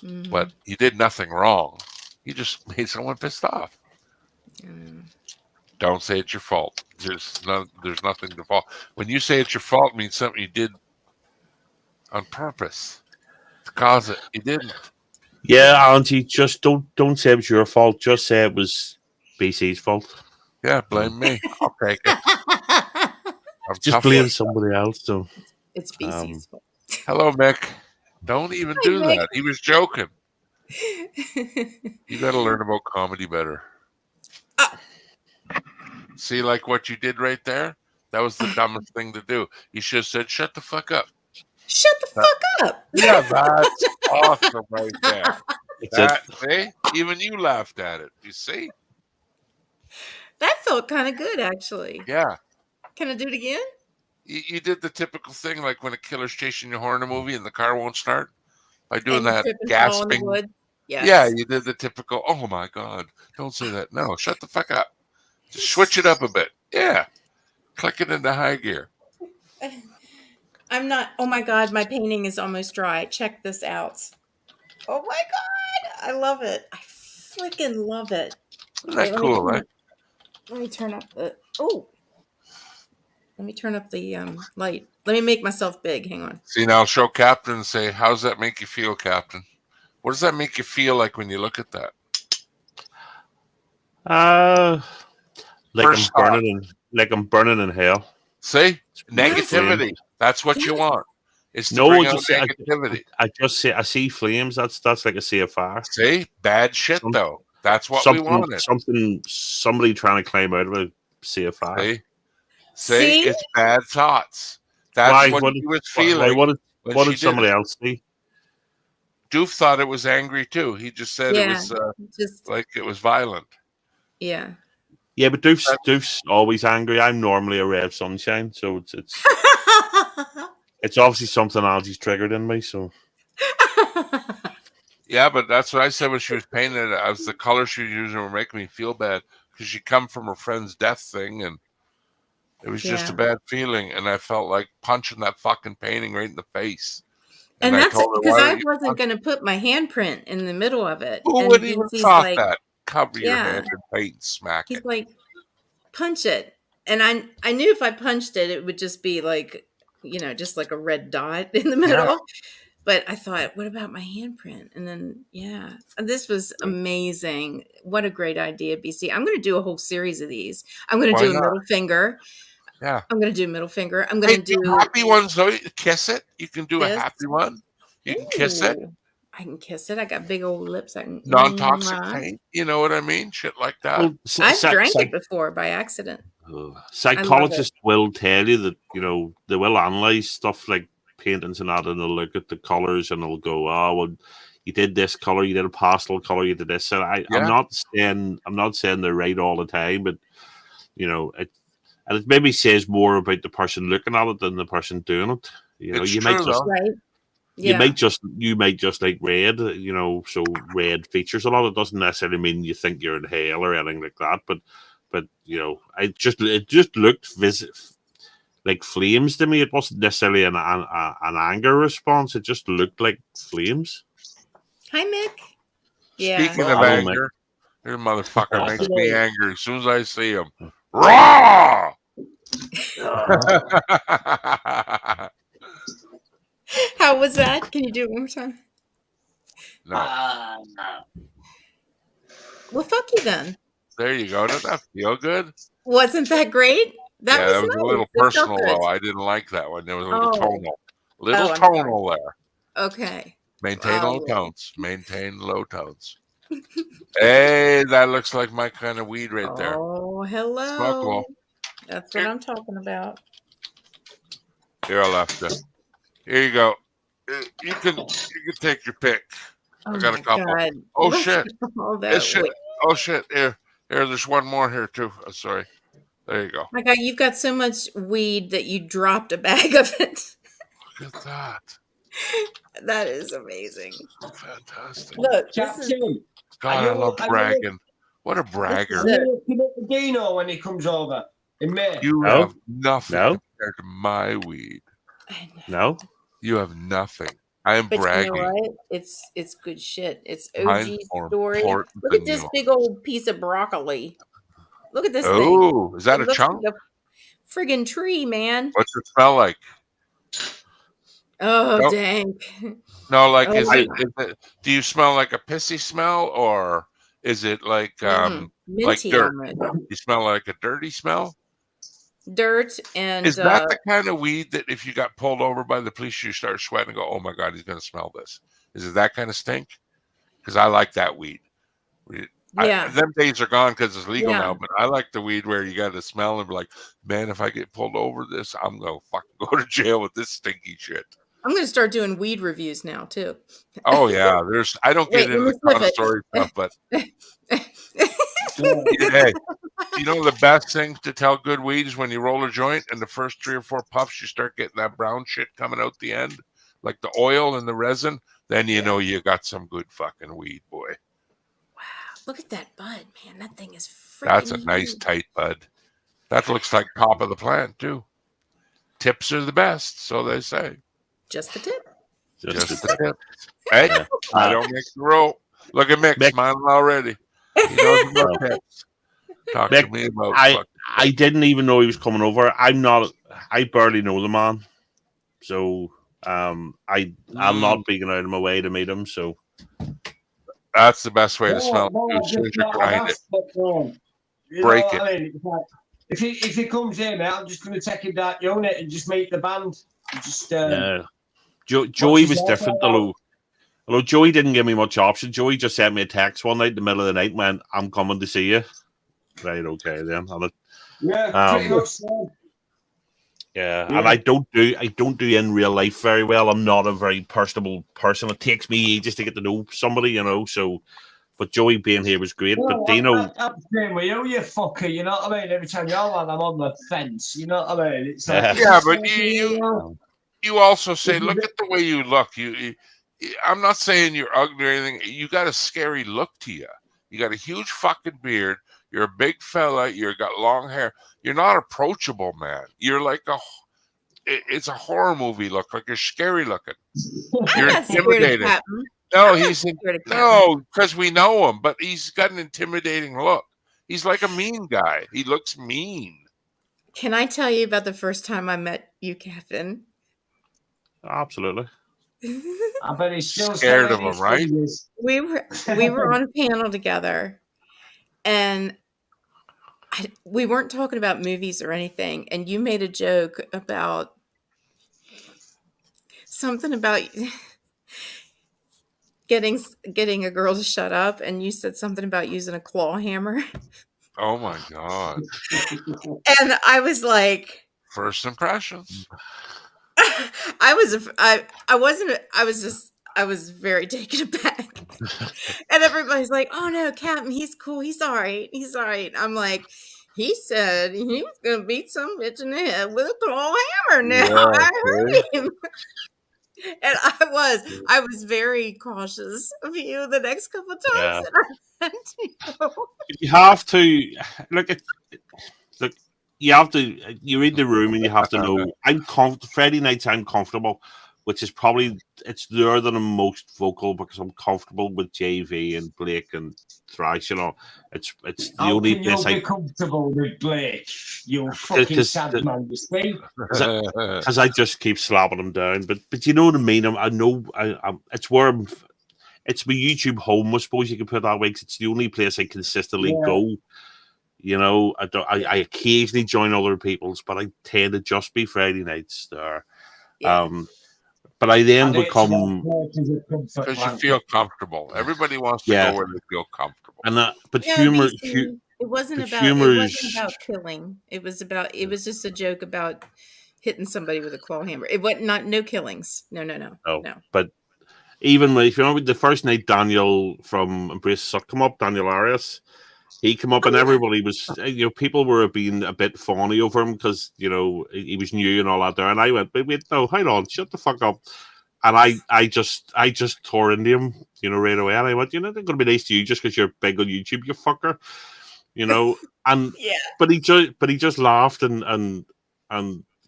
Mhm. But you did nothing wrong. You just made someone pissed off. Don't say it's your fault. There's nothing to fault. When you say it's your fault, it means something you did on purpose to cause it. You didn't. Yeah, Auntie, just don't say it was your fault. Just say it was BC's fault. Yeah, blame me. I'll take it. I'm Just tough blame like somebody else. So, It's BC's fault. hello, Mick. Don't even do Mick. that. He was joking. You got to learn about comedy better. See, like what you did right there? That was the dumbest thing to do. You should have said, shut the fuck up. Shut the fuck up. Yeah, that's awesome right there. it's it. See? Even you laughed at it. You see? That felt kind of good, actually. Yeah. Can I do it again? You did the typical thing like when a killer's chasing your horror in a movie and the car won't start by doing And you that trip and fall in the gasping. wood? Yes. Yeah, you did the typical, oh my God, don't say that. No, shut the fuck up. Just switch it up a bit. Yeah. Click it into high gear. I'm not. Oh my God, my painting is almost dry. Check this out. Oh my God, I love it. I freaking love it. Isn't that Wait, cool, right? let me turn up the. Oh, let me turn up the light. Let me make myself big. Hang on. See, now I'll show Captain and say, how's that make you feel, Captain? What does that make you feel like when you look at that? Like First I'm burning in hell. See? Negativity. That's what you want. It's to bring out negativity. I see flames. That's like a sea of fire. See? Bad shit, though. That's what we wanted. Somebody trying to climb out of a sea of fire. See? It's bad thoughts. That's what he was feeling. What did somebody else see? Doof thought it was angry too. He just said it was like it was violent. Yeah. Yeah, but Doof's always angry. I'm normally a ray of sunshine, so it's it's obviously something Algie's triggered in me. So yeah, but that's what I said when she was painting it. As the color she was using were making me feel bad because she come from her friend's death thing, and it was just a bad feeling. And I felt like punching that fucking painting right in the face. And that's because I wasn't going to put my handprint in the middle of it. Who would even thought that? Cover your hand in paint and smack it. He's like, punch it. And I knew if I punched it, it would just be like, just like a red dot in the middle. Yeah. But I thought, what about my handprint? And then, this was amazing. What a great idea, BC. I'm going to do a whole series of these. I'm going to do a middle finger. Yeah. I'm going to do middle finger. I'm going to do happy ones, though. Kiss it. You can do a happy one. You can kiss it. I can kiss it. I got big old lips. I can non-toxic paint. You know what I mean? Shit like that. Well, I've drank it before by accident. Psychologists will tell you that, they will analyze stuff like paintings and that, and they'll look at the colors and they'll go, oh, well, you did this color, you did a pastel color, you did this. So I'm not saying they're right all the time, but it maybe says more about the person looking at it than the person doing it. You might just right. You might just like red, so red features a lot. It doesn't necessarily mean you think you're in hell or anything like that, but it just looked like flames to me. It wasn't necessarily an anger response. It just looked like flames. Hi, Mick. Speaking of anger, your motherfucker makes me angry as soon as I see him. Raw! How was that? Can you do it one more time? No. Well, fuck you then. There you go. Doesn't that feel good? Wasn't that great? That Yeah, was that was a nice. little It felt personal, good. though. I didn't like that one. There was a little Oh. tonal. Little I'm sorry. tonal there. Okay. Maintain low tones. Maintain low tones. Hey, that looks like my kind of weed right there. Oh, hello. Smokable. That's what I'm talking about. Here, I left it. Here you go. You can take your pick. Oh I got my a couple. God. Oh Look shit! at all that It's shit. weed. Oh shit! Here. There's one more here too. Sorry. There you go. My God, you've got so much weed that you dropped a bag of it. Look at that. That is amazing. Fantastic. Look, this is Captain, God, I love bragging. What a bragger. are you looking at the Dino when he comes over in May? You No. have nothing No. compared to my weed. I know. No. You have nothing. I am But bragging. you know what? It's good shit. It's Mine's OG more story. important Look than at this yours. big old piece of broccoli. Look at this thing. Oh, is that It a looks chunk? like a friggin' tree, man. What's it smell like? Oh, Nope. dang. No, like Oh, is my it? Do you smell like a pissy smell, or is it like minty dirt? almost. You smell like a dirty smell? Dirt and Is that the kind of weed that if you got pulled over by the police, you start sweating and go, "Oh my God, he's going to smell this"? Is it that kind of stink? Because I like that weed. yeah. Them days are gone because it's legal Yeah. now. But I like the weed where you got to smell and be like, "Man, if I get pulled over this, I'm going to fucking go to jail with this stinky shit." I'm going to start doing weed reviews now too. Oh yeah, I don't Wait, get into let the me sniff it. connoisseur stuff, but hey, you know the best thing to tell good weed is when you roll a joint and the first 3 or 4 puffs, you start getting that brown shit coming out the end, like the oil and the resin. Then you know you got some good fucking weed, boy. Wow, look at that bud, man. That thing is freaking That's a nice huge. tight bud. That looks like top of the plant too. Tips are the best, so they say. Just the tip. Just the tip. Hey, I don't make the roll. Look at Mick smiling already. He knows about tips. Talk to me about I didn't even know he was coming over. I barely know the man. So I'm not being out of my way to meet him. So that's the best way to smell it. As soon as you grind it. Break it. I mean? If he comes here, mate, I'm just going to take him that unit and just meet the band. Just Joey was different, although Joey didn't give me much option. Joey just sent me a text one night in the middle of the night and went, "I'm coming to see you." Right, okay then. Pretty much so. Yeah, and I don't do in real life very well. I'm not a very personable person. It takes me ages to get to know somebody, you know. So, but Joey being here was great. Well, but Dino, I'm saying with you fucker. You know what I mean? Every time you're on, I'm on the fence. You know what I mean? It's like, yeah, but you also say, look at the way you look. You I'm not saying you're ugly or anything. You got a scary look to you. You got a huge fucking beard. You're a big fella. You got long hair. You're not approachable, man. You're like it's a horror movie look. Like you're scary looking. You're intimidating. No, because we know him, but he's got an intimidating look. He's like a mean guy. He looks mean. Can I tell you about the first time I met you, Captain? Absolutely. I bet he's still scared of him, right? We were on a panel together, and we weren't talking about movies or anything. And you made a joke about something about getting a girl to shut up, and you said something about using a claw hammer. Oh my God! And I was like, first impressions. I was very taken aback. And everybody's like, "Oh no, Captain, he's cool. He's all right. He's all right." I'm like, he said he was gonna beat some bitch in the head with a claw hammer. Now I heard him. And I was very cautious of you the next couple of times that I met you. You have to look. You have to. You read the room and you have to know. Friday nights. I'm comfortable, which is probably it's there that I'm most vocal because I'm comfortable with JV and Blake and Thrash. You know, it's the only place be comfortable with Blake. You fucking sad man, you see? Because I just keep slapping him down. But you know what I mean. I know. It's where it's my YouTube home, I suppose you could put it that way, 'cause it's the only place I consistently Yeah. go. You know, I occasionally join other people's, but I tend to just be Friday nights there. Yeah. But I then And it's become Because you feel comfortable. Everybody wants to Yeah. go where they feel comfortable. and but No, humor, BC, it wasn't but about humor's killing. It was just a joke about hitting somebody with a claw hammer. It wasn't no killings. No. no. But even if you remember the first night, Daniel from Embrace Suck come up, Daniel Arias. He came up and everybody was, people were being a bit fawny over him because, he was new and all that there. And I went, wait, no, hold on, shut the fuck up. And I just tore into him, right away. And I went, they're going to be nice to you just because you're big on YouTube, you fucker. And Yeah. but he just laughed and and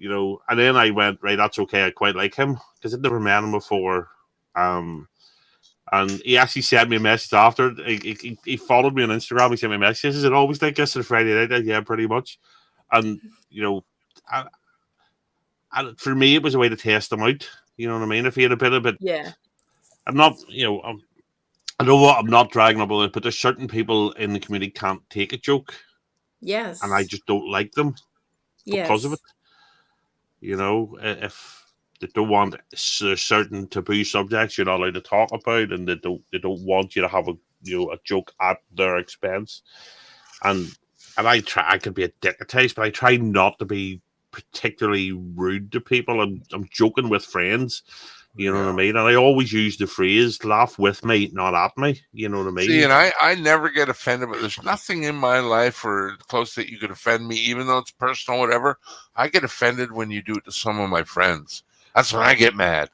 then I went, right, that's okay. I quite like him because I'd never met him before. And he actually sent me a message after. He followed me on Instagram. He sent me a message. Is it always like this on Friday night? Yeah, pretty much. And and for me, it was a way to test him out. You know what I mean? If he had a bit, Yeah. I'm not, I know what I'm not dragging about it, but there's certain people in the community can't take a joke. Yes. And I just don't like them because of it. If they don't want certain taboo subjects you're not allowed to talk about, and they don't want you to have a joke at their expense. And I could be a dick at times, but I try not to be particularly rude to people. I'm joking with friends. You know what I mean? And I always use the phrase, laugh with me, not at me. You know what I mean? See, and I never get offended, but there's nothing in my life or close that you could offend me, even though it's personal, whatever. I get offended when you do it to some of my friends. That's when I get mad.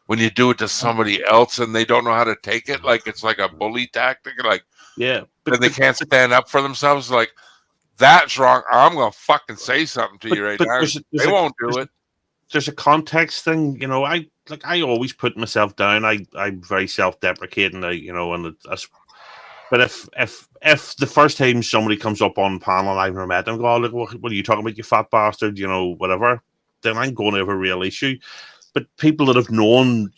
When you do it to somebody else and they don't know how to take it, like it's like a bully tactic, like but they can't stand up for themselves. Like, that's wrong. I'm gonna fucking say something to you right now. They won't do it. There's a context thing, I always put myself down. I'm very self-deprecating, but if the first time somebody comes up on panel and I've never met them, go, look, what are you talking about, you fat bastard, whatever, then I'm going to have a real issue. But people that have known,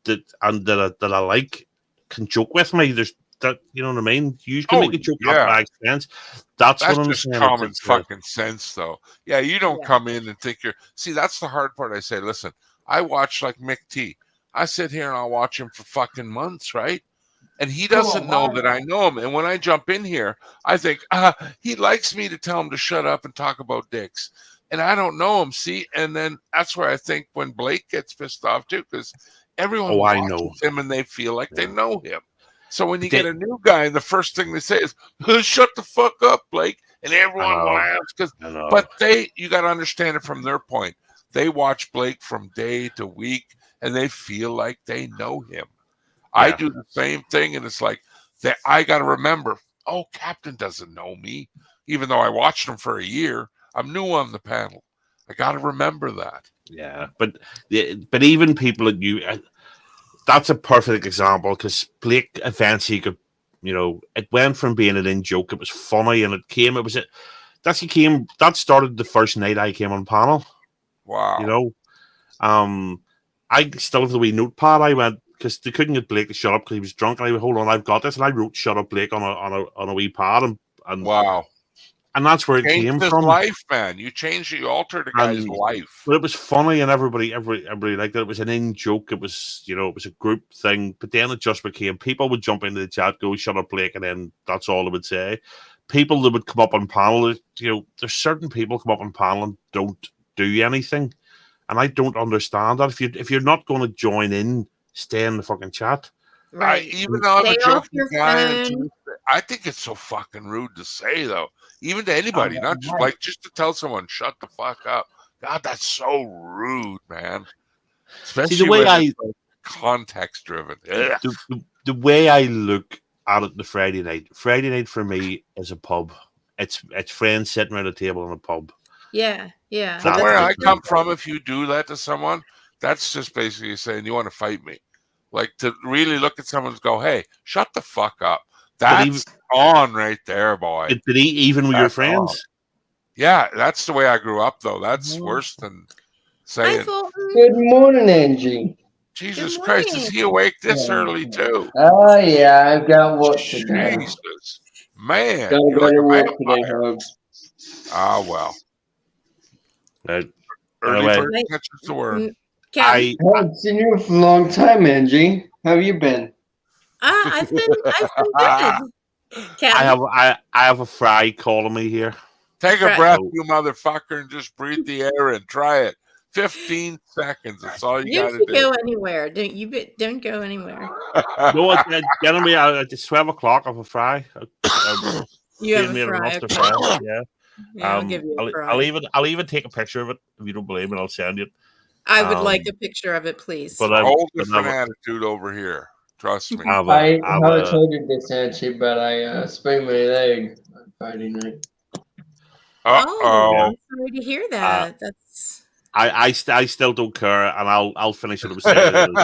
that I like can joke with me. There's that, you know what I mean? You can make a joke at my expense. That's what I'm just saying. Common fucking sense, though. Yeah, you don't come in and think you're. See, that's the hard part. I say, listen, I watch like Mick T. I sit here and I'll watch him for fucking months, right? And he doesn't know that I know him. And when I jump in here, I think, he likes me to tell him to shut up and talk about dicks. And I don't know him, see? And then that's where I think when Blake gets pissed off too, because everyone watches him and they feel like they know him. So when you get a new guy, and the first thing they say is, shut the fuck up, Blake. And everyone laughs. But you got to understand it from their point. They watch Blake from day to week, and they feel like they know him. I do the same thing, and it's like, I got to remember, Captain doesn't know me. Even though I watched him for a year, I'm new on the panel. I got to remember that. Yeah, but even people like you... That's a perfect example because Blake eventually could, it went from being an in-joke, it was funny, and that started the first night I came on panel. Wow. I still have the wee notepad. I went, because they couldn't get Blake to shut up because he was drunk, and I went, hold on, I've got this, and I wrote "shut up, Blake" on a wee pad, and wow. And that's where it came from. Life, man. You altered a guy's life. But it was funny, and everybody liked it. It was an in-joke. It was, it was a group thing. But then it just became, people would jump into the chat, go, shut up, Blake, and then that's all they would say. People that would come up on panel, there's certain people come up on panel and don't do anything. And I don't understand that. If you're not going to join in, stay in the fucking chat. Right. Even though I'm a joking guy, I think it's so fucking rude to say, though. Even to anybody, not just just to tell someone, shut the fuck up. God, that's so rude, man. Especially the way it's context driven. The way I look at it, the Friday night for me is a pub. It's friends sitting around a table in a pub. Yeah, yeah. From where I come from, if you do that to someone, that's just basically saying you want to fight me. Like, to really look at someone and go, hey, shut the fuck up. That's on right there, boy. Did he even with your friends? On. Yeah, that's the way I grew up, though. That's worse than saying. Good morning, Angie. Jesus Good Christ, is morning. he awake this early too? Oh yeah, I've got work to do. Jesus, man, Gotta you're go like to a work today, vampire. Hugs. Ah, well, Right. early Anyway, bird catches the worm. Kevin, I Haven't seen you for a long time, Angie. How have you been? I've been good. Kevin, I have a fry calling me here. Take a Fred. breath, So you motherfucker, and just breathe the air and try it. 15 seconds. That's all you got Don't to you do. go anywhere. Don't go anywhere. no, gentlemen, it's 12 o'clock. I have a fry. You have Feed a me a fry. lobster Okay. fry. Yeah. Yeah, I'll give you a fry. I'll even take a picture of it if you don't believe me. I'll send you. I would like a picture of it, please. But A whole but different attitude over here. Trust me. I haven't told you this, Angie, but I sprained my leg on Friday night. Oh, I'm sorry to hear that. That's I still don't care, and I'll finish what I'm saying.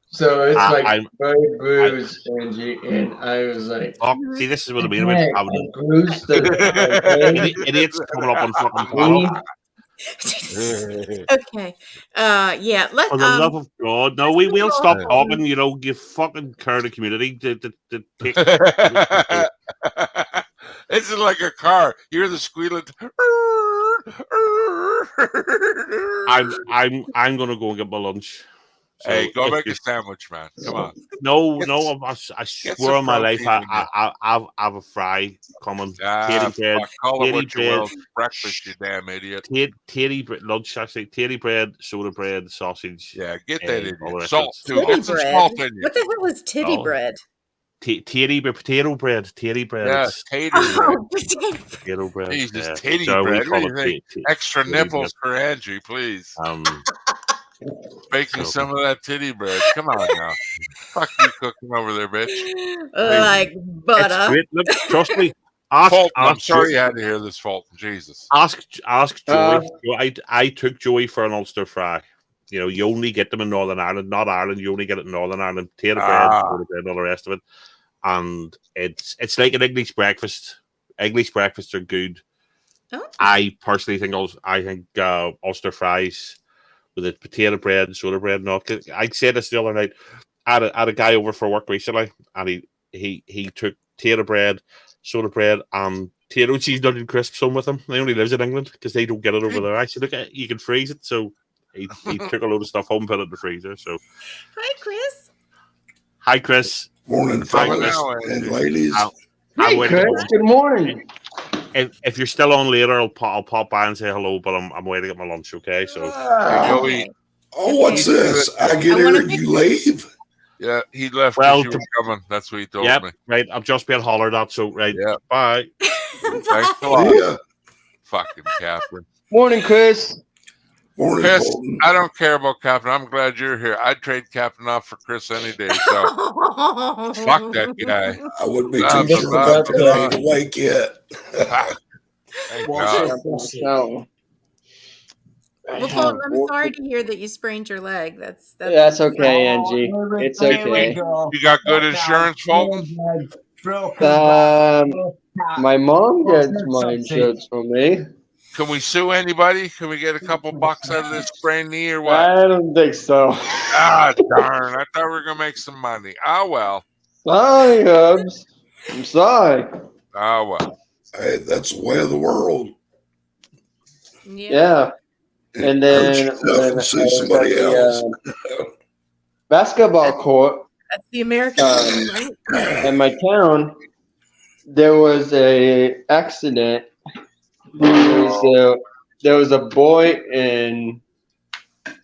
So it's like I'm very bruised, Angie, and I was like, see, this is what I mean "Heck, about I bruised the idiots coming up on fucking panel. okay. Yeah. For the love of God, no, we'll stop talking. on. You know, you fucking care the community to take. This is like a car. You hear the squealing. I'm gonna go and get my lunch. So Hey, go make a sandwich, man. Come on. No, Get no, s- I Get swear some on my life, protein in you. I have a fry coming. Ah, bread, fuck. Call it what you bread, will. It's breakfast, you damn idiot. lunch actually, tatty bread, soda bread, sausage. Yeah, get that in all you. the rest Salt, of it. too. Get some bread. salt in you. What the hell is titty Oh. bread? Potato bread. Yeah, It's tater bread. potato bread. Jesus, yeah. titty So we bread. What do call you it think? Extra titty nipples for Angie, please. Bake me so- some of that titty bread. Come on now. Fuck you cooking over there, bitch. Like It's butter. great. Look, trust me. Fulton, I'm sorry you had to hear this, Fulton. Jesus. Ask Joey. I took Joey for an Ulster fry. You know, you only get them in Northern Ireland, not Ireland. You only get it in Northern Ireland. Potato bread, soda bread, all the rest of it. And it's like an English breakfast. English breakfasts are good. Oh. I personally think Ulster fries with the potato bread, soda bread, and all. I said this the other night. I had a guy over for work recently, and he took potato bread, soda bread, and potato cheese Dungeon crisps home with him. He only lives in England because they don't get it over there. I said, look, you can freeze it. So he took a load of stuff home, put it in the freezer. So Hi, Chris. hi, Chris. Morning, fellas and ladies. Hey, Chris. Good morning. If you're still on later, I'll pop by and say hello. But I'm waiting at my lunch. Okay, so. Oh, what's this? I get here and you leave. Yeah, he left Well, because you were coming. That's what he told Yep, me. right. I'm just being hollered at. So right. Yeah. Bye. Thanks a lot. Yeah. Fucking Catherine. Morning, Chris. Morning, Chris, Bolton. I don't care about Captain. I'm glad you're here. I'd trade Captain off for Chris any day. So fuck that guy. I wouldn't be too sure about that. I ain't awake yet. Thank God. Well, Fulton, I'm sorry to hear that you sprained your leg. That's okay, Angie. It's okay. You got good insurance, Fulton? My mom gets my insurance from me. Can we sue anybody? Can we get a couple bucks out of this sprained knee or what? I don't think so. Ah, darn. I thought we were going to make some money. Ah, well. Sorry, Hubs. I'm sorry. Ah, well. Hey, that's the way of the world. Yeah. And then and see somebody else. Basketball court. That's the American way, right? In my town, there was a accident. There was a boy and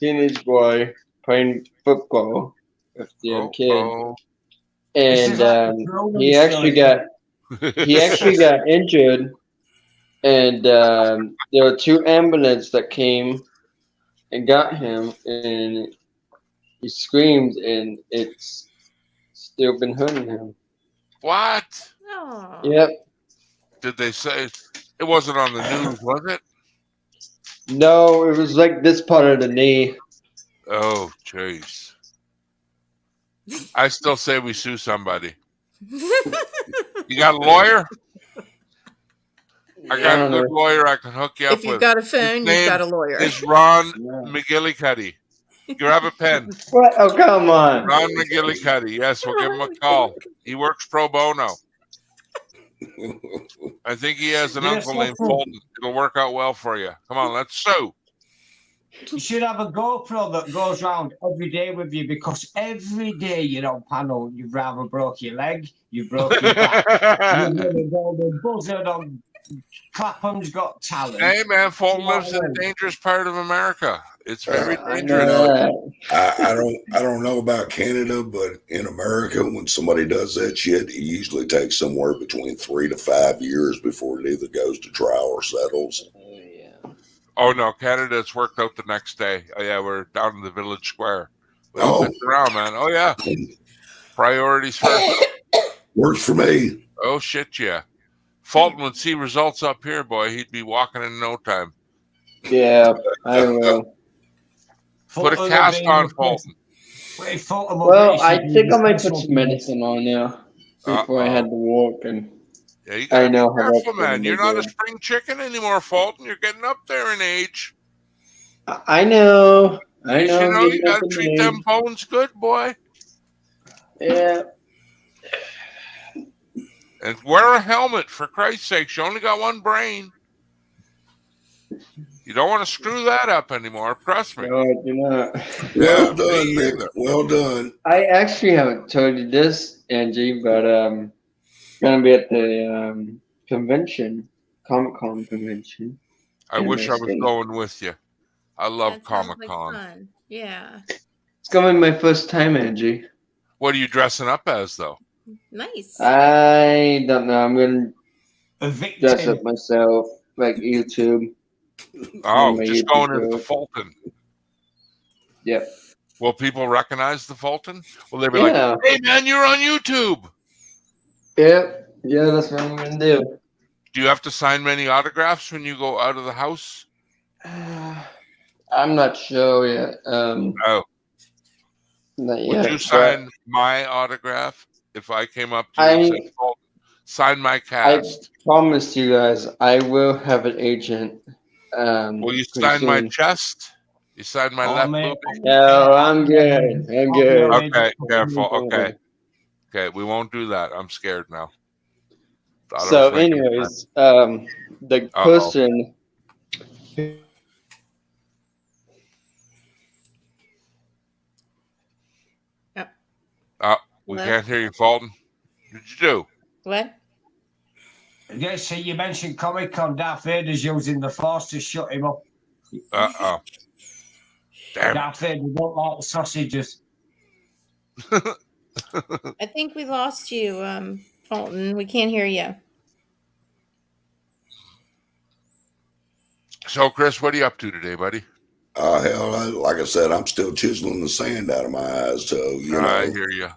teenage boy playing football with the young kid, and he actually got injured. And there were two ambulances that came and got him, and he screamed, and it's still been hurting him. What? Oh. Yep. Did they say it wasn't on the news, was it? No, it was like this part of the knee. Oh, jeez. I still say we sue somebody. You got a lawyer? I got a good lawyer I can hook you up If you've with. got a phone, you've got a lawyer. Is Ron McGillicuddy. Grab a pen. What? Oh, come on. Ron McGillicuddy. Yes, we'll give him a call. He works pro bono. I think he has an uncle named Fulton. It'll work out well for you. Come on, let's sue. You should have a GoPro that goes round every day with you, because every day you're on panel, you've rather broke your leg, you broke your back, you've been the buzzard on Clapham's Got Talent. Hey man, Fulton lives in a dangerous part of America. It's very dangerous. I don't know about Canada, but in America, when somebody does that shit, it usually takes somewhere between 3 to 5 years before it either goes to trial or settles. Oh no, Canada, it's worked out the next day. Oh yeah, we're down in the village square. We don't Oh. mess around, man. Oh yeah. Priorities first. Works for me. Oh shit, yeah. Fulton would see results up here, boy. He'd be walking in no time. Yeah, I will. Put a cast on, Fulton. Well, I think I might put some medicine on now before I had to walk, and yeah, you gotta I know be how careful, that's man. You're not a do. spring chicken anymore, Fulton. You're getting up there in age. I know. I You know. know you gotta treat them bones good, boy. Yeah. And wear a helmet, for Christ's sake. You only got one brain. You don't want to screw that up anymore. Trust me. No, I do not. Well done, Nick. Well done. I actually haven't told you this, Angie, but gonna be at the convention, Comic-Con convention. I wish I was going with you. I love Comic-Con. Fun. Yeah. It's gonna be my first time, Angie. What are you dressing up as, though? Nice. I don't know. I'm gonna dress up myself, like YouTube. Oh, just going into the Fulton. Yep. Will people recognize the Fulton? Will they be like, "Hey, man, you're on YouTube"? Yep. Yeah, that's what I'm gonna do. Do you have to sign many autographs when you go out of the house? I'm not sure yet. Oh. Not Would yet, you sign my autograph if I came up to you and said, Fulton, sign my cast? I promise you guys, I will have an agent. Will you sign my chest? You sign my left boob? No, I'm good. I'm good. Okay, careful. Okay, we won't do that. I'm scared now. So, anyways, the person. We can't hear you, Fulton. What did you do? What? Yeah, see, you mentioned Comic-Con. Darth Vader's using the Force to shut him up. Uh-oh. Damn. Darth Vader don't like the sausages. I think we lost you, Fulton. We can't hear you. So, Chris, what are you up to today, buddy? Hell, like I said, I'm still chiseling the sand out of my eyes. So, you know. I hear you.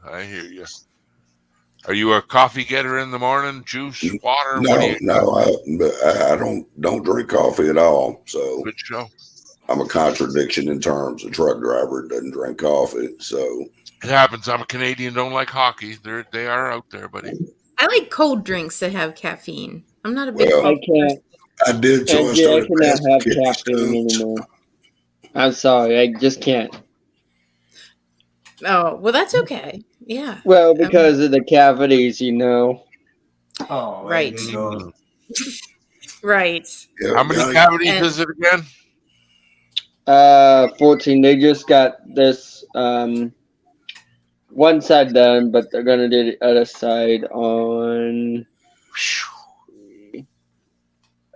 Are you a coffee getter in the morning? Juice, water? No, I don't drink coffee at all. So good show. I'm a contradiction in terms. A truck driver doesn't drink coffee. So it happens. I'm a Canadian. Don't like hockey. They are out there, buddy. I like cold drinks that have caffeine. I'm not a big. I can't. I did. So I cannot have caffeine anymore. I'm sorry, I just can't. Oh, well, that's okay. Yeah. Well, because of the cavities, you know. Oh, right. Right. How many cavities is it again? 14. They just got this one side done, but they're gonna do the other side on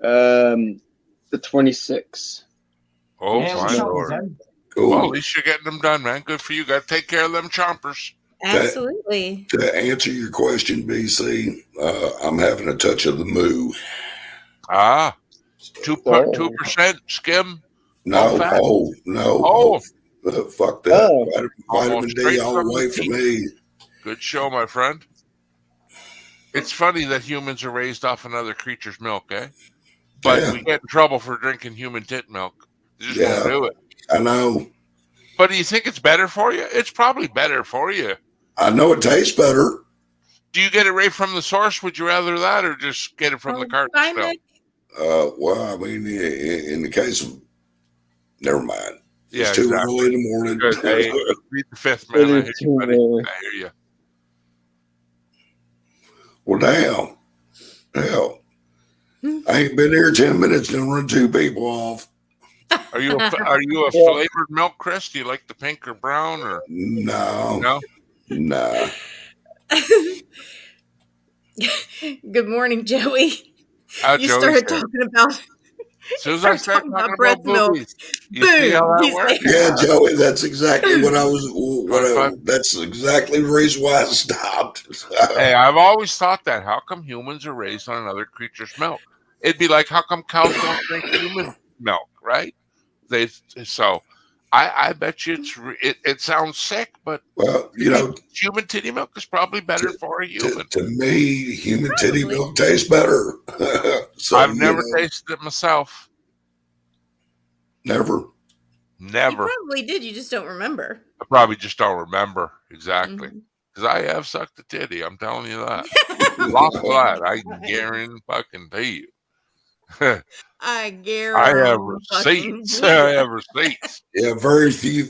the 26th. Oh, my Lord. Cool. Well, at least you're getting them done, man. Good for you. Got to take care of them chompers. Absolutely. To answer your question, BC, I'm having a touch of the moo. 2% skim. No. Fuck that. Vitamin D all the way for me. Good show, my friend. It's funny that humans are raised off another creature's milk, eh? But we get in trouble for drinking human tit milk. They just won't do it. I know. But do you think it's better for you? It's probably better for you. I know it tastes better. Do you get it right from the source? Would you rather that or just get it from the carton? Well, I mean, in the case of, never mind. It's Yeah, too exactly. early in the morning. Good. Hey, read the fifth, It man. I is hear too you, buddy. early. I hear you. Well, damn. Hell, I ain't been here 10 minutes and run two people off. Are you a Yeah. flavored milk, Chris? Do you like the pink or brown or No, no? nah. Good morning, Joey. You Joey's started here. talking about As soon as I start talking about milk. boobies, you see how Boom, that he's works? Yeah, there. Joey, that's exactly what I was. High five. That's exactly the reason why I stopped. Hey, I've always thought that. How come humans are raised on another creature's milk? It'd be like, how come cows don't drink human milk, right? So I bet you it sounds sick, but Well, you know, human titty milk is probably better for a human. to me, human titty Probably. milk tastes better. So I've never tasted it myself. never. You Never. probably did. You just don't remember. I probably just don't remember exactly. Mhm. Because I have sucked a titty. I'm telling you that. Lost blood. I can guarantee you. I I guarantee. have receipts. I have receipts. Yeah, very few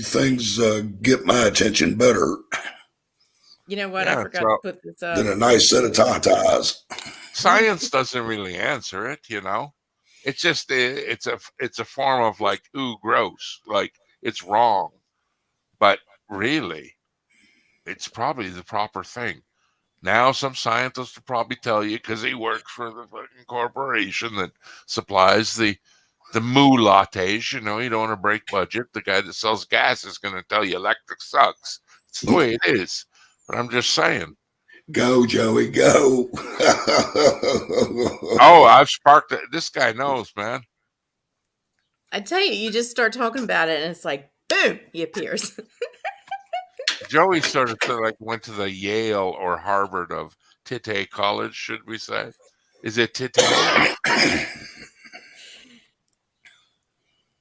things get my attention better You know what? Yeah, I forgot so to put this up. than a nice set of tatas. science doesn't really answer it, It's just it's a form of like, ooh, gross, like it's wrong, but really, it's probably the proper thing. Now, some scientist will probably tell you because he works for the fucking corporation that supplies the moo lattes. You don't want to break budget. The guy that sells gas is going to tell you electric sucks. It's the way it is. But I'm just saying. Go, Joey, go. Oh, I've sparked it. This guy knows, man. I tell you, you just start talking about it, and it's like, boom, he appears. Joey sort of like went to the Yale or Harvard of Tite College, should we say? Is it Tite?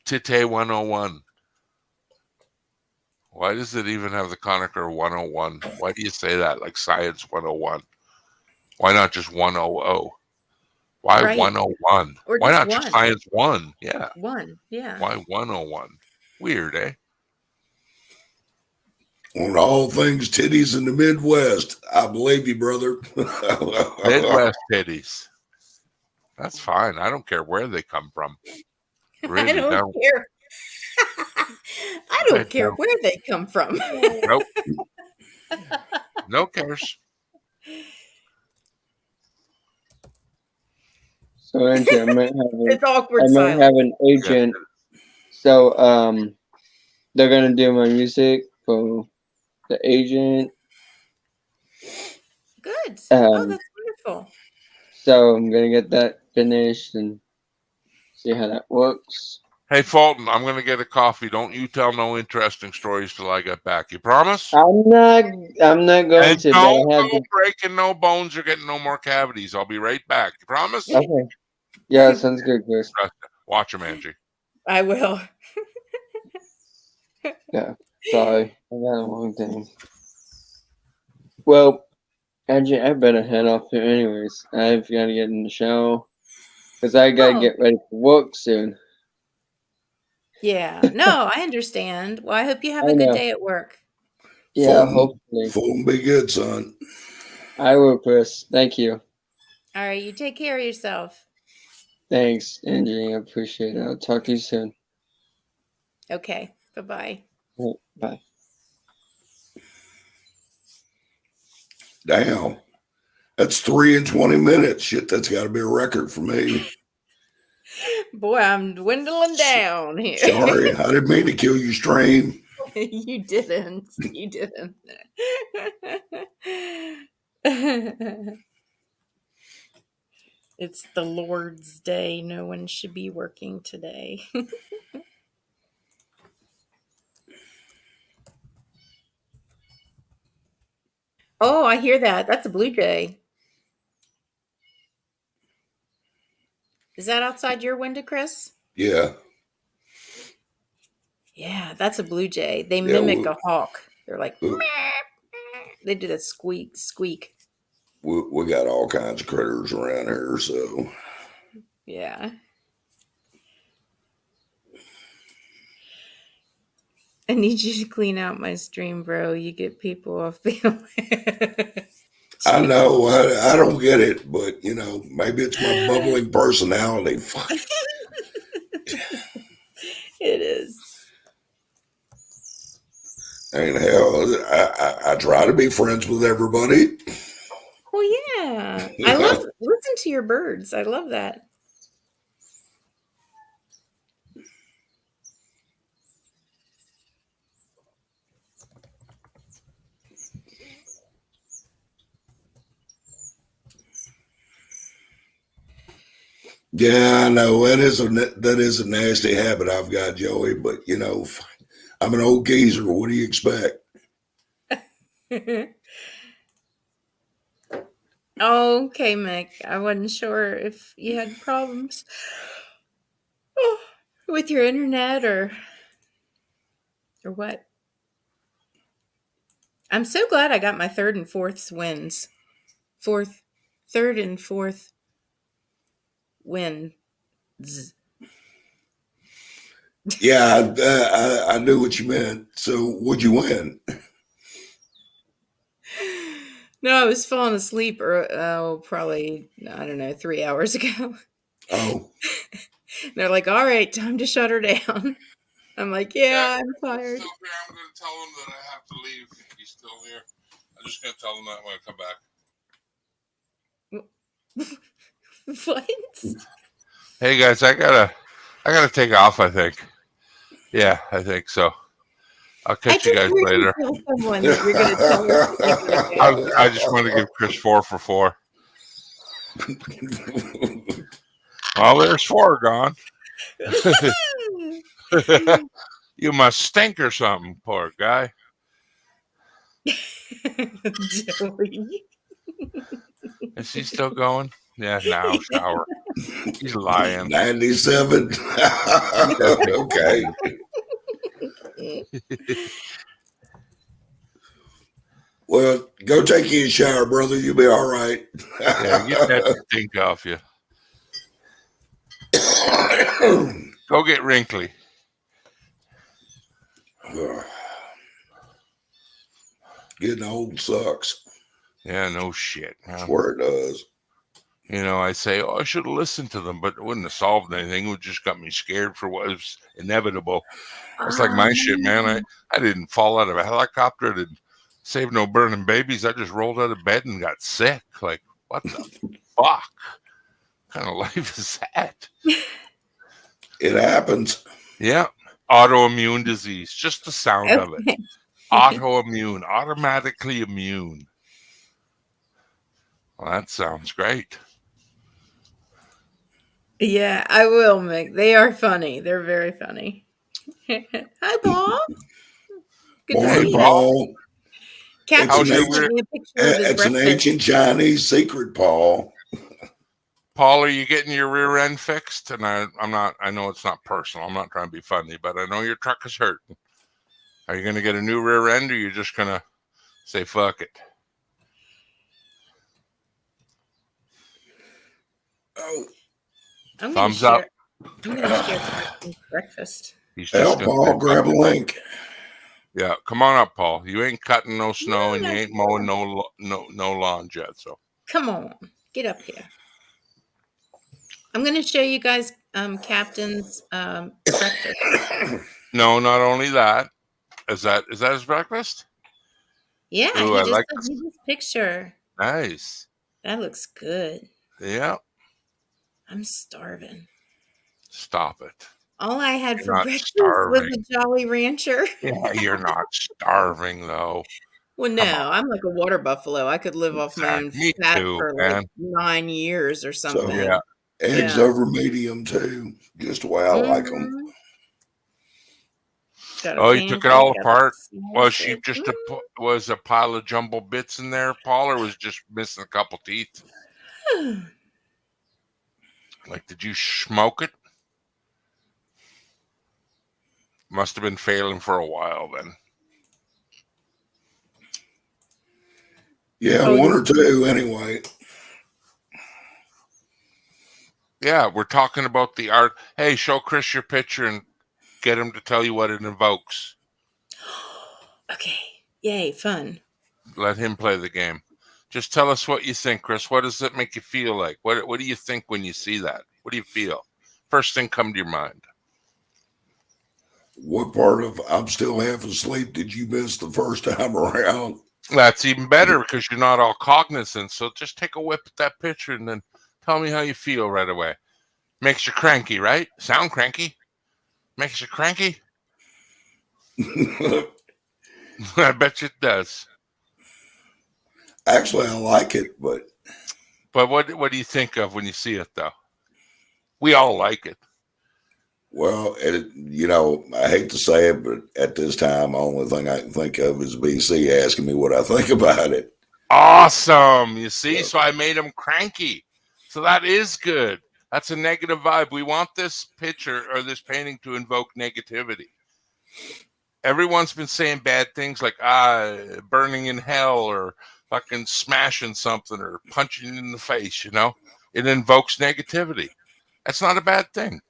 Tite 101. Why does it even have the coniker 101? Why do you say that like Science 101? Why not just 100? Why Right. 101? Or Why just not just one. Science 1? Yeah. One, yeah. Why 101? Weird, eh? On all things titties in the Midwest. I believe you, brother. Midwest titties. That's fine. I don't care where they come from. Really I don't don't. care. I don't care don't. where they come from. Nope. No cares. So Angie, I might It's awkward have silence. an agent. So they're gonna do my music for the agent. Good. Oh, that's wonderful. So I'm gonna get that finished and see how that works. Hey, Fulton, I'm going to get a coffee. Don't you tell no interesting stories till I get back. You promise? I'm not going And to. don't But I have go to. breaking no bones or getting no more cavities. I'll be right back. You promise? Okay. Yeah, sounds good, Chris. Watch him, Angie. I will. Yeah. Sorry, I got a long thing. Well, Angie, I better head off here anyways. I've got to get in the shower because I gotta get ready for work soon. Yeah. No, I understand. Well, I hope you have I a good know. day at work. Yeah, hopefully. Full be good, son. I will, Chris. Thank you. All right. You take care of yourself. Thanks, Angie. I appreciate it. I'll talk to you soon. Okay. Bye-bye. Bye. Damn. That's 3 and 20 minutes. Shit, that's got to be a record for me. Boy, I'm dwindling down here. Sorry, I didn't mean to kill your stream. You didn't. You didn't. It's the Lord's Day. No one should be working today. Oh, I hear that. That's a blue jay. Is that outside your window, Chris? Yeah. Yeah, that's a blue jay. They mimic a hawk. They're like, they do that squeak. We got all kinds of critters around here, so. Yeah. I need you to clean out my stream, bro. You get people off the. I know. I don't get it, but you know, maybe it's my bubbling personality. Fuck. It is. And hell, I try to be friends with everybody. Well, yeah. I love listen to your birds. I love that. Yeah, I know that is a nasty habit I've got, Joey. But you know, I'm an old geezer. What do you expect? Okay, Mick. I wasn't sure if you had problems with your internet or what. I'm so glad I got my third and fourth wins. Third and fourth wins. Yeah, I knew what you meant. So, would you win? No, I was falling asleep, probably, I don't know, 3 hours ago. Oh, They're like, all right, time to shut her down. I'm like, yeah, I'm tired. Still here. I'm going to tell him that I have to leave. He's still here. I'm just going to tell him that when I come back. What? Hey guys, I gotta take off. I think. Yeah, I think so. I'll catch you guys later. Tell someone that you're going to tell her. I just want to give Chris 4 for 4. Well, there's 4 gone. You must stink or something, poor guy. Joey. Is he still going? Yeah, now shower. He's lying. 97. Okay. Well, go take you a shower, brother. You'll be all right. Yeah, get that stink off you. Go get wrinkly. Getting old sucks. Yeah, no shit. I swear it does. You know, I say, oh, I should have listened to them, but it wouldn't have solved anything. It just got me scared for what was inevitable. It's like my shit, man. I didn't fall out of a helicopter to save no burning babies. I just rolled out of bed and got sick. Like, what the fuck? What kind of life is that? It happens. Yeah. Autoimmune disease. Just the sound of it. Autoimmune. Automatically immune. Well, that sounds great. Yeah, I will, Mick. They are funny. They're very funny. Hi, Paul. Good to see you. Paul. Captain sent me a picture of his It's an breakfast. ancient Chinese secret, Paul. Paul, are you getting your rear end fixed? And I'm not. I know it's not personal. I'm not trying to be funny, but I know your truck is hurting. Are you going to get a new rear end, or are you just going to say fuck it? Oh, thumbs up. I'm going to share Captain's breakfast. He's just Paul, grab a link. Yeah, come on up, Paul. You ain't cutting no snow, and you ain't mowing no lawns yet. So come on, get up here. I'm going to show you guys Captain's breakfast. No, not only that. Is that his breakfast? Yeah, Ooh, he I just like sent me this picture. Nice. That looks good. Yeah. I'm starving. Stop it. All I had for breakfast was a Jolly Rancher. Yeah, you're not starving though. Well, no, I'm like a water buffalo. I could live off my own fat for like 9 years or something. So, yeah. Eggs over medium too. Just the way I like them. Oh, you took it all apart? Was she just was a pile of jumble bits in there, Paul, or was just missing a couple teeth? Like, did you smoke it? Must have been failing for a while then. Yeah, one or two anyway. Yeah, we're talking about the art. Hey, show Chris your picture and get him to tell you what it invokes. Okay. Yay, fun. Let him play the game. Just tell us what you think, Chris. What does it make you feel like? What do you think when you see that? What do you feel? First thing come to your mind. What part of I'm still half asleep did you miss the first time around? That's even better because you're not all cognizant. So just take a whip at that picture and then tell me how you feel right away. Makes you cranky, right? Sound cranky? Makes you cranky? I bet you it does. Actually, I like it, but what do you think of when you see it, though? We all like it. Well, I hate to say it, but at this time, the only thing I can think of is BC asking me what I think about it. Awesome. You see, so I made him cranky. So that is good. That's a negative vibe. We want this picture or this painting to invoke negativity. Everyone's been saying bad things like burning in hell or fucking smashing something or punching you in the face, It invokes negativity. That's not a bad thing.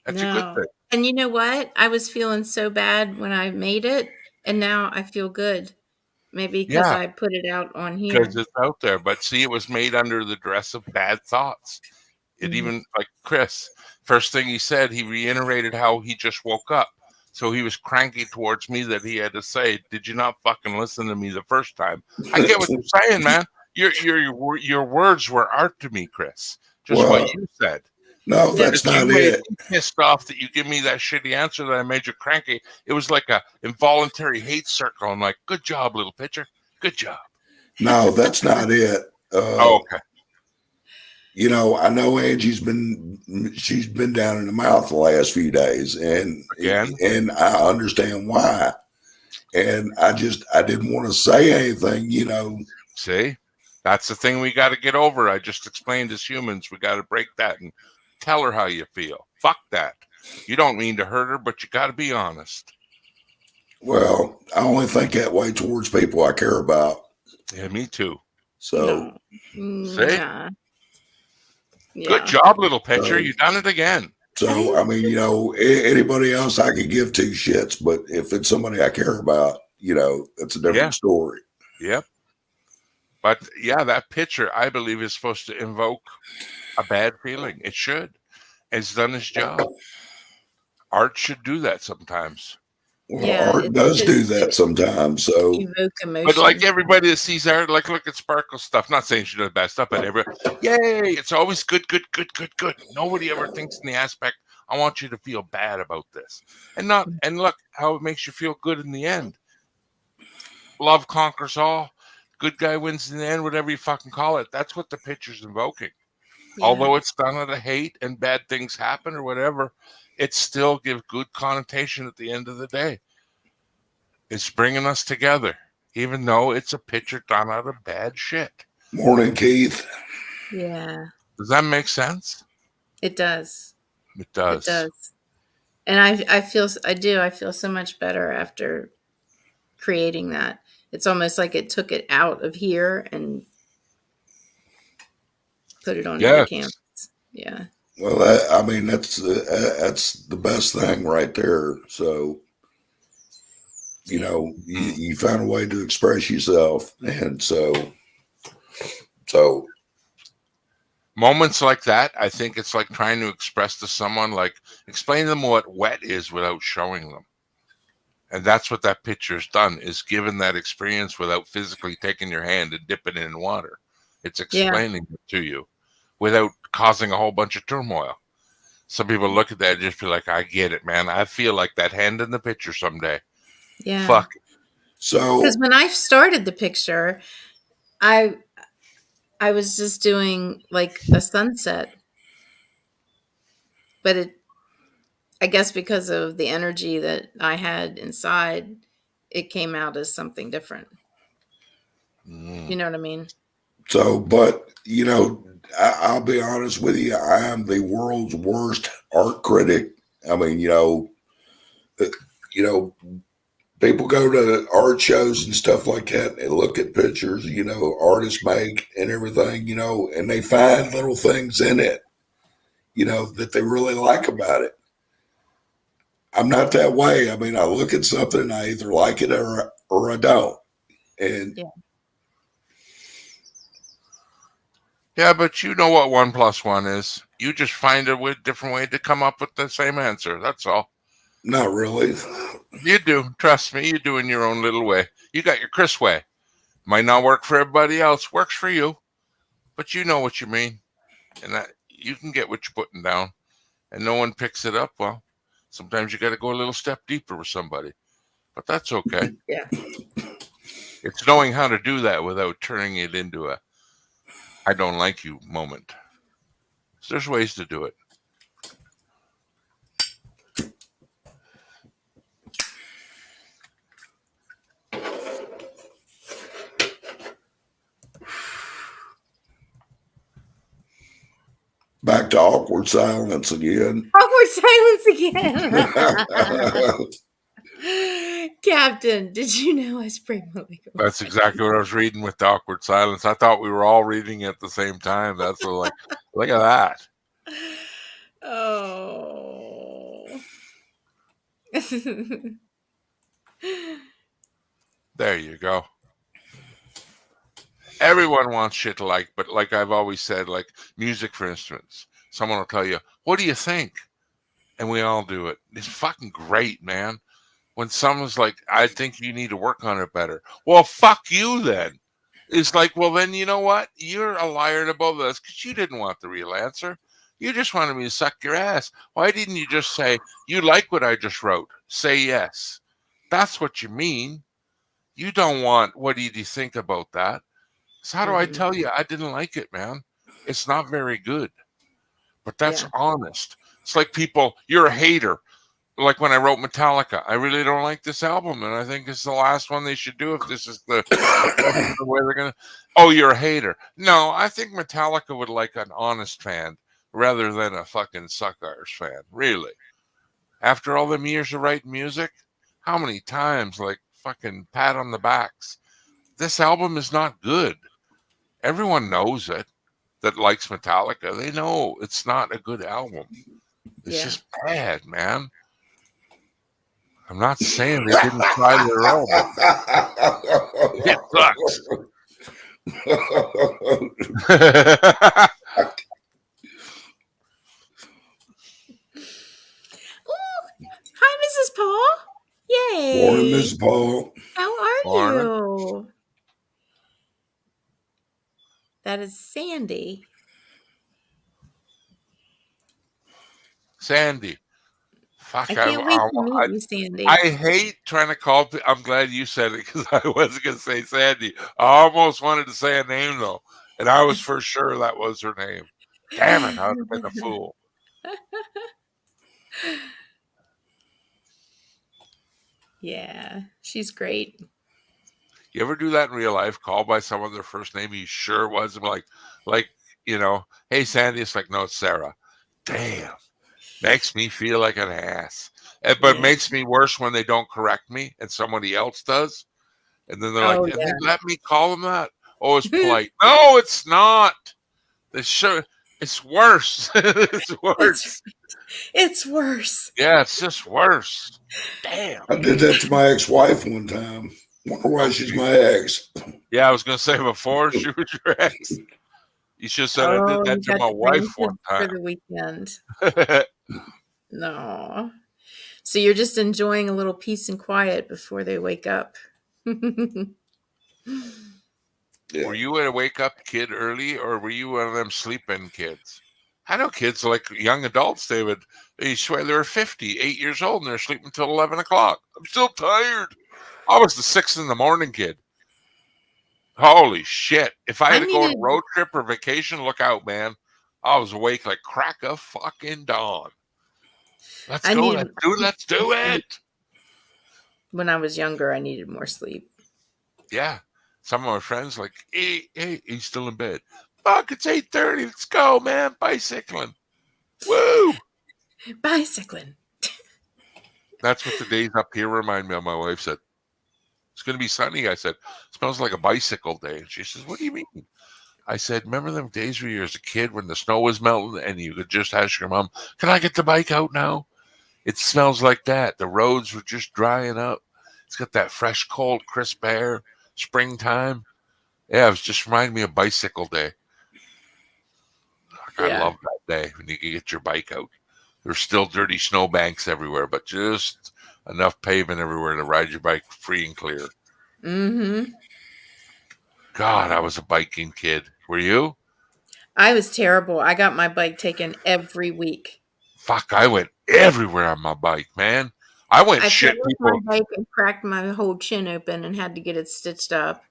That's a good thing. And you know what? I was feeling so bad when I made it, and now I feel good. Maybe because I put it out on here. Because it's out there. But see, it was made under the duress of bad thoughts. It even, like Chris, first thing he said, he reiterated how he just woke up. So he was cranky towards me that he had to say, "Did you not fucking listen to me the first time?" I get what you're saying, man. Your words were art to me, Chris. Just what you said. No, that's not it. Pissed off that you give me that shitty answer that I made you cranky. It was like a involuntary hate circle. I'm like, good job, little pitcher. Good job. No, that's not it. Okay. I know Angie's she's been down in the mouth the last few days, and I understand why. And I didn't want to say anything, See, that's the thing we got to get over. I just explained as humans, we got to break that and tell her how you feel. Fuck that. You don't mean to hurt her, but you got to be honest. Well, I only think that way towards people I care about. Yeah, me too. So, see? Yeah. Yeah. Good job, little pitcher. You done it again. So, I mean, anybody else I could give two shits, but if it's somebody I care about, it's a different story. Yep. But yeah, that picture, I believe, is supposed to invoke a bad feeling. It should. It's done its job. Art should do that sometimes. Well, art does do that sometimes. So, evoke emotion. But like everybody that sees art, like look at Sparkle stuff. Not saying she does bad stuff, but yay! It's always good. Nobody ever thinks in the aspect, I want you to feel bad about this, and look how it makes you feel good in the end. Love conquers all. Good guy wins in the end. Whatever you fucking call it. That's what the picture's invoking. Yeah. Although it's done out of hate and bad things happen or whatever, it still gives good connotation at the end of the day. It's bringing us together, even though it's a picture done out of bad shit. Morning, Keith. Yeah. Does that make sense? It does. It does. It does. And I feel so much better after creating that. It's almost like it took it out of here and put it on the canvas. Yeah. Well, that's the best thing right there. So, you found a way to express yourself, and so moments like that, I think it's like trying to express to someone, like explain to them what wet is without showing them. And that's what that picture's done, is given that experience without physically taking your hand and dipping it in water. It's explaining it to you without causing a whole bunch of turmoil. Some people look at that and just be like, I get it, man. I feel like that hand in the picture someday. Yeah. Fuck. So, because when I started the picture, I was just doing like a sunset, but I guess because of the energy that I had inside, it came out as something different. You know what I mean? So, but I'll be honest with you. I am the world's worst art critic. I mean, people go to art shows and stuff like that and look at pictures, artists make and everything, and they find little things in it, that they really like about it. I'm not that way. I mean, I look at something and I either like it or I don't. And yeah, but you know what 1 + 1 is. You just find a different way to come up with the same answer. That's all. Not really. You do. Trust me, you do in your own little way. You got your Chris way. Might not work for everybody else. Works for you. But you know what you mean. And that you can get what you're putting down. And no one picks it up. Well, sometimes you got to go a little step deeper with somebody. But that's okay. Yeah. It's knowing how to do that without turning it into a I don't like you moment. So there's ways to do it. Back to awkward silence again. Awkward silence again. Captain, did you know I spray my legal? That's exactly what I was reading with the awkward silence. I thought we were all reading at the same time. That's what, like, look at that. Oh. There you go. Everyone wants shit to like, but like I've always said, like music, for instance, someone will tell you, what do you think? And we all do it. It's fucking great, man. When someone's like, I think you need to work on it better. Well, fuck you then. It's like, well, then you know what? You're a liar and above us because you didn't want the real answer. You just wanted me to suck your ass. Why didn't you just say, you like what I just wrote? Say yes. That's what you mean. You don't want, what did you think about that? So how do I tell you I didn't like it, man? It's not very good. But that's honest. It's like people, you're a hater. Like when I wrote Metallica, I really don't like this album, and I think it's the last one they should do if this is the way they're gonna. Oh, you're a hater. No, I think Metallica would like an honest fan rather than a fucking suckers fan. Really, after all them years of writing music, how many times like fucking pat on the backs? This album is not good. Everyone knows it. That likes Metallica, they know it's not a good album. It's just bad, man. I'm not saying they didn't try their own. It sucks. Hi, Mrs. Paul. Yay. Morning, Mrs. Paul. How are Morning. you? That is Sandy. Sandy. Fuck, I can't wait to meet you, Sandy. I hate trying to call. I'm glad you said it because I wasn't going to say Sandy. I almost wanted to say a name though, and I was for sure that was her name. Damn it! I would have been a fool. Yeah, she's great. You ever do that in real life? Call by someone their first name you sure was like hey Sandy. It's like no, it's Sarah. Damn, makes me feel like an ass. But it makes me worse when they don't correct me and somebody else does. And then they're like, and they let me call them that. Oh, it's polite. No, it's not. It's worse. It's worse. It's worse. Yeah, it's just worse. Damn. I did that to my ex-wife one time. Wonder why she's my ex. Yeah, I was gonna say before she was your ex. You should have said I did that to my wife one time. For the weekend. No. So you're just enjoying a little peace and quiet before they wake up. Were you a wake up kid early, or were you one of them sleeping kids? I know kids like young adults. They swear they're 50, 8 years old, and they're sleeping until 11 o'clock. I'm still tired. I was the 6 in the morning kid. Holy shit! If I had to go on a road trip or vacation, look out, man. I was awake like crack of fucking dawn. Let's do it. When I was younger, I needed more sleep. Yeah. Some of my friends like, hey, he's still in bed. Fuck, it's 8:30. Let's go, man. Bicycling. Woo! Bicycling. That's what the days up here remind me of. My wife said, it's going to be sunny. I said, smells like a bicycle day. And she says, what do you mean? I said, remember them days where you were as a kid when the snow was melting and you could just ask your mom, can I get the bike out now? It smells like that. The roads were just drying up. It's got that fresh, cold, crisp air, springtime. Yeah, it was just reminding me of bicycle day. I love that day when you can get your bike out. There's still dirty snowbanks everywhere, but just enough pavement everywhere to ride your bike free and clear. Mm-hmm. God, I was a biking kid. Were you? I was terrible. I got my bike taken every week. Fuck, I went everywhere on my bike, man. I went I shit fell off people. my bike and cracked my whole chin open and had to get it stitched up.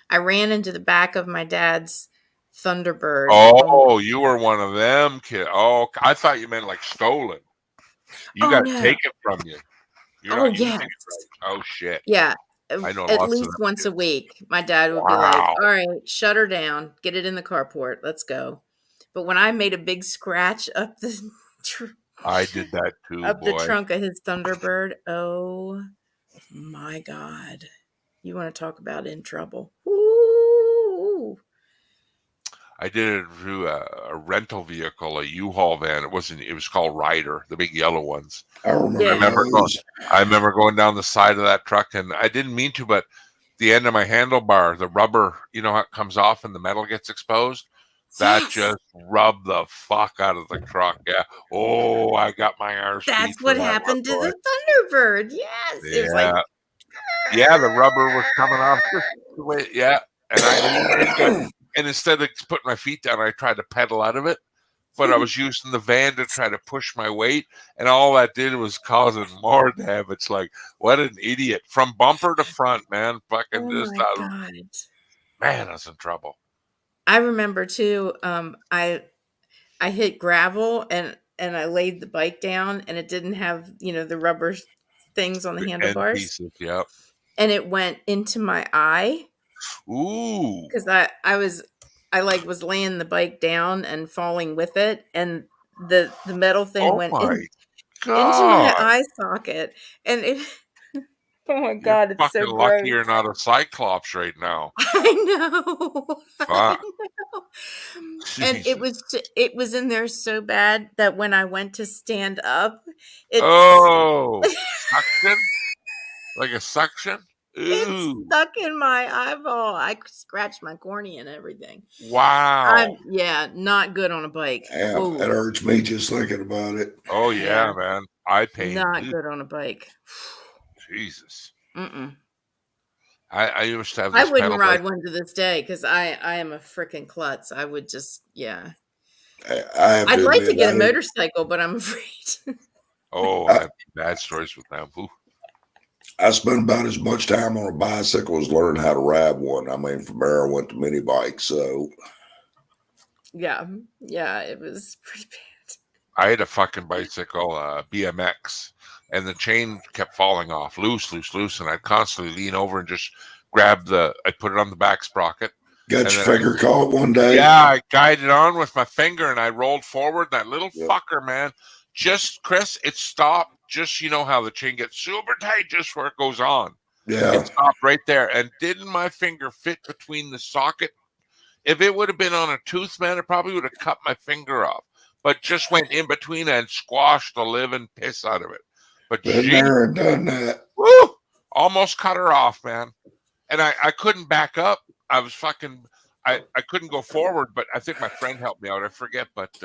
I ran into the back of my dad's Thunderbird. Oh, you were one of them kids. Oh, I thought you meant like stolen. You got no. taken from you. You're not using it right. Oh shit. Yeah. I know At lots of least them once a kids. week, my dad would be like, Wow. all right, shut her down, get it in the carport, let's go. But when I made a big scratch up the I did that too, up the boy. trunk of his Thunderbird, oh my God. You want to talk about in trouble. Ooh. I did it through a rental vehicle, a U-Haul van. It was called Ryder, the big yellow ones. I remember I remember going down the side of that truck, and I didn't mean to, but the end of my handlebar, the rubber, you know how it comes off and the metal gets exposed? That just rubbed the fuck out of the truck. Yeah. Oh, I got my arse beat That's for what that happened to one, boy. the Thunderbird. Yes. It was like, yeah, the rubber was coming off just the way, yeah. And I leaned into it, and instead of putting my feet down, I tried to pedal out of it. But I was using the van to try to push my weight, and all that did was causing more damage. Like, what an idiot. From bumper to front, man. Fucking oh just, my God. man, I was in trouble. I remember too, I hit gravel and I laid the bike down and it didn't have, the rubber things on the End handlebars. pieces, yep. And it went into my eye. Ooh. Because I was laying the bike down and falling with it, and the metal thing went into my eye socket, and it. Oh my God! It's so fucking gross. lucky you're not a cyclops right now. I know. Fuck. I know. And it was in there so bad that when I went to stand up, suction? Like a suction? It's stuck in my eyeball. I scratched my cornea and everything. Wow. Not good on a bike. Yeah, that hurts me just thinking about it. Oh yeah, man. Eye pain. Not good on a bike. Jesus. Mm-mm. I used to have I this wouldn't pedal ride bike. one to this day because I am a freaking klutz. I would just, I'd like to get a motorcycle, but I'm afraid. Oh, I have bad stories with them. Ooh. I spent about as much time on a bicycle as learning how to ride one. I mean, from there I went to mini bikes, so yeah, it was pretty bad. I had a fucking bicycle, BMX, and the chain kept falling off, loose, and I'd constantly lean over and just grab I put it on the back sprocket. Got your finger caught one day? Yeah, I guided on with my finger and I rolled forward. That little fucker, man, Chris, it stopped. Just, you know how the chain gets super tight just where it goes on. Yeah. It stopped right there. And didn't my finger fit between the socket? If it would have been on a tooth, man, it probably would have cut my finger off. But just went in between and squashed the living piss out of it. But been there and done that. Woo! Almost cut her off, man. And I couldn't back up. I was fucking, I couldn't go forward, but I think my friend helped me out. I forget, but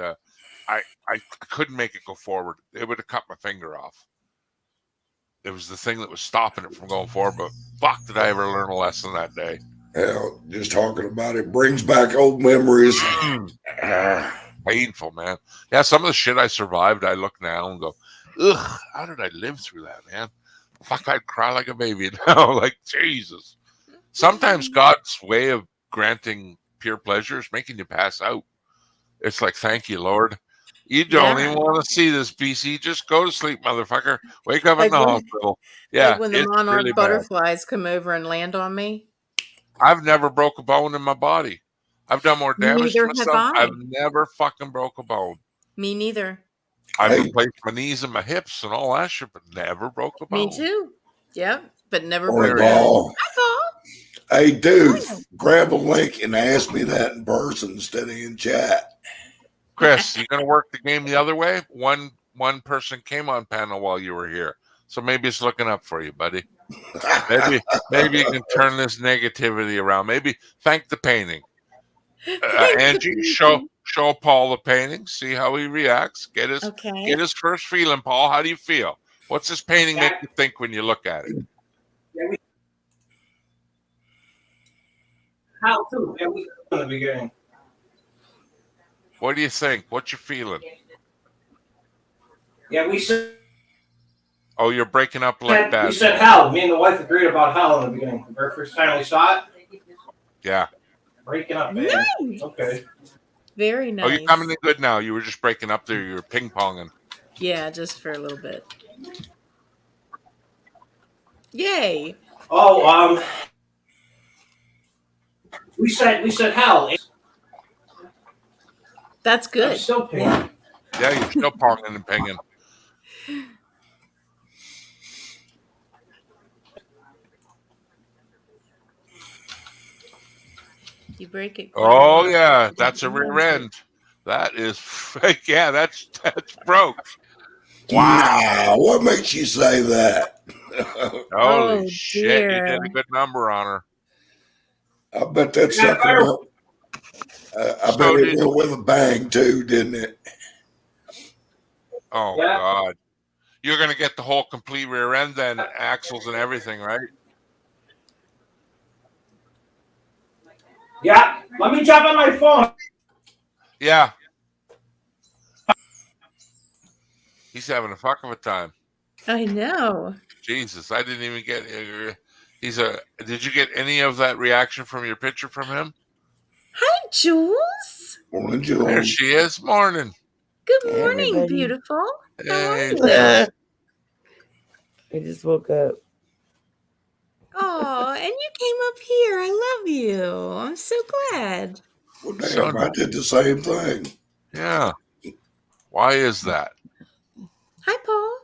I couldn't make it go forward. It would have cut my finger off. It was the thing that was stopping it from going forward, but fuck, did I ever learn a lesson that day. Hell, just talking about it brings back old memories. Painful, man. Yeah, some of the shit I survived, I look now and go, ugh, how did I live through that, man? Fuck, I'd cry like a baby now. Like, Jesus. Sometimes God's way of granting pure pleasure is making you pass out. It's like, thank you, Lord. You don't even want to see this, BC. Just go to sleep, motherfucker. Wake up in the hospital. Yeah, like when the monarch really butterflies come over and land on me. I've never broke a bone in my body. I've done more damage to myself. I've never fucking broke a bone. Me neither. I've replaced my knees and my hips and all that shit, but never broke a bone. Me too. Yep, but never or broke a ball. Hey, dude, grab a link and ask me that in person instead of in chat. Chris, you gonna work the game the other way? One person came on panel while you were here, so maybe it's looking up for you, buddy. Maybe you can turn this negativity around. Maybe thank the painting. Angie, show Paul the painting. See how he reacts. Get his first feeling, Paul. How do you feel? What's this painting make you think when you look at it? How to? Yeah, we in the beginning. What do you think? What's your feeling? Yeah, we said. Oh, you're breaking up like that. We said hell. Me and the wife agreed about hell in the beginning. The very first time we saw it. Yeah. Breaking up, man. Nice. Okay. Very nice. Oh, you're coming in good now. You were just breaking up there. You were ping-ponging. Yeah, just for a little bit. Yay. Oh, we said hell. That's good. I'm still pinging. Yeah, you're still ponging and pinging. You break it. Oh yeah, that's a rear end. That is fake. Yeah, that's broke. Wow, what makes you say that? Holy shit, dear. You did a good number on her. I bet that sucker went, I bet it went with a bang too, didn't it? Oh God. You're gonna get the whole complete rear end then, axles and everything, right? Yeah, let me jump on my phone. Yeah. He's having a fuck of a time. I know. Jesus, I didn't even get. Did you get any of that reaction from your picture from him? Hi, Jules. Morning, Jules. There she is. Morning. Good morning, beautiful. Hey, How are you? I just woke up. Oh, and you came up here. I love you. I'm so glad. Well, damn, I did the same thing. Yeah. Why is that? Hi, Paul.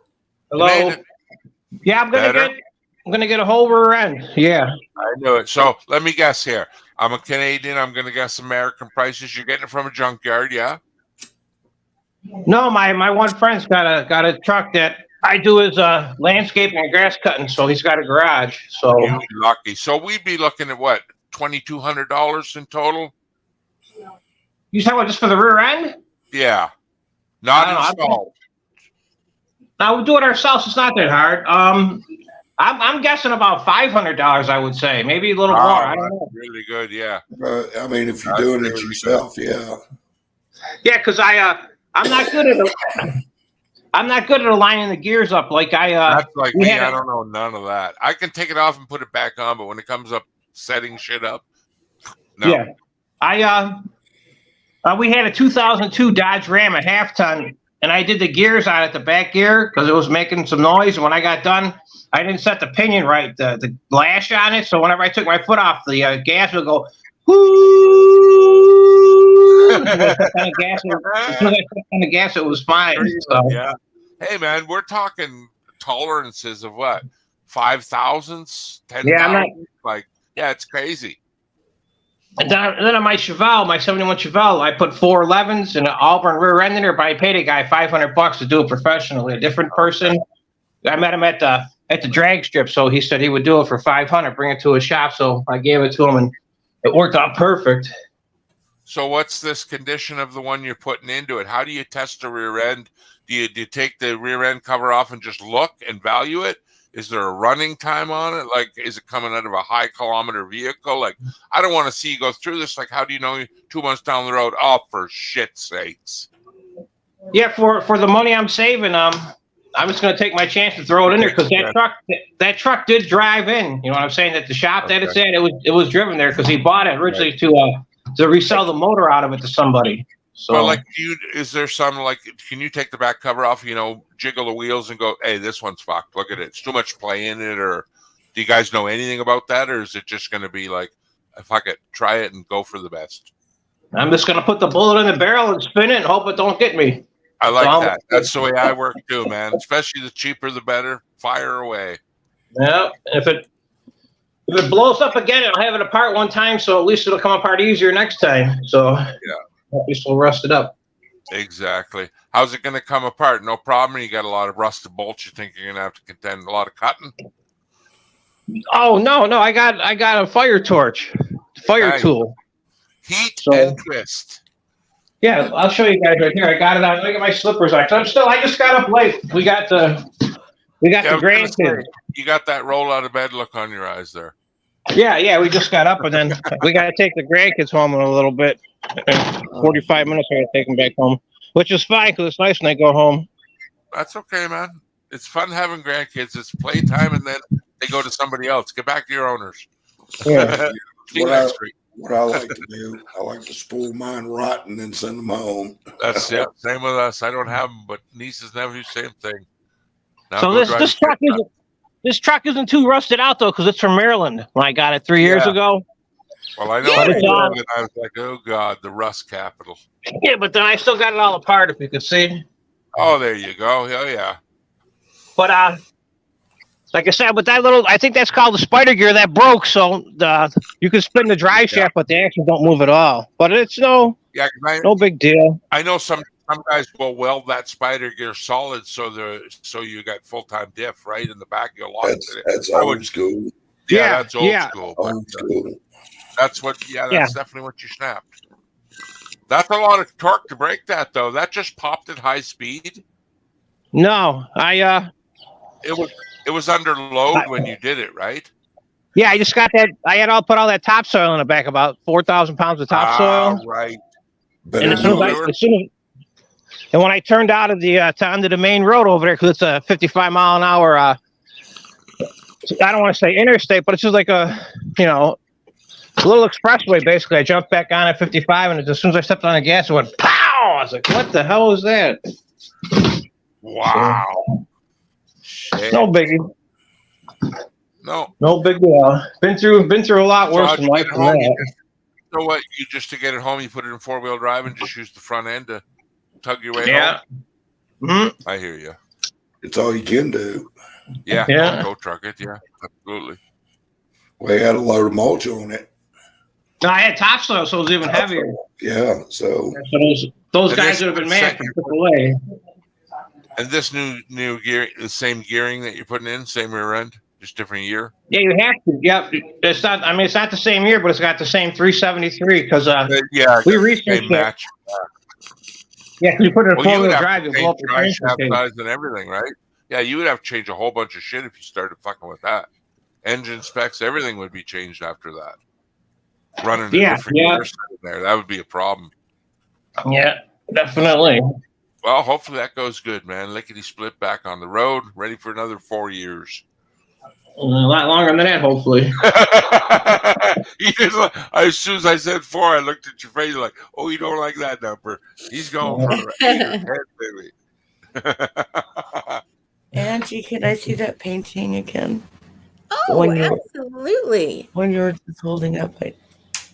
Hello. Yeah, I'm gonna get a whole rear end. Yeah. I knew it. So let me guess here. I'm a Canadian. I'm gonna guess American prices. You're getting it from a junkyard, yeah? No, my one friend's got a truck that I do his landscaping and grass cutting, so he's got a garage. So you'd be lucky. So we'd be looking at what, $2,200 in total? You talking about just for the rear end? Yeah. Not installed. Now we do it ourselves. It's not that hard. I'm guessing about $500. I would say maybe a little more. I don't know. Really good, yeah. I mean, if you're doing it yourself, yeah. Yeah, because I'm not good at I'm not good at aligning the gears up like I. That's like me. I don't know none of that. I can take it off and put it back on, but when it comes up setting shit up, no. Yeah, we had a 2002 Dodge Ram, a half ton, and I did the gears on it, the back gear, because it was making some noise. And when I got done, I didn't set the pinion right, the lash on it. So whenever I took my foot off, the gas would go. Gas, it was fine. So. Yeah. Hey man, we're talking tolerances of what? 5,000s, 10,000. It's crazy. And then on my Chevelle, my 71 Chevelle, I put 4 11s and an Auburn rear end in there, but I paid a guy $500 to do it professionally. A different person. I met him at the drag strip, so he said he would do it for $500, bring it to his shop. So I gave it to him, and it worked out perfect. So what's this condition of the one you're putting into it? How do you test the rear end? Do you take the rear end cover off and just look and value it? Is there a running time on it? Like, is it coming out of a high kilometer vehicle? Like, I don't want to see you go through this. Like, how do you know 2 months down the road? Oh, for shit's sakes. Yeah, for the money I'm saving, I'm just going to take my chance to throw it in there because that truck did drive in. You know what I'm saying? That the shop that it's at, it was driven there because he bought it originally to resell the motor out of it to somebody. So, well, like, is there some, like, can you take the back cover off, jiggle the wheels and go, hey, this one's fucked. Look at it. It's too much play in it. Or do you guys know anything about that? Or is it just going to be like, fuck it, try it and go for the best? I'm just going to put the bullet in the barrel and spin it and hope it don't get me. I like that. That's the way I work too, man. Especially the cheaper, the better. Fire away. Yeah. If it blows up again, I'll have it apart one time, so at least it'll come apart easier next time. So Yeah. at least we'll rust it up. Exactly. How's it going to come apart? No problem. You got a lot of rusted bolts. You think you're going to have to contend a lot of cutting? Oh no, I got a fire torch, fire tool. Heat and twist. Yeah, I'll show you guys right here. I got it on. Look at my slippers on. I just got up late. We got the grandkids. You got that roll out of bed look on your eyes there. Yeah, we just got up, and then we got to take the grandkids home in a little bit. In 45 minutes, I got to take them back home, which is fine because it's nice when they go home. That's okay, man. It's fun having grandkids. It's playtime, and then they go to somebody else. Get back to your owners. Yeah. What I like to do, I like to spoil mine rotten and then send them home. That's it. Same with us. I don't have them, but nieces, nephews, same thing. Now So this truck isn't too rusted out though, because it's from Maryland. When I got it 3 years ago. Well, I know. But it's all- And I was like, oh God, the rust capital. Yeah, but then I still got it all apart, if you could see. Oh, there you go. Oh yeah. But like I said, with that little, I think that's called the spider gear that broke. So you can spin the drive shaft, but the axles don't move at all. But it's no big deal. I know some guys will weld that spider gear solid, so you got full-time diff right in the back. You'll lock it. That's old school. Yeah, that's old school. Old school. That's what. Yeah, that's definitely what you snapped. That's a lot of torque to break that, though. That just popped at high speed. No, It was under load when you did it, right? Yeah, I just got that. I had put all that topsoil in the back, about 4,000 pounds of topsoil. Right. And and when I turned out of onto the main road over there, because it's a 55 mile an hour, I don't want to say interstate, but it's just like a little expressway. Basically, I jumped back on at 55, and as soon as I stepped on the gas, it went pow! I was like, "What the hell was that?" Wow. No biggie. No big deal. Been through a lot worse in life than that. So what? To get it home, you put it in 4-wheel drive and just use the front end to tug your way home. Mm-hmm. I hear you. It's all you can do. Yeah. Go truck it. Yeah, absolutely. We had a load of mulch on it. No, I had topsoil, so it was even heavier. Yeah. So those guys would have been mad for AAA. And this new gear, the same gearing that you're putting in, same rear end, just different year. Yeah, you have to. Yep. It's not. I mean, it's not the same year, but it's got the same 373 because we researched it. Yeah, because you put it in 4-wheel drive, you blow up the drive shaft size and everything, right? Yeah, you would have to change a whole bunch of shit if you started fucking with that. Engine specs, everything would be changed after that. Running a different gear set in there, that would be a problem. Yeah, definitely. Well, hopefully that goes good, man. Lickety split back on the road, ready for another 4 years. A lot longer than that, hopefully. As soon as I said 4, I looked at your face like, "Oh, you don't like that number." He's going for 8 or 10, baby. Angie, can I see that painting again? Oh, absolutely. When you were just holding up, I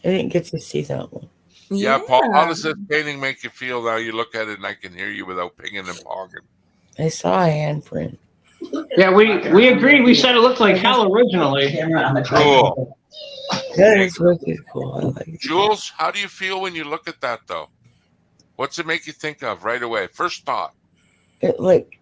didn't get to see that one. Yeah, Paul, how does this painting make you feel now? You look at it and I can hear you without pinging and ponging. I saw a handprint. Yeah, we agreed. We said it looked like hell originally. Cool. That is wicked cool. I like it. Jules, how do you feel when you look at that, though? What's it make you think of right away? First thought. It like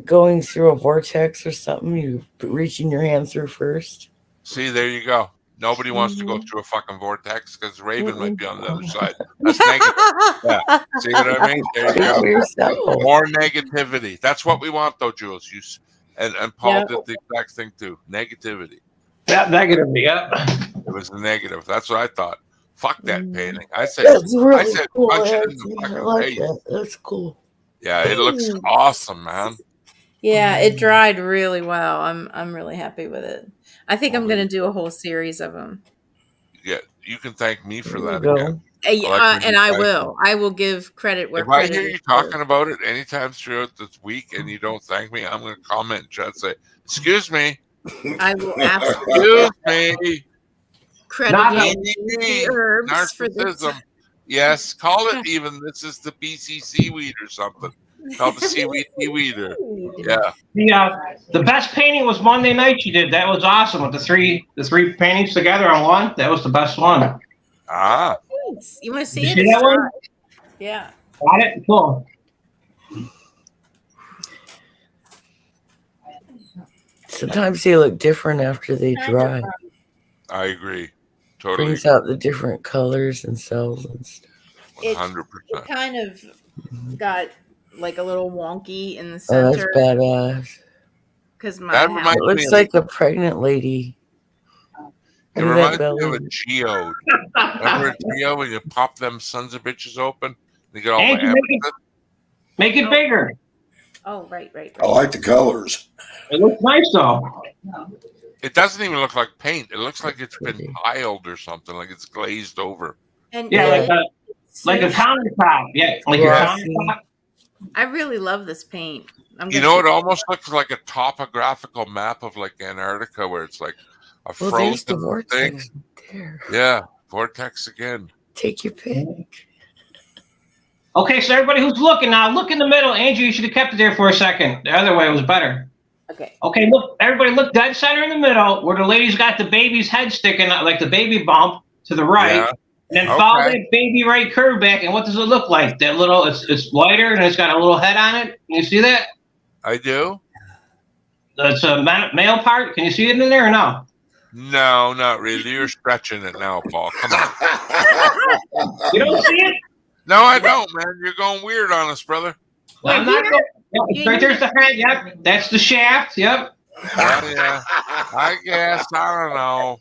going through a vortex or something. You reaching your hand through first. See, there you go. Nobody wants to go through a fucking vortex because Raven might be on the other side. That's negative. Yeah. See what I mean? There you go. More negativity. That's what we want, though, Jules. And Paul did the exact thing, too. Negativity. Yeah, negative. Yeah. It was the negative. That's what I thought. Fuck that painting. I said, That's really cool. punch it in the fucking like face. that. That's cool. Yeah, it looks awesome, man. Yeah, it dried really well. I'm really happy with it. I think I'm going to do a whole series of them. Yeah, you can thank me for that Go. again. And I will. I will give credit where credit If I hear you talking about it anytime throughout this week and you don't thank me, I'm going to comment and try to say, "Excuse me." I will absolutely. Excuse me. Credit the herbs for this. Narcissism. Yes, call it even. This is the BCC weed or something. Oh, the seaweed either. Yeah. The best painting was Monday night you did. That was awesome with the three paintings together on one. That was the best one. Ah. Thanks. You want to Did see you it? see that one? Yeah. Got it? Cool. Sometimes they look different after they dry. I agree. Totally. Brings out the different colors and cells and stuff. 100%. It kind of got like a little wonky in the Oh, that's center. badass. Because it looks like a pregnant lady. It reminds me of a geode. Remember a geode when you pop them sons of bitches open? They get all the amethyst? Make it bigger. Oh, right. I like the colors. It looks nice though. It doesn't even look like paint. It looks like it's been piled or something, like it's glazed over. And like a countertop. Yeah, like a countertop. I really love this paint. You know, it almost looks like a topographical map of like Antarctica, where it's like a there's the frozen vortex thing. there. Yeah, vortex again. Take your pick. Okay, so everybody who's looking now, look in the middle. Angie, you should have kept it there for a second. The other way was better. Okay. Okay, look, everybody look dead center in the middle where the lady's got the baby's head sticking out, like the baby bump to the right. Yeah. And then follow that baby right curve back, and what does it look like? That little, it's lighter, and it's got a little head on it. Can you see that? I do. It's a male part. Can you see it in there or no? No, not really. You're stretching it now, Paul. Come on. You don't see it? No, I don't, man. You're going weird on us, brother. I'm not going. Yep, right there's the head. Yep, that's the shaft. Yep. Yeah. I guess. I don't know.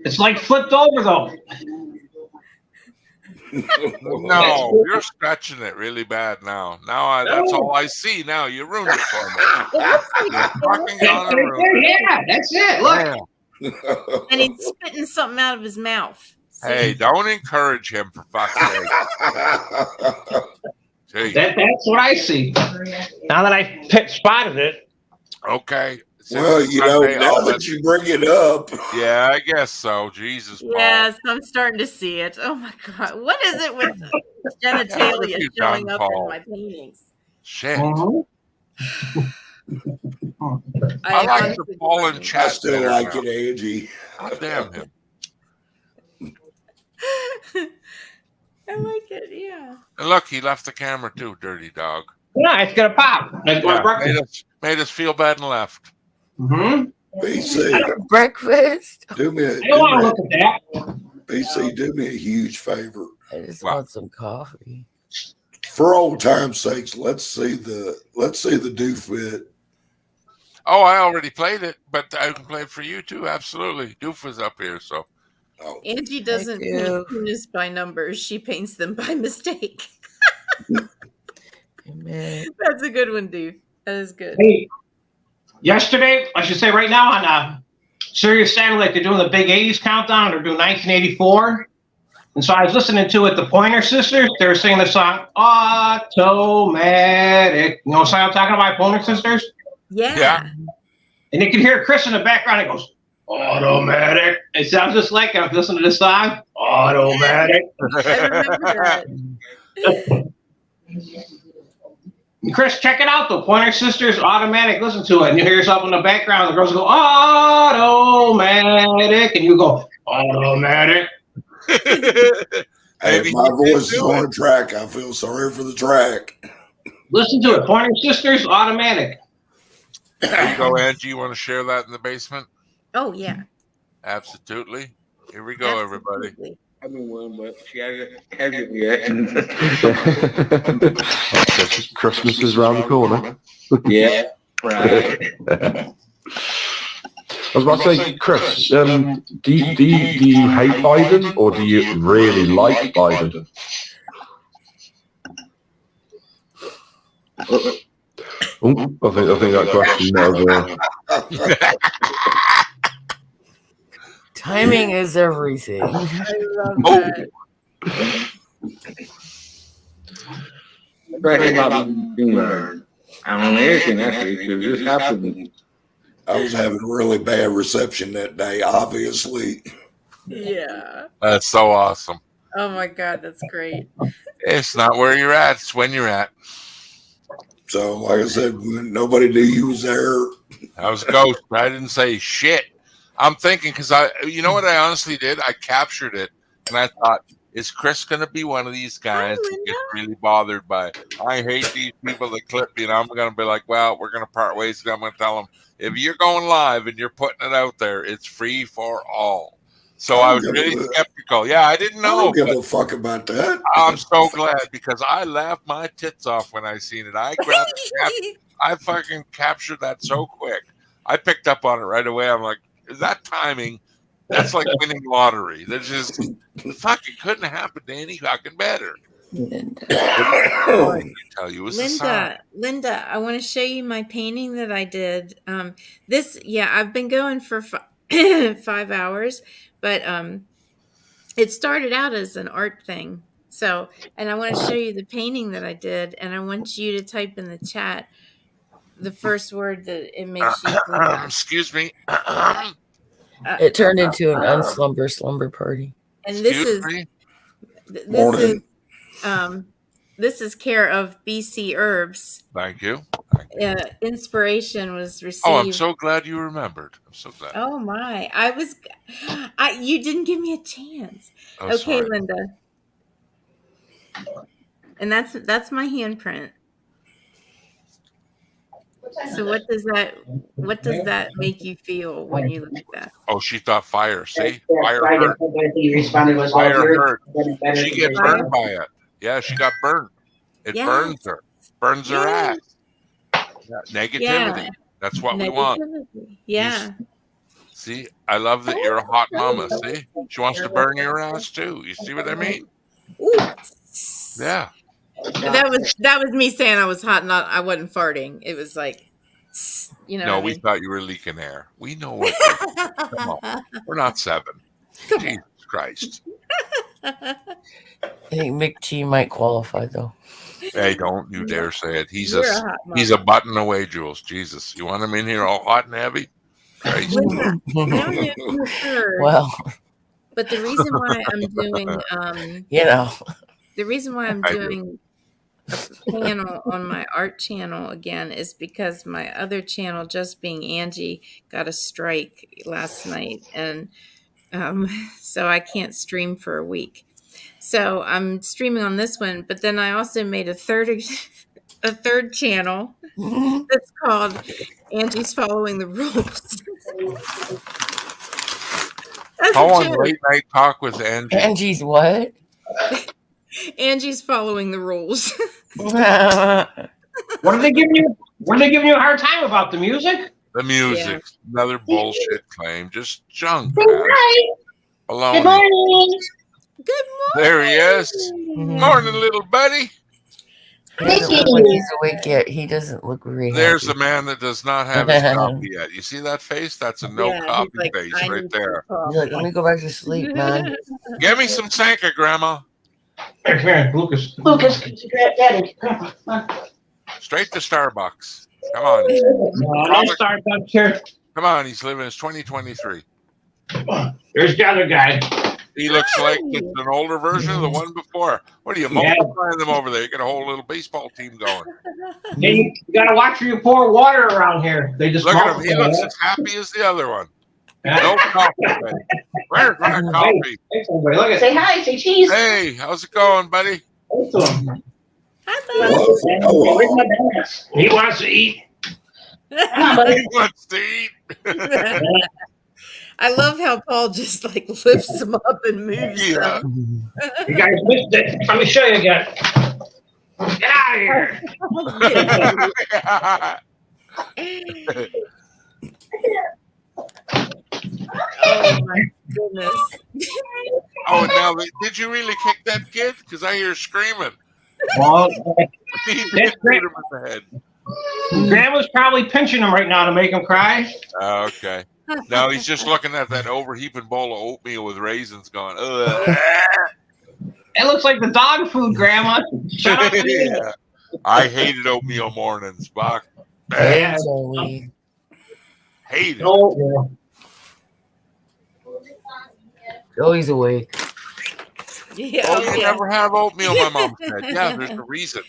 It's like flipped over though. No, you're stretching it really bad now. That's all I see now. You ruined it for me. Yeah, that's it. Look. And he's spitting something out of his mouth. Hey, don't encourage him, for fuck's sake. That's what I see. Now that I spotted it. Okay. Well, now that you bring it up. Yeah, I guess so. Jesus, Paul. Yes, I'm starting to see it. Oh my God. What is it with genitalia showing up in my paintings? Shit. I like the fallen chest. I still like it, Angie. God damn him. I like it, yeah. And look, he left the camera too, dirty dog. Yeah, it's gonna pop. Made us feel bad and left. Mm-hmm. BC, breakfast. Do me I don't want to look at that. BC, do me a huge favor. I just want some coffee. For old time's sakes, let's see the doofit. Oh, I already played it, but I can play it for you too. Absolutely, Doof was up here, so. Angie doesn't paint penis by numbers; she paints them by mistake. That's a good one, dude. That is good. Hey, yesterday, I should say right now on Sirius Satellite, they're doing the big 80s countdown. They're doing 1984. And so I was listening to it, the Pointer Sisters. They were singing the song, Automatic. You know what I'm talking about, Pointer Sisters? Yeah. And you can hear Chris in the background. He goes, Automatic. It sounds just like I'm listening to this song. Automatic. I remember that. Chris, check it out, though. Pointer Sisters, Automatic. Listen to it. And you hear yourself in the background. The girls go, Automatic. And you go, Automatic. Hey, if my voice is on a track, I feel sorry for the track. Listen to it. Pointer Sisters, Automatic. There you go, Angie. You want to share that in the basement? Oh, yeah. Absolutely. Here we go, everybody. I mean, one, but she hasn't yet. Christmas is round the corner. Yeah, right. I was about to say, Chris, do you hate Biden or do you really like Biden? I think that question there. Timing is everything. I love that. Right about being I'm American, actually, because this happened. I was having a really bad reception that day, obviously. Yeah. That's so awesome. Oh my God, that's great. It's not where you're at. It's when you're at. So, like I said, nobody knew you was there. I was a ghost. I didn't say shit. I'm thinking because you know what I honestly did? I captured it, and I thought, is Chris going to be one of these guys that gets really bothered by, I hate these people that clip me, and I'm going to be like, well, we're going to part ways, and I'm going to tell them, if you're going live and you're putting it out there, it's free for all. So I was really skeptical. Yeah, I didn't know. I don't give a fuck about that. I'm so glad because I laughed my tits off when I seen it. I grabbed I fucking captured that so quick. I picked up on it right away. I'm like, is that timing? That's like winning lottery. There's just fucking couldn't happen to any fucking better. I tell you, Linda, I want to show you my painting that I did. I've been going for 5 hours, but it started out as an art thing. So, and I want to show you the painting that I did, and I want you to type in the chat the first word that it makes you think of. Excuse me. It turned into an unslumber slumber party. And this is care of BC Herbs. Thank you. Inspiration was received. Oh, I'm so glad you remembered. I'm so glad. Oh my! You didn't give me a chance. Oh, okay, sorry. Linda. And that's my handprint. So what does that make you feel when you look at that? Oh, she thought fire. See? Fire hurt. Fire hurt. She gets burned by it. Yeah, she got burned. It burns her. Burns her ass. Yeah, negativity. Yeah. That's what we want. Yeah. See, I love that you're a hot mama. See? She wants to burn your ass too. You see what I mean? Ooh. Yeah. That was me saying I was hot, I wasn't farting. It was like, you know. No, we thought you were leaking air. We know what. Come on. We're not 7. Jesus Christ. I think Mick T might qualify though. Hey, don't you dare say it. He's a button away, Jules. Jesus, you want him in here all hot and heavy? Christ. Well, but the reason why I'm doing, the reason why I'm doing a panel on my art channel again is because my other channel, Just Being Angie, got a strike last night, and so I can't stream for a week. So I'm streaming on this one, but then I also made a third channel that's called Angie's Following the Rules. Call on Late Night Talk with Angie. Angie's what? Angie's Following the Rules. What are they giving you? What are they giving you a hard time about? The music? The music. Another bullshit claim. Just junk. Good night. Alone. Good morning. Good morning. There he is. Morning, little buddy. He doesn't look like he's awake yet. He doesn't look really There's happy. the man that does not have his coffee yet. You see that face? That's a no coffee face right there. He's like, let me go back to sleep, man. Give me some Sanka, Grandma. Come here, Lucas. Lucas, Daddy. Straight to Starbucks. Come on. Starbucks here. Come on, he's living his 2023. There's the other guy. He looks like it's an older version of the one before. What are you multiplying them over there? You got a whole little baseball team going. Hey, you gotta watch where you pour water around here. They just look at him. He looks as happy as the other one. No coffee. Where's my coffee? Hey, look at. Say hi. Say cheese. Hey, how's it going, buddy? Hi, Hello. He wants to eat. He wants to eat. I love how Paul just like lifts them up and moves them. You guys missed it. Let me show you again. Get out of here. Oh my goodness. Oh, now did you really kick that kid? Because I hear screaming. Well, he did hit him in the head. Grandma's probably pinching him right now to make him cry. Okay. Now he's just looking at that overheaping bowl of oatmeal with raisins going, ugh. It looks like the dog food, Grandma. Shut up. Yeah. I hated oatmeal mornings, Buck. Hey, Hated it. Oh, he's awake. Yeah, Oh, oh, you yeah. never have oatmeal, my mom said. Yeah, there's a reason.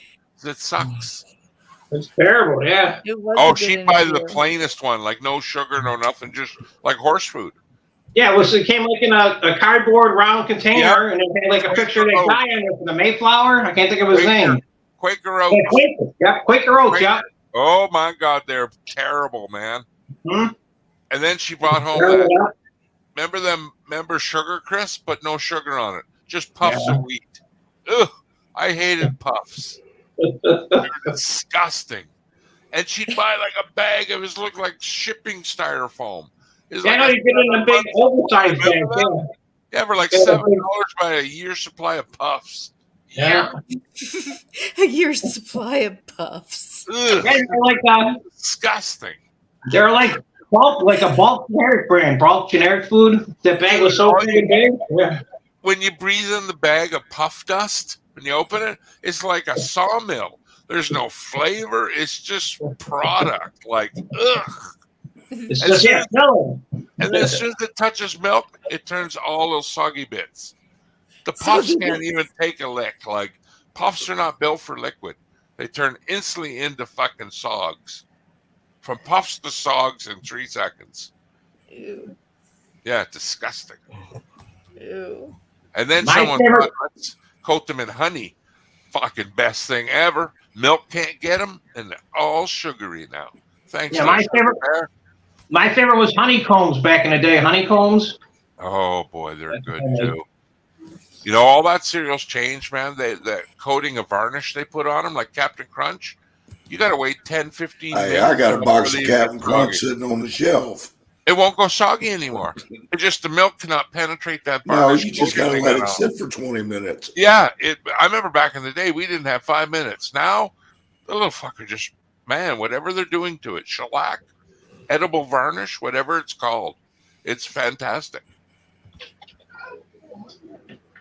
It sucks. It's terrible, yeah. It was a Oh, good she'd buy the interview. plainest one, like no sugar, no nothing, just like horse food. Yeah, it came like in a cardboard round container, and it had like a picture of that Oats. guy on there for the Mayflower. I can't think of his name. Quaker Yeah, Oats. Quaker. Yeah, Quaker Oats. Yeah. Oh my God, they're terrible, man. Hmm? And then she brought home Terrible, that. yeah. Remember Sugar Crisp, but no sugar on it, just puffs Yeah. of wheat. Ugh, I hated puffs. They're disgusting. And she'd buy like a bag of it, looked like shipping styrofoam. Yeah, I know you get in a big oversized bag. Yeah, for like Yeah, $7 buy a year's supply of puffs. Yeah. A year's supply of puffs. Ugh, Yeah, they're like disgusting. they're like a bulk generic brand, bulk generic food. That bag was so big. Yeah. When you breathe in the bag of puff dust, when you open it, it's like a sawmill. There's no flavor. It's just product. Like, ugh. It's just and then as soon as it touches milk, it turns all those soggy bits. The puffs can't even take a lick. Like, puffs are not built for liquid. They turn instantly into fucking sogs. From puffs to sogs in 3 seconds. Ew. Yeah, disgusting. Ew. And then someone thought, let's coat them in honey. Fucking best thing ever. Milk can't get them, and they're all sugary now. Thanks. Yeah, my favorite was honeycombs back in the day. Honeycombs. Oh boy, they're good too. You know, all that cereal's changed, man. The coating of varnish they put on them, like Captain Crunch, you got to wait 10, 15 minutes. I got a box of Captain Crunch sitting on the shelf. It won't go soggy anymore. It's just the milk cannot penetrate that No, varnish. you just got to let it sit for 20 minutes. Yeah, I remember back in the day, we didn't have 5 minutes. Now, the little fucker just, man, whatever they're doing to it, shellac, edible varnish, whatever it's called, it's fantastic.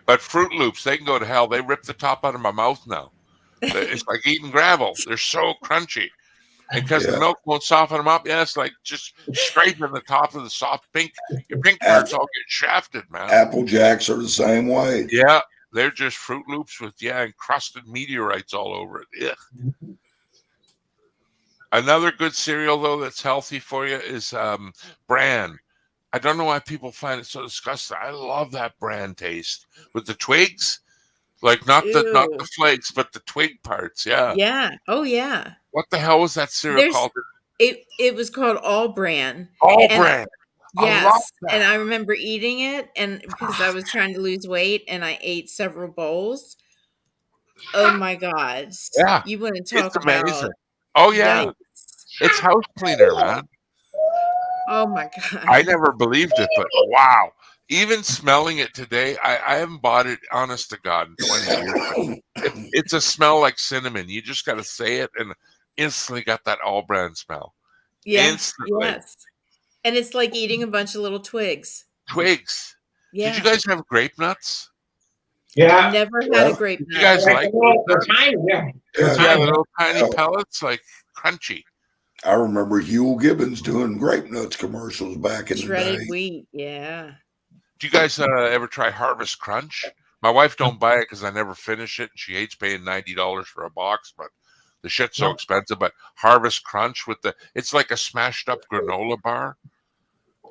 But Fruit Loops, they can go to hell. They rip the top out of my mouth now. It's like eating gravel. They're so crunchy. And because the milk won't soften them up, it's like just scraping the top of the soft pink. Your pink parts all get shafted, man. Apple Jacks are the same way. Yeah, they're just Fruit Loops with, encrusted meteorites all over it. Ugh. Another good cereal, though, that's healthy for you is bran. I don't know why people find it so disgusting. I love that bran taste with the twigs, like not the flakes, but the twig parts. Yeah. Yeah. Oh yeah. What the hell was that cereal called? It was called All Bran. All Bran. Yes. I love that. And I remember eating it, and because I was trying to lose weight, and I ate several bowls. Oh my God. Yeah. You wouldn't talk It's amazing. about. Oh yeah. Yikes. It's house cleaner, man. Oh my God. I never believed it, but wow. Even smelling it today, I haven't bought it, honest to God, in 20 years. It's a smell like cinnamon. You just got to say it and instantly got that all brand smell. Yeah. Instantly. Yes. And it's like eating a bunch of little twigs. Twigs. Yeah. Did you guys have grape nuts? Yeah. Never had a grape nut. You guys like they're tiny, the little tiny pellets, like crunchy. I remember Huel Gibbons doing grape nuts commercials back in the Shredded day. wheat, yeah. Do you guys ever try Harvest Crunch? My wife don't buy it because I never finish it, and she hates paying $90 for a box, but the shit's so expensive. But Harvest Crunch it's like a smashed up granola bar.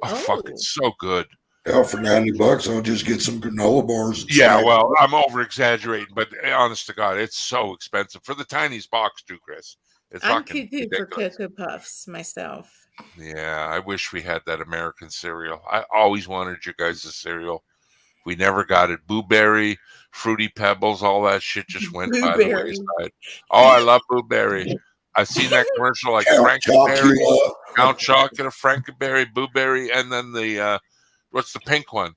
Oh, fuck, it's so good. Hell, for $90, I'll just get some granola bars. Yeah, well, I'm over exaggerating, but honest to God, it's so expensive for the tiniest box too, Chris. It's I'm fucking cuckoo for ridiculous. Cocoa Puffs myself. Yeah, I wish we had that American cereal. I always wanted you guys' cereal. We never got it. Blueberry, Fruity Pebbles, all that shit just went by the wayside. Oh, I love Blueberry. I've seen that commercial like Frankenberry, Count Chocula, Frankenberry, Blueberry, and then the what's the pink one?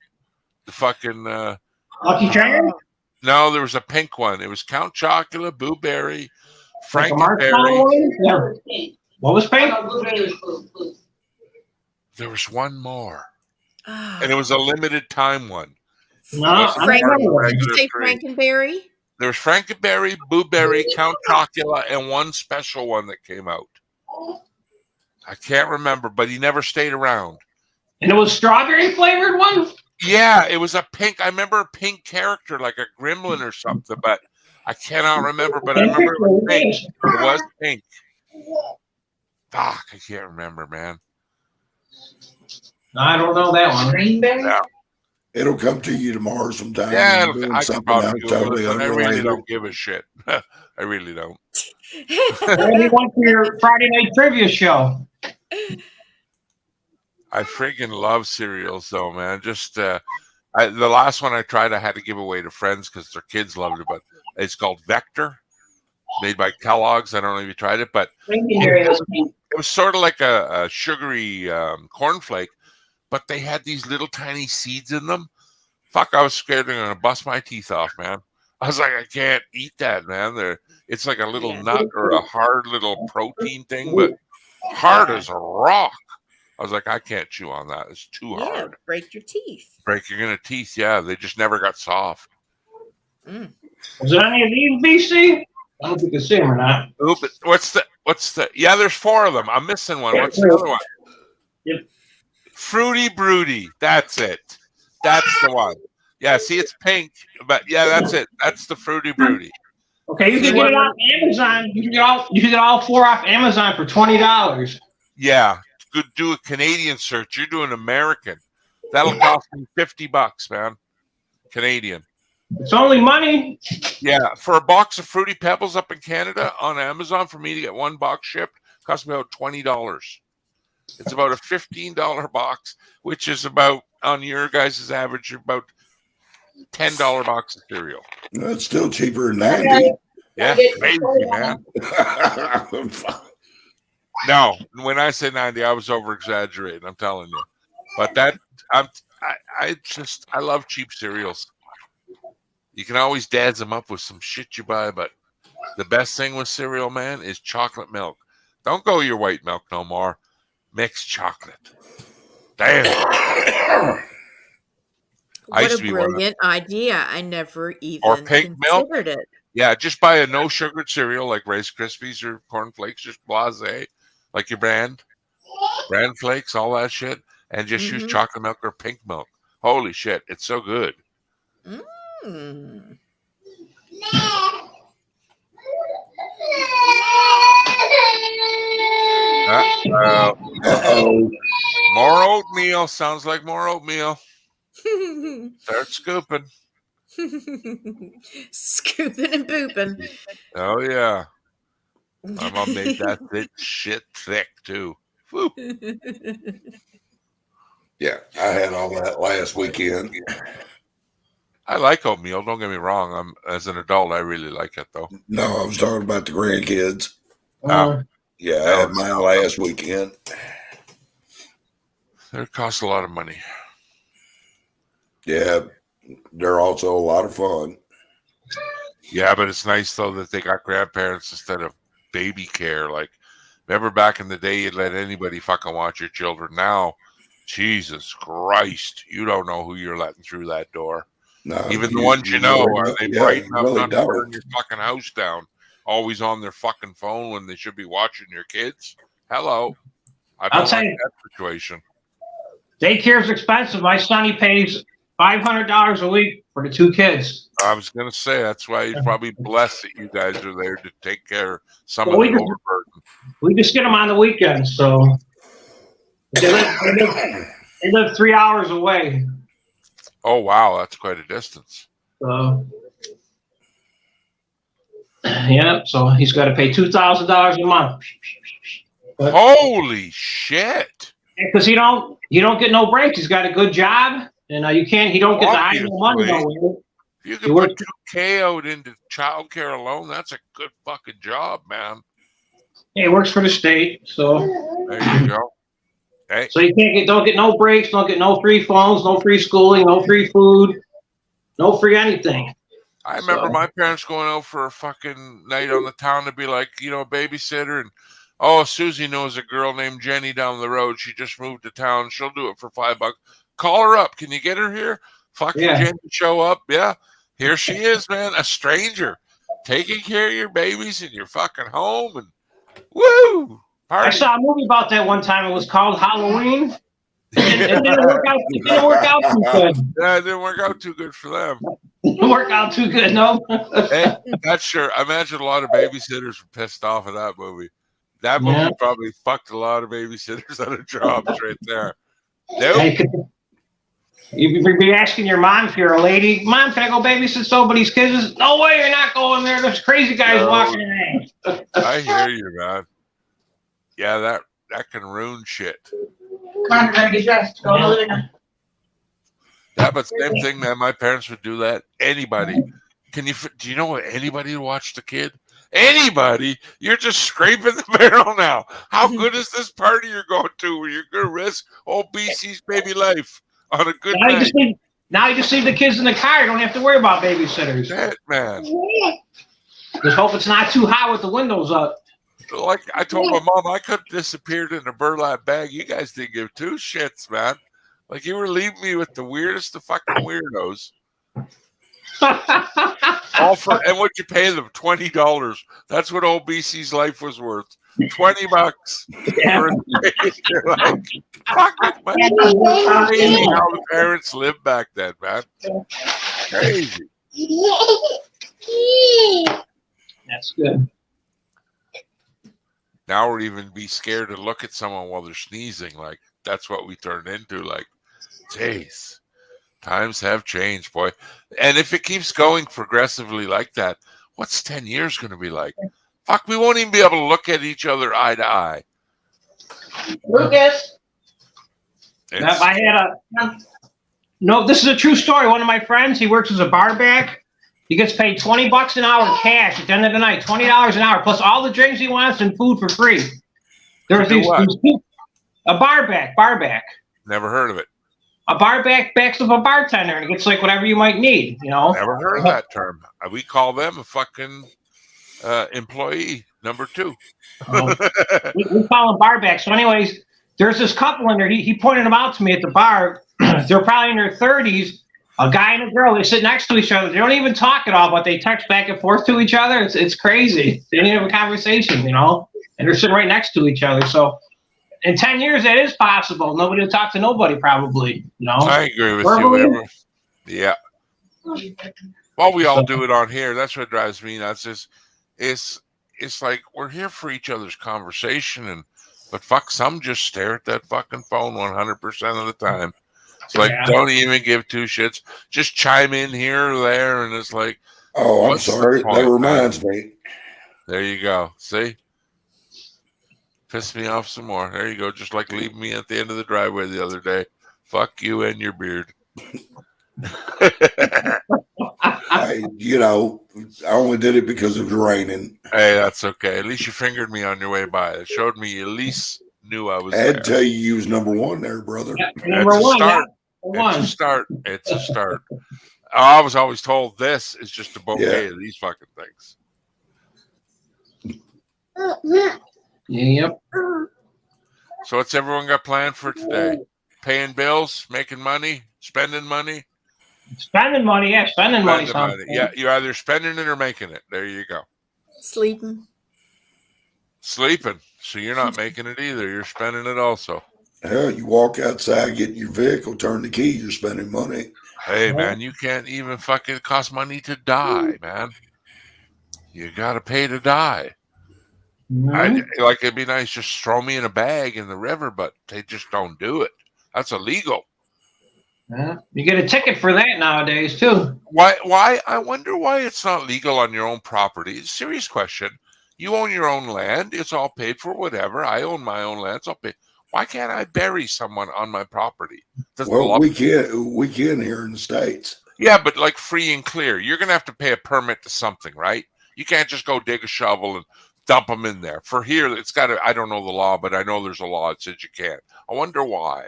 The fucking Lucky Charms? No, there was a pink one. It was Count Chocula, Blueberry, Frankenberry. What was pink? There was one more. And it was a limited time one. No, Did you say Frankenberry? There was Frankenberry, Blueberry, Count Chocula, and one special one that came out. I can't remember, but he never stayed around. And it was strawberry flavored one? Yeah, it was a pink. I remember a pink character, like a gremlin or something, but I cannot remember. But I remember it was pink. It was pink. Fuck, I can't remember, man. I don't know that one. Yeah. It'll come to you tomorrow sometime. Yeah, when you're doing I can something probably else Google totally it, but I really unrelated. don't give a shit. I really don't. We went to your Friday night trivia show. I friggin' love cereals, though, man. Just the last one I tried, I had to give away to friends because their kids loved it. But it's called Vector, made by Kellogg's. I don't know if you tried it, but it was sort of like a sugary cornflake, but they had these little tiny seeds in them. Fuck, I was scared they're gonna bust my teeth off, man. I was like, I can't eat that, man. It's like a little nut or a hard little protein thing, but hard as a rock. I was like, I can't chew on that. It's too hard. Break your teeth. Break your teeth, yeah. They just never got soft. Was there any of these, BC? I don't know if you can see them or not. Oop, what's the yeah, there's 4 of them. I'm missing one. What's the other one? Yep. Fruity Broody. That's it. That's the one. Yeah, see, it's pink, but yeah, that's it. That's the Fruity Broody. Okay, you can get it off Amazon. You can get all 4 off Amazon for $20. Yeah, good. Do a Canadian search. You're doing American. That'll cost me $50, man. Canadian. It's only money. Yeah, for a box of Fruity Pebbles up in Canada on Amazon, for me to get 1 box shipped, cost me about $20. It's about a $15 box, which is about, on your guys' average, about $10 box of cereal. That's still cheaper than 90. Yeah, crazy, man. No, when I say 90, I was over exaggerating. I'm telling you, but I love cheap cereals. You can always dad's them up with some shit you buy, but the best thing with cereal, man, is chocolate milk. Don't go your white milk no more. Mix chocolate. Damn. What a brilliant idea. I never even or pink milk. It. Yeah, just buy a no sugared cereal like Rice Krispies or Corn Flakes, just blase, like your brand flakes, all that shit, and just use chocolate milk or pink milk. Holy shit, it's so good. More oatmeal. Sounds like more oatmeal. Start scooping. Scooping and pooping. Oh, yeah. My mom made that shit thick, too. Woo. Yeah, I had all that last weekend. I like oatmeal. Don't get me wrong. As an adult, I really like it, though. No, I was talking about the grandkids. Yeah, I had mine last weekend. It costs a lot of money. Yeah, they're also a lot of fun. Yeah, but it's nice, though, that they got grandparents instead of baby care. Like, remember back in the day, you'd let anybody fucking watch your children. Now, Jesus Christ, you don't know who you're letting through that door. No, even the ones you know, are they bright enough not to burn your fucking house down? Always on their fucking phone when they should be watching your kids? Hello. I don't like that situation. Daycare is expensive. My son, he pays $500 a week for the 2 kids. I was going to say, that's why he's probably blessed that you guys are there to take care of some of the overburden. We just get them on the weekends, so they live 3 hours away. Oh, wow, that's quite a distance. Yeah, so he's got to pay $2,000 a month. Holy shit! Because he don't get no breaks. He's got a good job, and he don't get the high money nowhere. If you can put $2,000 out into childcare alone, that's a good fucking job, man. Yeah, he works for the state, so there you go. Hey. So you don't get no breaks, don't get no free phones, no free schooling, no free food, no free anything. I remember my parents going out for a fucking night on the town to be like, a babysitter, and Susie knows a girl named Jenny down the road. She just moved to town. She'll do it for $5. Call her up. Can you get her here? Fucking Jenny show up. Yeah, here she is, man. A stranger taking care of your babies in your fucking home, and woo. Party. I saw a movie about that one time. It was called Halloween. It didn't work out too good. Yeah, it didn't work out too good for them. Didn't work out too good, no. Hey, that's sure. I imagine a lot of babysitters were pissed off at that movie. That movie probably fucked a lot of babysitters out of jobs right there. Nope. You'd be asking your mom if you're a lady, Mom, can I go babysit somebody's kids? No way, you're not going there. There's crazy guys walking around. I hear you, man. Yeah, that can ruin shit. Come on, we're gonna get dressed. Go in the living room. Yeah, but same thing, man. My parents would do that. Anybody. Do you know what anybody would watch the kid? Anybody? You're just scraping the barrel now. How good is this party you're going to where you're going to risk old BC's baby life on a good night? Now you just leave the kids in the car. You don't have to worry about babysitters. That, man. Just hope it's not too hot with the windows up. Like I told my mom, I could have disappeared in a burlap bag. You guys didn't give two shits, man. Like you were leaving me with the weirdest of fucking weirdos. And what you pay them? $20. That's what old BC's life was worth. $20. Yeah. You're like, fuck it, man. Crazy how the parents lived back then, man. Crazy. That's good. Now we're even be scared to look at someone while they're sneezing. Like that's what we turned into. Like, jeez, times have changed, boy. And if it keeps going progressively like that, what's 10 years going to be like? Fuck, we won't even be able to look at each other eye to eye. Lucas. No, this is a true story. One of my friends, he works as a bar back. He gets paid $20 an hour cash at the end of the night, $20 an hour, plus all the drinks he wants and food for free. There's a bar back. Never heard of it. A bar back backs up a bartender and gets like whatever you might need, you know. Never heard of that term. We call them a fucking employee number 2. We call them bar backs. So anyways, there's this couple in there. He pointed them out to me at the bar. They're probably in their 30s. A guy and a girl, they sit next to each other. They don't even talk at all, but they text back and forth to each other. It's crazy. They don't even have a conversation, you know? And they're sitting right next to each other. So in 10 years, that is possible. Nobody will talk to nobody, probably, you know? I agree with you. Yeah. Well, we all do it on here. That's what drives me nuts. It's like we're here for each other's conversation, but fuck, some just stare at that fucking phone 100% of the time. It's like, don't even give two shits. Just chime in here or there, and it's like, oh, I'm sorry. That reminds me. There you go. See? Pissed me off some more. There you go. Just like leaving me at the end of the driveway the other day. Fuck you and your beard. I only did it because it was raining. Hey, that's okay. At least you fingered me on your way by. It showed me you at least knew I was I had to tell you was number 1 there, brother. Yeah, number one. It's a start. I was always told this is just a bouquet of these fucking things. Yep. So what's everyone got planned for today? Paying bills, making money, spending money? Spending money. Yeah, you're either spending it or making it. There you go. Sleeping. So you're not making it either. You're spending it also. Hell, you walk outside, get in your vehicle, turn the key, you're spending money. Hey, man, you can't even fucking cost money to die, man. You got to pay to die. Like, it'd be nice, just throw me in a bag in the river, but they just don't do it. That's illegal. Yeah. You get a ticket for that nowadays, too. Why? I wonder why it's not legal on your own property. Serious question. You own your own land. It's all paid for, whatever. I own my own land. It's all paid. Why can't I bury someone on my property? We can here in the States. Yeah, but like free and clear. You're going to have to pay a permit to something, right? You can't just go dig a shovel and dump them in there. For here, it's got to, I don't know the law, but I know there's a law that says you can't. I wonder why.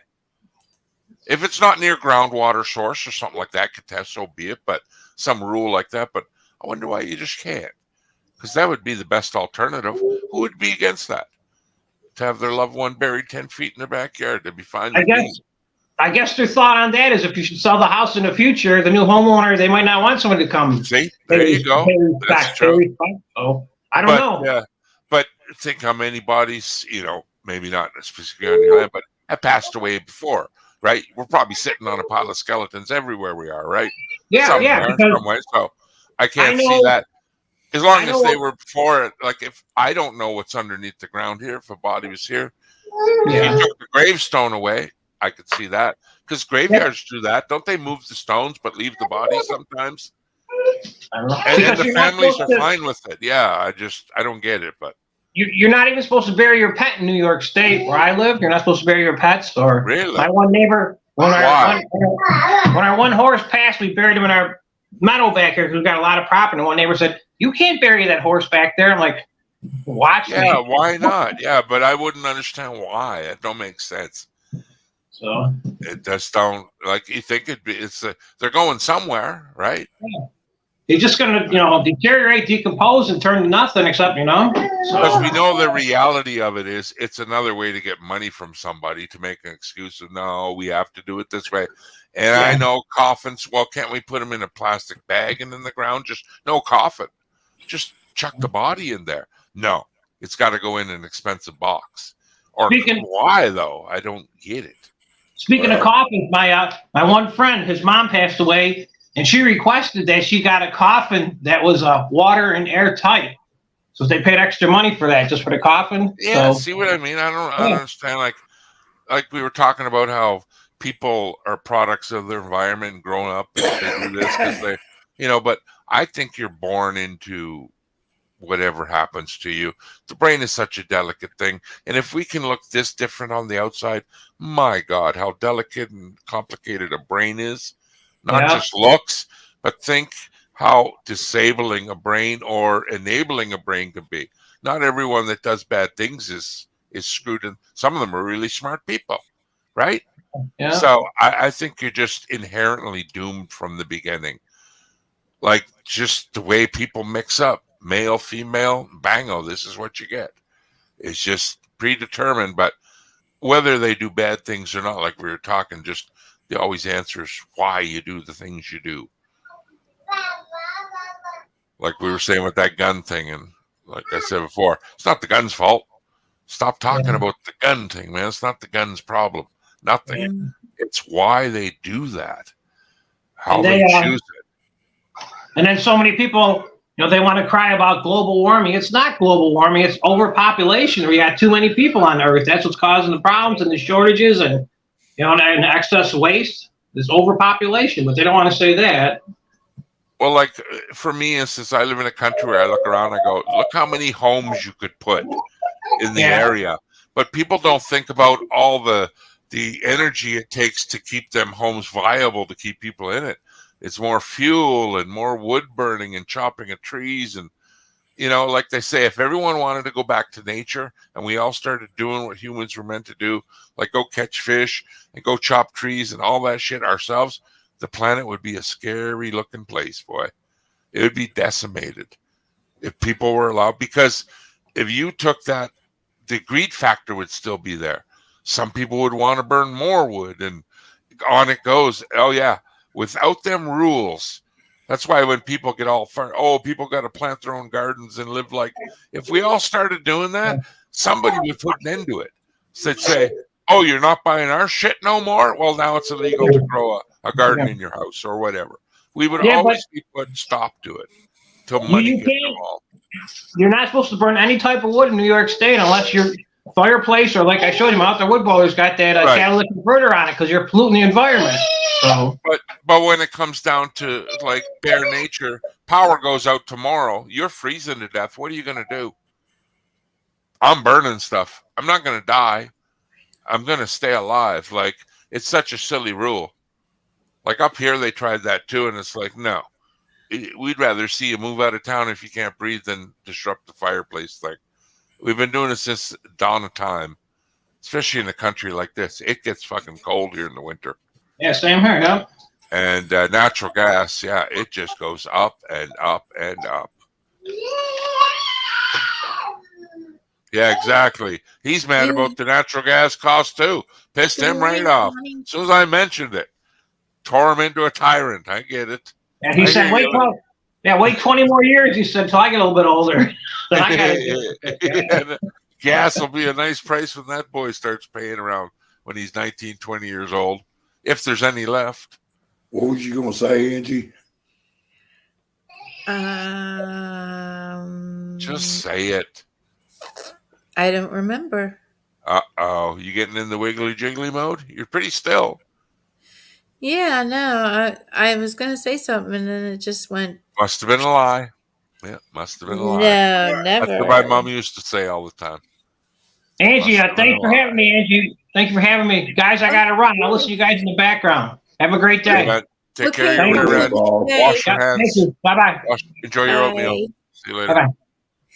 If it's not near groundwater source or something like that, contest, so be it, but some rule like that. But I wonder why you just can't. Because that would be the best alternative. Who would be against that? To have their loved one buried 10 feet in their backyard. They'd be fine. I guess their thought on that is if you should sell the house in the future, the new homeowner, they might not want someone to come. See, there you go. That's true. I don't know. Yeah, but think how many bodies, maybe not specifically on your land, but have passed away before, right? We're probably sitting on a pile of skeletons everywhere we are, right? Yeah, Somewhere, some way. So I can't see that. As long as they were before it, like if I don't know what's underneath the ground here, if a body was here, if you took the gravestone away, I could see that. Because graveyards do that. Don't they move the stones but leave the body sometimes? I don't know. And the families are fine with it. Yeah, I don't get it, but you're not even supposed to bury your pet in New York State, where I live. You're not supposed to bury your pets. Or really? My one neighbor, when our one horse passed, we buried him in our meadow back here because we've got a lot of property. And one neighbor said, "You can't bury that horse back there." I'm like, "Watch me." Yeah, why not? Yeah, but I wouldn't understand why. It don't make sense. So it just don't, like, you think they're going somewhere, right? Yeah. They're just going to, deteriorate, decompose, and turn to nothing except, Because we know the reality of it is it's another way to get money from somebody to make an excuse of, no, we have to do it this way. And I know coffins, well, can't we put them in a plastic bag and in the ground? Just no coffin. Just chuck the body in there. No, it's got to go in an expensive box. Or why, though? I don't get it. Speaking of coffins, my one friend, his mom passed away, and she requested that she got a coffin that was water and airtight. So they paid extra money for that, just for the coffin. Yeah, see what I mean? I don't understand. Like we were talking about how people are products of their environment and growing up. They do this because they, but I think you're born into whatever happens to you. The brain is such a delicate thing. And if we can look this different on the outside, my God, how delicate and complicated a brain is. Not just looks, but think how disabling a brain or enabling a brain can be. Not everyone that does bad things is screwed, and some of them are really smart people, right? Yeah. So I think you're just inherently doomed from the beginning. Like just the way people mix up male, female, bango, this is what you get. It's just predetermined, but whether they do bad things or not, like we were talking, just the always answers why you do the things you do. Like we were saying with that gun thing, and like I said before, it's not the gun's fault. Stop talking about the gun thing, man. It's not the gun's problem. Nothing. It's why they do that. How they choose it. And then so many people, they want to cry about global warming. It's not global warming. It's overpopulation. We got too many people on Earth. That's what's causing the problems and the shortages and, and excess waste. There's overpopulation, but they don't want to say that. Well, like for me, instance, I live in a country where I look around and I go, look how many homes you could put in the area. But people don't think about all the energy it takes to keep them homes viable, to keep people in it. It's more fuel and more wood burning and chopping of trees. And, like they say, if everyone wanted to go back to nature and we all started doing what humans were meant to do, like go catch fish and go chop trees and all that shit ourselves, the planet would be a scary looking place, boy. It would be decimated if people were allowed. Because if you took that, the greed factor would still be there. Some people would want to burn more wood, and on it goes. Oh, yeah. Without them rules, that's why when people get all people got to plant their own gardens and live like. If we all started doing that, somebody would put an end to it. So they'd say, "Oh, you're not buying our shit no more. Well, now it's illegal to grow a garden in your house or whatever." We would always be putting stop to it till money gets involved. You're not supposed to burn any type of wood in New York State unless your fireplace, or like I showed you, my outdoor wood boiler's got that catalytic converter on it, because you're polluting the environment. So. But when it comes down to like bare nature, power goes out tomorrow. You're freezing to death. What are you going to do? I'm burning stuff. I'm not going to die. I'm going to stay alive. Like, it's such a silly rule. Like up here, they tried that too, and it's like, no. We'd rather see you move out of town if you can't breathe than disrupt the fireplace. Like, we've been doing this since dawn of time, especially in a country like this. It gets fucking cold here in the winter. Yeah, same here, yeah. And natural gas, it just goes up and up and up. Yeah, exactly. He's mad about the natural gas cost too. Pissed him right off. As soon as I mentioned it, tore him into a tyrant. I get it. And he said, wait 20 more years, he said, till I get a little bit older. Then I gotta gas will be a nice price when that boy starts paying around. when he's 19, 20 years old, if there's any left. What was you going to say, Angie? Just say it. I don't remember. Uh-oh. You getting in the wiggly jiggly mode? You're pretty still. Yeah, no, I was going to say something and then it just went. Must have been a lie. Yeah, must have been a lie. No, That's never. what my mom used to say all the time. Angie, thanks for having me, Angie. Thank you for having me. Guys, I got to run. I'll listen to you guys in the background. Have a great day. Yeah, take Okay, care of your rear end. okay. Wash your hands. Thank you. Bye-bye. Enjoy your oatmeal. See you later.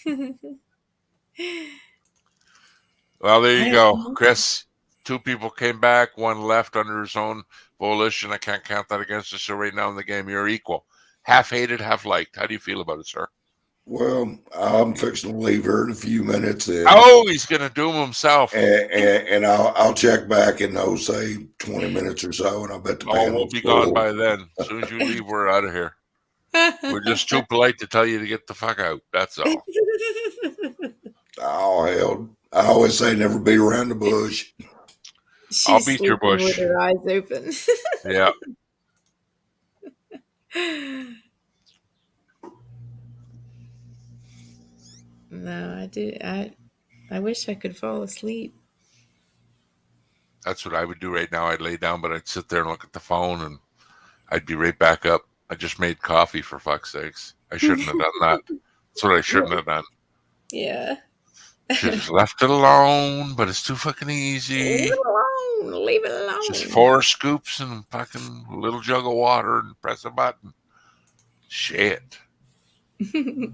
Bye-bye. Well, there you go, Chris. 2 people came back. 1 left under his own volition. I can't count that against us. So right now in the game, you're equal. Half hated, half liked. How do you feel about it, sir? Well, I'm fixing to leave her in a few minutes. And, he's going to doom himself. And I'll check back in, say 20 minutes or so, and I bet the panel we'll be gone by then. As soon as you leave, we're out of here. We're just too polite to tell you to get the fuck out. That's all. Oh, hell. I always say never beat around the bush. I'll beat your bush. With her eyes open. Yeah. No, I do. I wish I could fall asleep. That's what I would do right now. I'd lay down, but I'd sit there and look at the phone, and I'd be right back up. I just made coffee, for fuck's sakes. I shouldn't have done that. That's what I shouldn't have done. Yeah. Should have left it alone, but it's too fucking easy. Leave it alone. Leave it alone. Just 4 scoops and fucking a little jug of water and press a button. Shit. I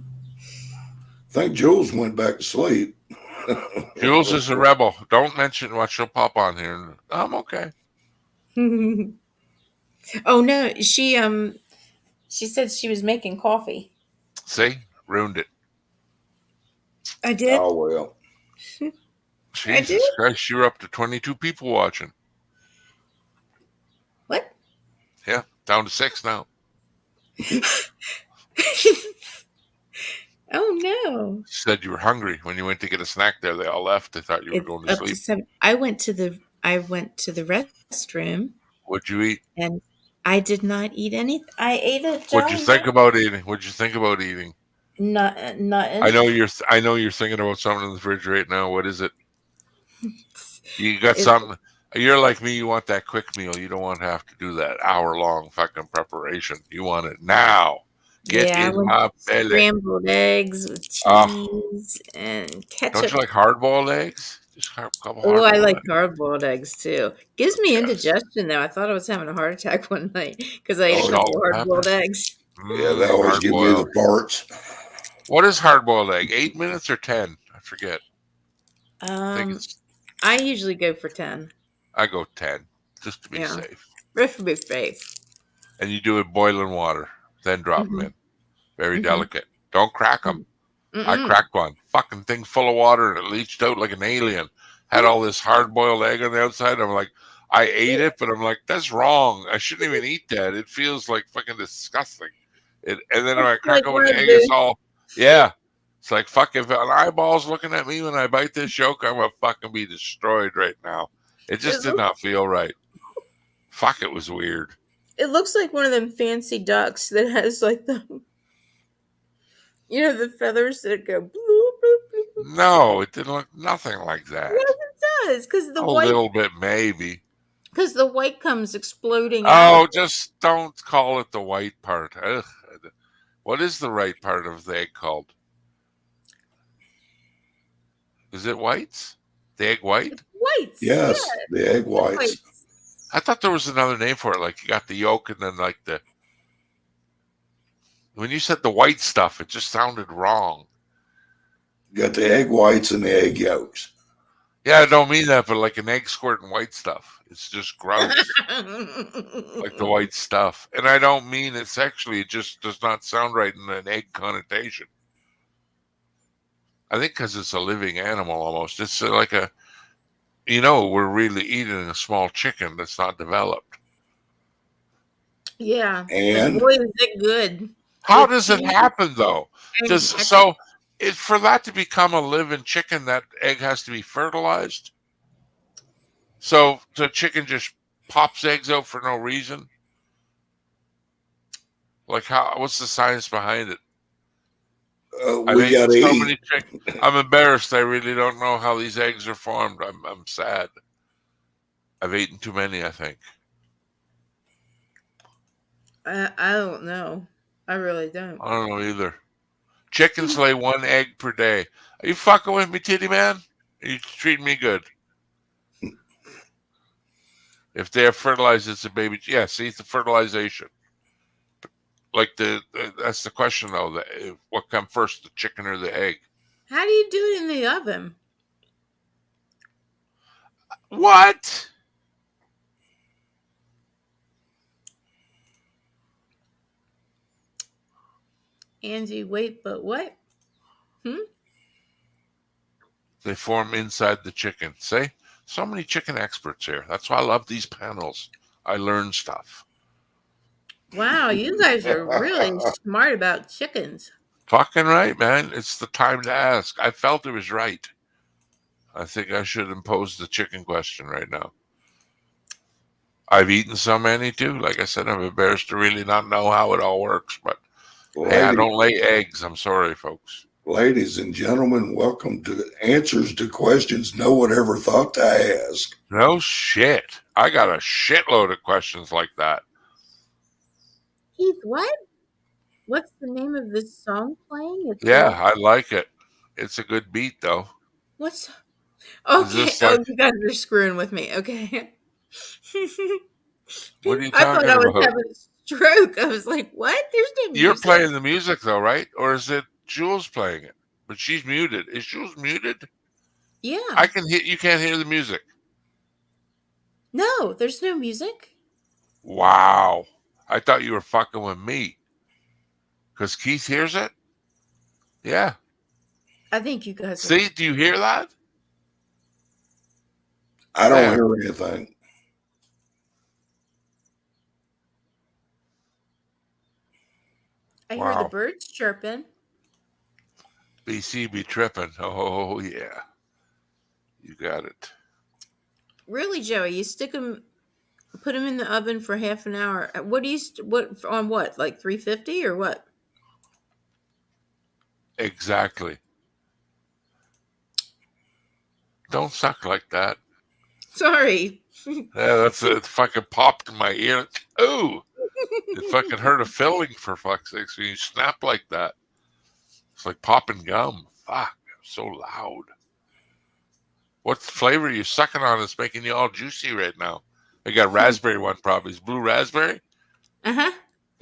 think Jules went back to sleep. Jules is a rebel. Don't mention what she'll pop on here. I'm okay. Oh no, she said she was making coffee. See? Ruined it. I did. Oh well. Jesus Christ, you're up to 22 people watching. What? Yeah, down to 6 now. Oh no. She said you were hungry when you went to get a snack there. They all left. They thought you were going to sleep. 7. I went to the restroom. What'd you eat? And I did not eat anything. I ate a donut. What'd you think about eating? What'd you think about eating? Nothing. I know you're thinking about something in the fridge right now. What is it? You got something. You're like me. You want that quick meal. You don't want to have to do that hour-long fucking preparation. You want it now. Get in my belly. Scrambled eggs with cheese and ketchup. Don't you like hard-boiled eggs? Just a couple Oh, I like eggs. hard-boiled eggs too. Gives me indigestion though. I thought I was having a heart attack one night because I ate a couple hard-boiled eggs. Yeah, they always give me the farts. What is hard-boiled egg? 8 minutes or 10? I forget. I usually go for 10. I go 10 just to be safe. Just to be safe. And you do it boiling water, then drop them in. Very delicate. Don't crack them. I cracked one. Fucking thing full of water and it leached out like an alien. Had all this hard-boiled egg on the outside. I'm like, I ate it, but I'm like, that's wrong. I shouldn't even eat that. It feels like fucking disgusting. And then when I crack open the egg, it's all, It's like, fuck, if an eyeball's looking at me when I bite this yolk, I'm going to fucking be destroyed right now. It just did not feel right. Fuck, it was weird. It looks like one of them fancy ducks that has like the, the feathers that go bloop, bloop, bloop. No, it didn't look nothing like that. Yes, it does. Because the white. A little bit, maybe. Because the white comes exploding out. Oh, just don't call it the white part. Ugh. What is the right part of the egg called? Is it whites? The egg white? It's whites. Yes, the egg whites. I thought there was another name for it. Like you got the yolk and then like the... When you said the white stuff, it just sounded wrong. You got the egg whites and the egg yolks. Yeah, I don't mean that, but like an egg squirting white stuff. It's just gross. Like the white stuff. And I don't mean it sexually. It just does not sound right in an egg connotation. I think because it's a living animal almost. It's like a, we're really eating a small chicken that's not developed. Yeah. And boy, is it good. How does it happen though? For that to become a living chicken, that egg has to be fertilized? So the chicken just pops eggs out for no reason? Like how? What's the science behind it? I've We eaten gotta so eat. many chicken. I'm embarrassed. I really don't know how these eggs are formed. I'm sad. I've eaten too many, I think. I don't know. I really don't. I don't know either. Chickens lay 1 egg per day. Are you fucking with me, titty man? Are you treating me good? If they are fertilized, it's a baby. Yeah, see, it's the fertilization. Like that's the question though. What come first, the chicken or the egg? How do you do it in the oven? What? Angie, wait, but what? They form inside the chicken. See? So many chicken experts here. That's why I love these panels. I learn stuff. Wow, you guys are really smart about chickens. Fucking right, man. It's the time to ask. I felt it was right. I think I should impose the chicken question right now. I've eaten so many too. Like I said, I'm embarrassed to really not know how it all works. But hey, I don't lay eggs. I'm sorry, folks. Ladies and gentlemen, welcome to Answers to Questions No One Ever Thought to Ask. No shit. I got a shitload of questions like that. Keith, what? What's the name of this song playing? It's Yeah, I like it. It's a good beat, though. What's Is okay? this Oh, like, you guys are screwing with me. Okay. what are you I thought talking I was about? having a stroke. I was like, what? There's no You're music. playing the music, though, right? Or is it Jules playing it? But she's muted. Is Jules muted? Yeah. I can hear. You can't hear the music. No, there's no music. Wow. I thought you were fucking with me. Because Keith hears it? Yeah. I think you guys See, do you hear that? I don't There. hear anything. I hear the birds chirping. BC be tripping. Oh, yeah. You got it. Really, Joey? You put them in the oven for half an hour. What do you, on what? Like 350 or what? Exactly. Don't suck like that. Sorry. Yeah, it fucking popped in my ear. Ooh. It fucking hurt a filling for fuck's sake. So you snap like that. It's like popping gum. Fuck. So loud. What flavor are you sucking on that's making you all juicy right now? I got raspberry one probably. Is blue raspberry? Uh-huh.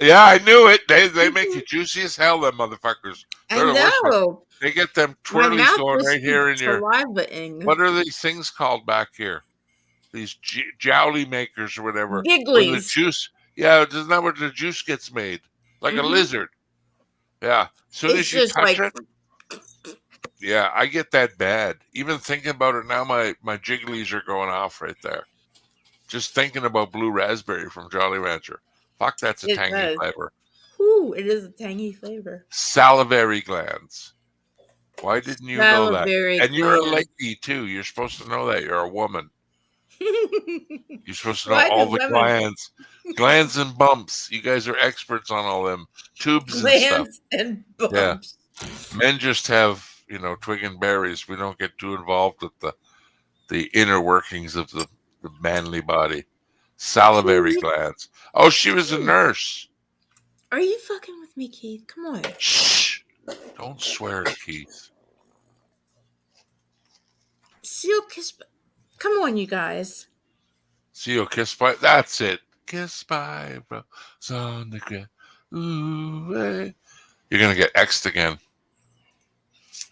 Yeah, I knew it. They make you juicy as hell, them motherfuckers. I know. They get them My twirlies mouth going just right here in your. salivating. What are these things called back here? These jowly makers or whatever. Where the Gigglies. juice. Yeah, isn't that where the juice gets made? Like a lizard. Yeah. As soon as you touch it. Yeah, I get that bad. Even thinking about it now, my jigglies are going off right there. Just thinking about blue raspberry from Jolly Rancher. Fuck, that's a tangy flavor. Ooh, it is a tangy flavor. Salivary glands. Why didn't you know that? And you're a glands. lady too. You're supposed to know that. You're a woman. You're supposed to know Why all do the women- glands. Glands and bumps. You guys are experts on all them tubes and stuff. Glands and bumps. Yeah. Men just have, twig and berries. We don't get too involved with the inner workings of the manly body. Salivary glands. Oh, she was a nurse. Are you fucking with me, Keith? Come on. Shh. Don't swear at Keith. Seal kiss. Come on, you guys. See, kiss by. That's it. Kiss by bro. On the ground. Ooh, hey. You're gonna get X'd again.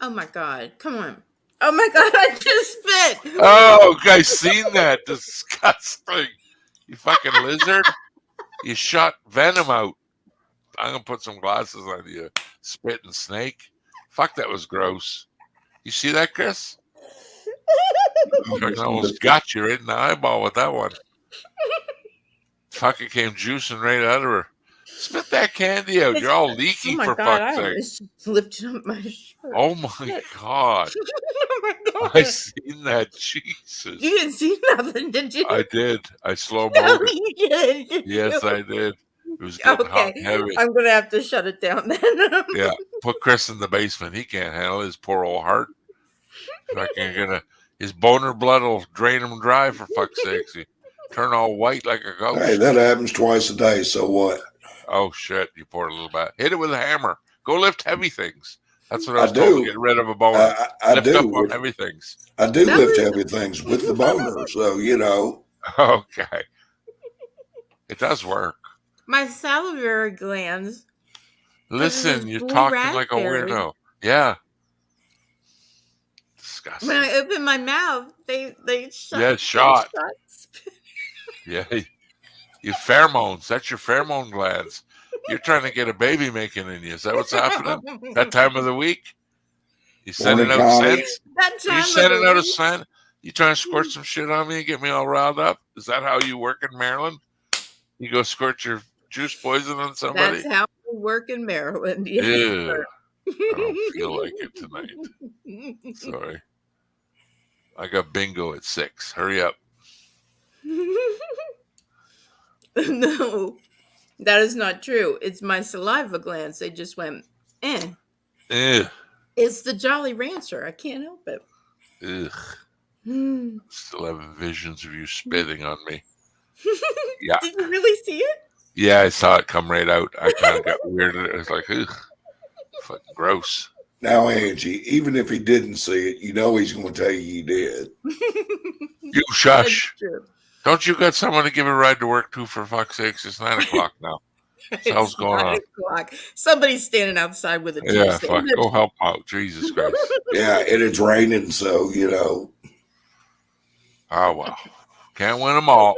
Oh my god. Come on. Oh my god, I just spit. Oh, guys, seen that? Disgusting. You fucking lizard. You shot venom out. I'm gonna put some glasses on you. Spitting snake. Fuck, that was gross. You see that, Chris? I almost got you right in the eyeball with that one. Fucking came juicing right out of her. Spit that candy out. You're all leaky Oh my for God! fuck's I sake. almost lifted up my shirt. Oh my God. Oh my God! I seen that. Jesus. You didn't see nothing, did you? I did. I slow No, moed it. you didn't. Did Yes, you? I did. It was getting hot Okay, and heavy. I'm gonna have to shut it down then. Yeah. Put Chris in the basement. He can't handle his poor old heart. His boner blood will drain him dry for fuck's sakes. He turn all white like a ghost. Hey, that happens twice a day. So what? Oh shit! You poured a little bit. Hit it with a hammer. Go lift heavy things. That's what I I was told to do. get rid of a boner. I Lift up do. on heavy things. I do That lift was- heavy things with the boner. So, you know. Okay. It does work. My salivary glands. Listen, you're blue talking like a raspberry. weirdo. Yeah. Disgusting. When I open my mouth, they shut. Yeah, they shot. shut. Yeah. Your pheromones. That's your pheromone glands. You're trying to get a baby making in you. Is that what's happening? That time of the week? You sending out Connie. scents? That Are you time sending of the out a week. scent? You trying to squirt some shit on me and get me all riled up? Is that how you work in Maryland? You go squirt your juice poison on somebody? That's how we work in Maryland. Yes, Ew. sir. I don't feel like it tonight. Sorry. I got bingo at 6. Hurry up. No, that is not true. It's my saliva glands. They just went, eh. Ugh. It's the Jolly Rancher. I can't help it. Ugh. Still having visions of you spitting on me. Yeah. Did you really see it? Yeah, I saw it come right out. I kind of got weirded. It was like, ugh. Fucking gross. Now, Angie, even if he didn't see it, you know he's going to tell you he did. You shush. That's true. Don't you got someone to give a ride to work to, for fuck's sakes? It's 9 o'clock now. What the hell's It's going 9 on? o'clock. Somebody's standing outside with a tea. Yeah, fuck. Go help out. Jesus Christ. Yeah, and it's raining, so, you know. Oh, well. Can't win them all.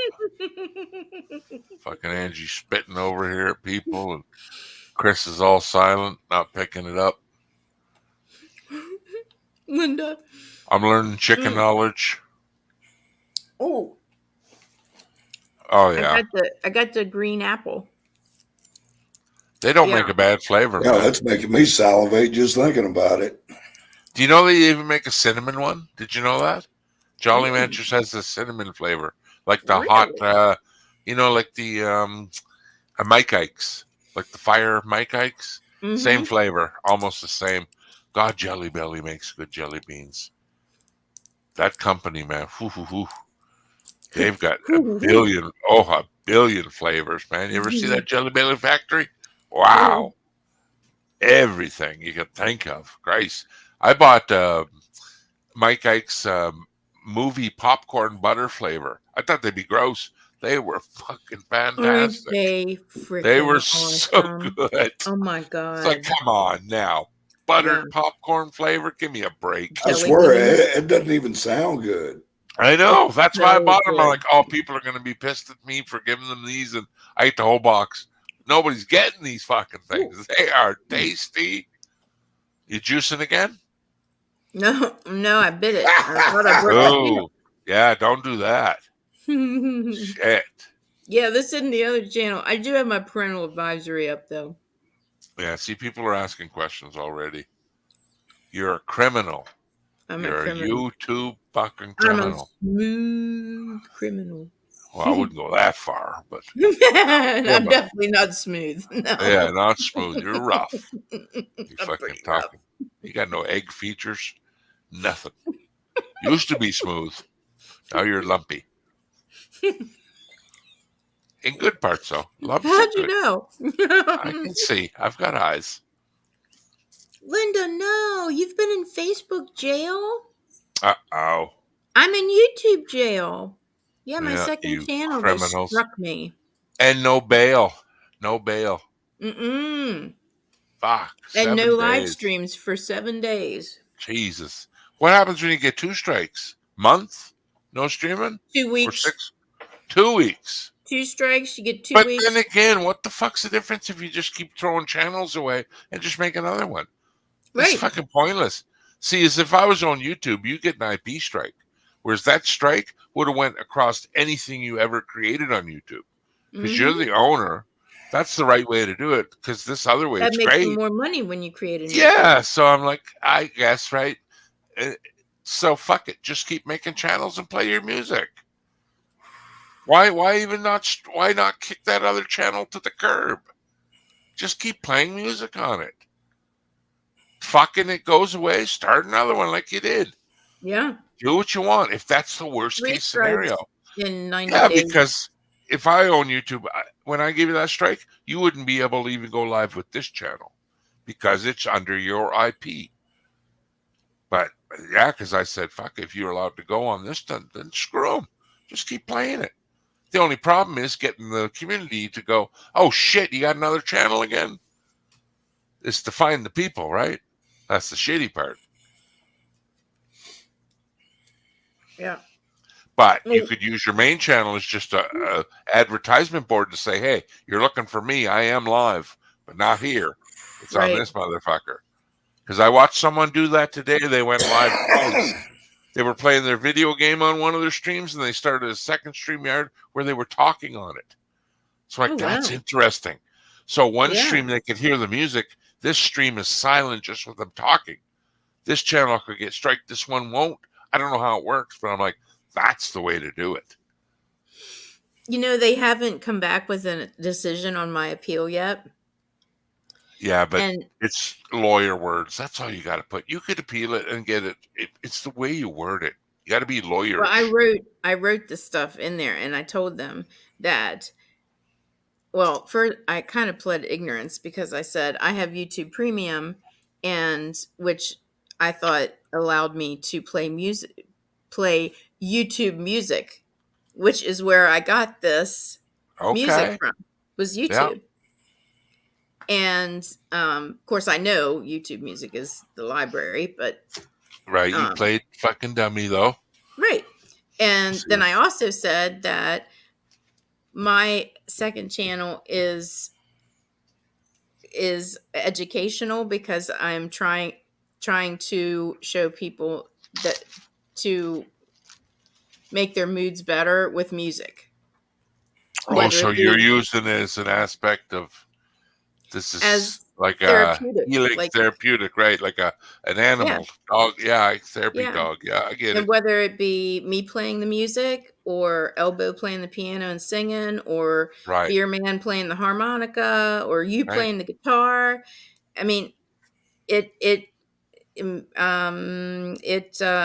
Fucking Angie spitting over here at people, and Chris is all silent, not picking it up. Linda. I'm learning chicken knowledge. Oh. Oh, yeah. I got the green apple. They don't make a bad flavor, Yeah, man. that's making me salivate just thinking about it. Do you know they even make a cinnamon one? Did you know that? Jolly Ranchers has the cinnamon flavor. Like the hot, like the Mike Ike's. Like the fire Mike Ike's. Mhm. Same flavor. Almost the same. God, Jelly Belly makes good jelly beans. That company, man. They've got a billion flavors, man. You ever see that Jelly Belly factory? Wow. Everything you could think of. Christ. I bought Mike Ike's movie popcorn butter flavor. I thought they'd be gross. They were fucking fantastic. They were awesome. so good. Oh my God. It's like, come on now. Buttered popcorn flavor? Give me a break. I swear, it doesn't even sound good. I know. That's why I bought them. I'm good. like, oh, people are going to be pissed at me for giving them these. And I ate the whole box. Nobody's getting these fucking things. They are tasty. You juicing again? No, I bit it. I thought I broke Oh, yeah, don't do that. it. Shit. Yeah, this isn't the other channel. I do have my parental advisory up though. Yeah, see, people are asking questions already. You're a criminal. You're a YouTube fucking criminal. I'm a smooth criminal. Well, I wouldn't go that far, but I'm definitely not smooth. No. yeah, not smooth. You're rough. You fucking talking. You got no egg features. Nothing. Used to be smooth. Now you're lumpy. In good parts, though. Lumpy. How'd you know? I can see. I've got eyes. Linda, no, you've been in Facebook jail. Uh-oh. I'm in YouTube jail. Yeah, my Yeah, second you channel, they criminals. struck me. And no bail. No bail. Mm-mm. Fuck. And 7 no live days. streams for 7 days. Jesus. What happens when you get 2 strikes? Month? No streaming? 2 Or weeks. 6? 2 weeks. 2 strikes, you get 2 But weeks. then again, what the fuck's the difference if you just keep throwing channels away and just make another one? It's Right. fucking pointless. See, as if I was on YouTube, you get an IP strike. Whereas that strike would have went across anything you ever created on YouTube. Because you're the owner That's the right way to do it, because this other way, That it's makes you great. more money when you create a new Yeah, channel. so I'm like, I guess, right? So fuck it, just keep making channels and play your music. Why not kick that other channel to the curb? Just keep playing music on it. Fucking it goes away, start another one like you did. Yeah. Do what you want if that's the worst 3 case strikes scenario. in 90 Yeah, days. because if I own YouTube, when I give you that strike, you wouldn't be able to even go live with this channel because it's under your IP. But yeah, because I said, fuck, if you're allowed to go on this, then screw them. Just keep playing it. The only problem is getting the community to go, oh shit, you got another channel again? It's to find the people, right? That's the shitty part. Yeah. But you could use your main channel as just a advertisement board to say, hey, you're looking for me. I am live, but not here. It's on Right. this motherfucker. Because I watched someone do that today. They went live twice. They were playing their video game on one of their streams, and they started a second StreamYard where they were talking on it. So like, that's wow. interesting. So one Yeah. stream, they could hear the music. This stream is silent just with them talking. This channel could get striked. This one won't. I don't know how it works, but I'm like, that's the way to do it. You know, they haven't come back with a decision on my appeal yet. Yeah, but And it's lawyer words. That's all you got to put. You could appeal it and get it. It's the way you word it. You got to be lawyerish. well, I wrote this stuff in there, and I told them that. Well, first I kind of pled ignorance because I said I have YouTube Premium, and which I thought allowed me to play YouTube music, which is where I got this music Okay. from, was Yeah. YouTube. And of course, I know YouTube Music is the library, but Right. You played fucking dummy, though. right. And then I also said that my second channel is educational because I'm trying to show people that to make their moods better with music. Oh, Whether so it be you're using it as an aspect of this is as like a therapeutic, healing like therapeutic, right? Like an animal dog. Yeah, therapy yeah. dog. Yeah, I get And it. whether it be me playing the music or Elbow playing the piano and singing or Right. Beer Man playing the harmonica or you Right. playing the guitar, I mean,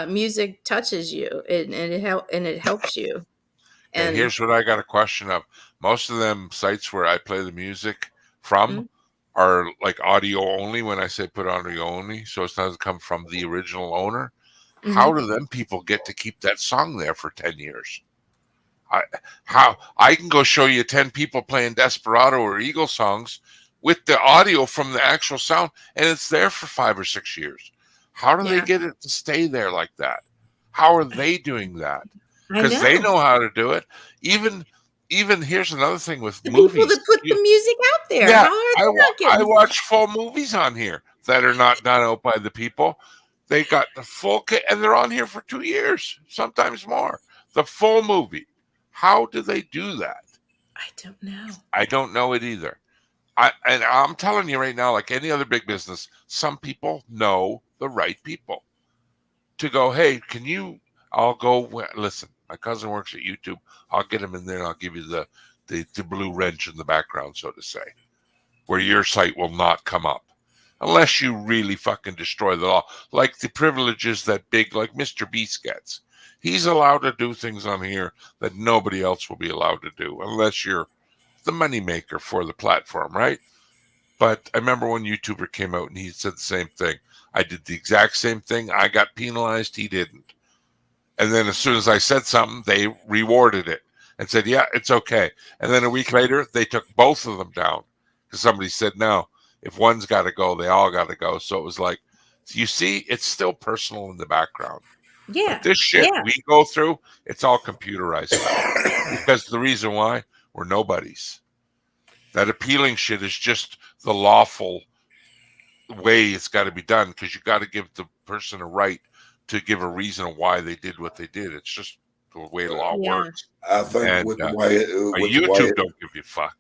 music touches you and it helps you. And And here's what I got a question of. Most of them sites where I play the music from are like audio only. When I say put audio only, so it doesn't come from the original owner. How do them people get to keep that song there for 10 years? I can go show you 10 people playing Desperado or Eagle songs with the audio from the actual sound, and it's there for 5 or 6 years. How do they get it to stay there like that? How are they doing that? Because they know how to do it. Even here's another thing with the movies. people that put the music out there. Yeah, How are they not I getting watch full movies on here that are not done out by the people. They got the full kit, and they're on here for 2 years, sometimes more. The full movie. How do they do that? I don't know. I don't know it either. I'm telling you right now, like any other big business, some people know the right people to go, hey, I'll go, listen, my cousin works at YouTube. I'll get him in there and I'll give you the blue wrench in the background, so to say, where your site will not come up unless you really fucking destroy the law. Like the privileges that like Mr. Beast gets. He's allowed to do things on here that nobody else will be allowed to do unless you're the moneymaker for the platform, right? But I remember when YouTuber came out and he said the same thing. I did the exact same thing. I got penalized. He didn't. And then as soon as I said something, they rewarded it and said, yeah, it's okay. And then a week later, they took both of them down because somebody said, no, if one's got to go, they all got to go. So it was like, you see, it's still personal in the background. Yeah. But this shit we go through, it's all computerized now. Because the reason why, we're nobodies. That appealing shit is just the lawful way it's got to be done because you got to give the person a right to give a reason of why they did what they did. It's just the way the law works. I think and, with the way YouTube don't give you a fuck.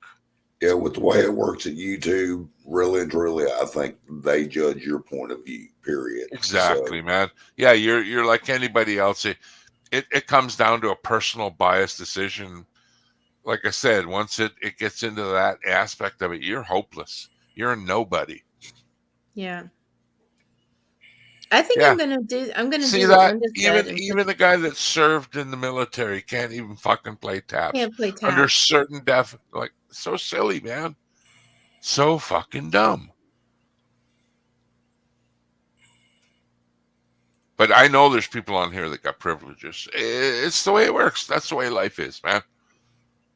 Yeah, with the way it works at YouTube, really and truly, I think they judge your point of view. Period. Exactly, man. Yeah, you're like anybody else. It comes down to a personal bias decision. Like I said, once it gets into that aspect of it, you're hopeless. You're a nobody. Yeah. I think Yeah. I'm gonna do See what that? Linda said and Even the guy that served in the military can't even fucking play taps. can't play Under taps. certain like, so silly, man. So fucking dumb. But I know there's people on here that got privileges. It's the way it works. That's the way life is, man.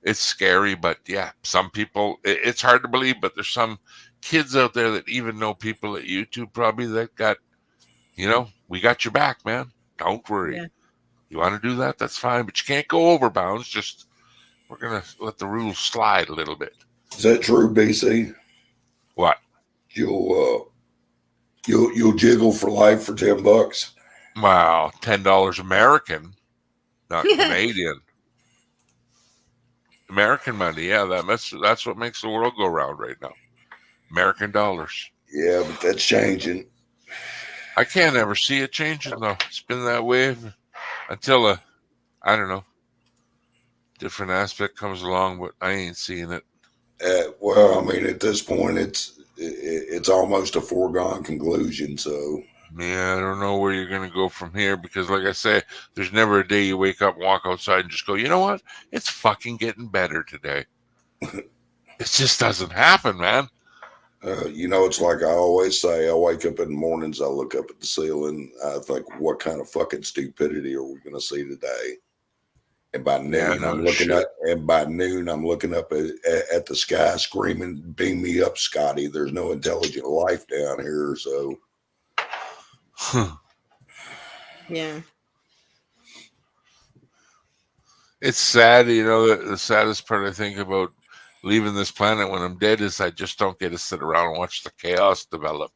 It's scary, but yeah, some people, it's hard to believe, but there's some kids out there that even know people at YouTube probably that got, we got your back, man. Don't worry. Yeah. You want to do that? That's fine, but you can't go over bounds. Just, we're going to let the rules slide a little bit. Is that true, BC? What? You'll jiggle for life for $10. Wow, $10 American, not Canadian. American money, yeah, that's what makes the world go round right now. American dollars. Yeah, but that's changing. I can't ever see it changing though. It's been that way until I don't know, different aspect comes along, but I ain't seeing it. Well, I mean, at this point, it's almost a foregone conclusion. So yeah, I don't know where you're going to go from here because, like I say, there's never a day you wake up, walk outside, and just go, you know what? It's fucking getting better today. It just doesn't happen, man. It's like I always say, I wake up in the mornings, I look up at the ceiling, I think, what kind of fucking stupidity are we going to see today? And by noon, I'm looking up, at the sky, screaming, "Beam me up, Scotty! There's no intelligent life down here." So, yeah, it's sad. The saddest part I think about leaving this planet when I'm dead is I just don't get to sit around and watch the chaos develop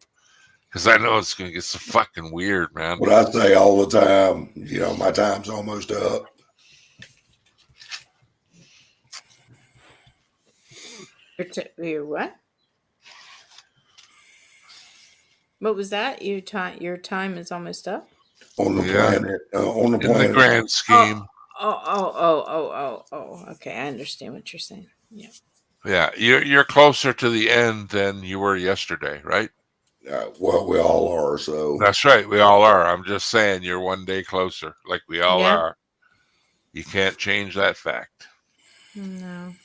because I know it's going to get so fucking weird, man. What I say all the time, my time's almost up. Your what? What was that? Your time is almost up? On the planet. On the planet. In the grand scheme. Oh. Okay, I understand what you're saying. Yeah. Yeah, you're closer to the end than you were yesterday, right? Well, we all are. So that's right. We all are. I'm just saying you're one day closer, like we all are. You can't change that fact. No.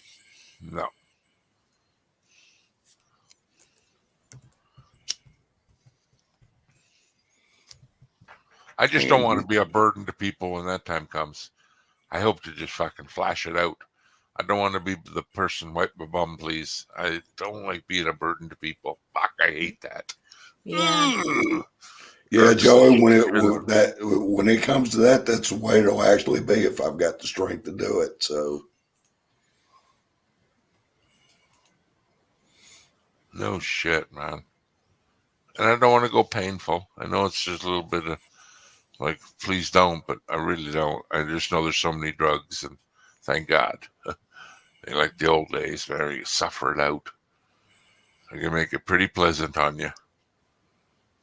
I just don't want to be a burden to people when that time comes. I hope to just fucking flash it out. I don't want to be the person, wipe my bum, please. I don't like being a burden to people. Fuck, I hate that. Yeah. Yeah, Joey, when it comes to that, that's the way it'll actually be if I've got the strength to do it. So. No shit, man. And I don't want to go painful. I know it's just a little bit of like, please don't, but I really don't. I just know there's so many drugs, and thank God. They like the old days, where you suffer it out. I can make it pretty pleasant on you.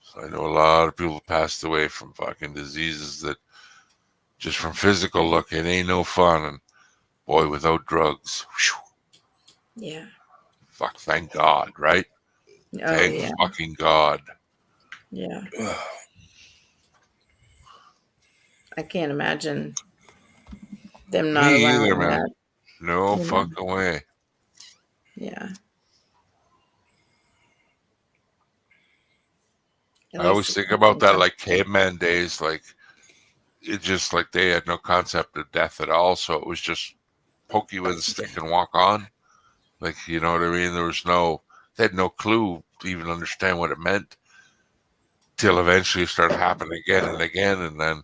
So I know a lot of people passed away from fucking diseases that just from physical look, it ain't no fun. And boy, without drugs, whew, yeah. Fuck, thank God, right? Thank fucking God. Yeah. I can't imagine them not Me allowing either, man. that. No fucking way. Yeah. I always think about that like caveman days, like it just like they had no concept of death at all. So it was just poke you with a stick and walk on. Like, you know what I mean? They had no clue to even understand what it meant till eventually it started happening again and again. And then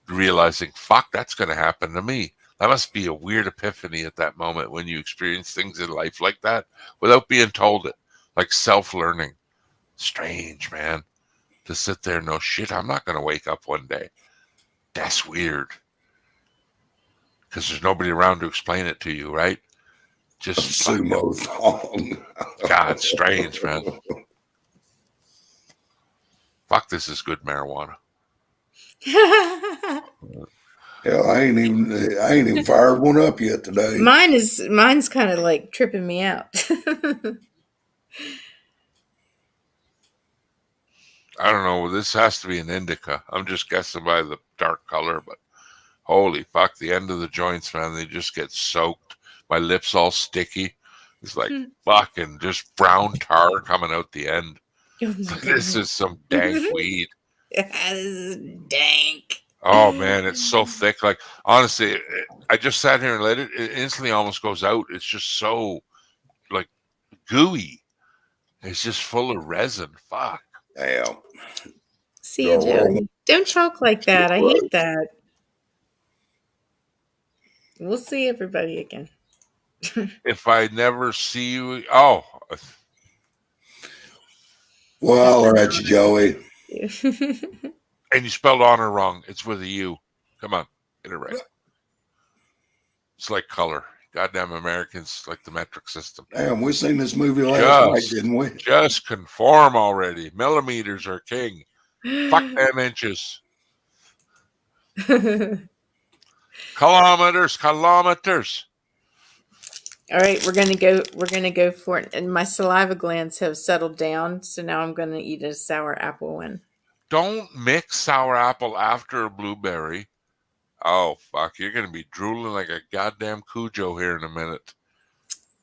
realizing, fuck, that's going to happen to me. That must be a weird epiphany at that moment when you experience things in life like that without being told it, like self-learning. Strange, man. To sit there and know, shit, I'm not going to wake up one day. That's weird. Because there's nobody around to explain it to you, right? Just sumo thong. God, strange, man. Fuck, this is good marijuana. Hell, I ain't even fired one up yet today. Mine's kind of like tripping me out. I don't know. This has to be an indica. I'm just guessing by the dark color, but holy fuck, the end of the joints, man, they just get soaked. My lips all sticky. It's like fucking just brown tar coming out the end. Oh This is some dank weed. This is dank. Oh man, it's so thick. Like honestly, I just sat here and let it. It instantly almost goes out. It's just so like gooey. It's just full of resin. Fuck. Damn. See you, Joey. Don't choke like that. I hate that. We'll see everybody again. If I never see you, oh. Well, all right, you, Joey. And you spelled honor wrong. It's with a U. Come on, get it right. It's like color. Goddamn Americans like the metric system. Damn, we seen this movie last night, didn't we? Just conform already. Millimeters are king. Fuck them inches. Kilometers. All right, we're gonna go for it. And my saliva glands have settled down, so now I'm gonna eat a sour apple one. Don't mix sour apple after a blueberry. Oh fuck, you're gonna be drooling like a goddamn Cujo here in a minute.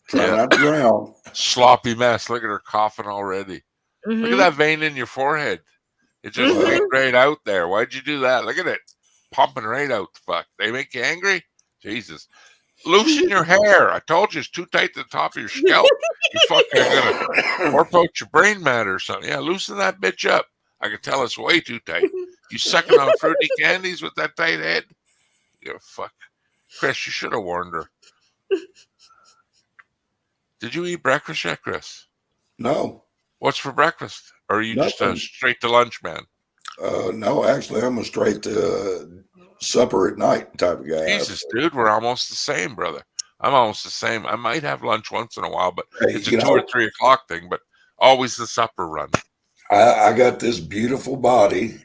Try not to drown. Sloppy mess. Look at her coughing already. Look at that vein in your forehead. It just leaked right out there. Why'd you do that? Look at it. Pumping right out. Fuck. They make you angry? Jesus. Loosen your hair. I told you it's too tight to the top of your scalp. You fucking gonna warp out your brain matter or something. Yeah, loosen that bitch up. I can tell it's way too tight. You sucking on fruity candies with that tight head? You fuck. Chris, you should have warned her. Did you eat breakfast yet, Chris? No. What's for breakfast? Or are you just a straight to lunch man? No, actually, I'm a straight to supper at night type of guy. Jesus, dude, we're almost the same, brother. I'm almost the same. I might have lunch once in a while, but it's a 2 or 3 o'clock thing, but always the supper run. I got this beautiful body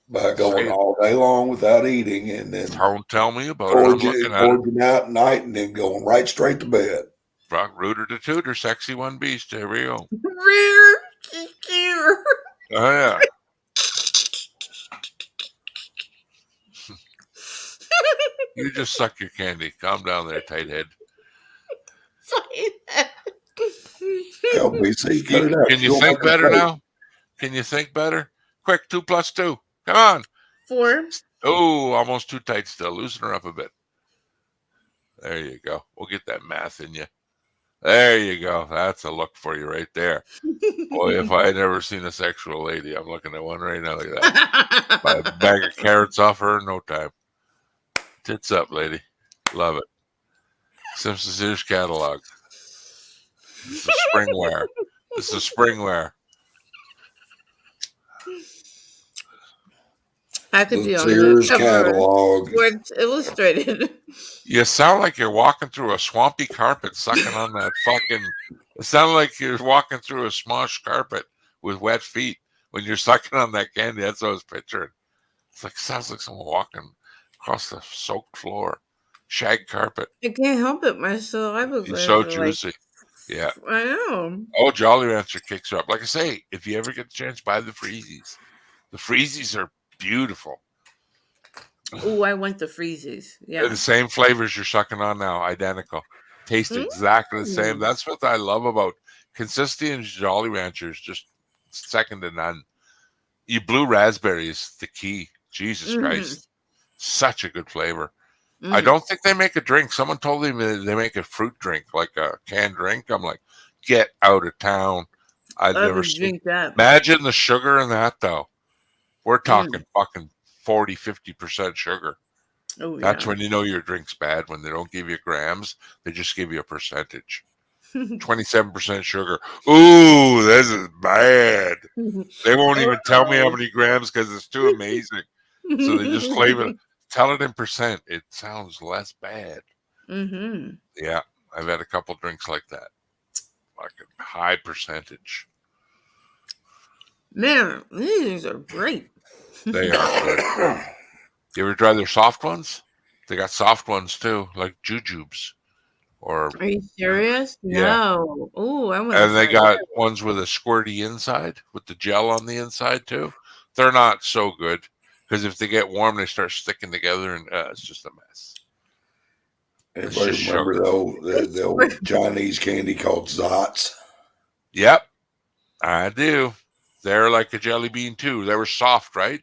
by going all day long without eating, and then don't tell me about it. I'm looking at it. Forging out at night and then going right straight to bed. Rock rooter to tutor, sexy one beast. Here we go. Oh yeah. You just suck your candy. Calm down there, tight head. Hell, BC, cut it out. Can you think better now? Can you think better? Quick, 2 + 2. Come on. 4. Oh, almost too tight still. Loosen her up a bit. There you go. We'll get that math in you. There you go. That's a look for you right there. Boy, if I had never seen a sexual lady, I'm looking at one right now like that. Buy a bag of carrots off her in no time. Tits up, lady. Love it. Simpsons Sears catalog. This is springwear. This is springwear. I could be on Sears the cover catalog. Sports Illustrated. You sound like you're walking through a swampy carpet, sucking on that fucking. It sounds like you're walking through a smosh carpet with wet feet when you're sucking on that candy. That's what I was picturing. It's like sounds like someone walking across the soaked floor, shag carpet. I can't help it. My saliva It's so juicy. Yeah. I know. Oh, Jolly Rancher kicks her up. Like I say, if you ever get the chance, buy the Freezies. The Freezies are beautiful. Oh, I want the Freezies. Yeah. They're the same flavors you're sucking on now, identical. Taste exactly the same. That's what I love about consistency and Jolly Ranchers, just second to none. You blue raspberry is the key. Jesus Christ. Such a good flavor. I don't think they make a drink. Someone told me they make a fruit drink, like a canned drink. I'm like, get out of town. I've never seen that. Imagine the sugar in that, though. We're talking fucking 40, 50% sugar. Oh, That's when you know your drink's bad. When they don't give you grams, they just give you a percentage. 27% sugar. Ooh, this is bad. They won't even tell me how many grams because it's too amazing. So they just claim it. Tell it in percent. It sounds less bad. Yeah, I've had a couple drinks like that. Fucking high percentage. Man, these are great. They are good. You ever try their soft ones? They got soft ones too, like jujubes. Or Are you serious? yeah. No. Oh, I want to And they try got that. ones with a squirty inside, with the gel on the inside too. They're not so good because if they get warm, they start sticking together, and it's just a mess. Anybody remember the old Chinese candy called Zots? Yep, I do. They're like a jelly bean too. They were soft, right?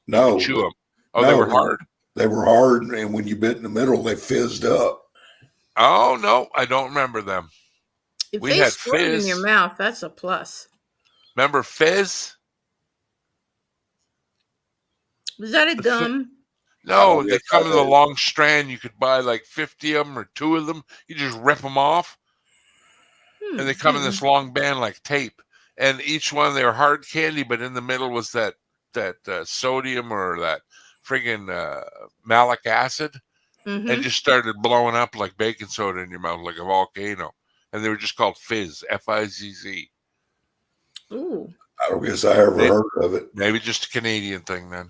You No, could chew them. Oh, no, they were hard. They were hard, and when you bit in the middle, they fizzed up. Oh no, I don't remember them. If We they had squirt in Fizz. your mouth, that's a plus. Remember Fizz? Was that a gum? No, they come in a long strand. You could buy like 50 of them or 2 of them. You just rip them off. And they come in this long band like tape. And each one, they were hard candy, but in the middle was that sodium or that friggin' malic acid. And just started blowing up like baking soda in your mouth, like a volcano. And they were just called Fizz, F-I-Z-Z. Ooh. I don't guess I ever heard of it. Maybe just a Canadian thing then.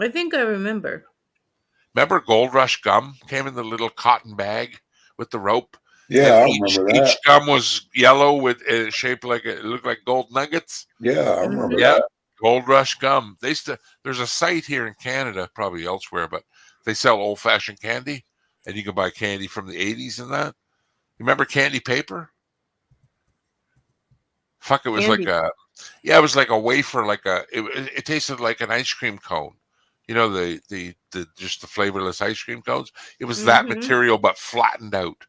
I think I remember. Remember Gold Rush gum came in the little cotton bag with the rope? Yeah, I remember that. Each gum was yellow with shaped like it looked like gold nuggets. Yeah, I remember that. Gold Rush gum. There's a site here in Canada, probably elsewhere, but they sell old-fashioned candy, and you can buy candy from the 80s and that. You remember candy paper? Fuck, it was Candy. it was like a wafer, it tasted like an ice cream cone. You know, the just the flavorless ice cream cones. It was that material but flattened out.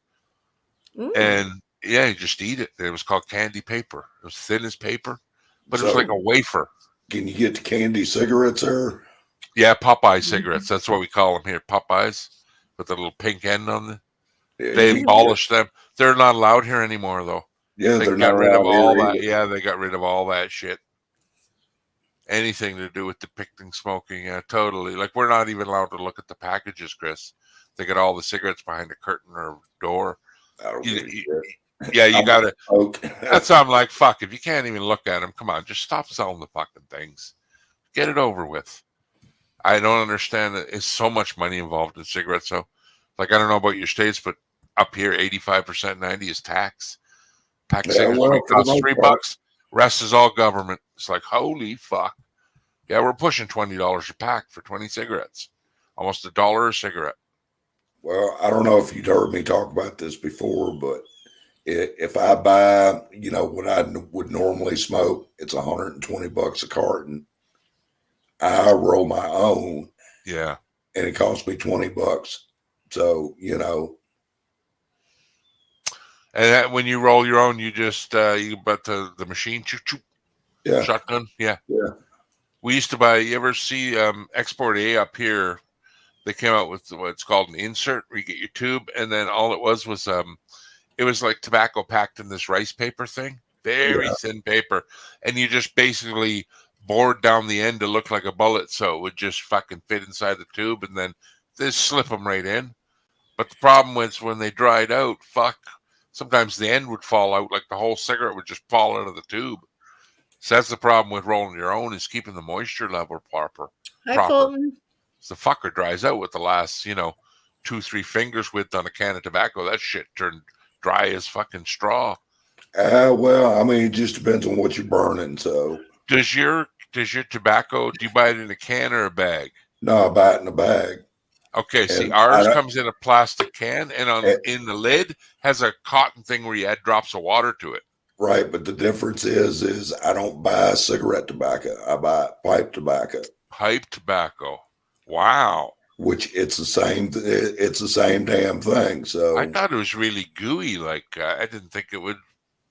Ooh. And yeah, you just eat it. It was called candy paper. It was thin as paper, but it was like a wafer. Can you get the candy cigarettes there? Yeah, Popeye cigarettes. That's what we call them here, Popeyes, with the little pink end on them. Yeah, they abolished them. They're not allowed here anymore, though. Yeah, they they're got not rid of allowed all here that. either. Yeah, they got rid of all that shit. Anything to do with depicting smoking, yeah, totally. Like, we're not even allowed to look at the packages, Chris. They got all the cigarettes behind a curtain or door. You gotta. That's why I'm like, fuck. If you can't even look at them, come on, just stop selling the fucking things. Get it over with. I don't understand that it's so much money involved in cigarettes. So, like, I don't know about your states, but up here, 85%, 90% is tax. Pack of cigarettes costs $3. Rest is all government. It's like, holy fuck. Yeah, we're pushing $20 a pack for 20 cigarettes. Almost $1 a cigarette. Well, I don't know if you'd heard me talk about this before, but if I buy, what I would normally smoke, it's $120 a carton. I roll my own. Yeah. And it costs me $20. So, And when you roll your own, you just you put the machine shotgun. Yeah. We used to buy. You ever see Export A up here? They came out with what's called an insert, where you get your tube, and then all it was it was like tobacco packed in this rice paper thing, very thin paper, and you just basically bored down the end to look like a bullet, so it would just fucking fit inside the tube, and then just slip them right in. But the problem was when they dried out, sometimes the end would fall out, like the whole cigarette would just fall out of the tube. So that's the problem with rolling your own, is keeping the moisture level proper. Hi, Fulton. So the fucker dries out with the last, 2-3 fingers width on a can of tobacco. That shit turned dry as fucking straw. Well, I mean, it just depends on what you're burning. So does your tobacco, do you buy it in a can or a bag? No, I buy it in a bag. Okay, see, ours comes in a plastic can, and in the lid has a cotton thing where you add drops of water to it. Right, but the difference is I don't buy cigarette tobacco. I buy pipe tobacco. Pipe tobacco. Wow. Which it's the same damn thing. So I thought it was really gooey. Like, I didn't think it would.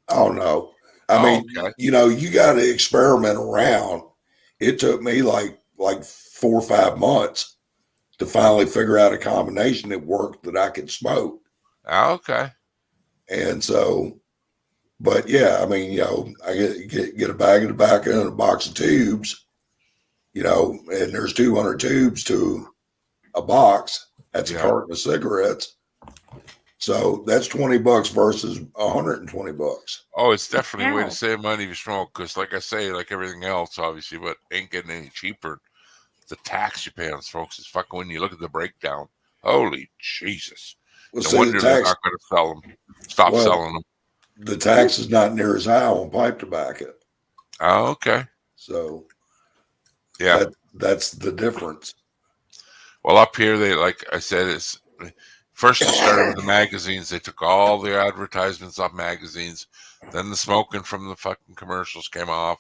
Oh no. I mean, okay. You got to experiment around. It took me like 4 or 5 months to finally figure out a combination that worked that I could smoke. Okay. And so, but yeah, I mean, I get a bag of tobacco and a box of tubes, and there's 200 tubes to a box. That's a carton of cigarettes. So that's $20 versus $120. Oh, it's definitely a way to Ow. save money if you smoke. Because, like I say, like everything else, obviously, but ain't getting any cheaper. The tax you pay on smokes is fucking. When you look at the breakdown, holy Jesus! Well, No see, wonder they're not going to sell them. Stop selling them. The tax is not near as high on pipe tobacco. Oh, okay. So, yeah, that's the difference. Well, up here, they, like I said, it's first it started with the magazines. They took all the advertisements off magazines. Then the smoking from the fucking commercials came off.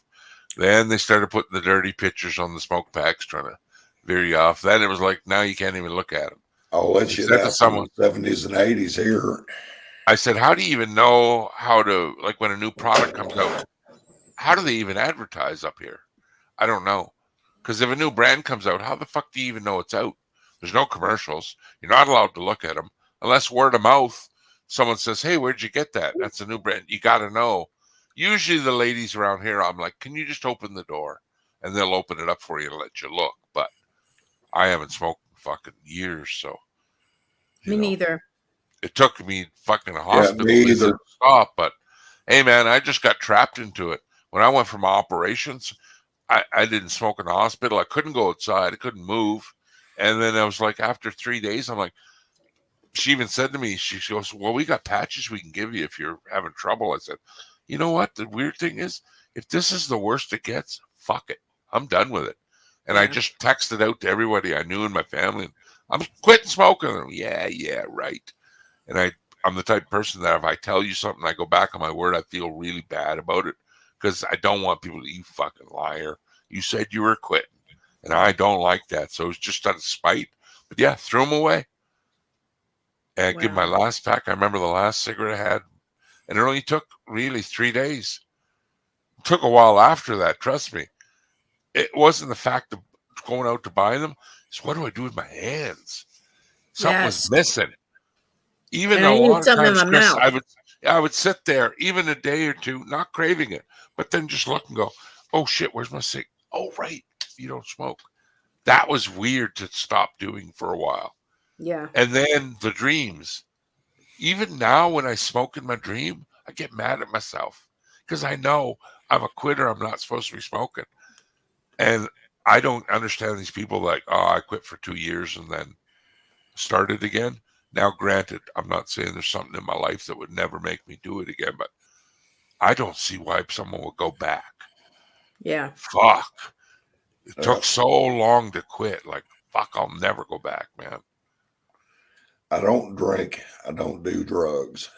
Then they started putting the dirty pictures on the smoke packs, trying to veer you off. Then it was like, now you can't even look at them. Oh, that shit happened in the 70s and 80s here. I said, how do you even know how to, like when a new product comes out, how do they even advertise up here? I don't know. Because if a new brand comes out, how the fuck do you even know it's out? There's no commercials. You're not allowed to look at them. Unless word of mouth, someone says, hey, where'd you get that? That's a new brand. You got to know. Usually the ladies around here, I'm like, can you just open the door? And they'll open it up for you and let you look. But I haven't smoked in fucking years, so. Me neither. It took me fucking a hospital visit to stop. But, hey, man, I just got trapped into it. When I went from operations, I didn't smoke in the hospital. I couldn't go outside. I couldn't move. And then I was like, after 3 days, I'm like, she even said to me, she goes, well, we got patches we can give you if you're having trouble. I said, you know what? The weird thing is, if this is the worst it gets, fuck it. I'm done with it. And I just texted out to everybody I knew in my family, I'm quitting smoking. And yeah, right. And I'm the type of person that if I tell you something, I go back on my word, I feel really bad about it. Because I don't want people to, you fucking liar. You said you were quitting. And I don't like that. So it was just out of spite. But yeah, threw them away. And give my last pack. I remember the last cigarette I had. And it only took really 3 days. It took a while after that, trust me. It wasn't the fact of going out to buy them. It's what do I do with my hands? Something was missing. Even though a lot of times, Chris, I would sit there even a day or two, not craving it, but then just look and go, oh shit, where's my cig? Oh, right. You don't smoke. That was weird to stop doing for a while. Yeah. And then the dreams. Even now when I smoke in my dream, I get mad at myself because I know I'm a quitter. I'm not supposed to be smoking. And I don't understand these people like, oh, I quit for 2 years and then started again. Now, granted, I'm not saying there's something in my life that would never make me do it again, but I don't see why someone would go back. Yeah. Fuck. It took so long to quit. Like, fuck, I'll never go back, man. I don't drink. I don't do drugs.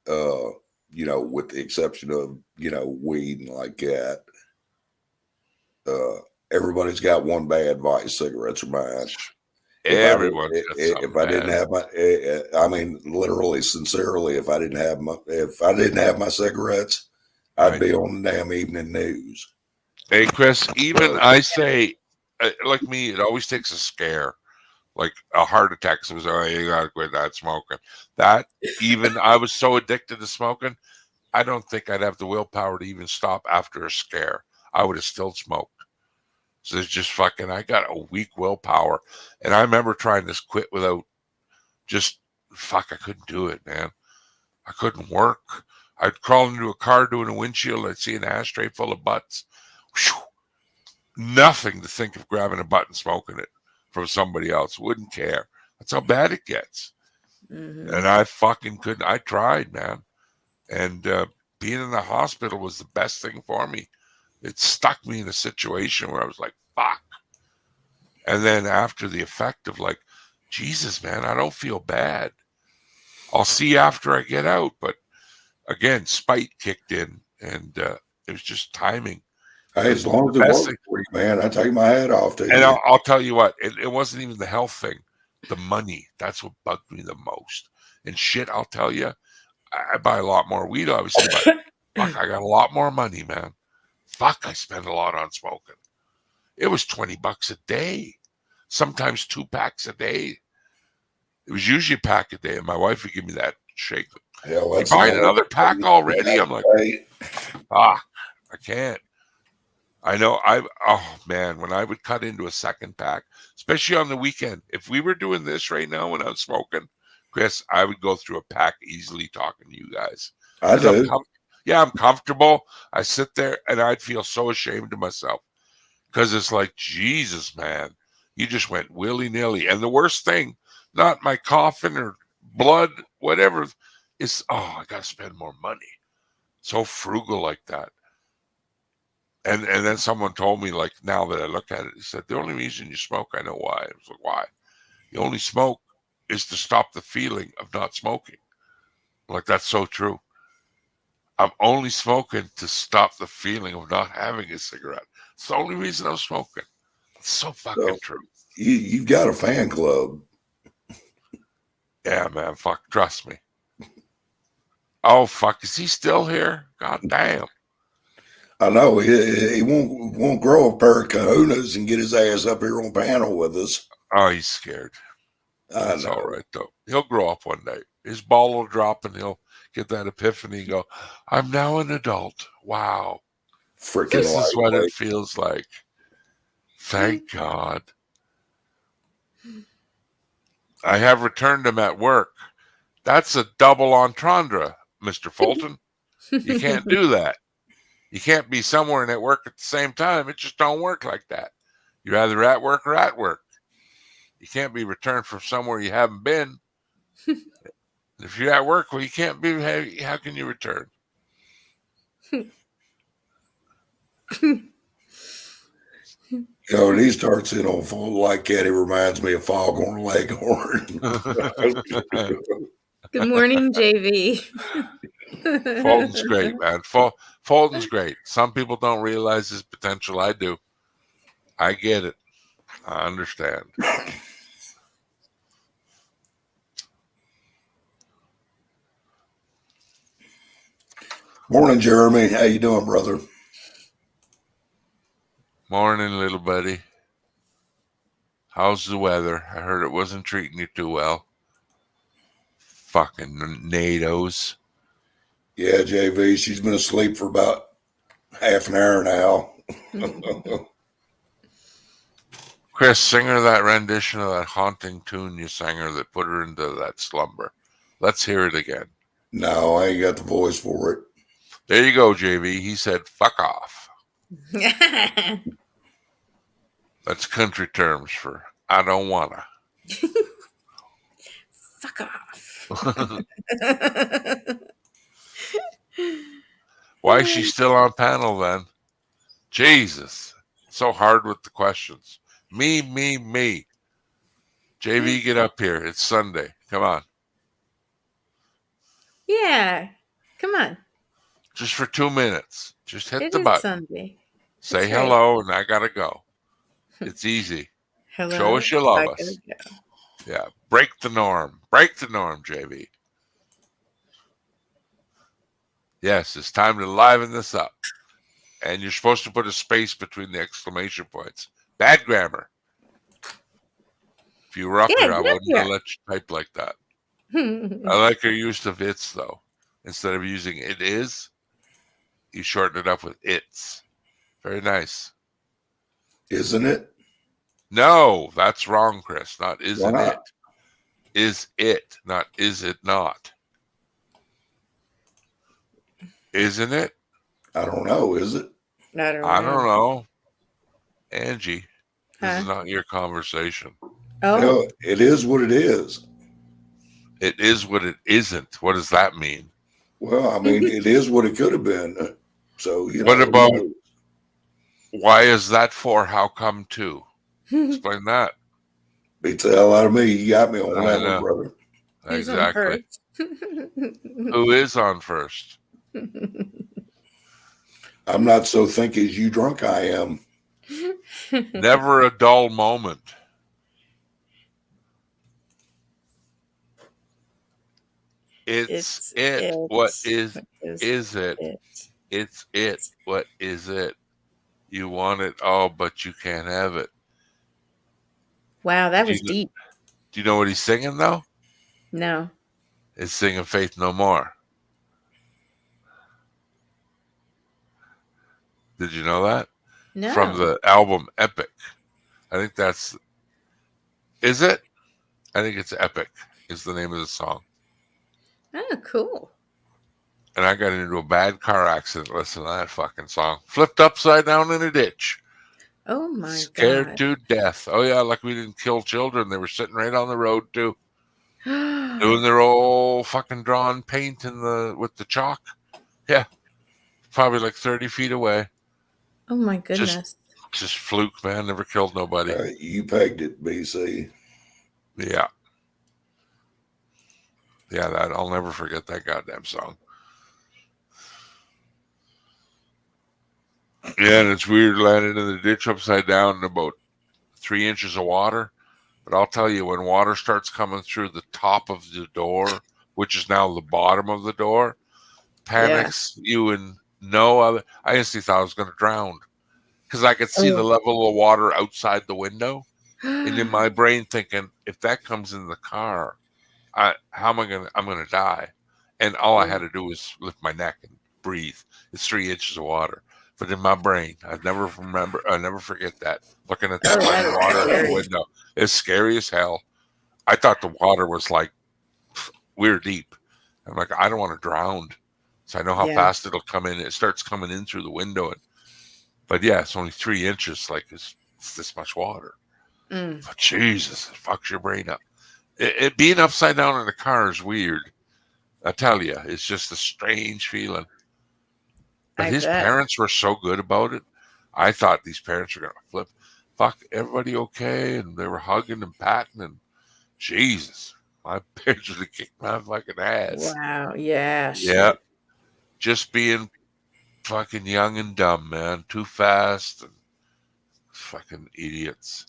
With the exception of, weed and like that. Everybody's got one bad vice. Cigarettes are mine. If I didn't have my, I mean, literally, sincerely, if I didn't have my cigarettes, I'd be on the damn evening news. Hey, Chris, even I say, like me, it always takes a scare, like a heart attack. So oh, you gotta quit that smoking. That even I was so addicted to smoking, I don't think I'd have the willpower to even stop after a scare. I would have still smoked. So it's just fucking, I got a weak willpower. And I remember trying to quit without I couldn't do it, man. I couldn't work. I'd crawl into a car doing a windshield. I'd see an ashtray full of butts. Whew. Nothing to think of grabbing a butt and smoking it from somebody else. Wouldn't care. That's how bad it gets. Mm-hmm. And I fucking couldn't. I tried, man. And being in the hospital was the best thing for me. It stuck me in a situation where I was like, fuck. And then after the effect of like, Jesus, man, I don't feel bad. I'll see after I get out. But again, spite kicked in, and it was just timing. Hey, as long as it works for you, man, I take my hat off to you. And I'll tell you what, it wasn't even the health thing. The money, that's what bugged me the most. And shit, I'll tell you, I buy a lot more weed, obviously, but fuck, I got a lot more money, man. Fuck, I spend a lot on smoking. It was $20 a day. Sometimes 2 packs a day. It was usually a pack a day, and my wife would give me that shake. Yeah, you buying another pack already? I'm like, I can't. I know. Oh man, when I would cut into a second pack, especially on the weekend, if we were doing this right now when I was smoking, Chris, I would go through a pack easily talking to you guys. I do. I'm comfortable. I sit there and I'd feel so ashamed of myself because it's like, Jesus, man, you just went willy-nilly. And the worst thing, not my coffin or blood, whatever, is, I got to spend more money. So frugal like that. And then someone told me, like, now that I look at it, he said, the only reason you smoke, I know why. I was like, why? You only smoke is to stop the feeling of not smoking. Like, that's so true. I'm only smoking to stop the feeling of not having a cigarette. It's the only reason I'm smoking. It's so fucking true. You've got a fan club. Yeah, man. Fuck. Trust me. Oh, fuck. Is he still here? God damn. I know. He won't grow a pair of kahunas and get his ass up here on panel with us. Oh, he's scared. That's all right, though. He'll grow up one day. His ball will drop and he'll get that epiphany and go, I'm now an adult. Wow. Freaking This is what lightweight. it feels like. Thank God. I have returned him at work. That's a double entendre, Mr. Fulton. You can't do that. You can't be somewhere and at work at the same time. It just don't work like that. You're either at work or at work. You can't be returned from somewhere you haven't been. If you're at work, well, you can't be. How can you return? When he starts in on full like that, it reminds me of Foghorn Leghorn. Good morning, JV. Fulton's great, man. Fulton's great. Some people don't realize his potential. I do. I get it. I understand. Morning, Jeremy. How you doing, brother? Morning, little buddy. How's the weather? I heard it wasn't treating you too well. Fucking NATOs. Yeah, JV. She's been asleep for about half an hour now. Chris, sing her that rendition of that haunting tune you sang her that put her into that slumber. Let's hear it again. No, I ain't got the voice for it. There you go, JV. He said, fuck off. That's country terms for I don't wanna. Fuck off. Why is she still on panel then? Jesus. So hard with the questions. Me. JV, get up here. It's Sunday. Come on. Yeah. Come on. Just for 2 minutes. Just hit It the is button. Sunday. Say That's right. hello and I gotta go. It's easy. Hello. Show us you love I us. gotta go. Yeah. Break the norm. Break the norm, JV. Yes, it's time to liven this up. And you're supposed to put a space between the exclamation points. Bad grammar. If you were up here, I wouldn't have let you type like that. I like your use of it's, though. Instead of using it is, you shorten it up with it's. Very nice. Isn't it? No, that's wrong, Chris. Not isn't Why not? it. Is it, not is it not. Isn't it? I don't know. Is it? I don't know. Angie, this is not your conversation. Oh. No, it is what it is. It is what it isn't. What does that mean? Well, I mean, it is what it could have been. So, you know. What about, why is that for? How come to? Explain that. Beats the hell out of me. You got me on that one, brother. Exactly. Who is on first? I'm not so think as you drunk I am. Never a dull moment. It's it. What is it? It's it. What is it? You want it all, but you can't have it. Wow, that was deep. Do you know what he's singing, though? No. He's singing Faith No More. Did you know that? No. From the album Epic. I think that's... Is it? I think it's Epic. is the name of the song. Oh, cool. And I got into a bad car accident listening to that fucking song. Flipped upside down in a ditch. Oh my Scared God. to death. Oh yeah, like we didn't kill children. They were sitting right on the road too, doing their old fucking drawn paint with the chalk. Yeah, probably like 30 feet away. Oh my goodness. Just fluke, man. Never killed nobody. You pegged it, BC. Yeah. Yeah, I'll never forget that goddamn song. Yeah, and it's weird landing in the ditch upside down in about 3 inches of water. But I'll tell you, when water starts coming through the top of the door, which is now the bottom of the door, panics you and no other. I instantly thought I was going to drown because I could see the level of water outside the window. And in my brain thinking, if that comes in the car, I'm gonna die. And all I had to do was lift my neck and breathe. It's 3 inches of water. But in my brain, I'll never forget that. Looking at that muddy water out the window. It's scary as hell. I thought the water was like we're deep. I'm like, I don't want to drown. So I know how fast it'll come in. It starts coming in through the window. But yeah, it's only 3 inches, like it's this much water. But Jesus, it fucks your brain up. It being upside down in a car is weird. I tell you, it's just a strange feeling. But his parents were so good about it. I thought these parents were going to flip. Fuck, everybody okay? And they were hugging and patting. And Jesus, my parents would have kicked my fucking ass. Wow. Yeah. Yeah. Just being fucking young and dumb, man. Too fast. And fucking idiots.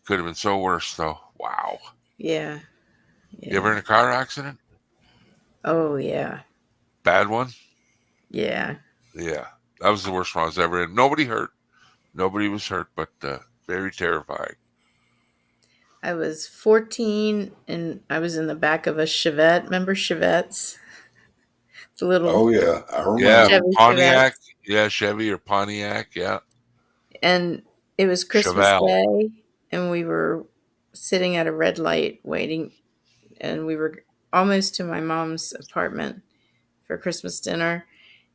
Could have been so worse, though. Wow. Yeah. You ever in a car accident? Oh, yeah. Bad one? Yeah. Yeah. That was the worst one I was ever in. Nobody hurt. Nobody was hurt, but very terrifying. I was 14 and I was in the back of a Chevette. Remember Chevettes? The little. Oh, yeah. I remember. Yeah, Chevy Pontiac. Chevettes. Yeah, Chevy or Pontiac. Yeah. And it was Christmas Chevelle. Day, and we were sitting at a red light waiting, and we were almost to my mom's apartment for Christmas dinner.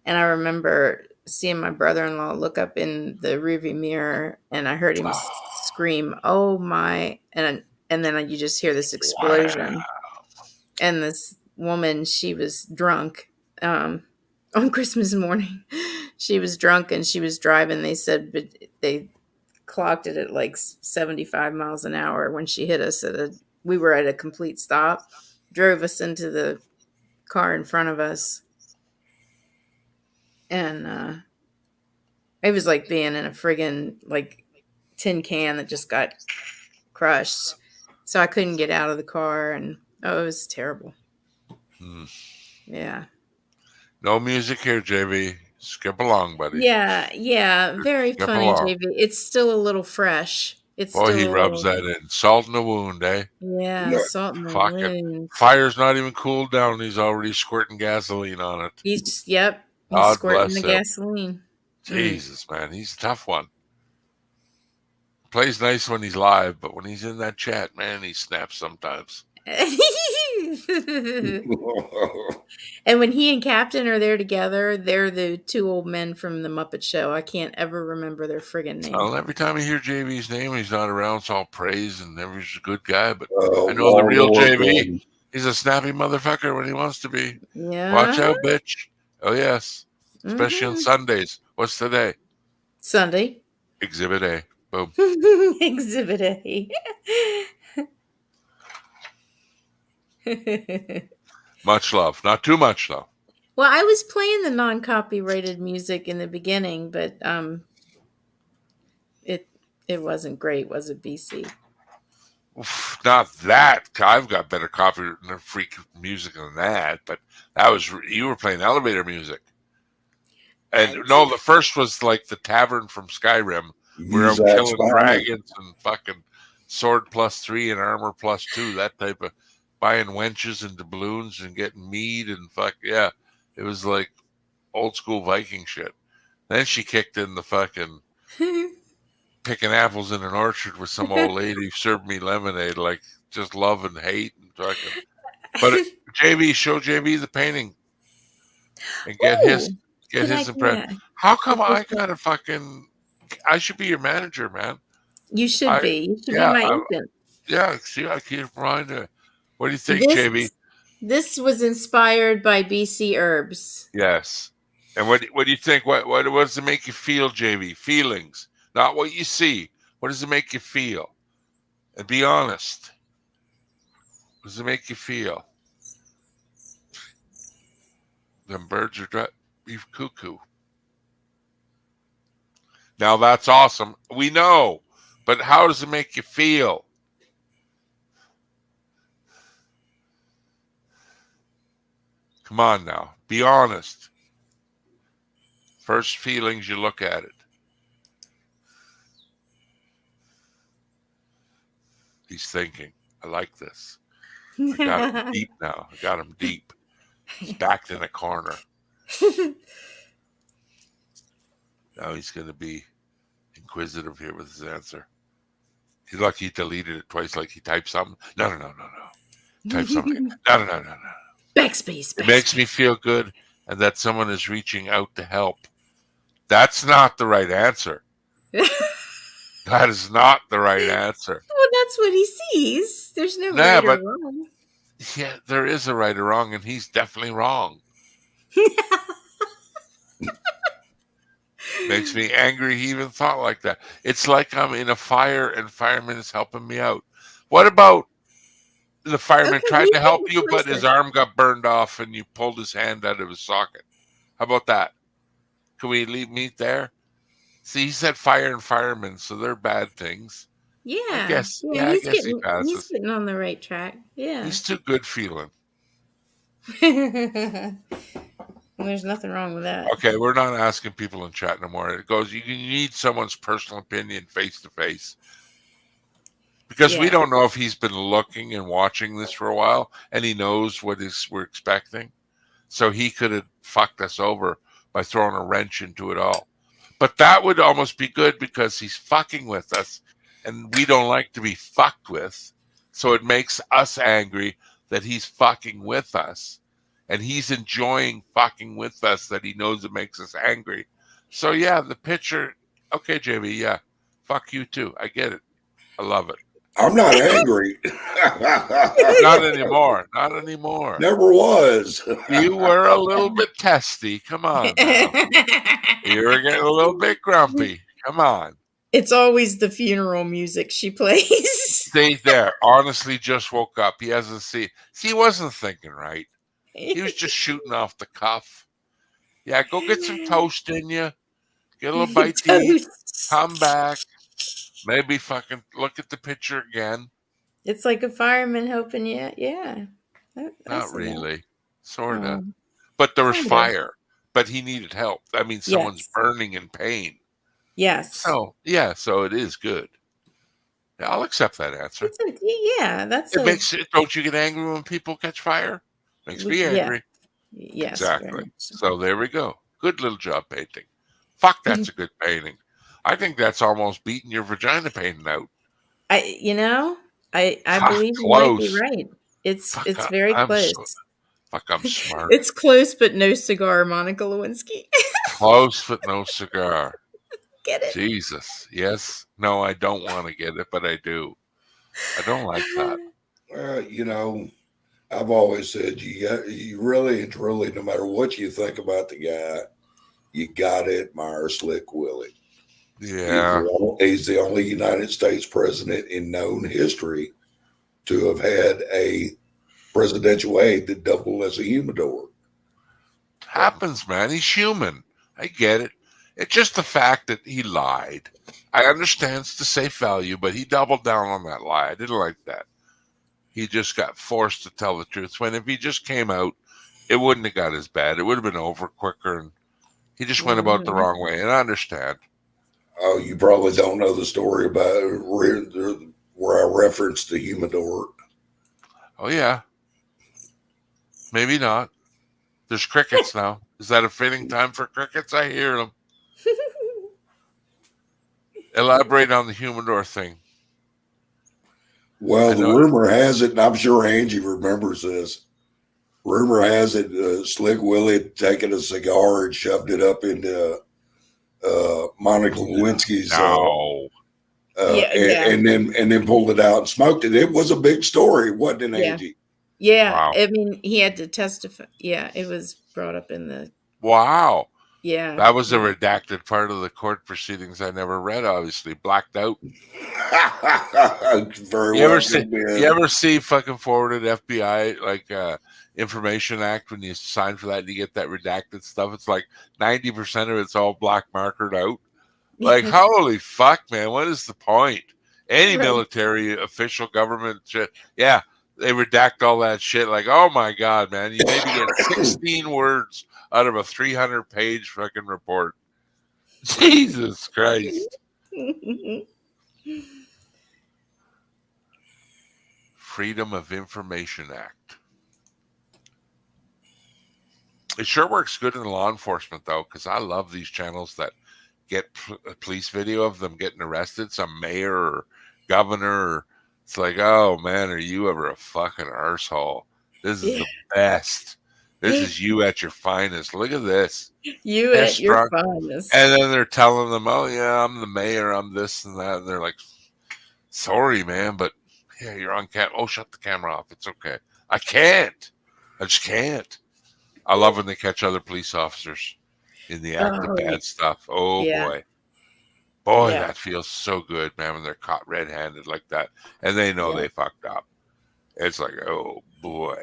And I remember seeing my brother-in-law look up in the rearview mirror, and I heard him scream, "Oh my!" And then you just hear this explosion. Wow. And this woman, she was drunk on Christmas morning. She was drunk and she was driving. They said, but they clocked it at like 75 miles an hour when she hit us. We were at a complete stop, drove us into the car in front of us. And it was like being in a friggin' like tin can that just got crushed. So I couldn't get out of the car, and it was terrible. Yeah. No music here, JV. Skip along, buddy. Yeah. Very Skip funny, along. JV. It's still a little fresh. It's Boy, still he a rubs little... that in. Salt in the wound, eh? Yeah, salt in the wound. Fire's not even cooled down. He's already squirting gasoline on it. He's God squirting bless the him. gasoline. Jesus, man. He's a tough one. Plays nice when he's live, but when he's in that chat, man, he snaps sometimes. And when he and Captain are there together, they're the two old men from the Muppet Show. I can't ever remember their friggin' name. Well, every time I hear JV's name, he's not around. It's all praise, and he's a good guy. But I know the real JV. He's a snappy motherfucker when he wants to be. Yeah. Watch out, bitch. Oh, yes. Especially on Sundays. What's today? Sunday. Exhibit A. Boom. Exhibit A. Much love. Not too much, though. Well, I was playing the non-copyrighted music in the beginning, but it wasn't great, was it, BC? Oof, not that. I've got better copyright-free music than that, but you were playing elevator music. And no, the first was like the tavern from Skyrim, where I'm killing dragons and fucking sword +3 and armor +2, that type of buying wenches and doubloons and getting mead and yeah. It was like old school Viking shit. Then she kicked in the fucking picking apples in an orchard with some old lady who served me lemonade like just love and hate and fucking. But JB, show JB the painting and get his impression. Yeah. How come I gotta fucking? I should be your manager, man. You should be. You should be Yeah, my agent. yeah. See, I keep reminding. What do you think, JB? This was inspired by BC Herbs. Yes. And what do you think? What does it make you feel, JB? Feelings, not what you see. What does it make you feel? And be honest. What does it make you feel? Them birds are beef cuckoo. Now that's awesome. We know, but how does it make you feel? Come on now, be honest. First feelings, you look at it. He's thinking, I like this. I got him deep now. I got him deep. He's backed in a corner. Now he's going to be inquisitive here with his answer. He's lucky he deleted it twice, like he typed something. No. Type something. No. Backspace. It makes me feel good and that someone is reaching out to help. That's not the right answer. That is not the right answer. Well, that's what he sees. There's no right or wrong. Yeah, there is a right or wrong, and he's definitely wrong. Makes me angry he even thought like that. It's like I'm in a fire and fireman is helping me out. What about the fireman tried to help you, but his arm got burned off and you pulled his hand out of his socket? How about that? Can we meet there? See, he said fire and fireman, so they're bad things. Yeah. I guess he passes. He's getting on the right track. Yeah. He's too good feeling. There's nothing wrong with that. Okay, we're not asking people in chat no more. It goes, you need someone's personal opinion face to face. Because we don't know if he's been looking and watching this for a while and he knows what we're expecting. So he could have fucked us over by throwing a wrench into it all. But that would almost be good because he's fucking with us and we don't like to be fucked with. So it makes us angry that he's fucking with us. And he's enjoying fucking with us that he knows it makes us angry. So yeah, the picture, okay, JB, yeah. Fuck you too. I get it. I love it. I'm not angry. Not anymore. Not anymore. Never was. You were a little bit testy. Come on now. You were getting a little bit grumpy. Come on. It's always the funeral music she plays. Stay there. Honestly, just woke up. He hasn't seen. See, he wasn't thinking right. He was just shooting off the cuff. Yeah, go get some toast in you. Get a little bite to eat. Come back. Maybe fucking look at the picture again. It's like a fireman helping you. Yeah. Not really. Sort of. But there was fire. But he needed help. I mean, someone's burning in pain. Yes. So, yeah, so it is good. Yeah, I'll accept that answer. Don't you get angry when people catch fire? Makes me angry. Yes. Exactly. So there we go. Good little job painting. Fuck, that's a good painting. I think that's almost beating your vagina painting out. I believe you might be right. It's very close. I'm smart. It's close, but no cigar, Monica Lewinsky. Close, but no cigar. Get it? Jesus. Yes. No, I don't want to get it, but I do. I don't like that. Well, I've always said you really and truly, no matter what you think about the guy, you got to admire Slick Willie. Yeah. He's the only United States president in known history to have had a presidential aide that doubled as a humidor. Happens, man. He's human. I get it. It's just the fact that he lied. I understand it's the safe value, but he doubled down on that lie. I didn't like that. He just got forced to tell the truth. When if he just came out, it wouldn't have got as bad. It would have been over quicker. And he just went about the wrong way. And I understand. Oh, you probably don't know the story about where I referenced the humidor. Oh, yeah. Maybe not. There's crickets now. Is that a fitting time for crickets? I hear them. Elaborate on the humidor thing. Well, the rumor has it, and I'm sure Angie remembers this. Rumor has it, Slick Willie had taken a cigar and shoved it up into Monica Lewinsky's, and then pulled it out and smoked it. It was a big story, wasn't it, Angie? Yeah, Wow. I mean, he had to testify. Yeah, it was brought up in the. Wow. Yeah. That was a redacted part of the court proceedings I never read, obviously. Blacked out. Very You well. ever see fucking forwarded FBI, like, Information Act, when you sign for that and you get that redacted stuff? It's like 90% of it's all black markered out. Like, holy fuck, man. What is the point? Any military official government shit. Yeah, they redact all that shit. Like, oh my God, man. You maybe get 16 words out of a 300-page fucking report. Jesus Christ. Freedom of Information Act. It sure works good in law enforcement, though, because I love these channels that get a police video of them getting arrested, some mayor or governor. It's like, oh, man, are you ever a fucking arsehole? This is the best. This is you at your finest. Look at this. You at your finest. And then they're telling them, oh, yeah, I'm the mayor. I'm this and that. And they're like, sorry, man, but yeah, you're on camera. Oh, shut the camera off. It's okay. I can't. I just can't. I love when they catch other police officers in the act of bad stuff. Oh, boy. Boy, that feels so good, man, when they're caught red-handed like that. And they know they fucked up. It's like, oh, boy.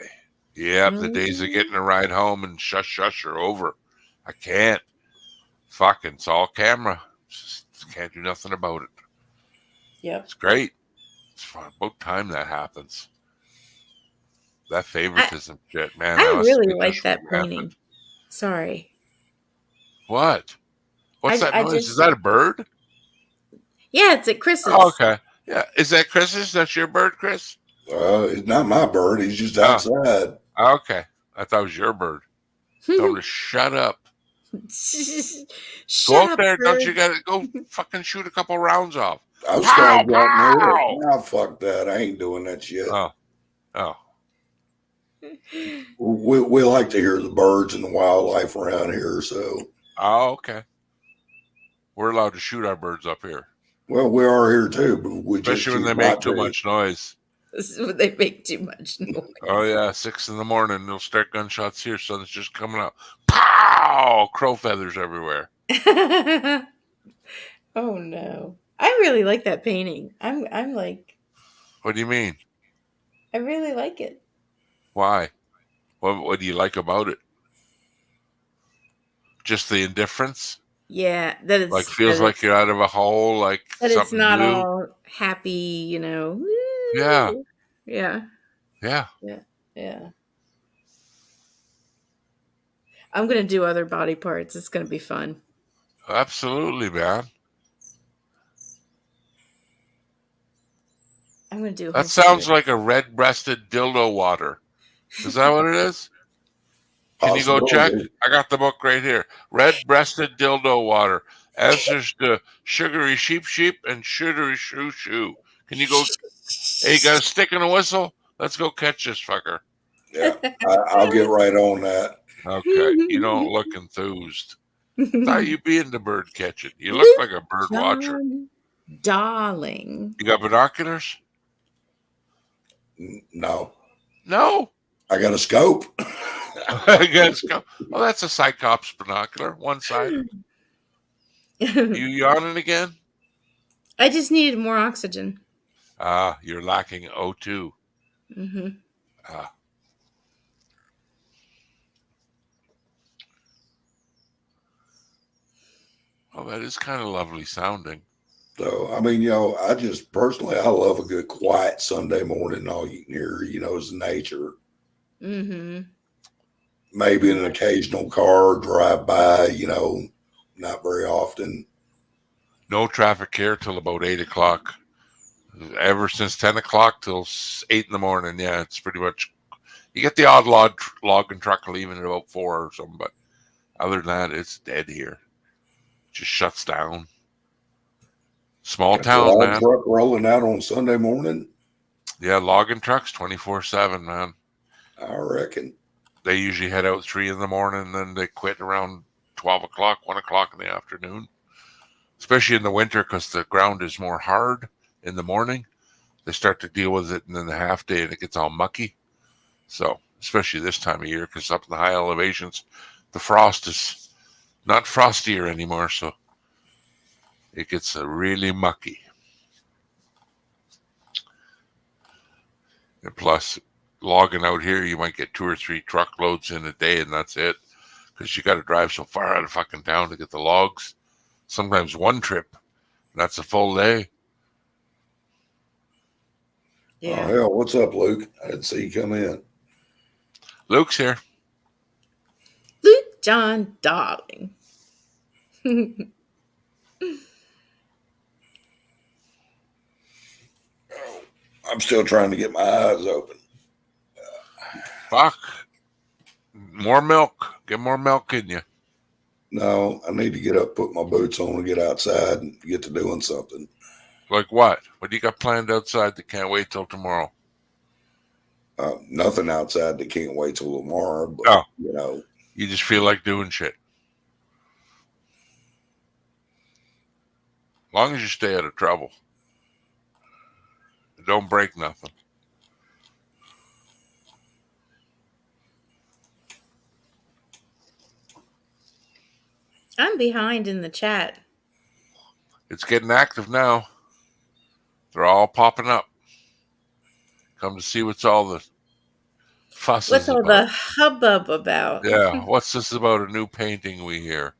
Yep, the days of getting a ride home and shush are over. I can't. Fucking, it's all camera. Just can't do nothing about it. Yep. It's great. It's about time that happens. That favoritism shit, man. I really like that painting. Sorry. What? What's that noise? Is that a bird? Yeah, it's at Chris's. Oh, okay. Yeah. Is that Chris's? That's your bird, Chris? It's not my bird. He's just outside. Okay. I thought it was your bird. Tell him to shut up. Go out there. Don't you got to go fucking shoot a couple rounds off. I was trying to nah, fuck that. I ain't doing that shit. Oh. We like to hear the birds and the wildlife around here, so. Oh, okay. We're allowed to shoot our birds up here. Well, we are here too, but we especially when they make too much noise. This is when they make too much noise. Oh yeah, 6 a.m. They'll start gunshots here. Sun's just coming out. Pow! Crow feathers everywhere. Oh no! I really like that painting. I'm like. What do you mean? I really like it. Why? What do you like about it? Just the indifference? Yeah, that it's like feels like you're out of a hole, like that something it's not new. all happy, you know. Yeah. Yeah. Yeah. Yeah. Yeah. I'm gonna do other body parts. It's gonna be fun. Absolutely, man. I'm gonna do. That sounds like a red-breasted dildo water. Is that what it is? Can you go check? I got the book right here. Red-breasted dildo water. Answers to sugary sheep and sugary shoo. Can you go? Hey, you got a stick and a whistle? Let's go catch this fucker. Yeah, I'll get right on that. Okay, you don't look enthused. I thought you'd be into bird catching. You look like a bird watcher. Darling. You got binoculars? No. No? I got a scope. I got a scope. Oh, that's a Cyclops binocular. One side. You yawning again? I just needed more oxygen. You're lacking O2. Mm-hmm. Oh, that is kind of lovely sounding. So, I mean, I just personally, I love a good quiet Sunday morning. All you can hear, is nature. Mm-hmm. Maybe an occasional car drive by, not very often. No traffic here till about 8 o'clock. Ever since 10 o'clock till 8 in the morning. Yeah, it's pretty much. You get the odd logging truck leaving at about 4 or something, but other than that, it's dead here. Just shuts down. Small town, man. Truck rolling out on Sunday morning. Yeah, logging trucks 24/7, man. I reckon. They usually head out 3 in the morning, and then they quit around 12 o'clock, 1 o'clock in the afternoon. Especially in the winter, because the ground is more hard in the morning. They start to deal with it, and then the half day, and it gets all mucky. So, especially this time of year, because up in the high elevations, the frost is not frostier anymore, so it gets really mucky. And plus, logging out here, you might get 2 or 3 truckloads in a day, and that's it. Because you got to drive so far out of fucking town to get the logs. Sometimes one trip, that's a full day. Yeah. Oh, hell, what's up, Luke? I didn't see you come in. Luke's here. Luke John Darling. I'm still trying to get my eyes open. Fuck. More milk. Get more milk in you. No, I need to get up, put my boots on, and get outside and get to doing something. Like what? What do you got planned outside that can't wait till tomorrow? Nothing outside that can't wait till tomorrow. But, you know. You just feel like doing shit. As long as you stay out of trouble. Don't break nothing. I'm behind in the chat. It's getting active now. They're all popping up. Come to see what's all the fuss What's is all about. the hubbub about? Yeah, what's this about a new painting we hear?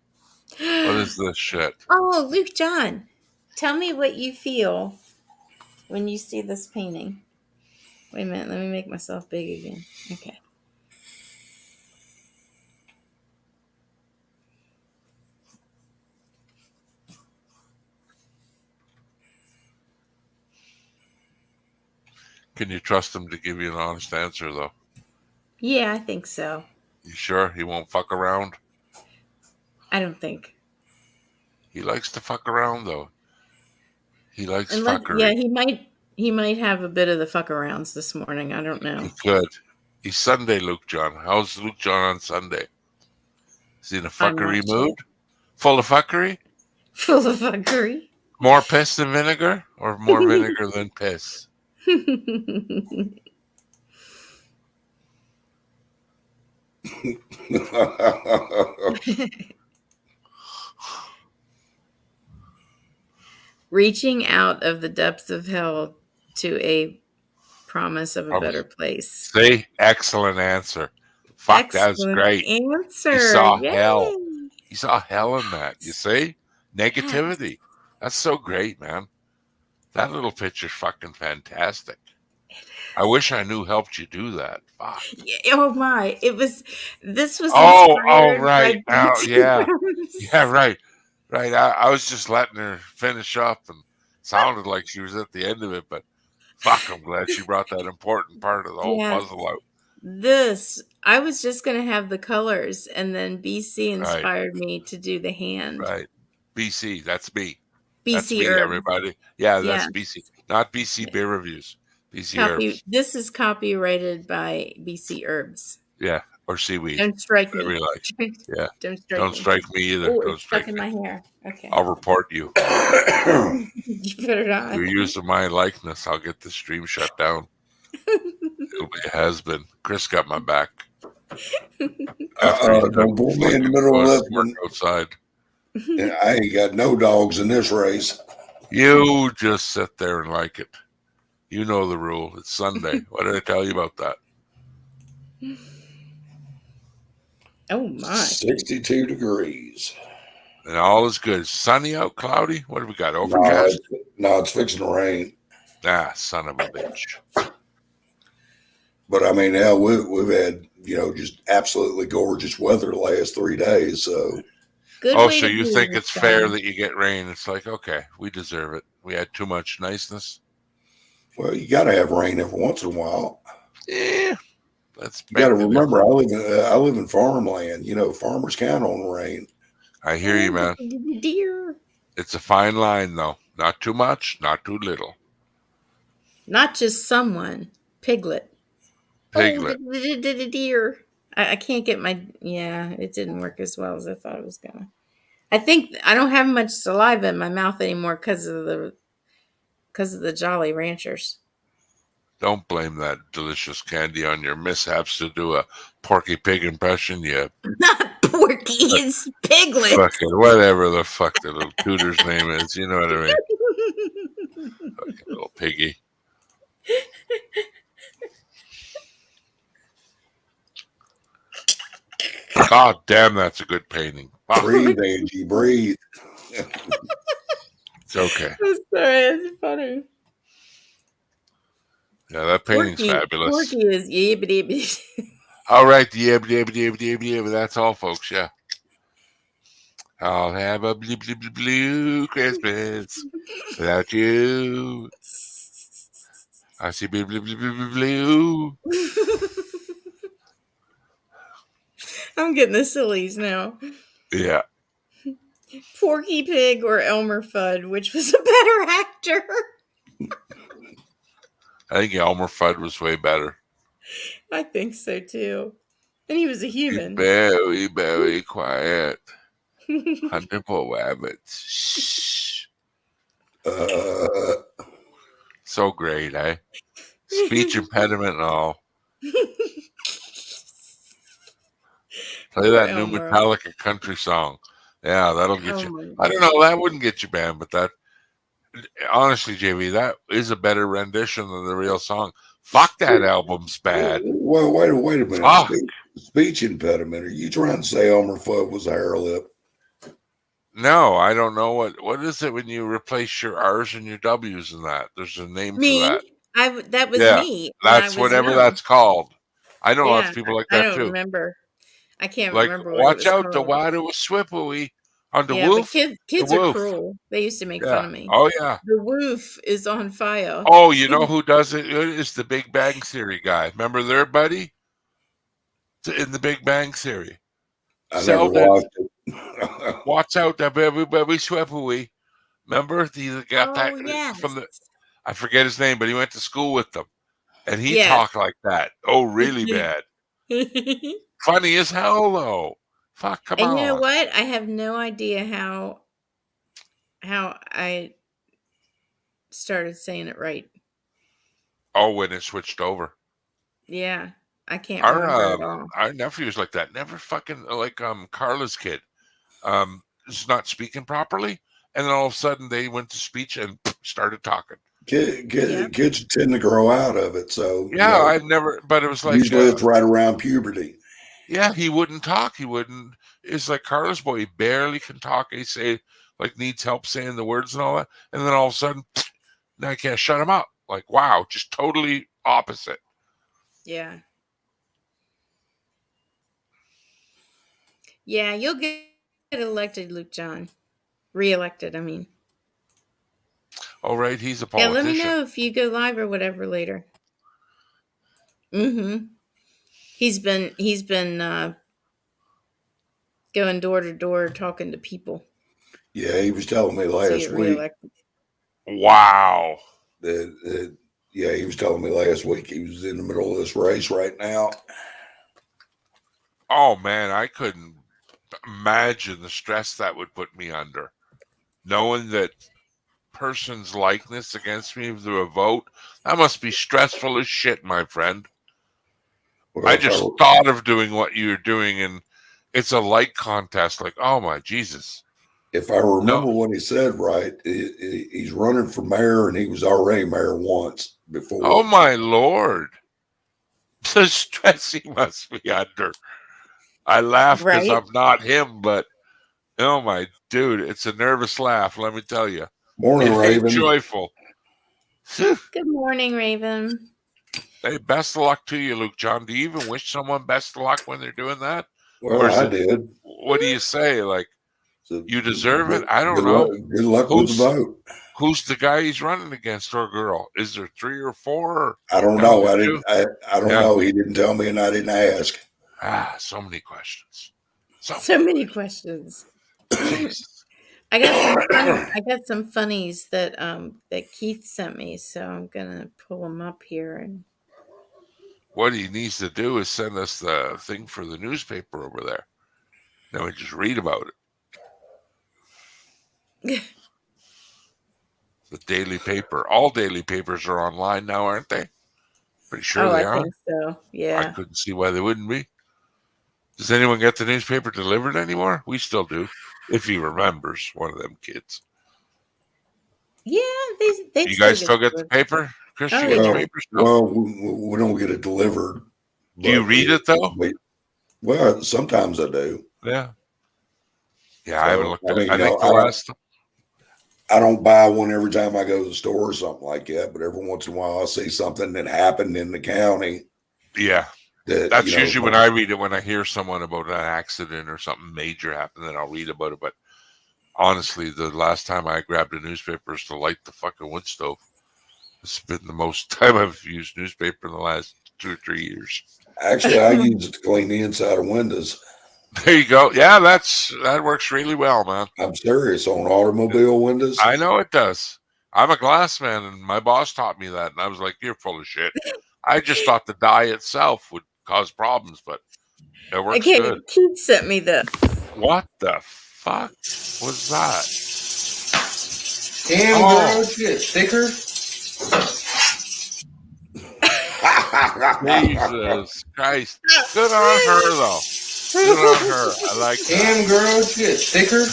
What is this shit? Oh, Luke John, tell me what you feel when you see this painting. Wait a minute, let me make myself big again. Okay. Can you trust him to give you an honest answer, though? Yeah, I think so. You sure he won't fuck around? I don't think. He likes to fuck around, though. He likes fuckery. Yeah, he might have a bit of the fuck arounds this morning. I don't know. He could. He's Sunday, Luke John. How's Luke John on Sunday? Is he in a fuckery mood? Full of fuckery? Full of fuckery. More piss than vinegar, or more vinegar than piss? Reaching out of the depths of hell to a promise of a better place. See? Excellent answer. Fuck, that's great. Answer. He saw Yay. hell. He saw hell in that. You see? Negativity. That's so great, man. That little picture's fucking fantastic. I wish I knew helped you do that. Fuck. Oh my! This was. Right. Yeah, right. Right. I was just letting her finish up, and sounded like she was at the end of it, but fuck, I'm glad she brought that important part of the whole puzzle out. I was just going to have the colors, and then BC inspired me to do the hand. Right. BC, that's me. BC that's me, Herb. Everybody. Yeah, that's BC. Not BC Beer Reviews. BC Herbs. This is copyrighted by BC Herbs. Yeah, or seaweed. Don't strike me. Like. Yeah. Don't strike me either. Oh, Don't strike me. My hair. Okay. I'll report you. You put it on. You're using my likeness. I'll get the stream shut down. It'll be a has-been. Chris got my back. Don't pull me in the middle of this one. Outside. I ain't got no dogs in this race. You just sit there and like it. You know the rule. It's Sunday. What did I tell you about that? Oh my! 62 degrees. And all is good. Sunny out, cloudy. What have we got? Overcast. No, it's fixing to rain. Ah, son of a bitch. But I mean, hell, we've had just absolutely gorgeous weather the last 3 days. So. Good so you think it's fair that you get rain? It's like, okay, we deserve it. We had too much niceness. Well, you got to have rain every once in a while. Yeah, you got to remember, I live in farmland. Farmers count on rain. I hear you, man. It's a fine line, though. Not too much, not too little. Not just someone. Piglet. Piglet. Oh, deer. I can't get my. Yeah, it didn't work as well as I thought it was gonna. I think I don't have much saliva in my mouth anymore because of the Jolly Ranchers. Don't blame that delicious candy on your mishaps to do a Porky Pig impression. You Not Porky, it's Piglet. fucking whatever the fuck the little tutor's name is. You know what I mean? Fucking little piggy. God damn, that's a good painting. Wow. Breathe, Angie, breathe. It's okay. I'm sorry, it's funny. Yeah, that painting's Porky, fabulous. Porky is yibbity. All right, but that's all, folks. Yeah. I'll have a blue Christmas without you. I see blue. I'm getting the sillies now. Yeah. Porky Pig or Elmer Fudd, which was a better actor? I think Elmer Fudd was way better. I think so too. And he was a human. He's very quiet. Hunting for rabbits. Shh. So great, eh? Speech impediment and all. Play that new Metallica country song. Yeah, that'll get you. I don't know, that wouldn't get you banned, but that, honestly, JV, that is a better rendition than the real song. Fuck, that album's bad. Well, wait a minute. Fuck. Speech impediment. Are you trying to say Elmer Fudd was a hair lip? No, I don't know what is it when you replace your R's and your W's in that. There's a name for that. That was Yeah, me. that's whatever that's called. I know lots of people like that I don't too. remember. I can't Like, remember what watch it was out, called. the water was swippery on the yeah, woof. but kids are cruel. They used to make fun of me. Oh yeah. The woof is on fire. Oh, you know who does it? It's the Big Bang Theory guy. Remember their buddy in the Big Bang Theory? I never watched it. Watch out, that very swippery. Remember he got that from the. I forget his name, but he went to school with them, and he talked like that. Oh, really bad. Funny as hell, though. Fuck, come on. And you know what? I have no idea how I started saying it right. Oh, when it switched over. Yeah, I can't remember at all. Our nephew was like that. Never fucking like Carla's kid. Is not speaking properly, and then all of a sudden they went to speech and started talking. Kids tend to grow out of it, so yeah, I've never. But it was like usually it's right around puberty. Yeah, he wouldn't talk. He wouldn't. It's like Carlos boy. He barely can talk. He say like needs help saying the words and all that, and then all of a sudden, now I can't shut him up. Like wow, just totally opposite. Yeah. Yeah, you'll get elected, Luke John. Re-elected, I mean. Oh, right, he's a politician. Yeah, let me know if you go live or whatever later. Mm-hmm. He's been going door to door talking to people. Yeah, he was telling me last week. Wow. Yeah, he was telling me last week he was in the middle of this race right now. Oh man, I couldn't imagine the stress that would put me under, knowing that person's likeness against me through a vote. That must be stressful as shit, my friend. Well, I just thought of doing what you're doing, and it's a like contest. Like, oh my Jesus! If I remember what he said right, he's running for mayor, and he was already mayor once before. Oh my Lord! The stress he must be under. I laugh because I'm not him, but oh my dude, it's a nervous laugh. Let me tell you. Morning, Raven. Joyful. Good morning, Raven. Hey, best of luck to you, Luke John. Do you even wish someone best of luck when they're doing that? Well, I did. What do you say? Like, you deserve it? I don't know. Good luck with the vote. Who's the guy he's running against, or girl? Is there 3 or 4? I don't know. I don't know. He didn't tell me, and I didn't ask. So many questions. So many questions. Jesus. I got some funnies that that Keith sent me, so I'm gonna pull them up here. And what he needs to do is send us the thing for the newspaper over there. Then we just read about it. The daily paper. All daily papers are online now, aren't they? Pretty sure they I are. think so. I Yeah. couldn't see why they wouldn't be. Does anyone get the newspaper delivered anymore? We still do, if he remembers. One of them kids. Yeah, they You guys still get the paper? Chris, you get the paper still? Well, we don't get it delivered. Do you read it though? Well, sometimes I do. Yeah. Yeah, So, I haven't looked at it. I I think the last. I don't buy one every time I go to the store or something like that, but every once in a while I'll see something that happened in the county. Yeah. That, That's usually when I read it, when I hear someone about an accident or something major happened, then I'll read about it. But honestly, the last time I grabbed a newspaper is to light the fucking wood stove. It's been the most time I've used newspaper in the last 2 or 3 years. Actually, I use it to clean the inside of windows. There you go. Yeah, that works really well, man. I'm serious, on automobile windows. I know it does. I'm a glass man, and my boss taught me that, and I was like, "You're full of shit." I just thought the dye itself would cause problems, but it works good. Keith sent me the. What the fuck was that? Damn, girl, shit, thicker. Jesus Christ! Good on her, though. Good on her. I like that. Damn, girl, shit, thicker.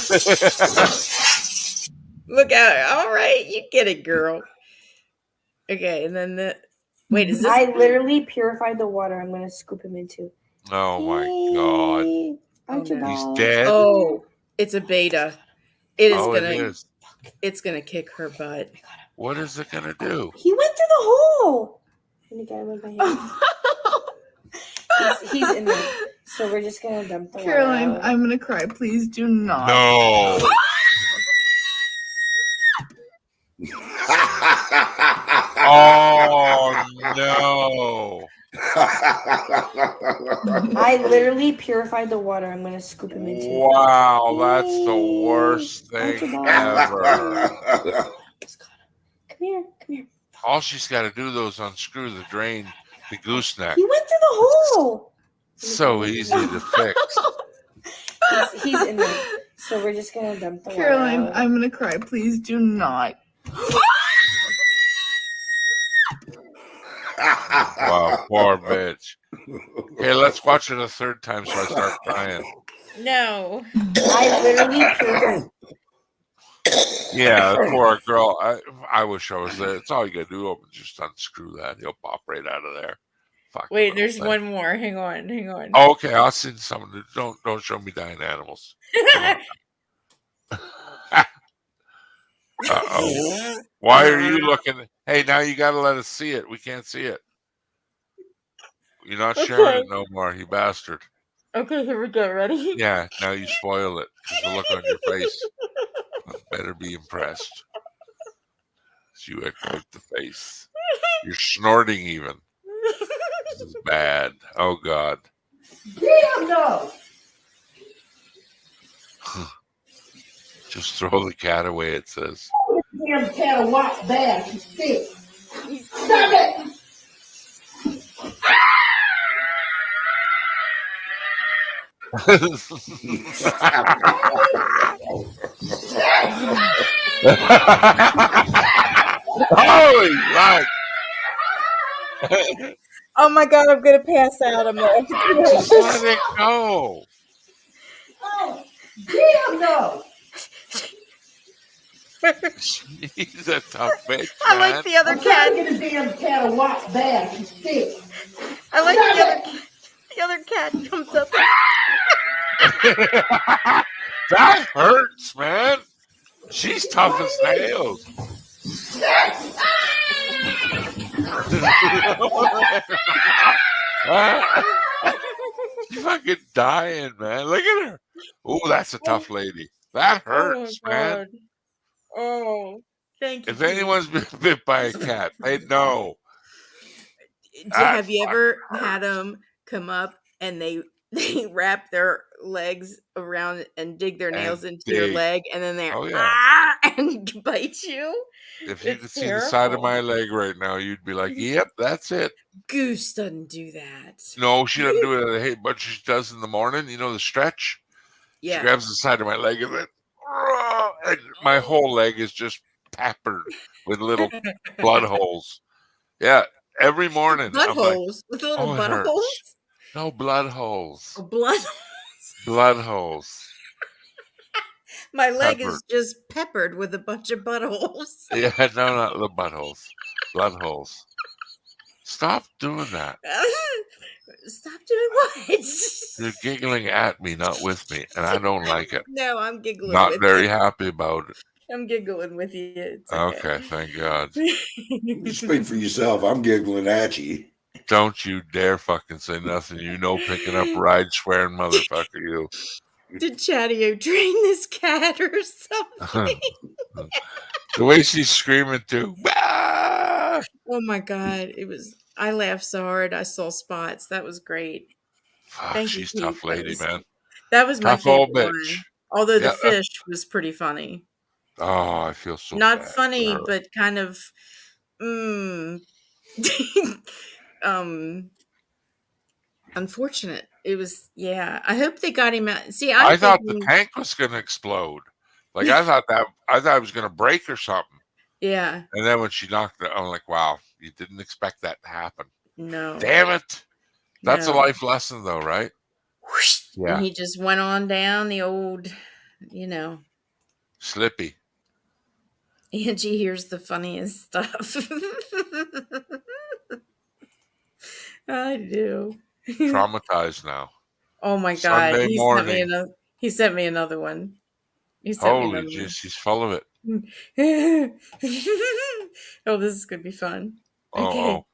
Look at her. All right, you get it, girl. Okay, and then wait, is this? I literally purified the water I'm gonna scoop him into. Oh my god! He's dead. Oh, it's a beta. It is It gonna. is. It's gonna kick her butt. What is it gonna do? He went through the hole. Let me get him with my hand. he's in there. So we're just gonna dump the Caroline, water out. I'm gonna cry. Please do not. No. Oh no! I literally purified the water I'm gonna scoop him into. Wow, that's the worst thing ever. Come here, come here. All she's got to do though is unscrew the drain, the gooseneck. He went through the hole. So easy to fix. He's in there. So we're just gonna dump the Caroline, water out. I'm gonna cry. Please do not. Wow, poor bitch. Okay, let's watch it a third time so I start crying. No. I literally purified. Yeah, poor girl. I wish I was there. It's all you gotta do. Just unscrew that. He'll pop right out of there. Fuck. Wait, there's one more. Hang on. Oh, okay, I'll send someone. Don't show me dying animals. Uh-oh. Why are you looking? Hey, now you got to let us see it. We can't see it. You're not sharing it no more, you bastard. Okay, here we go. Ready? Yeah, now you spoil it because the look on your face. I better be impressed. You act like the face. You're snorting even. This is bad. Oh, God. Damn no! Just throw the cat away, it says. Damn cat a watch bad. She's sick. Stop it! Holy fuck! Oh my god, I'm gonna pass out. I'm like, Just let it go. Oh, damn no! She's a tough bitch, I man. like the other I'm trying to cat. get a damn cat a watch bad. She's sick. I like the other cat. The other cat comes up. That hurts, man. She's tough as nails. She's fucking dying, man. Look at her. Oh, that's a tough lady. That hurts, man. Oh, thank you. If anyone's been bit by a cat, they know. Have you ever had them come up and they they wrap their legs around and dig their And nails into your dig. leg, and then they're Oh, yeah. and bite you. If you It's could see the side of terrible. my leg right now, you'd be like, "Yep, that's it." Goose doesn't do that. No, she doesn't do it at a hate, but she does in the morning. You know the stretch. She Yeah. grabs the side of my leg and then, and my whole leg is just peppered with little blood holes. Yeah, every morning I'm like, Buttholes with little "Oh, it hurts." buttholes. No, blood holes. Oh, blood. Blood holes. My leg Peppered. is just peppered with a bunch of buttholes. Yeah, no, not the buttholes. Blood holes. Stop doing that. Stop doing what? You're giggling at me, not with me, and I don't like it. No, I'm giggling Not with very you. happy about it. I'm giggling with you. It's Okay, thank God. You speak for yourself. I'm giggling at you. Don't you dare fucking say nothing. You know, picking up ride swearing motherfucker, you. Did Chatty train this cat or something? The way she's screaming too. Ah! Oh my God. I laughed so hard I saw spots. That was great. Fuck, Thank you, she's Keith. tough lady, man. That was my Tough favorite old bitch. one. Although the Yeah, fish was pretty funny. oh, I feel so Not bad for funny, her. but kind of unfortunate. It was, yeah. I hope they got him out. See, I'm I thought the thinking, tank was gonna explode. Like I thought it was gonna break or something. yeah, And then when she knocked it, I'm like, wow, you didn't expect that to happen. no. Damn it. That's a No. life lesson though, right? And Yeah. he just went on down the old, Slippy. Angie hears the funniest stuff. I do. Traumatized now. Oh my God. Sunday morning. He sent me another one. He sent me Holy another jeez, she's full of it. one. Oh, this is gonna be fun. Okay. Oh.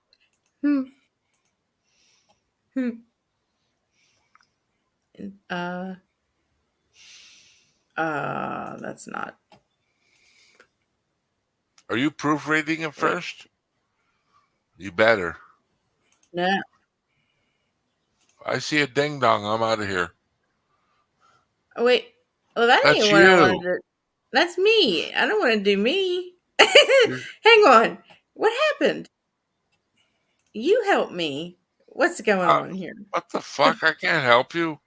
That's not. Are you proofreading it first? You better. No. I see a ding dong. I'm out of here. Oh wait. Oh, that That's ain't what I you. wanted to. That's me. I don't want to do me. Hang on. What happened? You help me. What's going on here? What the fuck? I can't help you.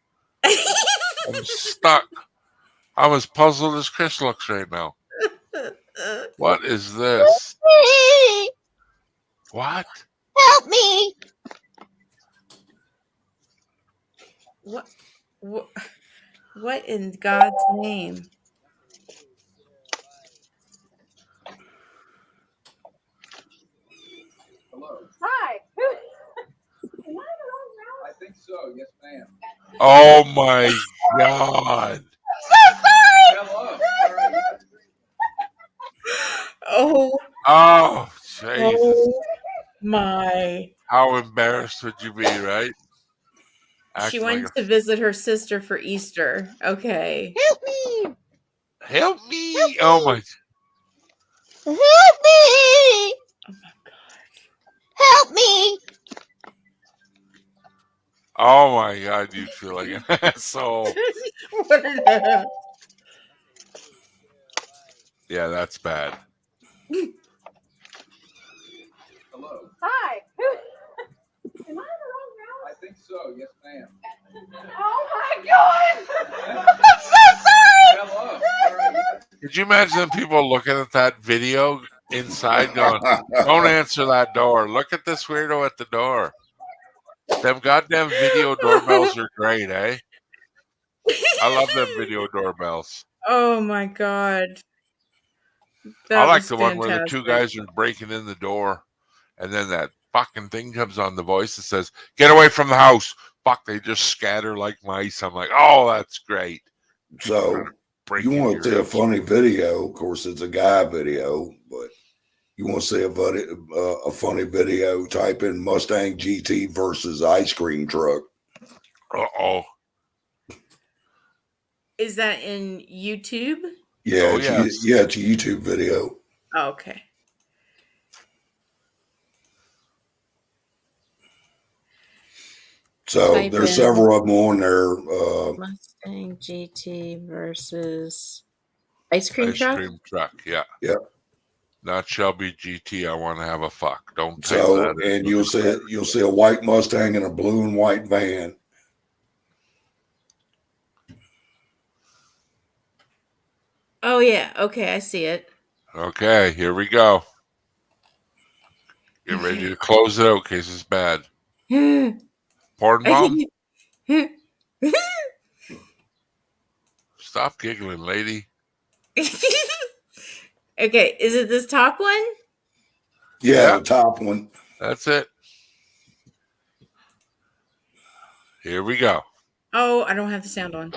I'm stuck. I'm as puzzled as Chris looks right now. What is this? Me! What? Help me! What in God's name? Hi. I think so. Yes, ma'am. Oh my God. Hello. All right. Oh. Oh, Jesus. Oh my. How embarrassed would you be, right? She Acting went like to visit her sister for Easter. Okay. Help me! Help me! Oh my. Help me! Oh my God. Help me! Oh my God, you feel like an asshole. What is that? Yeah, that's bad. Hello. Hi. Am I in the wrong I house? think so. Yes, ma'am. Oh my God! I'm so sorry! Hello. All right. Could you imagine people looking at that video inside going, don't answer that door. Look at this weirdo at the door. Them goddamn video doorbells are great, eh? I love them video doorbells. Oh my God. I That like was the one where the two fantastic. guys are breaking in the door and then that fucking thing comes on the voice that says, get away from the house. Fuck, they just scatter like mice. I'm like, oh, that's great. So you want to see a funny video? Of course, it's a guy video, but you want to see a funny video? Type in Mustang GT versus ice cream truck. Uh-oh. Is that in YouTube? Yeah, Oh, it's yes. it's a YouTube video. Oh, okay. So Type there's in several of them on there. Mustang GT versus ice cream Ice truck. cream truck, yeah. Yeah. Not Shelby GT. I want to have a fuck. Don't type So, that. and you'll see a white Mustang and a blue and white van. Oh yeah, okay, I see it. Okay, here we go. Get ready to close it out in case it's bad. Pardon, Mom? Stop giggling, lady. Okay, is it this top one? Yeah, the top one. That's it. Here we go. Oh, I don't have the sound on.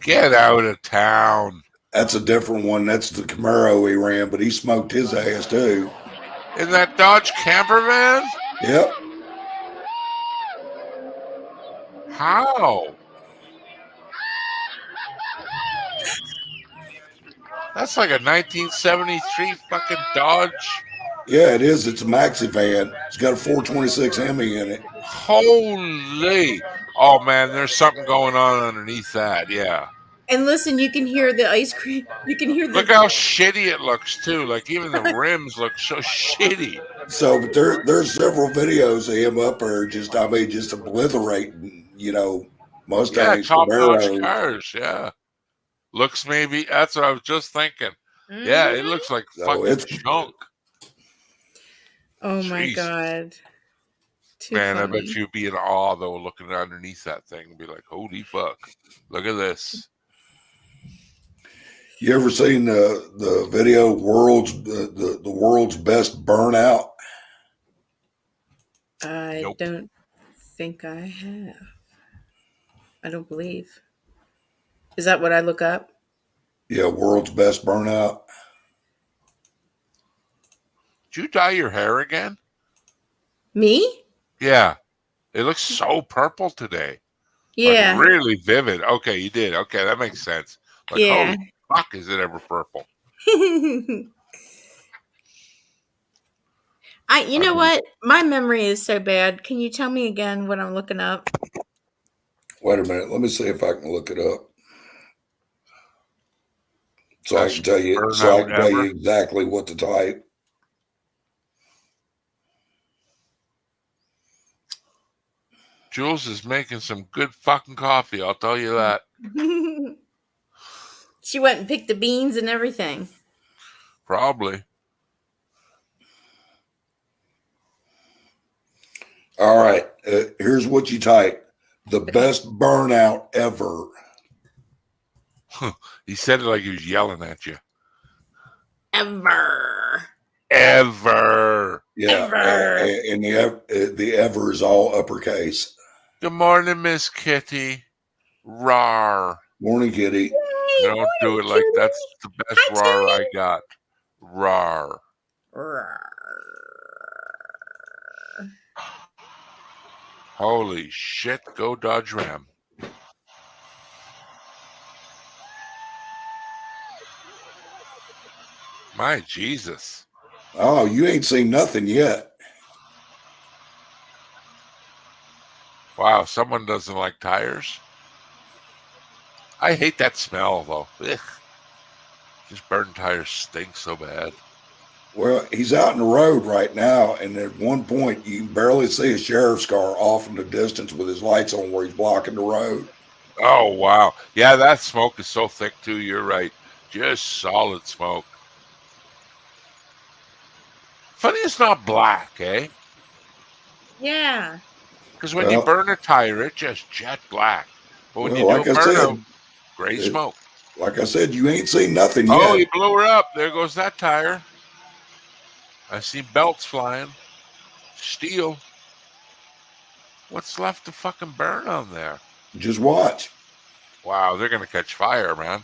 Get out of town. That's a different one. That's the Camaro he ran, but he smoked his ass too. In that Dodge camper van? Yep. How? That's like a 1973 fucking Dodge. Yeah, it is. It's a maxi van. It's got a 426 Hemi in it. Holy. Oh, man, there's something going on underneath that. Yeah. And listen, you can hear the ice cream. You can hear the. Look how shitty it looks, too. Like, even the rims look so shitty. So, but there's several videos of him up there just obliterating, Mustangs, Yeah, top-notch Camaros. cars, yeah. Looks maybe, that's what I was just thinking. Yeah, it looks like fucking junk. Oh my Jeez. God. Too Man, funny. I bet you'd be in awe, though, looking underneath that thing and be like, holy fuck, look at this. You ever seen the video the world's best burnout? I don't think I have. I don't believe. Is that what I look up? Yeah, world's best burnout. Did you dye your hair again? Me? Yeah. It looks so purple today. Yeah. Like really vivid. Okay, you did. Okay, that makes sense. Like, Yeah. holy fuck, is it ever purple? You know what? My memory is so bad. Can you tell me again what I'm looking up? Wait a minute. Let me see if I can look it up. So I can tell you exactly what to type. Jules is making some good fucking coffee, I'll tell you that. She went and picked the beans and everything. Probably. All right. Here's what you type. The best burnout ever. He said it like he was yelling at you. Ever. Yeah. Ever. And the ever is all uppercase. Good morning, Miss Kitty. Rawr. Morning, Kitty. Yay, Don't do it like that's the best rawr I got. Rawr. Holy shit, go Dodge Ram. My Jesus. Oh, you ain't seen nothing yet. Wow, someone doesn't like tires? I hate that smell, though. Ugh. Just burned tires stink so bad. Well, he's out in the road right now, and at one point you can barely see a sheriff's car off in the distance with his lights on where he's blocking the road. Oh, wow. Yeah, that smoke is so thick, too. You're right. Just solid smoke. Funny it's not black, eh? Yeah. Because when you burn a tire, it's just jet black. But when you do a burnout, gray smoke. Like I said, you ain't seen nothing yet. Oh, you blew her up. There goes that tire. I see belts flying. Steel. What's left to fucking burn on there? Just watch. Wow, they're going to catch fire, man.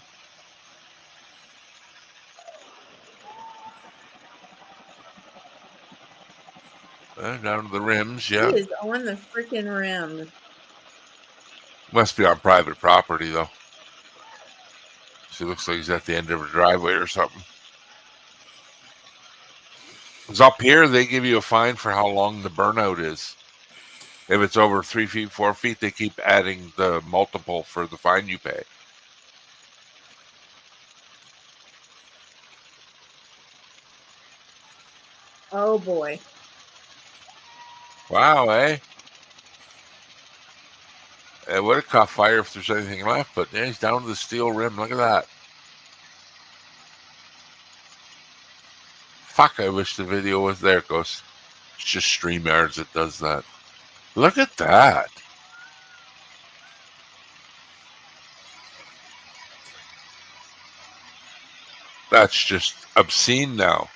Down to the rims, yeah. He is on the freaking rim. Must be on private property, though. So it looks like he's at the end of a driveway or something. Because up here, they give you a fine for how long the burnout is. If it's over 3 feet, 4 feet, they keep adding the multiple for the fine you pay. Oh boy. Wow, eh? It would have caught fire if there's anything left, but yeah, he's down to the steel rim. Look at that. Fuck, I wish the video was there. It goes. It's just StreamYards that does that. Look at that. That's just obscene now.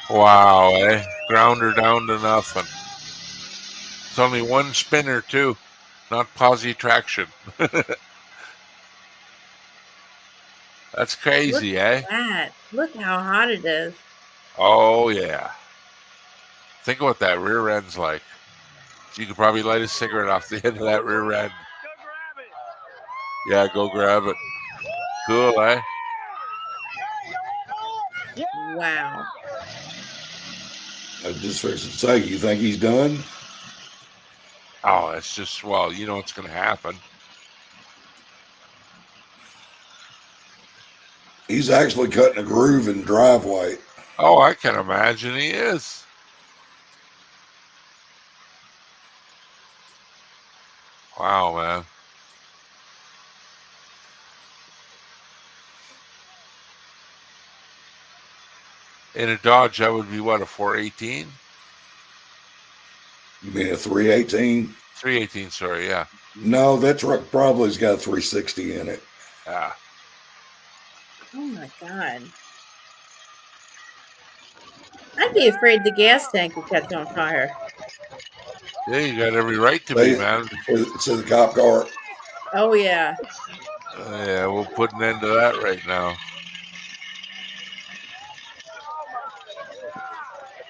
Wow, eh? Ground her down to nothing. It's only one spinner, too. Not posi traction. That's crazy, Look eh? at that. Look how hot it is. Oh, yeah. Think what that rear end's like. You could probably light a cigarette off the end of that rear end. Yeah, go grab it. Cool, eh? Wow. I was just fixing to say, you think he's done? Oh, it's just, well, you know what's going to happen. He's actually cutting a groove in the driveway. Oh, I can imagine he is. Wow, man. In a Dodge, that would be what, a 418? You mean a 318? 318, sorry, yeah. No, that truck probably's got a 360 in it. Yeah. Oh my God. I'd be afraid the gas tank would catch on fire. Yeah, you got every right to be, man. It's in the cop car. Oh yeah. Yeah, we'll put an end to that right now.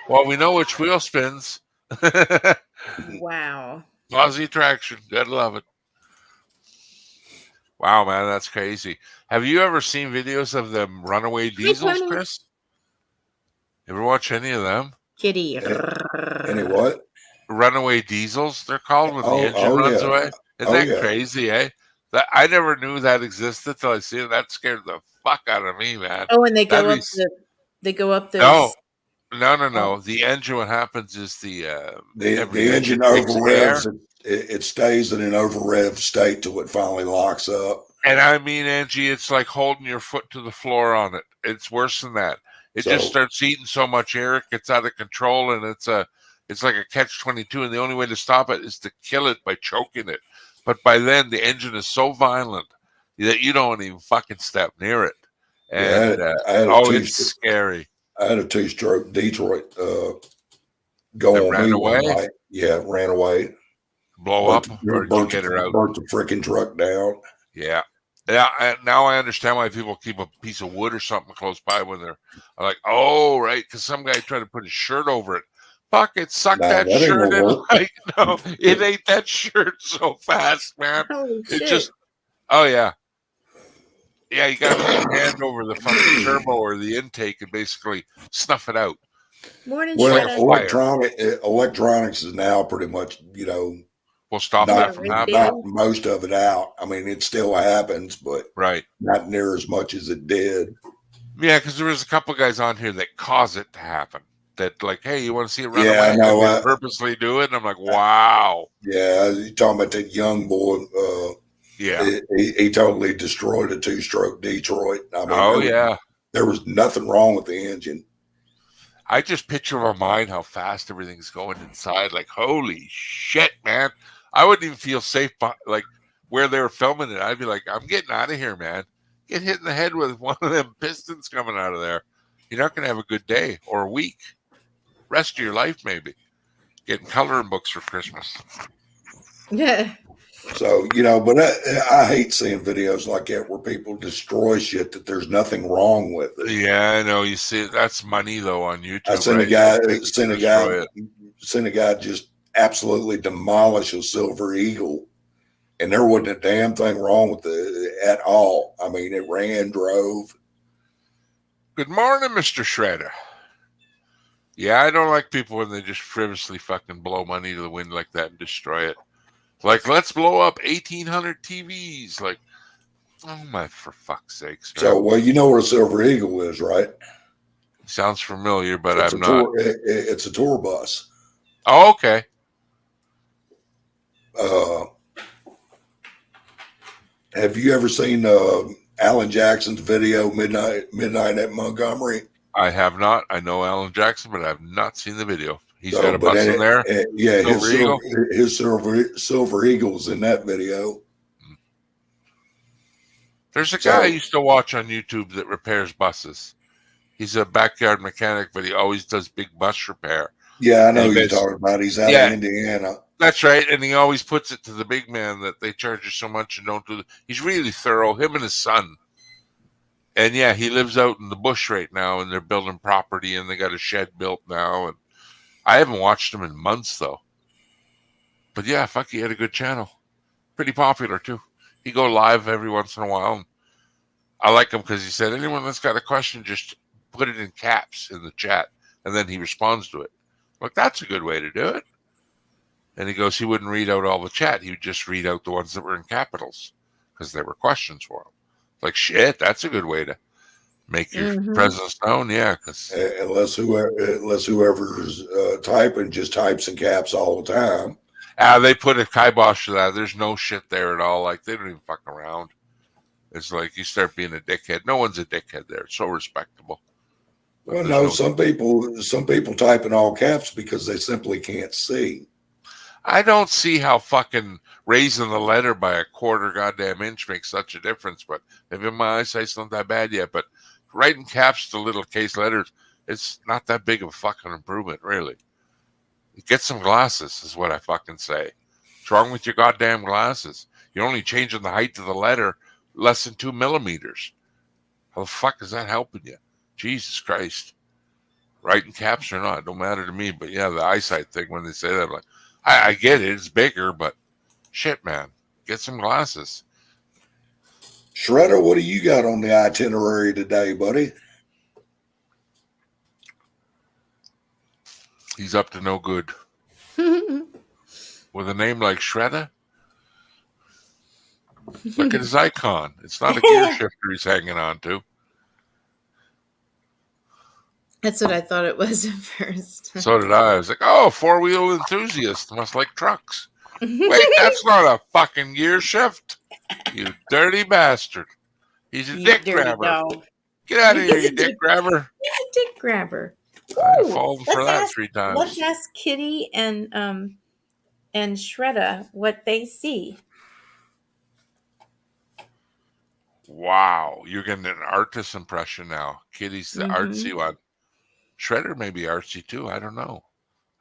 Well, we know which wheel spins. Wow. Aussie traction. Gotta love it. Wow, man, that's crazy. Have you ever seen videos of them runaway diesels, Tony. Chris? Ever watch any of them? Kitty. Any what? Runaway diesels, they're called when the engine Oh, runs yeah. away. Isn't Oh, that yeah. crazy, eh? That I never knew that existed till I see it. That scared the fuck out of me, man. Oh, and they go That'd up be they go up those. No, no. Oh. The engine, what happens is the engine takes air. overrevs. It stays in an overrev state till it finally locks up. And I mean, Angie, it's like holding your foot to the floor on it. It's worse than that. It just starts eating so much air, it gets out of control, and it's like a catch-22. And the only way to stop it is to kill it by choking it. But by then, the engine is so violent that you don't even fucking step near it. And it's scary. I had a two-stroke Detroit go That on ran me away? one night. Yeah, ran away. Blow up, or did you get her out? Burnt the freaking truck down. Yeah. Yeah, now I understand why people keep a piece of wood or something close by when they're like, oh, right, because some guy tried to put his shirt over it. Fuck it, suck that shirt in. Like, no, it ate that shirt so fast, man. Holy it shit. just, oh yeah. Yeah, you got to put your hand over the fucking turbo or the intake and basically snuff it out. Morning, electronics is now pretty much, we'll stop that from happening. Not most of it out. I mean, it still happens, but not near as much as it did. Yeah, because there was a couple guys on here that cause it to happen. That like, hey, you want to see it run away? I know. And they purposely do it, and I'm like, wow. Yeah, you're talking about that young boy. Yeah, he totally destroyed a two-stroke Detroit. I mean, there was nothing wrong with the engine. I just picture in my mind how fast everything's going inside. Like, holy shit, man. I wouldn't even feel safe, like, where they were filming it. I'd be like, I'm getting out of here, man. Get hit in the head with one of them pistons coming out of there. You're not going to have a good day or a week. Rest of your life, maybe. Getting coloring books for Christmas. Yeah. So, but I hate seeing videos like that where people destroy shit that there's nothing wrong with it. Yeah, I know. You see, that's money, though, on YouTube. I seen a guy just absolutely demolish a Silver Eagle, and there wasn't a damn thing wrong with it at all. I mean, it ran, drove. Good morning, Mr. Shredder. Yeah, I don't like people when they just frivolously fucking blow money to the wind like that and destroy it. Like, let's blow up 1,800 TVs. Like, oh my, for fuck's sakes, man. So, well, you know what a Silver Eagle is, right? Sounds familiar, but It's I'm a not. tour. It's a tour bus. Oh, okay. Have you ever seen Alan Jackson's video Midnight at Montgomery? I have not. I know Alan Jackson, but I have not seen the video. He's So, got a bus in there. yeah, Silver Eagle. his Silver Eagles in that video. There's a guy I used to watch on YouTube that repairs buses. He's a backyard mechanic, but he always does big bus repair. Yeah, I know who you're talking about. He's out of Indiana. That's right, and he always puts it to the big man that they charge you so much and don't do. He's really thorough. Him and his son. And yeah, he lives out in the bush right now, and they're building property, and they got a shed built now. And I haven't watched him in months though. But yeah, fuck, he had a good channel, pretty popular too. He go live every once in a while. And I like him because he said, anyone that's got a question, just put it in caps in the chat, and then he responds to it. Like, that's a good way to do it. And he goes, he wouldn't read out all the chat. He would just read out the ones that were in capitals because there were questions for him. Like, shit, that's a good way to make your presence known. Yeah, because unless whoever's typing just types in caps all the time. They put a kibosh to that. There's no shit there at all. Like, they don't even fuck around. It's like you start being a dickhead. No one's a dickhead there. It's so respectable. But well, no, some people type in all caps because they simply can't see. I don't see how fucking raising the letter by a quarter goddamn inch makes such a difference, but maybe my eyesight's not that bad yet. But writing caps to little case letters, it's not that big of a fucking improvement, really. Get some glasses, is what I fucking say. What's wrong with your goddamn glasses? You're only changing the height of the letter less than 2 millimeters. How the fuck is that helping you? Jesus Christ. Writing caps or not, don't matter to me. But yeah, the eyesight thing, when they say that, I'm like, I get it, it's bigger, but shit, man, get some glasses. Shredder, what do you got on the itinerary today, buddy? He's up to no good. With a name like Shredder? Look at his icon. It's not a gear shifter he's hanging on to. That's what I thought it was at first. So did I. I was like, oh, four-wheel enthusiast. Must like trucks. Wait, that's not a fucking gear shift. You dirty bastard. He's a dick grabber. Dog. Get out of here, you dick grabber. He's a dick grabber. I've fallen for that 3 times. Let's ask Kitty and Shredda what they see. Wow, you're getting an artist impression now. Kitty's the artsy one. Shredder may be artsy too. I don't know.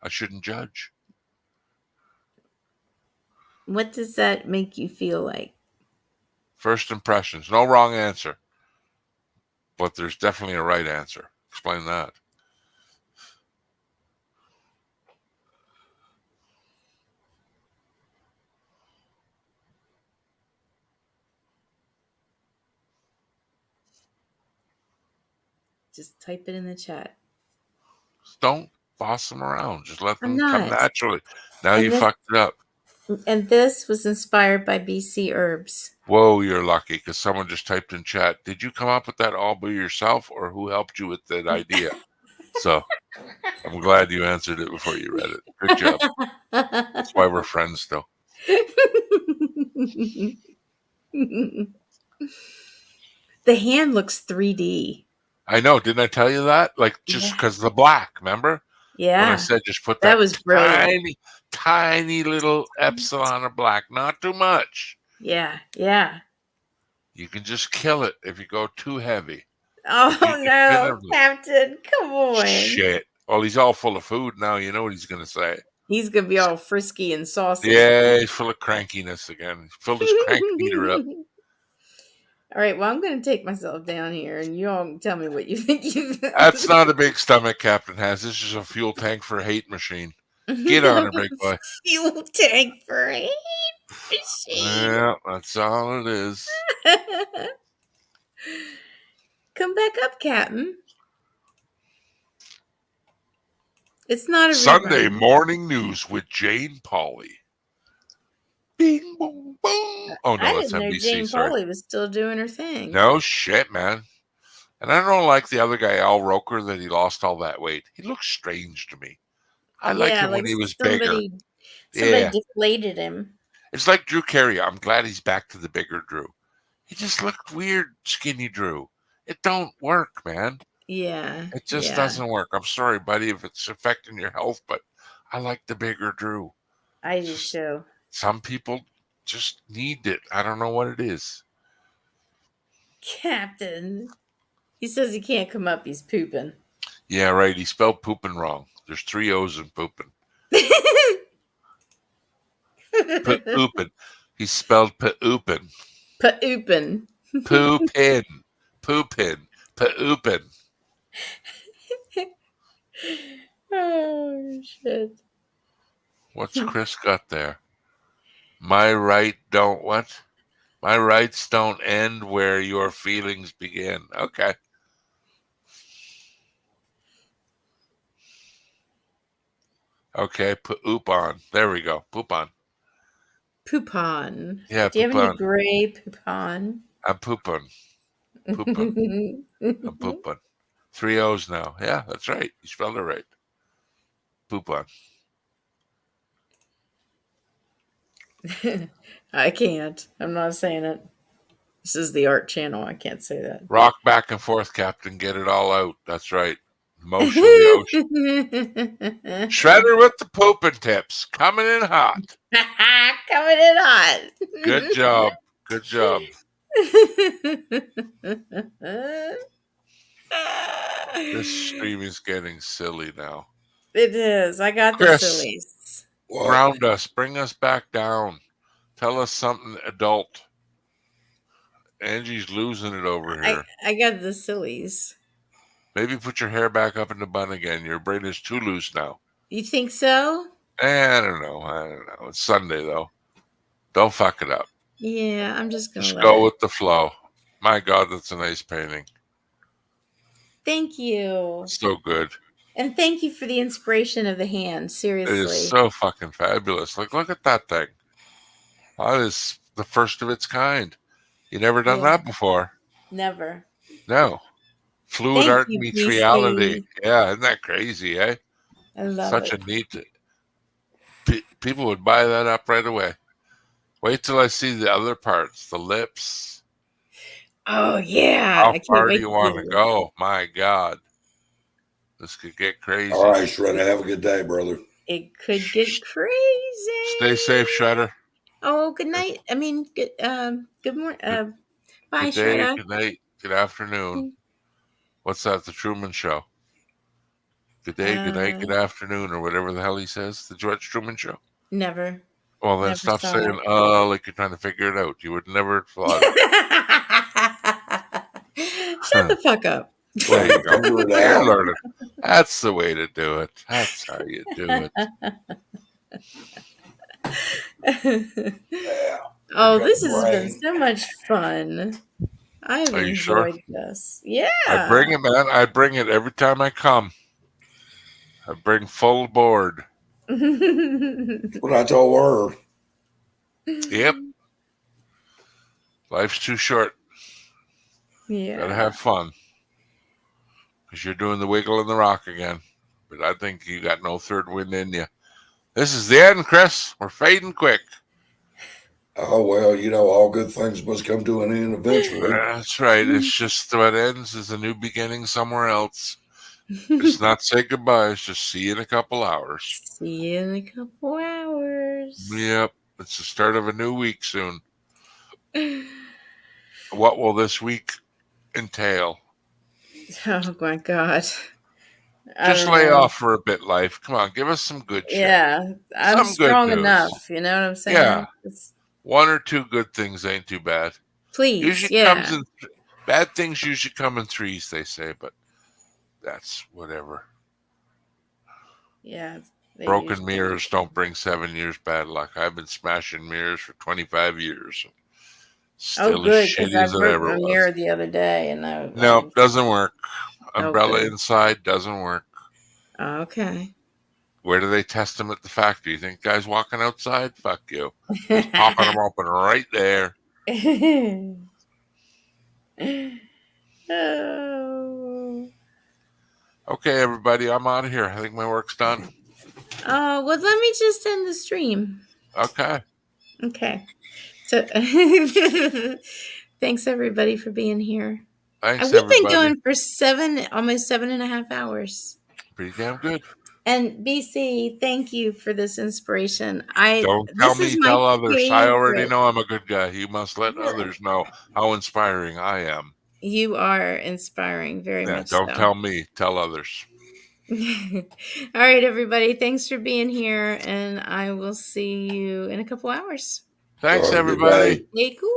I shouldn't judge. What does that make you feel like? First impressions. No wrong answer. But there's definitely a right answer. Explain that. Just type it in the chat. Don't boss them around. Just let them come naturally. Now you fucked it up. And this was inspired by BC Herbs. Whoa, you're lucky because someone just typed in chat. Did you come up with that all by yourself or who helped you with that idea? So I'm glad you answered it before you read it. Good job. That's why we're friends still. The hand looks 3D. I know. Didn't I tell you that? Like, just because of the black, remember? Yeah. When I said just put that was brilliant. tiny little epsilon of black. Not too much. Yeah, yeah. You can just kill it if you go too heavy. Oh, no, Captain. Come on. Shit. Well, he's all full of food now. You know what he's going to say. He's going to be all frisky and saucy. Yeah, he's full of crankiness again. He filled his crank meter up. All right, well, I'm going to take myself down here, and you all tell me what you think. That's not a big stomach Captain has. This is a fuel tank for a hate machine. Get on her, big boy. Fuel tank for a hate machine. Yeah, that's all it is. Come back up, Captain. It's not a Sunday rerun. morning news with Jane Pauley. Bing, boom, boom. Oh, no, I that's didn't know NBC. Jane Sorry. Pauley was still doing her thing. No shit, man. And I don't like the other guy, Al Roker, that he lost all that weight. He looks strange to me. I like Yeah, him when like he was bigger. somebody Yeah. deflated him. It's like Drew Carey. I'm glad he's back to the bigger Drew. He just looked weird, skinny Drew. It don't work, man. Yeah. It just yeah. doesn't work. I'm sorry, buddy, if it's affecting your health, but I like the bigger Drew. I do too. Some people just need it. I don't know what it is. Captain. He says he can't come up. He's pooping. Yeah, right. He spelled pooping wrong. There's 3 O's in pooping. Poopin. He spelled poopin. Poopin. Poopin. Poopin. Poopin. Oh, shit. What's Chris got there? My right don't what? My rights don't end where your feelings begin. Okay. Okay, poop on. There we go. Poop on. Poupon. Yeah, Do you have any poupon. gray poupon? I'm pooping. Pooping. I'm pooping. 3 O's now. Yeah, that's right. You spelled it right. Poop on. I can't. I'm not saying it. This is the art channel. I can't say that. Rock back and forth, Captain. Get it all out. That's right. Motion the ocean. Shredder with the pooping tips. Coming in hot. Coming in hot. Good job. Good job. This stream is getting silly now. It is. I got the Chris, sillies. ground us. Bring us back down. Tell us something adult. Angie's losing it over here. I got the sillies. Maybe put your hair back up in the bun again. Your brain is too loose now. You think so? I don't know. It's Sunday, though. Don't fuck it up. Yeah, I'm just going to Just go with the flow. My God, that's a nice painting. Thank you. So good. And thank you for the inspiration of the hand. Seriously. It is so fucking fabulous. Like, look at that thing. That is the first of its kind. You never done that before. Never. No. Fluid Thank art you, meets Beastie. reality. Yeah, isn't that crazy, eh? I love Such it. a neat... People would buy that up right away. Wait till I see the other parts. The lips. Oh, yeah. How I can't far wait do you to want see to it. go? My God. This could get crazy. All right, Shredder. Have a good day, brother. It could get crazy. Stay safe, Shredder. Oh, good night. I mean, good morning. Bye, Good day, Shredder. good night, good afternoon. What's that? The Truman Show. Good day, good night, good afternoon, or whatever the hell he says. The George Truman Show. Never. Well, then Never stop saw saying, it. like you're trying to figure it out. You would never have thought it. Shut the fuck up. There you go. You're learning. That's the way to do it. That's how you do it. Oh, this has been so much fun. I have Are you sure? enjoyed this. Yeah. I bring it, man. I bring it every time I come. I bring full board. What I told her. Yep. Life's too short. Yeah. Gotta have fun. Because you're doing the wiggle and the rock again. But I think you got no third wind in you. This is the end, Chris. We're fading quick. Oh, well, all good things must come to an end eventually. That's right. It's just what ends is a new beginning somewhere else. It's not say goodbye. It's just see you in a couple hours. See you in a couple hours. Yep. It's the start of a new week soon. What will this week entail? Oh, my God. Just lay off for a bit, life. Come on, give us some good shit. Yeah. I'm Some good strong news. enough. You know what I'm saying? Yeah. It's, 1 or 2 good things ain't too bad. please. Usually Yeah. comes in bad things usually come in threes, they say, but that's whatever. Yeah. they Broken usually- mirrors don't bring 7 years bad luck. I've been smashing mirrors for 25 years. Still Oh, good, as because shitty I as it broke ever my was. mirror the other day, and No, doesn't work. Umbrella good. inside doesn't work. Okay. Where do they test them at the factory? You think guys walking outside? Fuck you. Just popping them open right there. Oh. Okay, everybody, I'm out of here. I think my work's done. Oh, well, let me just end the stream. Okay. Okay. So thanks everybody for being here. Thanks, We've been everybody. going for almost 7.5 hours. Pretty damn good. And BC, thank you for this inspiration. Don't tell This is me, my tell others. I already favorite. know I'm a good guy. You must let others know how inspiring I am. You are inspiring, very much Don't so. tell me, tell others. All right, everybody. Thanks for being here, and I will see you in a couple hours. Thanks, everybody. Hey, cool.